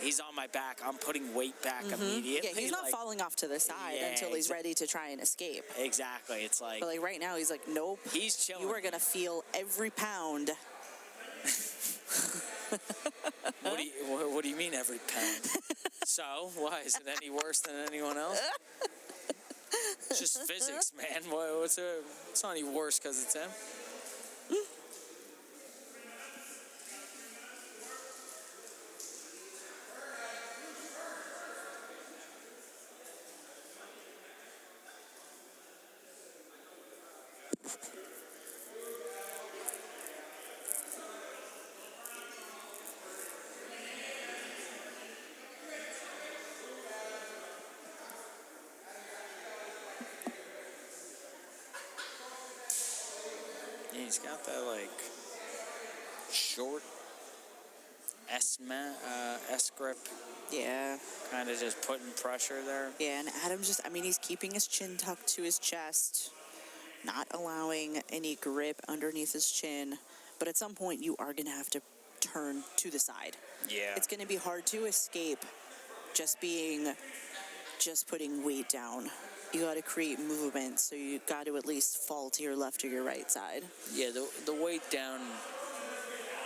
he's on my back. I'm putting weight back immediately. Yeah, he's not like, falling off to the side Yeah, until he's ready to try and escape. Exactly. It's like, But like right now, he's like, nope. he's chilling. You are gonna feel every pound. What do you mean every pound? So, why? Is it any worse than anyone else? It's just physics, man. It's not any worse because it's him. Yeah, he's got that like short S grip, Yeah. kind of just putting pressure there. Yeah, and Adam's just, I mean, he's keeping his chin tucked to his chest, not allowing any grip underneath his chin. But at some point, you are going to have to turn to the side. Yeah. It's going to be hard to escape just putting weight down. You got to create movement, so you got to at least fall to your left or your right side. Yeah, the weight down.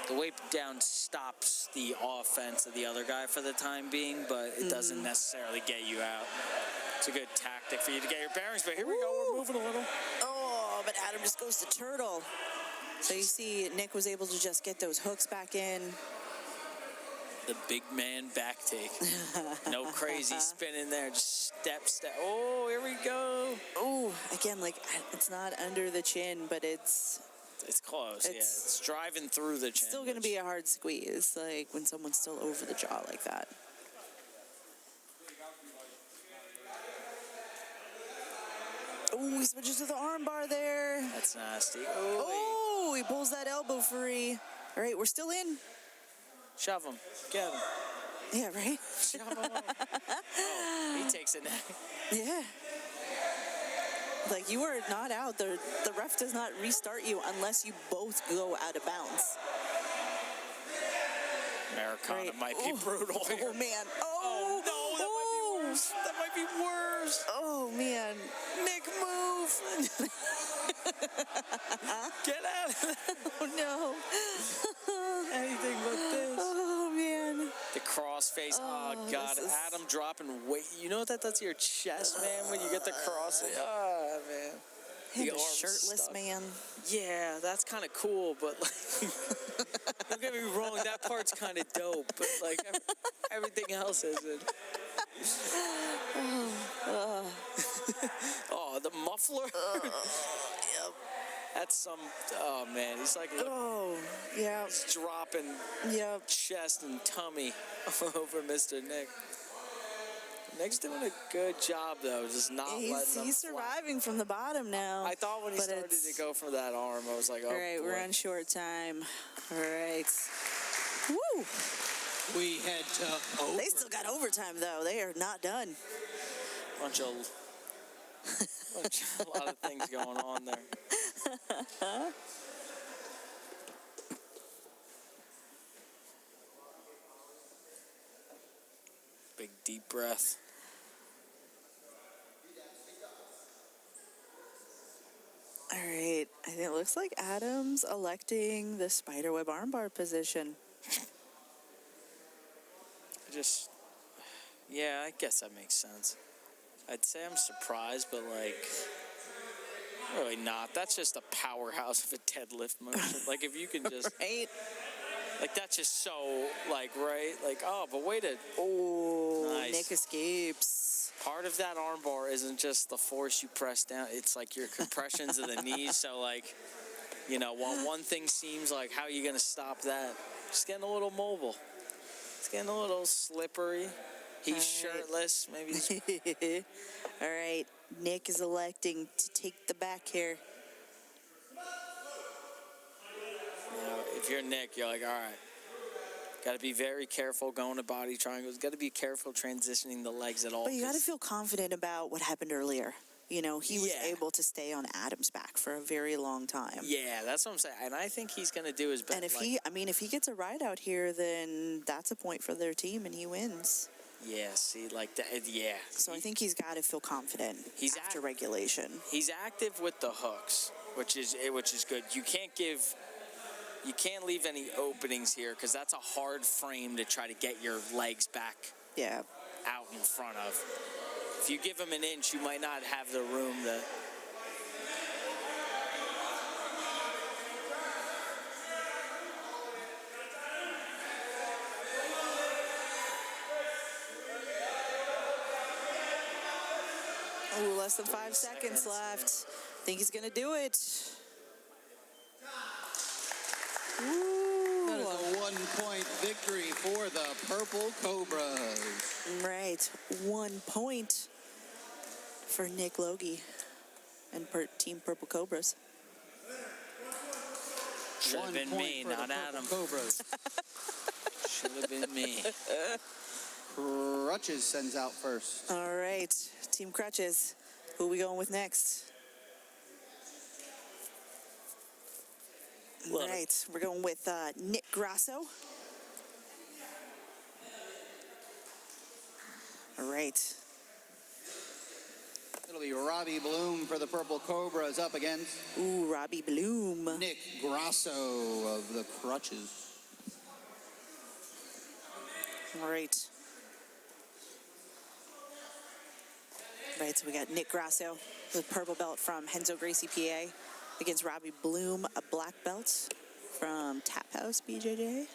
The weight down stops the offense of the other guy for the time being, but it doesn't necessarily get you out. It's a good tactic for you to get your bearings, but here we go, we're moving a little. Oh, but Adam just goes to turtle. So you see Nick was able to just get those hooks back in. The big man back take. No crazy spin in there, just step. Oh, here we go. Oh, again, like, it's not under the chin, but it's Close, yeah. It's driving through the chin. still going to be a hard squeeze, like when someone's still over the jaw like that. Oh, he switches to the arm bar there. That's nasty. Oh, he pulls that elbow free. All right, we're still in. Shove him. Get him. Yeah, right? Shove him away. Oh, he takes it now. Yeah. Like, you are not out. The ref does not restart you unless you both go out of bounds. Americana Right. might be brutal here. Oh, man. Oh, no, that might be worse. That might be worse. Oh, man. Nick, move. Get out of there. Oh, no. Anything but this. Oh, man. The crossface. Oh, God. this is- Adam dropping weight. You know what that does to your chest, man, when you get the cross? Oh, man. And The a arm's shirtless stuck. man. Yeah, that's kind of cool, but like, don't get me wrong, that part's kind of dope, but like everything else isn't. Oh, the muffler. Yep. That's some. Oh man, he's like Oh, yeah. he's dropping Yep. chest and tummy over Mr. Nick. Nick's doing a good job though, just not letting them He's fly. surviving from the bottom now. I thought when he but started it's- to go for that arm, I was like, oh All right, boy. we're on short time. All right. Woo! We head to over. They still got overtime, though. They are not done. Bunch of a lot of things going on there. Big deep breath. All right. I think it looks like Adam's electing the spiderweb armbar position. Yeah, I guess that makes sense. I'd say I'm surprised, but like, really not. That's just a powerhouse of a deadlift motion. Like, if you can just, Right? like, that's just so, like, right? Like, oh, but wait a, Oh, Nice. Nick escapes. part of that armbar isn't just the force you press down. It's like your compressions of the knees. So, like, you know, while one thing seems like, how are you going to stop that? Just getting a little mobile. It's getting a little slippery. He's All right. shirtless. Maybe he's All right. Nick is electing to take the back here. if you're Nick, you're like, all right, got to be very careful going to body triangles. Got to be careful transitioning the legs at all. But you got to 'cause- feel confident about what happened earlier. You know, he was Yeah. able to stay on Adam's back for a very long time. Yeah, that's what I'm saying. And I think he's going to do his best. And if if he gets a ride out here, then that's a point for their team and he wins. Yeah, see, like that, yeah. So I think he's got to feel confident after regulation. He's active with the hooks, which is good. You can't leave any openings here because that's a hard frame to try to get your legs back Yeah. out in front of. If you give him an inch, you might not have the room to. Oh, less than 5 seconds left. Think he's gonna do it. That is a 1-point victory for the Purple Cobras. Right, 1 point for Nick Logie and Team Purple Cobras. Should have been me, not Adam. Cobras. Should have been me. Crutches sends out first. All right, Team Crutches. Who are we going with next? Love it. Right, we're going with Nick Grasso. All right. It'll be Robbie Bloom for the Purple Cobras up against Ooh, Robbie Bloom. Nick Grasso of the Crutches. All right. Right, so we got Nick Grasso, the purple belt from Henzo Gracie, PA, against Robbie Bloom, a black belt from Tap House, BJJ.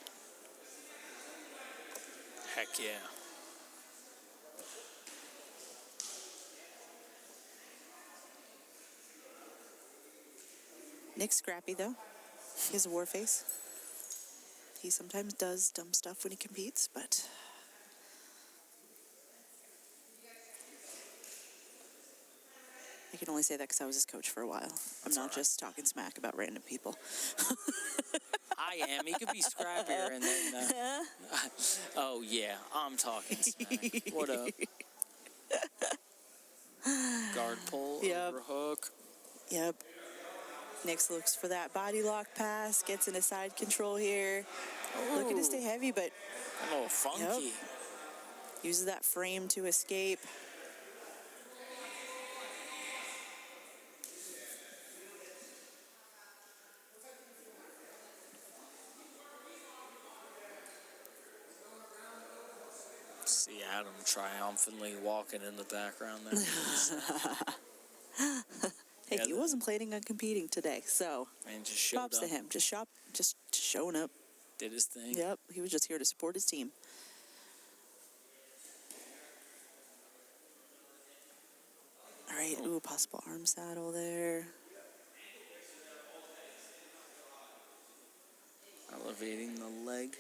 Heck yeah. Nick's scrappy, though. He has a war face. He sometimes does dumb stuff when he competes, but... I can only say that because I was his coach for a while. I'm not just talking smack about random people. I am. He could be scrappier and then. Oh yeah, I'm talking smack. What up? Guard pull, Yep. overhook. Yep. Nick's looks for that body lock pass, gets into side control here. Looking to stay heavy, but A little funky. uses that frame to escape. See Adam triumphantly walking in the background there. Hey, Yeah, he wasn't planning on competing today, so And just showed props up. to him. Just showing up. Did his thing. Yep, he was just here to support his team. All right, ooh, possible arm saddle there. Elevating the leg.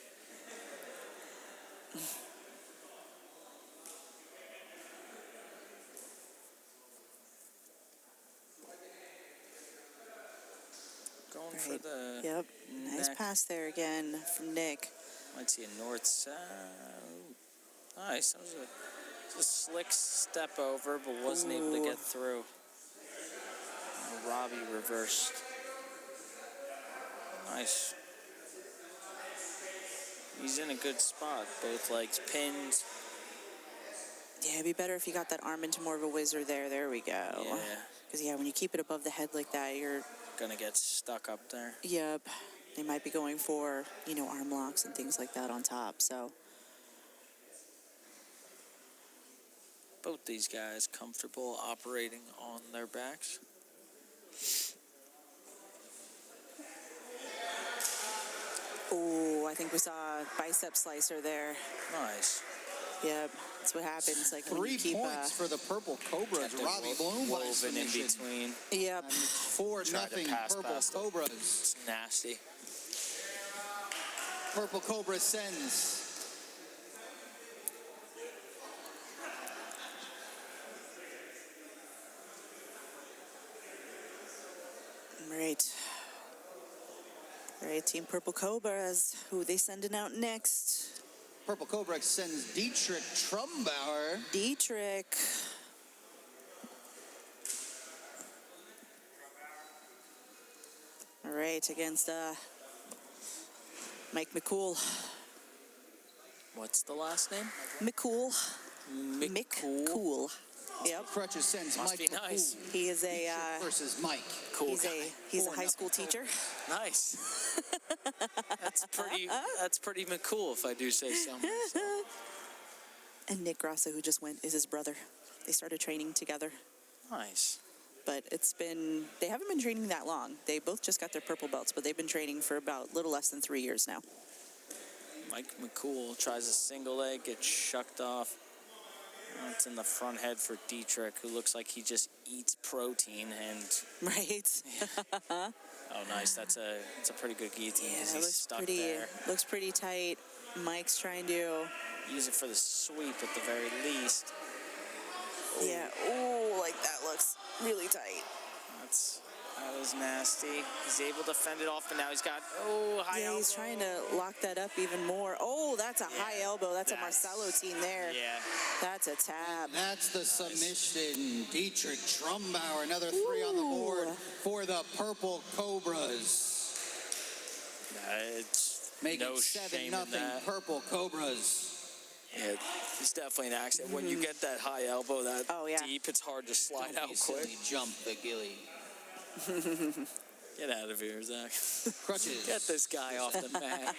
Going for Right. the Yep, nice neck. pass there again from Nick. Might see a north side. Nice. That was a slick step over, but wasn't able to Ooh. get through. Robbie reversed. Nice. He's in a good spot. Both legs pinned. Yeah, it'd be better if you got that arm into more of a whizzer there. There we go. Yeah. Because, yeah, when you keep it above the head like that, you're... Gonna get stuck up there. Yep. They might be going for, arm locks and things like that on top, so... Both these guys comfortable operating on their backs. Oh, I think we saw a bicep slicer there. Nice. Yep, that's what happens. Like when 3 you keep, points for the Purple Cobras. Robbie Bloom by woven in submission. between. Yep. 4-0 pass Purple past them. Cobras. It's nasty. Purple Cobra sends. Right. Right, Team Purple Cobras. Who are they sending out next? Purple Cobra sends Dietrich Trumbauer. Dietrich. All right, against Mike McCool. What's the last name? McCool. McCool. Yep. Crutches sends Must Mike be nice. McCool. He is a versus Mike. Cool he's guy. a high school teacher. Nice. That's pretty McCool, if I do say so myself. And Nick Grasso, who just went, is his brother. They started training together. Nice. But they haven't been training that long. They both just got their purple belts, but they've been training for about little less than 3 years now. Mike McCool tries a single leg, gets shucked off. It's in the front head for Dietrich, who looks like he just eats protein and... Right? Oh, nice. That's a pretty good guillotine. Yeah, He's it looks stuck there. looks pretty tight. Mike's trying to... Use it for the sweep at the very least. Yeah, oh, like that looks really tight. That was nasty. He's able to fend it off, but now he's got, high elbow. He's trying to lock that up even more. Oh, that's a high elbow. That's a Marcelo team there. Yeah. That's a tab. That's the submission. Dietrich Trumbauer, another 3 on the board for the Purple Cobras. It's Making no shame 7-0 in that. Purple Cobras. Yeah, it's definitely an accident. When you get that high elbow that deep, it's hard to slide out quick. Jump the gilly. Get out of here, Zach. Crutches. Get this guy off the mat.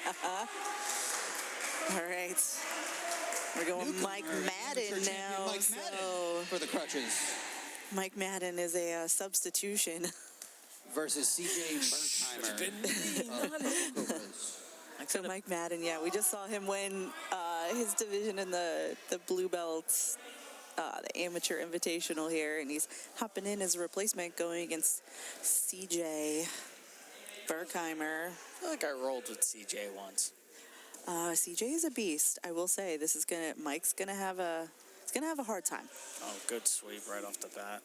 All right. We're going Mike Madden now. Mike Madden for the crutches. Mike Madden is a substitution. Versus CJ Berkheimer. So Mike Madden, we just saw him win his division in the blue belts, the amateur invitational here, and he's hopping in as a replacement going against CJ Berkheimer. I feel like I rolled with CJ once. CJ is a beast. I will say Mike's gonna have a hard time. Oh, good sweep right off the bat.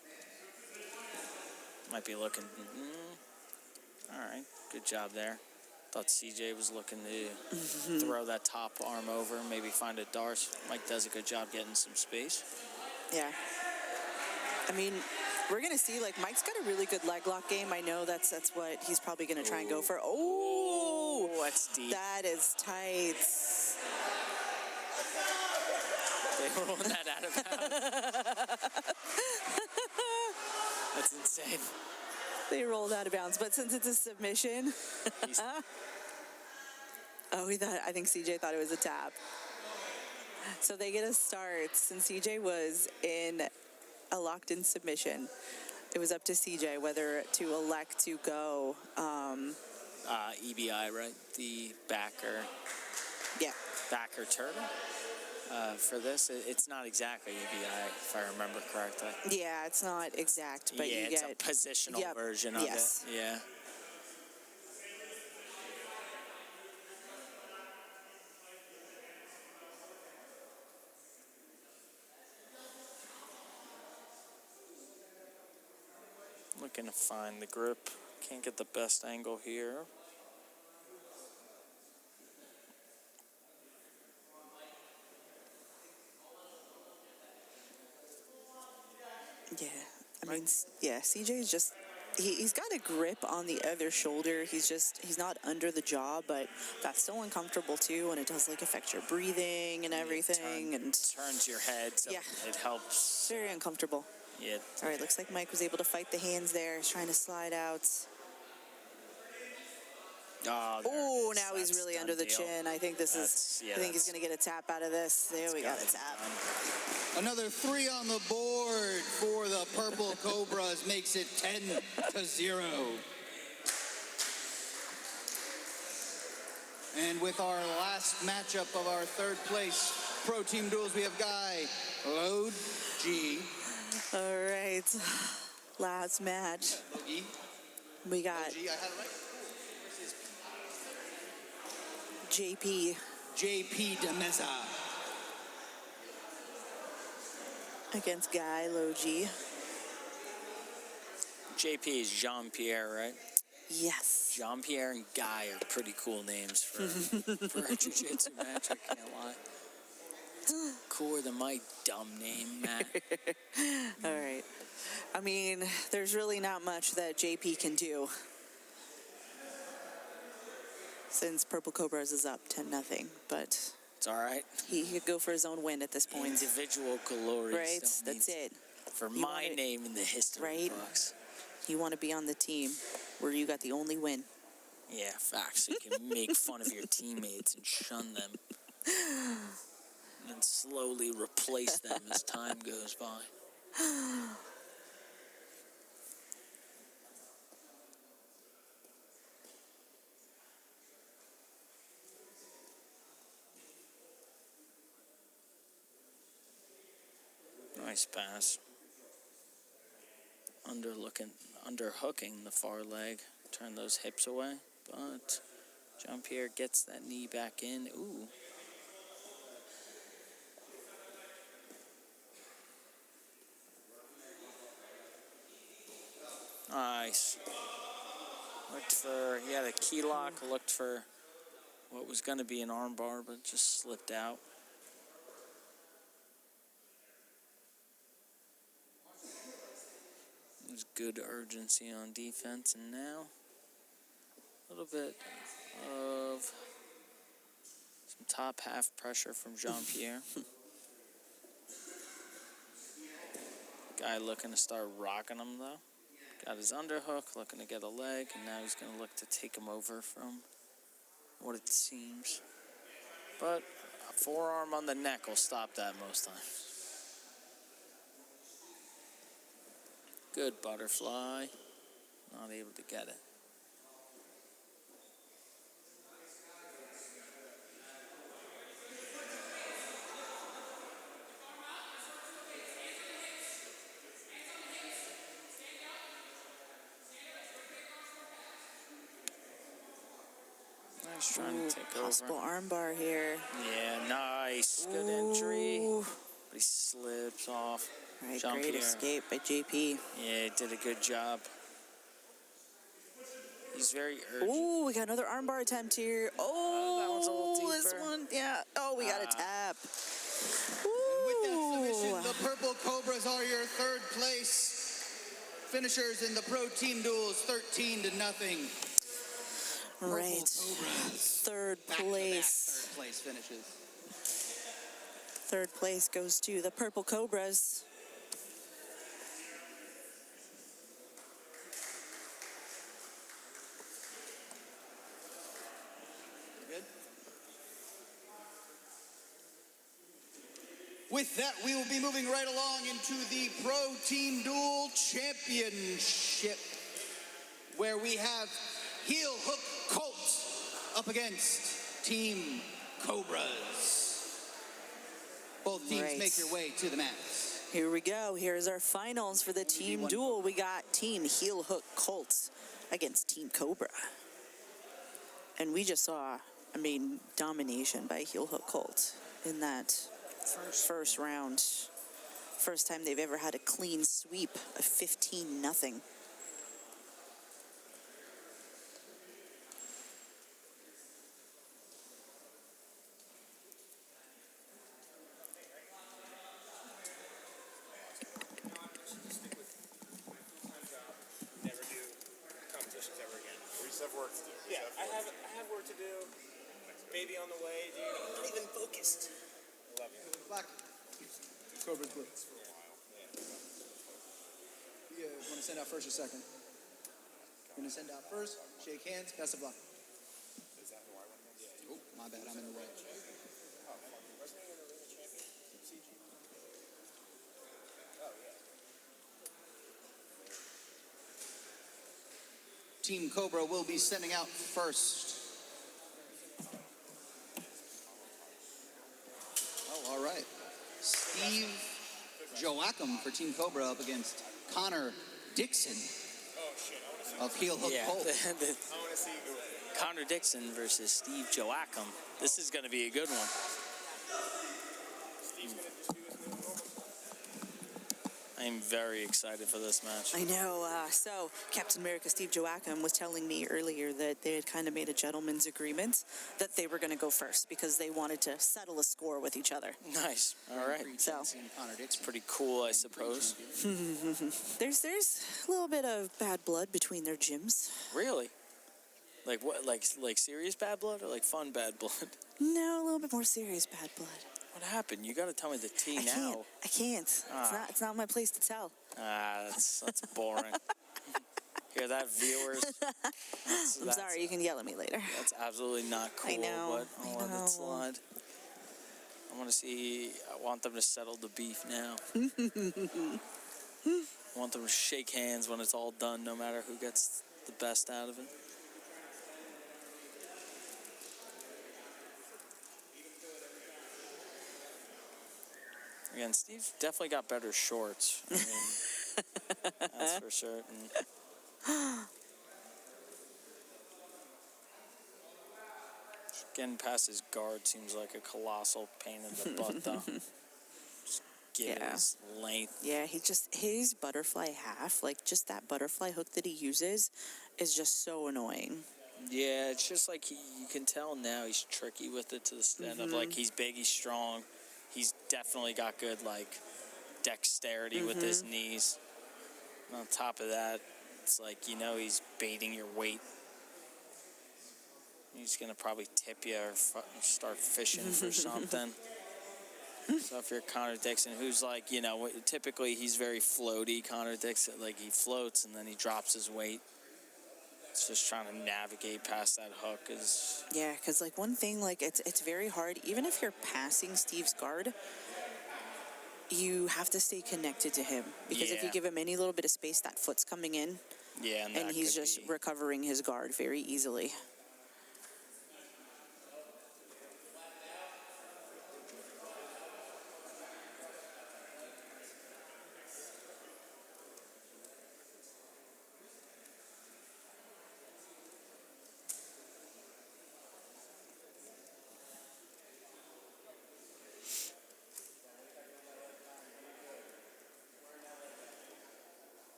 Might be looking. All right, good job there. Thought CJ was looking to throw that top arm over, maybe find a Darce. Mike does a good job getting some space. Yeah. I mean, we're going to see, Mike's got a really good leg lock game. I know that's what he's probably going to try and go for. Oh, that's deep. That is tight. They rolled that out of bounds. That's insane. They rolled out of bounds, but since it's a submission, I think CJ thought it was a tap. So they get a start. Since CJ was in a locked-in submission, it was up to CJ whether to elect to go. EBI, right? The backer. Yeah. Backer turtle. For this, it's not exactly EBI, if I remember correctly. Yeah, it's not exact, but you it's get a positional version of it. Yeah. Looking to find the grip. Can't get the best angle here. CJ's just, he's got a grip on the other shoulder. He's not under the jaw, but that's still uncomfortable too, and it does affect your breathing and everything. And turns your head, so it helps. Very uncomfortable. Yeah. All right, looks like Mike was able to fight the hands there. He's trying to slide out. Oh, now he's really under the chin. I think I think he's going to get a tap out of this. There we got a tap. Another 3 on the board for the Purple Cobras makes it 10-0. And with our last matchup of our third place pro team duels, we have Guy Load G. All right, last match. We got I had it right. JP de Mesa against Guy Logi. JP is Jean-Pierre, right? Yes. Jean-Pierre and Guy are pretty cool names for a jiu-jitsu match, I can't lie. It's cooler than my dumb name, Matt. All right. I mean, there's really not much that JP can do. since Purple Cobras is up 10-0, but It's all right. he could go for his own win at this point. Individual glory. Right, still that's means it. For You my want it- name in the history Right. books. You want to be on the team where you got the only win. Yeah, facts. You can make fun of your teammates and shun them. And slowly replace them as time goes by. Nice pass. Underhooking the far leg. Turn those hips away. But Jean-Pierre gets that knee back in. Ooh. Nice. He had a key lock, looked for what was going to be an arm bar, but just slipped out. There's good urgency on defense, and now a little bit of some top half pressure from Jean-Pierre. Guy looking to start rocking him, though. Got his underhook, looking to get a leg, and now he's going to look to take him over from what it seems. But a forearm on the neck will stop that most times. Good butterfly. Not able to get it. Nice trying to take Possible over. armbar here. Yeah, nice. Good entry. But he slips off. Right, Jean-Pierre. great escape by JP. Yeah, he did a good job. He's very urgent. Ooh, we got another armbar attempt here. Oh, that one's a little this deeper. one, yeah. Oh, we got a tap. With that submission, Ooh. the Purple Cobras are your third place finishers in the pro team duels, 13-0. Right. Third place. Third place finishes. Third place goes to the Purple Cobras. Good. With that, we will be moving right along into the Pro Team Duel Championship, where we have Heel Hook Colts up against Team Cobras. Both teams Right. make your way to the mat. Here we go. Here's our finals for the team duel. We got Team Heel Hook Colts against Team Cobra. And we just saw, domination by Heel Hook Colts in that first round. First time they've ever had a clean sweep of 15-0. Never do competitions ever again. We just have work to do. Yeah, I have work to do. Baby on the way, dude. I'm not even focused. I love you. Black. Cobras blue. You want to send out first or second? You're going to send out first, shake hands, best of luck. Is that who I went against? Oh, my bad, I'm in the way. Team Cobra will be sending out first. Oh, all right. Steve Joachim for Team Cobra up against Connor Dixon of Heel Hook Yeah, Colt. I want to see who. Connor Dixon versus Steve Joachim. This is going to be a good one. Steve's going to just do his move normal. I'm very excited for this match. I know. So Captain America Steve Joachim was telling me earlier that they had kind of made a gentleman's agreement that they were going to go first because they wanted to settle a score with each other. Nice. All right. So Connor Dixon. Pretty cool, I suppose. there's a little bit of bad blood between their gyms. Really? Like what? Like serious bad blood or like fun bad blood? No, a little bit more serious bad blood. What happened? You got to tell me the tea I now. can't. It's not my place to tell. That's boring. Hear that, viewers? I'm sorry. You can yell at me later. That's absolutely not cool. I know. But I'll let it slide. I want to see. I want them to settle the beef now. I want them to shake hands when it's all done, no matter who gets the best out of it. Again, Steve definitely got better shorts. I mean, that's for certain. Getting past his guard seems like a colossal pain in the butt, though. Just given his length. Yeah, his butterfly half, like just that butterfly hook that he uses is just so annoying. Yeah, it's just like you can tell now he's tricky with it to the extent of like he's big, he's strong. He's definitely got good like dexterity with his knees. And on top of that, it's like, he's baiting your weight. He's going to probably tip you or start fishing for something. So if you're Connor Dixon, who's like, typically he's very floaty, Connor Dixon, like he floats and then he drops his weight. It's just trying to navigate past that hook is... Yeah, because like one thing, like it's very hard, even if you're passing Steve's guard, you have to stay connected to him. Because if you give him any little bit of space, that foot's coming in. Yeah, and he's just recovering his guard very easily.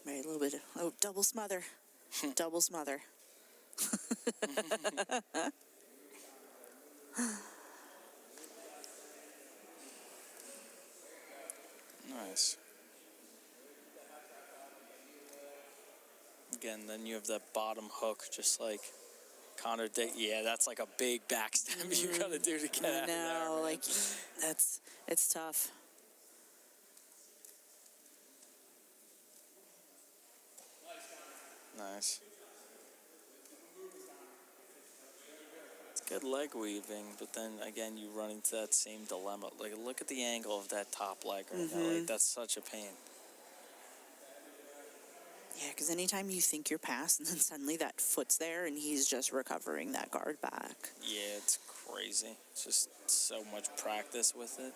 Right, a little bit. Oh, double smother. Double smother. Nice. Again, then you have that bottom hook, just like Connor Dick. Yeah, that's like a big backstab you gotta do to get out of there. No, like it's tough. Nice. It's good leg weaving, but then again, you run into that same dilemma. Like, look at the angle of that top leg right now. Like, that's such a pain. Yeah, because anytime you think you're past, and then suddenly that foot's there, and he's just recovering that guard back. Yeah, it's crazy. It's just so much practice with it.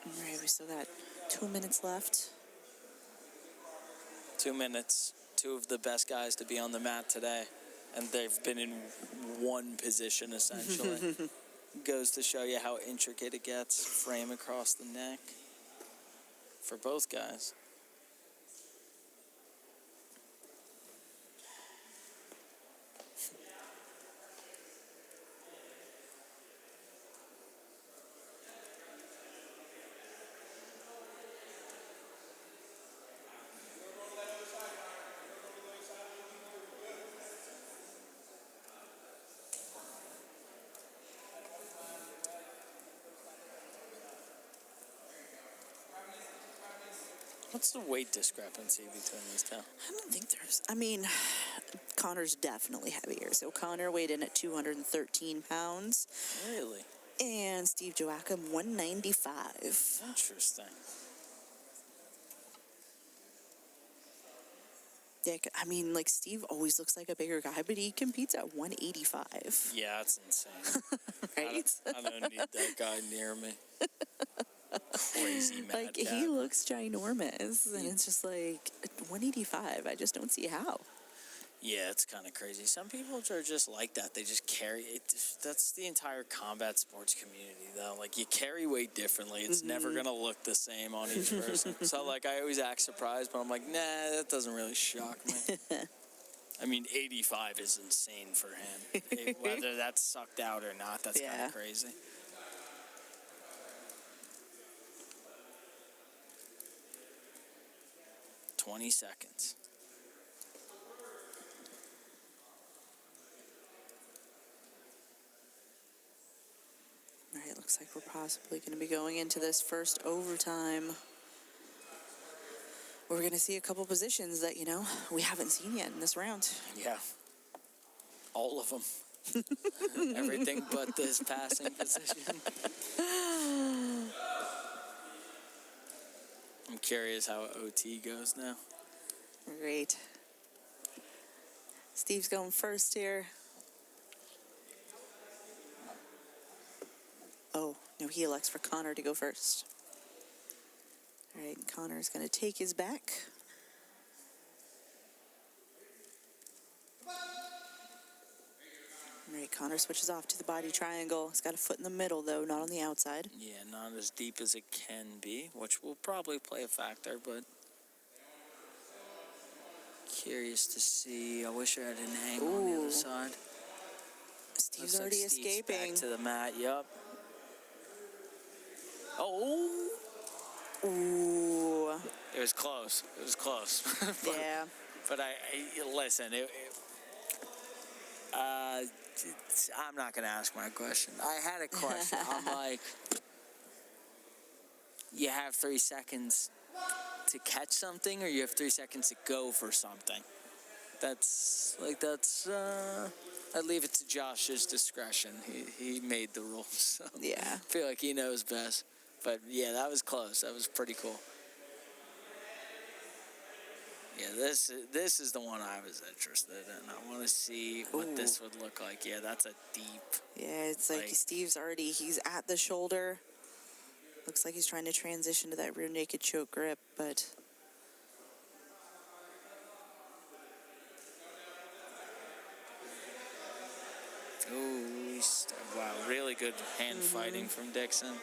All right, we still got 2 minutes left. 2 minutes. Two of the best guys to be on the mat today. And they've been in one position, essentially. Goes to show you how intricate it gets. Frame across the neck. For both guys. What's the weight discrepancy between these two? I don't think there's... I mean, Connor's definitely heavier. So Connor weighed in at 213 pounds. Really? And Steve Joachim, 195. Interesting. Yeah, I mean, like, Steve always looks like a bigger guy, but he competes at 185. Yeah, that's insane. Right? I don't need that guy near me. Crazy mad Like, cat. he looks ginormous, and it's just like, 185, I just don't see how. Yeah, it's kind of crazy. Some people are just like that. They just carry it. That's the entire combat sports community, though. Like, you carry weight differently. It's never going to look the same on each person. So, like, I always act surprised, but I'm like, nah, that doesn't really shock me. I mean, 85 is insane for him. Whether that's sucked out or not, that's kind of crazy. "20 seconds. All right, looks like we're possibly going to be going into this first overtime. We're going to see a couple positions that, we haven't seen yet in this round. Yeah. All of them. Everything but this passing position. I'm curious how OT goes now. Great. Steve's going first here. Oh, no, he elects for Connor to go first. All right, Connor's going to take his back. All right, Connor switches off to the body triangle. He's got a foot in the middle, though, not on the outside. Yeah, not as deep as it can be, which will probably play a factor, but curious to see. I wish I had an angle on the other side. Steve's Looks already like Steve's escaping. back to the mat, yep. Oh! Ooh. It was close. It was close. Yeah. But I listen, I'm not going to ask my question. I had a question. I'm like, you have 3 seconds to catch something, or you have 3 seconds to go for something? I'd leave it to Josh's discretion. He made the rules. So Yeah. I feel like he knows best. But yeah, that was close. That was pretty cool. Yeah, this is the one I was interested in. I want to see what this would look like. Yeah, that's a deep. Yeah, it's like Steve's he's at the shoulder. Looks like he's trying to transition to that rear naked choke grip, but... Ooh, wow, really good hand fighting from Dixon.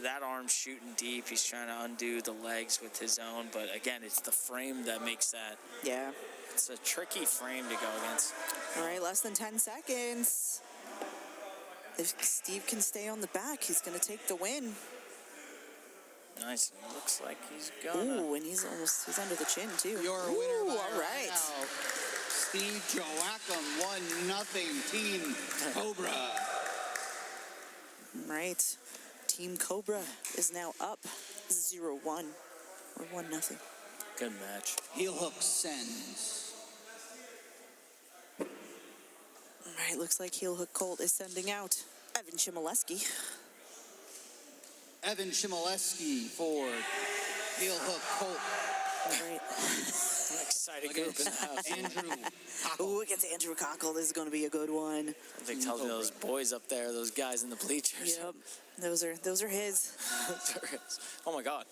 That arm's shooting deep. He's trying to undo the legs with his own, but again, it's the frame that makes that. Yeah. It's a tricky frame to go against. All right, less than 10 seconds. If Steve can stay on the back, he's going to take the win. Nice. It looks like he's gonna. Ooh, and he's under the chin, too. Your winner by all right. now, Steve Joachim, 1-0 Team Cobra. Right. Team Cobra is now up 0-1 or 1-0. Good match. Heel hook sends. All right, looks like heel hook Colt is sending out Evan Chmielewski. Evan Chmielewski for heel hook Colt. All right. An exciting group in the house. Andrew. Ooh, against Andrew Cockle. This is going to be a good one. I think tells me those boys up there, those guys in the bleachers. Yep. Those are his. Oh my God.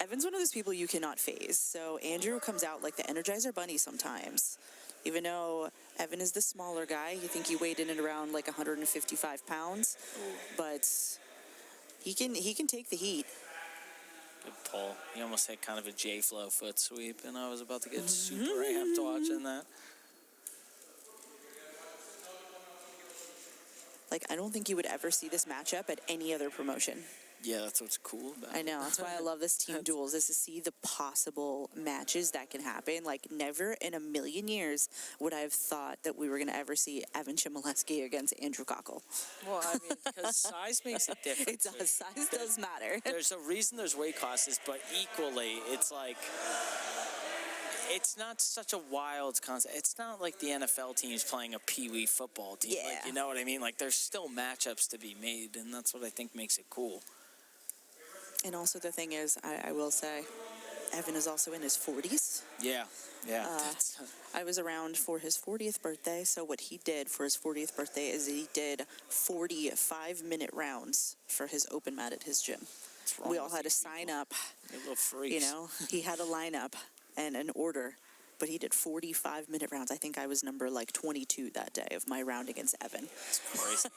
Evan's one of those people you cannot phase. So Andrew comes out like the Energizer Bunny sometimes. Even though Evan is the smaller guy, you think he weighed in at around like 155 pounds, but he can take the heat. Good pull. He almost had kind of a J-Flow foot sweep, and I was about to get super amped watching that. Like, I don't think you would ever see this matchup at any other promotion. Yeah, that's what's cool about it. I know. That's why I love this team duels, is to see the possible matches that can happen. Like, never in a million years would I have thought that we were going to ever see Evan Chmielewski against Andrew Cockle. Well, I mean, because size makes a difference. It does. Size does matter. There's a reason there's weight classes, but equally, it's like, it's not such a wild concept. It's not like the NFL team's playing a peewee football team. Yeah. Like, you know what I mean? Like, there's still matchups to be made, and that's what I think makes it cool. And also the thing is, I will say, Evan is also in his 40s. Yeah. I was around for his 40th birthday, so what he did for his 40th birthday is he did 40 5-minute rounds for his open mat at his gym. We all had to sign up. You're little freaks. You know, he had a lineup. and an order, but he did 45-minute rounds. I think I was number like 22 that day of my round against Evan. It's crazy.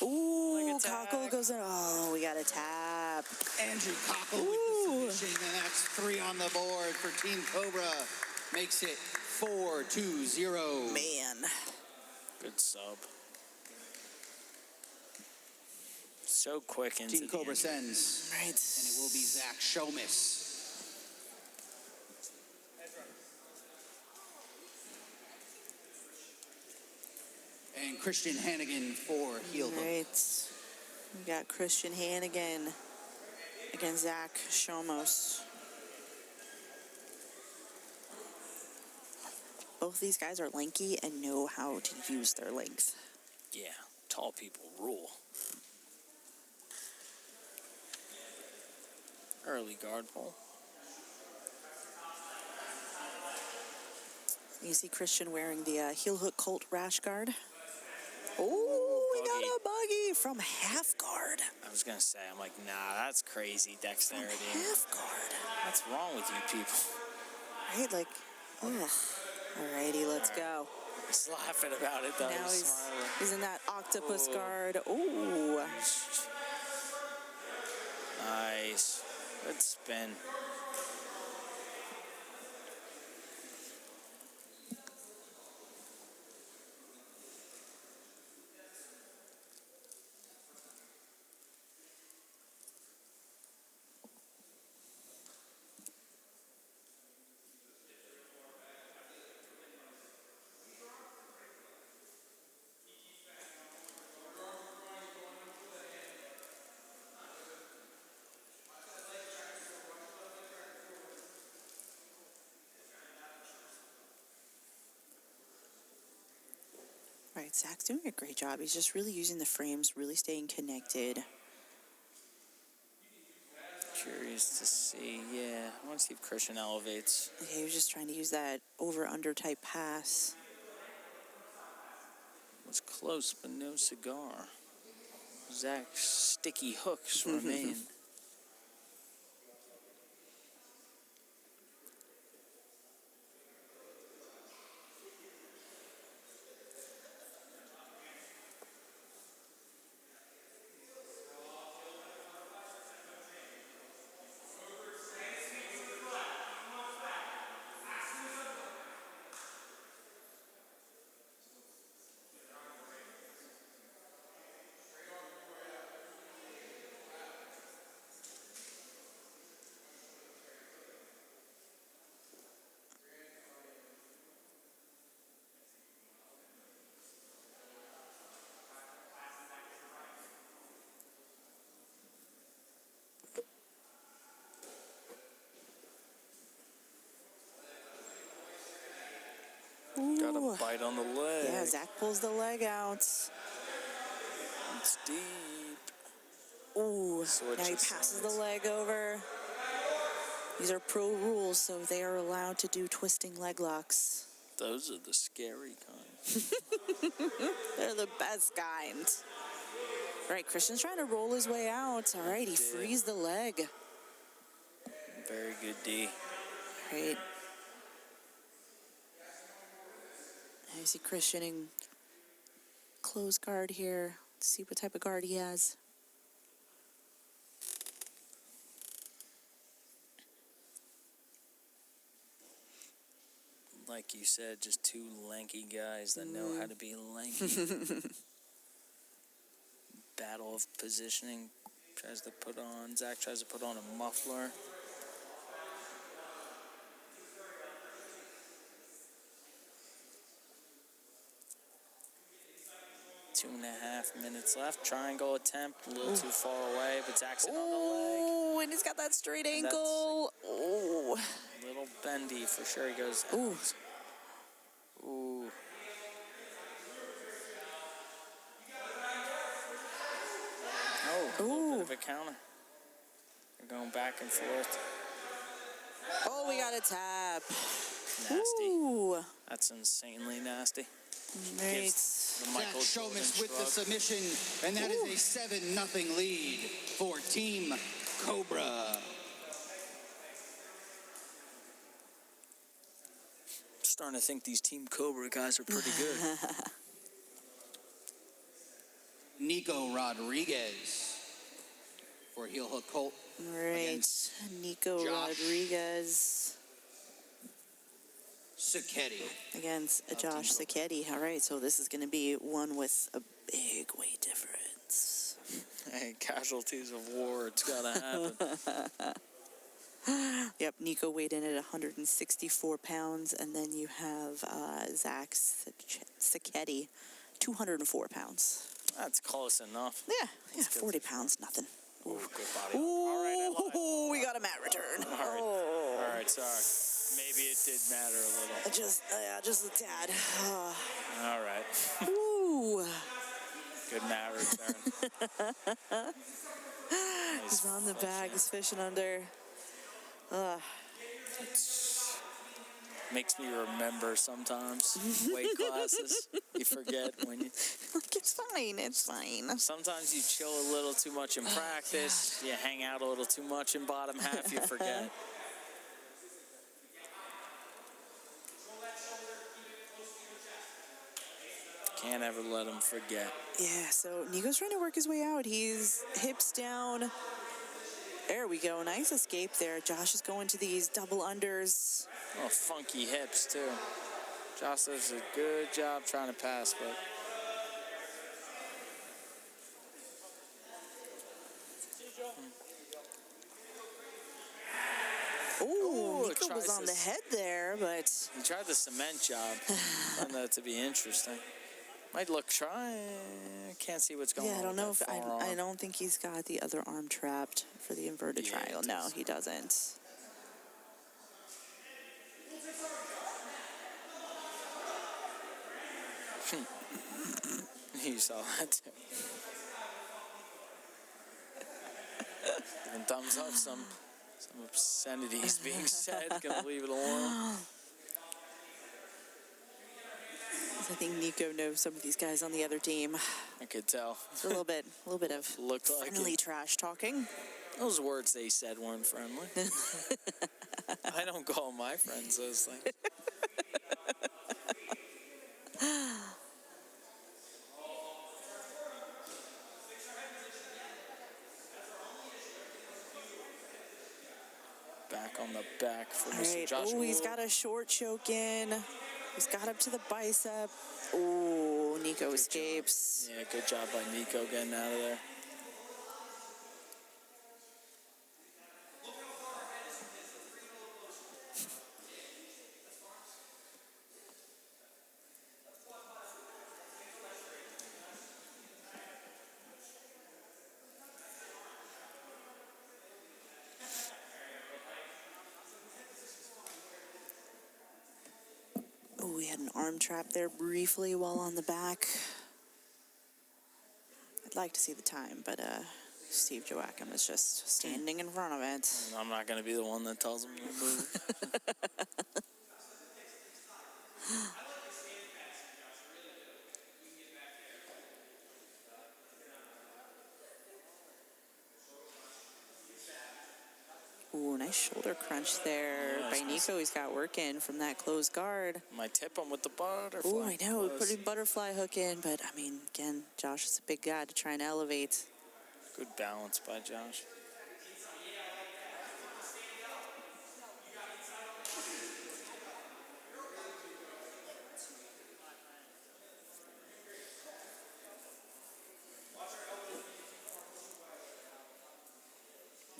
Ooh, Like a Cockle tap. goes in. Oh, we got a tap. Andrew Cockle with the submission, and that's 3 on the board for Team Cobra. Makes it 4-2-0. Man. Good sub. So quick into Team the Cobra end. sends, Right. and it will be Zach Shomis. And Christian Hannigan for heel hook. Right. We got Christian Hannigan against Zach Shomos. Both these guys are lanky and know how to use their length. Yeah, tall people rule. Early guard pull. You see Christian wearing the heel hook Colt rash guard. Oh, we got a buggy from half guard. I was gonna say, I'm like, nah, that's crazy dexterity. Half guard. What's wrong with you people? Right, like, ugh. Alrighty, let's go. He's laughing about it though. Now He's smiling. he's in that octopus Ooh. guard. Ooh. Nice. Good spin. Right, Zach's doing a great job. He's just really using the frames, really staying connected. Curious to see. Yeah, I want to see if Christian elevates. Okay, he was just trying to use that over-under type pass. Was close, but no cigar. Zach's sticky hooks remain. Got Ooh. a bite on the leg. Yeah, Zach pulls the leg out. It's deep. Ooh, Switch now he his passes the sides. leg over. These are pro rules, so they are allowed to do twisting leg locks. Those are the scary kind. They're the best kind. All right, Christian's trying to roll his way out. All right, he frees the leg. Very good D. All right. I see Christian in close guard here. Let's see what type of guard he has. Like you said, just two lanky guys that know how to be lanky. Battle of positioning. Zach tries to put on a muffler. Two and a half minutes left. Triangle attempt, a little too far away, but Zach's in on the leg. Oh, and he's got that straight ankle. Oh. Little bendy for sure. He goes. Ooh. Ooh. Oh, a little bit of a counter. They're going back and forth. Oh, we got a tap. Nasty. Ooh. That's insanely nasty. Right. Gives the Zach Michael Jordan Shomis with the shrug. submission, and that is a 7-0 lead for Team Cobra. starting to think these Team Cobra guys are pretty good. Nico Rodriguez for heel hook Colt. Right, Against Nico Josh Rodriguez Sacchetti. against Josh Sacchetti. All right, so this is going to be one with a big weight difference. Hey, casualties of war, it's gotta happen. Yep, Nico weighed in at 164 pounds, and then you have Zach Sacchetti, 204 pounds. That's close enough. Yeah, 40 pounds, nothing. Ooh, good body. Ooh, All right, I lied. we got a mat return. All right, sorry. Maybe it did matter a little. Just a tad. All right. Ooh. Good mat return. He's on the bag, he's fishing under. Makes me remember sometimes weight classes. You forget when you. Like, it's fine. Sometimes you chill a little too much in practice. You hang out a little too much in bottom half. You forget. Can't ever let him forget. Yeah, so Nico's trying to work his way out. He's hips down. There we go. Nice escape there. Josh is going to these double unders. Oh, funky hips, too. Josh does a good job trying to pass, but... Ooh, Nico was on the head there, but... He tried the cement job. Found that to be interesting. Might look try. Can't see what's going on. Yeah, I don't know if I I don't think he's got the other arm trapped for the inverted triangle. No, he doesn't. You saw that too. Giving thumbs up. Some obscenities being said. Gonna leave it alone. I think Nico knows some of these guys on the other team. I could tell. It's a little bit of Looked like friendly it. trash talking. Those words they said weren't friendly. I don't call my friends those things. Back on the back for All Mr. right. Josh. Oh, he's got a short choke in. He's got up to the bicep. Oh, Nico escapes. Yeah, good job by Nico getting out of there. Oh, we had an arm trap there briefly while on the back. I'd like to see the time, but Steve Joachim is just standing in front of it. I'm not going to be the one that tells him to move. Ooh, nice shoulder crunch there by Nico. He's got work in from that closed guard. Might tip him with the butterfly. Oh, I know. Putting butterfly hook in, but I mean, again, Josh is a big guy to try and elevate. Good balance by Josh.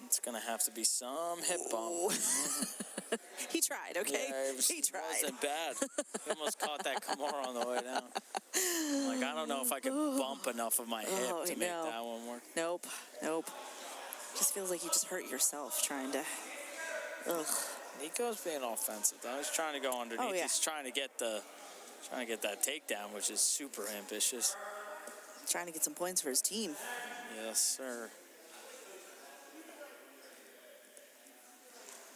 It's going to have to be some hip bump. He tried, okay? Yeah, he tried. It wasn't bad. He almost caught that Kimura on the way down. Like, I don't know if I could bump enough of my hip to make that one work. Nope. Just feels like you just hurt yourself trying to. Ugh. Nico's being offensive though. He's trying to go underneath. Oh, yeah. He's trying to get that takedown, which is super ambitious. Trying to get some points for his team. Yes, sir.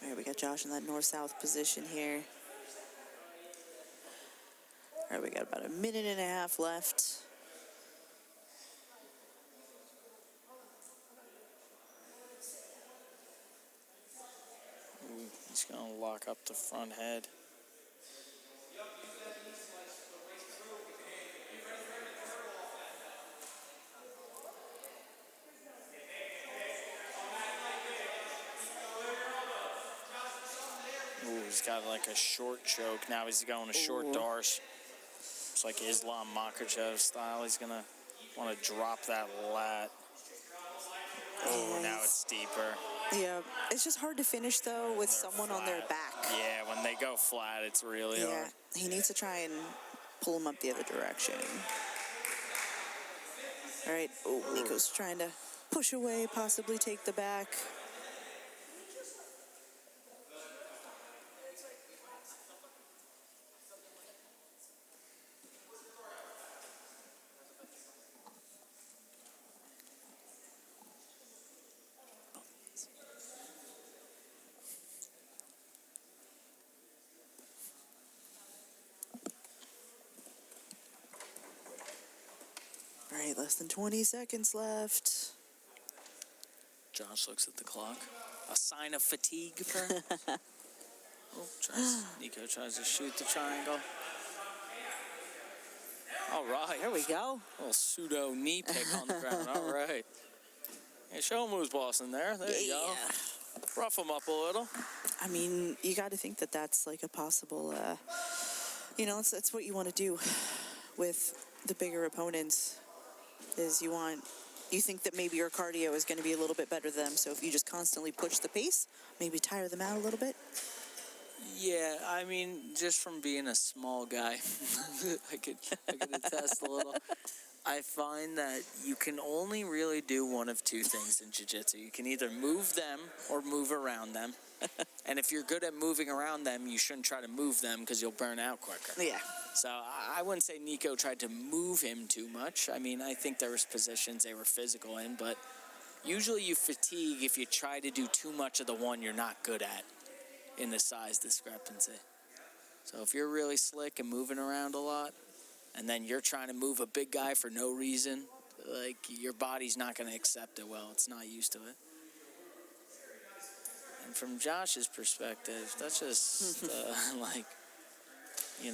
All right, we got Josh in that north-south position here. All right, we got about a minute and a half left. Ooh, he's going to lock up the front head. he's got like a short choke. Now he's going a short darce. It's like Islam Makhachev style. He's going to want to drop that lat. Oh, now it's deeper. Yeah, it's just hard to finish, though, with someone on their back. Yeah, when they go flat, it's really hard. He needs to try and pull him up the other direction. All right, Nico's trying to push away, possibly take the back. All right, less than 20 seconds left. Josh looks at the clock. A sign of fatigue, perhaps? Nico tries to shoot the triangle. All right. There we go. A little pseudo knee pick on the ground. All right. Hey, show him who's boss in there. There you go. Rough him up a little. I mean, you got to think that that's like a possible, that's what you want to do with the bigger opponents. Is you think that maybe your cardio is going to be a little bit better than them. So if you just constantly push the pace, maybe tire them out a little bit. Yeah, I mean, just from being a small guy, I could attest a little. I find that you can only really do one of two things in jiu-jitsu. You can either move them or move around them. And if you're good at moving around them, you shouldn't try to move them because you'll burn out quicker. Yeah. So I wouldn't say Nico tried to move him too much. I mean, I think there was positions they were physical in, but usually you fatigue if you try to do too much of the one you're not good at in the size discrepancy. So if you're really slick and moving around a lot, and then you're trying to move a big guy for no reason, like your body's not going to accept it well. It's not used to it. And from Josh's perspective, that's just he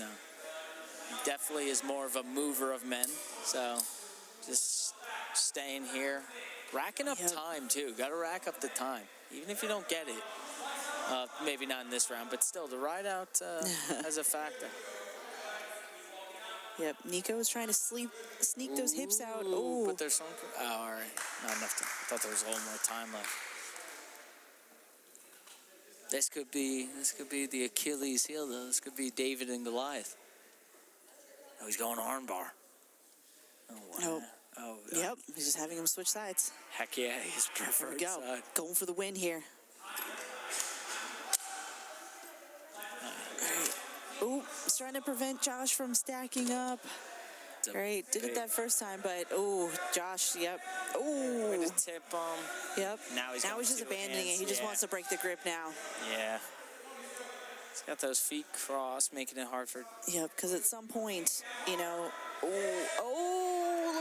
definitely is more of a mover of men. So just staying here, racking up time too. Got to rack up the time, even if you don't get it. Maybe not in this round, but still, the ride out has a factor. Yep, Nico is trying to sneak those hips out. Ooh, but there's some. Oh, all right, not enough. I thought there was a little more time left. This could be the Achilles heel, though. This could be David and Goliath. Oh, he's going armbar. Oh, wow. Oh, yep, he's just having him switch sides. Heck yeah, he's preferred Here we go. side. Going for the win here. Ooh, he's trying to prevent Josh from stacking up. All right, did it that first time, but Josh, yep. Way to tip him. Yep. Now he's just abandoning it. He just wants to break the grip now. Yeah. He's got those feet crossed, making it hard for. Yep, because at some point,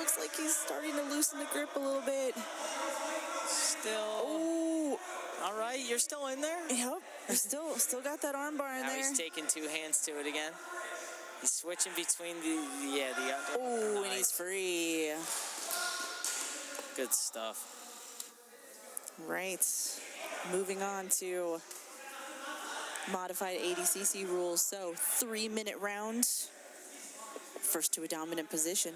looks like he's starting to loosen the grip a little bit. Still. All right, you're still in there? Yep. Still got that arm bar in now there. He's taking two hands to it again. He's switching between the under. Oh, nice. And he's free. Good stuff. Right. Moving on to modified ADCC rules. So 3-minute round. First to a dominant position.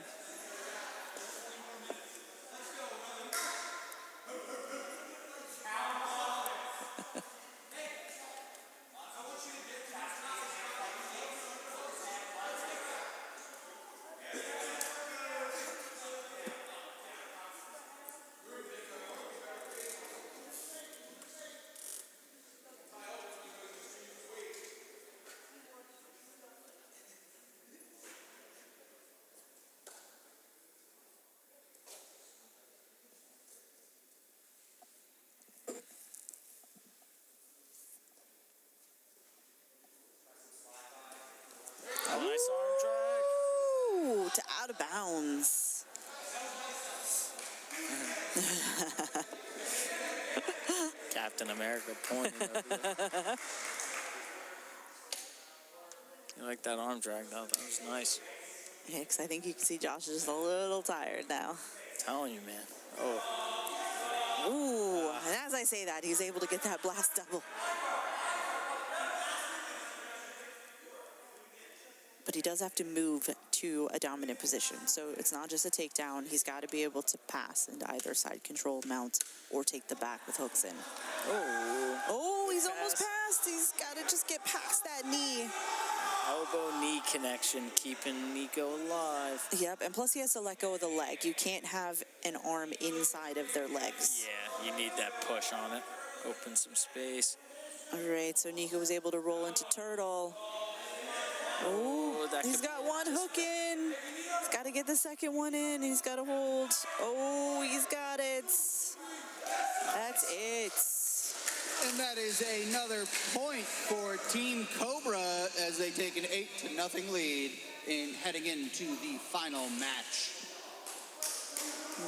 Nice arm drag. Ooh, to out of bounds. Captain America pointing over there. You like that arm drag, though? That was nice. Yeah, because I think you can see Josh is just a little tired now. I'm telling you, man. Oh. Ooh, and as I say that, he's able to get that blast double. but he does have to move to a dominant position. So it's not just a takedown. He's got to be able to pass into either side control, mount, or take the back with hooks in. Oh, he's almost passed. He's got to just get past that knee. Elbow-knee connection, keeping Nico alive. Yep, and plus he has to let go of the leg. You can't have an arm inside of their legs. Yeah, you need that push on it. Open some space. All right, so Nico was able to roll into turtle. Oh, he's got one hook in. He's got to get the second one in. He's got to hold. Oh, he's got it. That's it. And that is another point for Team Cobra as they take an 8-0 lead in heading into the final match.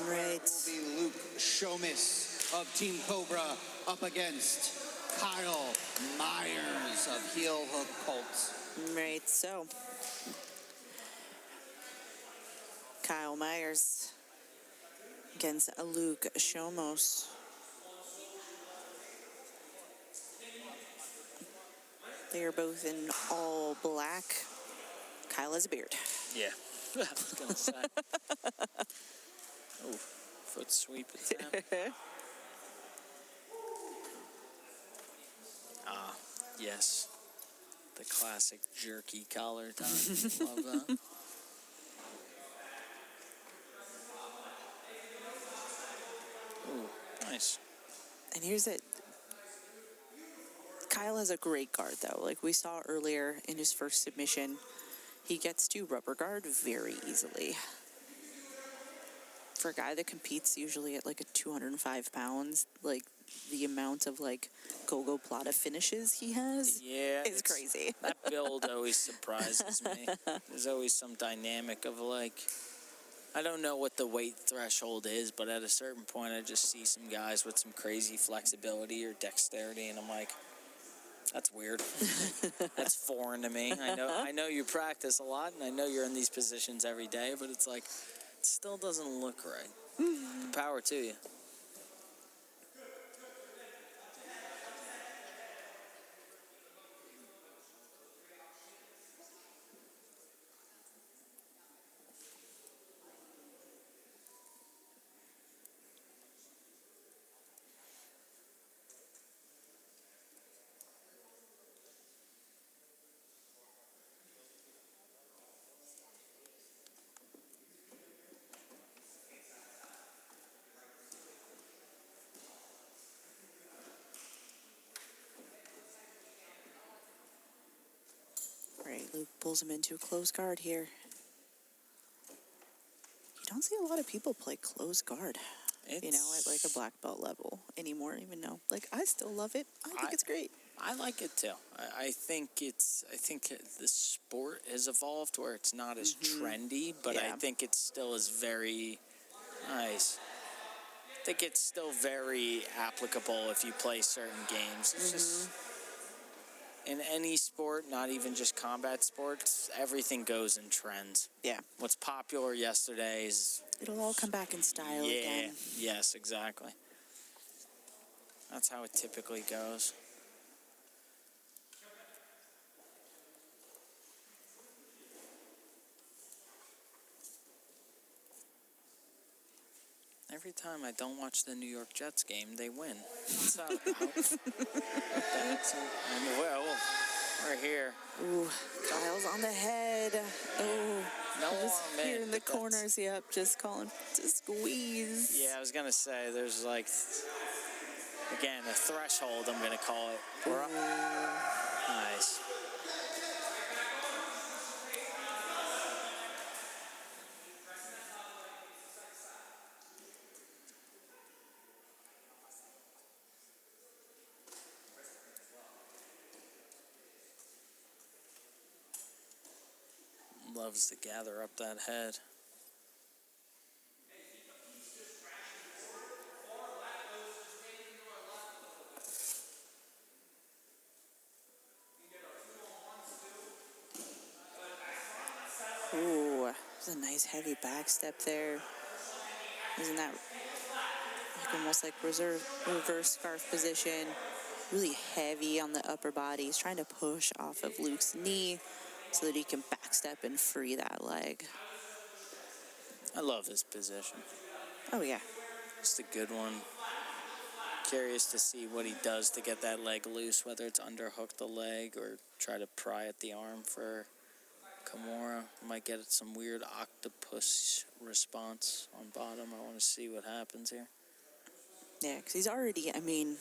Right. Will be Luke Shomis of Team Cobra up against Kyle Myers of Heel Hook Colts. Right, so Kyle Myers against Luke Shomos. They are both in all black. Kyle has a beard. Yeah, I was going to say. Oh, foot sweep attempt. Yes. The classic jerky collar time. Love that. Ooh, nice. And here's it. Kyle has a great guard, though. Like we saw earlier in his first submission, he gets to rubber guard very easily. For a guy that competes usually at like a 205 pounds, like the amount of like go-go plata finishes he has is crazy. That build always surprises me. There's always some dynamic of like, I don't know what the weight threshold is, but at a certain point I just see some guys with some crazy flexibility or dexterity and I'm like, that's weird. That's foreign to me. I know you practice a lot and I know you're in these positions every day, but it's like, it still doesn't look right. Power to you. Right, Luke pulls him into a close guard here. You don't see a lot of people play close guard, at like a black belt level anymore, even though, like, I still love it. I think it's great. I like it too. I think the sport has evolved where it's not as trendy, but I think it still is very nice. I think it's still very applicable if you play certain games. It's just in any sport, not even just combat sports, everything goes in trends. Yeah. What's popular yesterday is... It'll all come back in style again. Yes, exactly. That's how it typically goes. Every time I don't watch the New York Jets game, they win. What's that about? Well, we're here. Ooh, Kyle's on the head. Oh, No just arm here in, in the but that's- corners. Yep, just calling to squeeze. Yeah, I was going to say, there's like, again, a threshold, I'm going to call it. We're up. Nice. Loves to gather up that head. Ooh, there's a nice heavy back step there. Isn't that like almost like reverse scarf position? Really heavy on the upper body. He's trying to push off of Luke's knee. so that he can backstep and free that leg. I love his position. Oh, yeah. Just a good one. Curious to see what he does to get that leg loose, whether it's underhook the leg or try to pry at the arm for Kimura. Might get some weird octopus response on bottom. I want to see what happens here. Yeah, because he's already, I mean...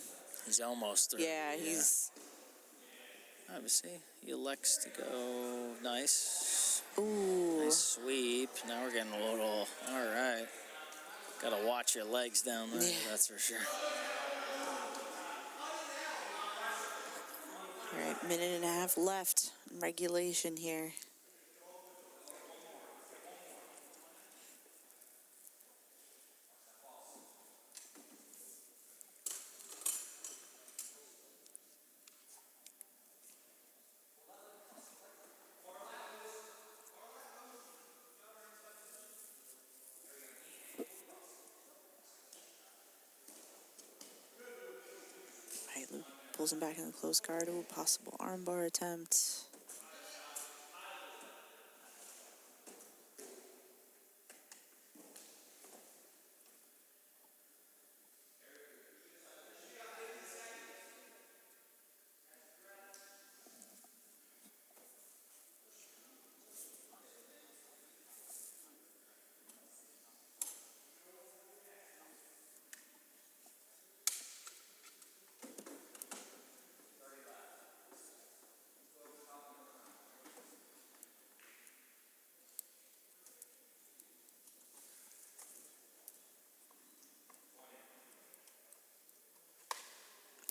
He's almost through. Yeah, he's... Obviously, he elects to go nice. Ooh. Nice sweep. Now we're getting a little... All right. Got to watch your legs down there, that's for sure. All right, minute and a half left in regulation here. Luke pulls him back in the close guard. Ooh, possible armbar attempt.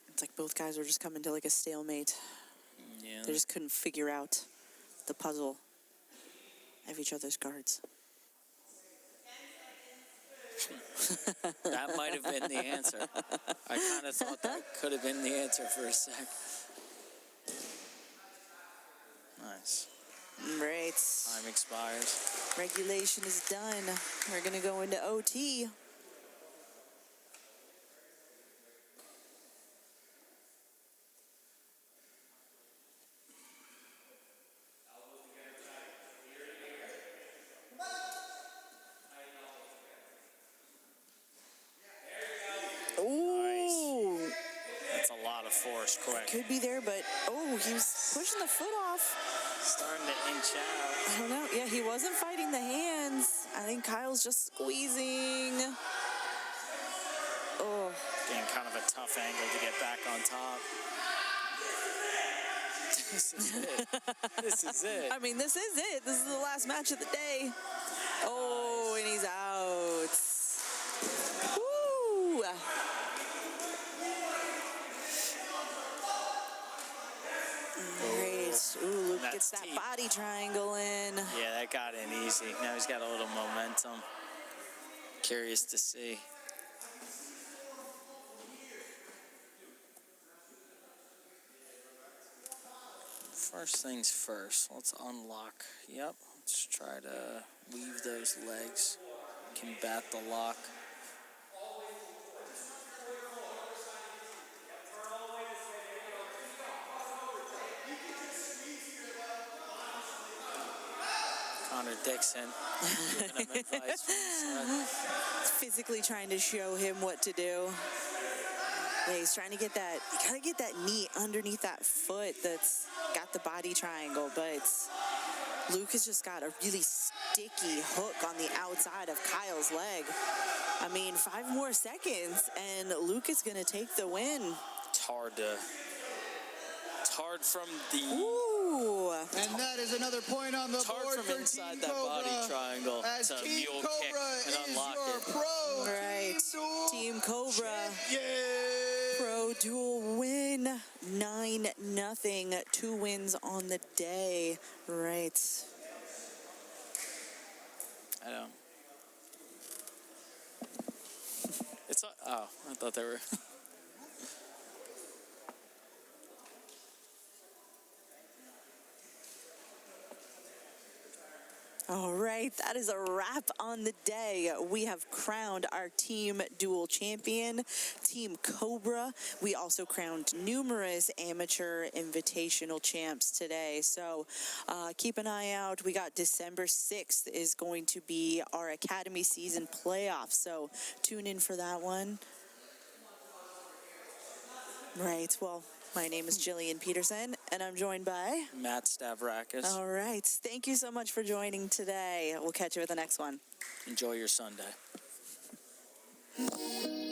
It's like both guys were just coming to like a stalemate. Yeah. They just couldn't figure out the puzzle of each other's guards. That might have been the answer. I kind of thought that could have been the answer for a sec. Nice. Right. Time expires. Regulation is done. We're going to go into OT. Ooh. That's a lot of force quick. Could be there, but oh, he was pushing the foot off. Starting to inch out. I don't know. Yeah, he wasn't fighting the hands. I think Kyle's just squeezing. Oh. Getting kind of a tough angle to get back on top. This is it. This is it. I mean, this is it. This is the last match of the day. Oh, and he's out. Woo! Great. Ooh, Luke gets that body triangle in. Yeah, that got in easy. Now he's got a little momentum. Curious to see. First things first, let's unlock. Yep, let's try to weave those legs, combat the lock. Connor Dixon giving him advice from the side. Physically trying to show him what to do. Yeah, he's trying to get that, you gotta get that knee underneath that foot that's got the body triangle, but Luke has just got a really sticky hook on the outside of Kyle's leg. I mean, 5 more seconds, and Luke is gonna take the win. It's hard from the... Ooh. And that is another point on the board from for inside Team that Cobra, body triangle as to Team mule Cobra kick and is unlock your it. pro Right. Team Cobra. champion. Pro duel win. 9-0. 2 wins on the day. Right. I know. It's oh, I thought they were. All right, that is a wrap on the day. We have crowned our team dual champion, Team Cobra. We also crowned numerous amateur invitational champs today. So keep an eye out. We got December 6th is going to be our Academy season playoff. So tune in for that one. Right, well, my name is Jillian Peterson, and I'm joined by Matt Stavrakis. All right. Thank you so much for joining today. We'll catch you at the next one. Enjoy your Sunday.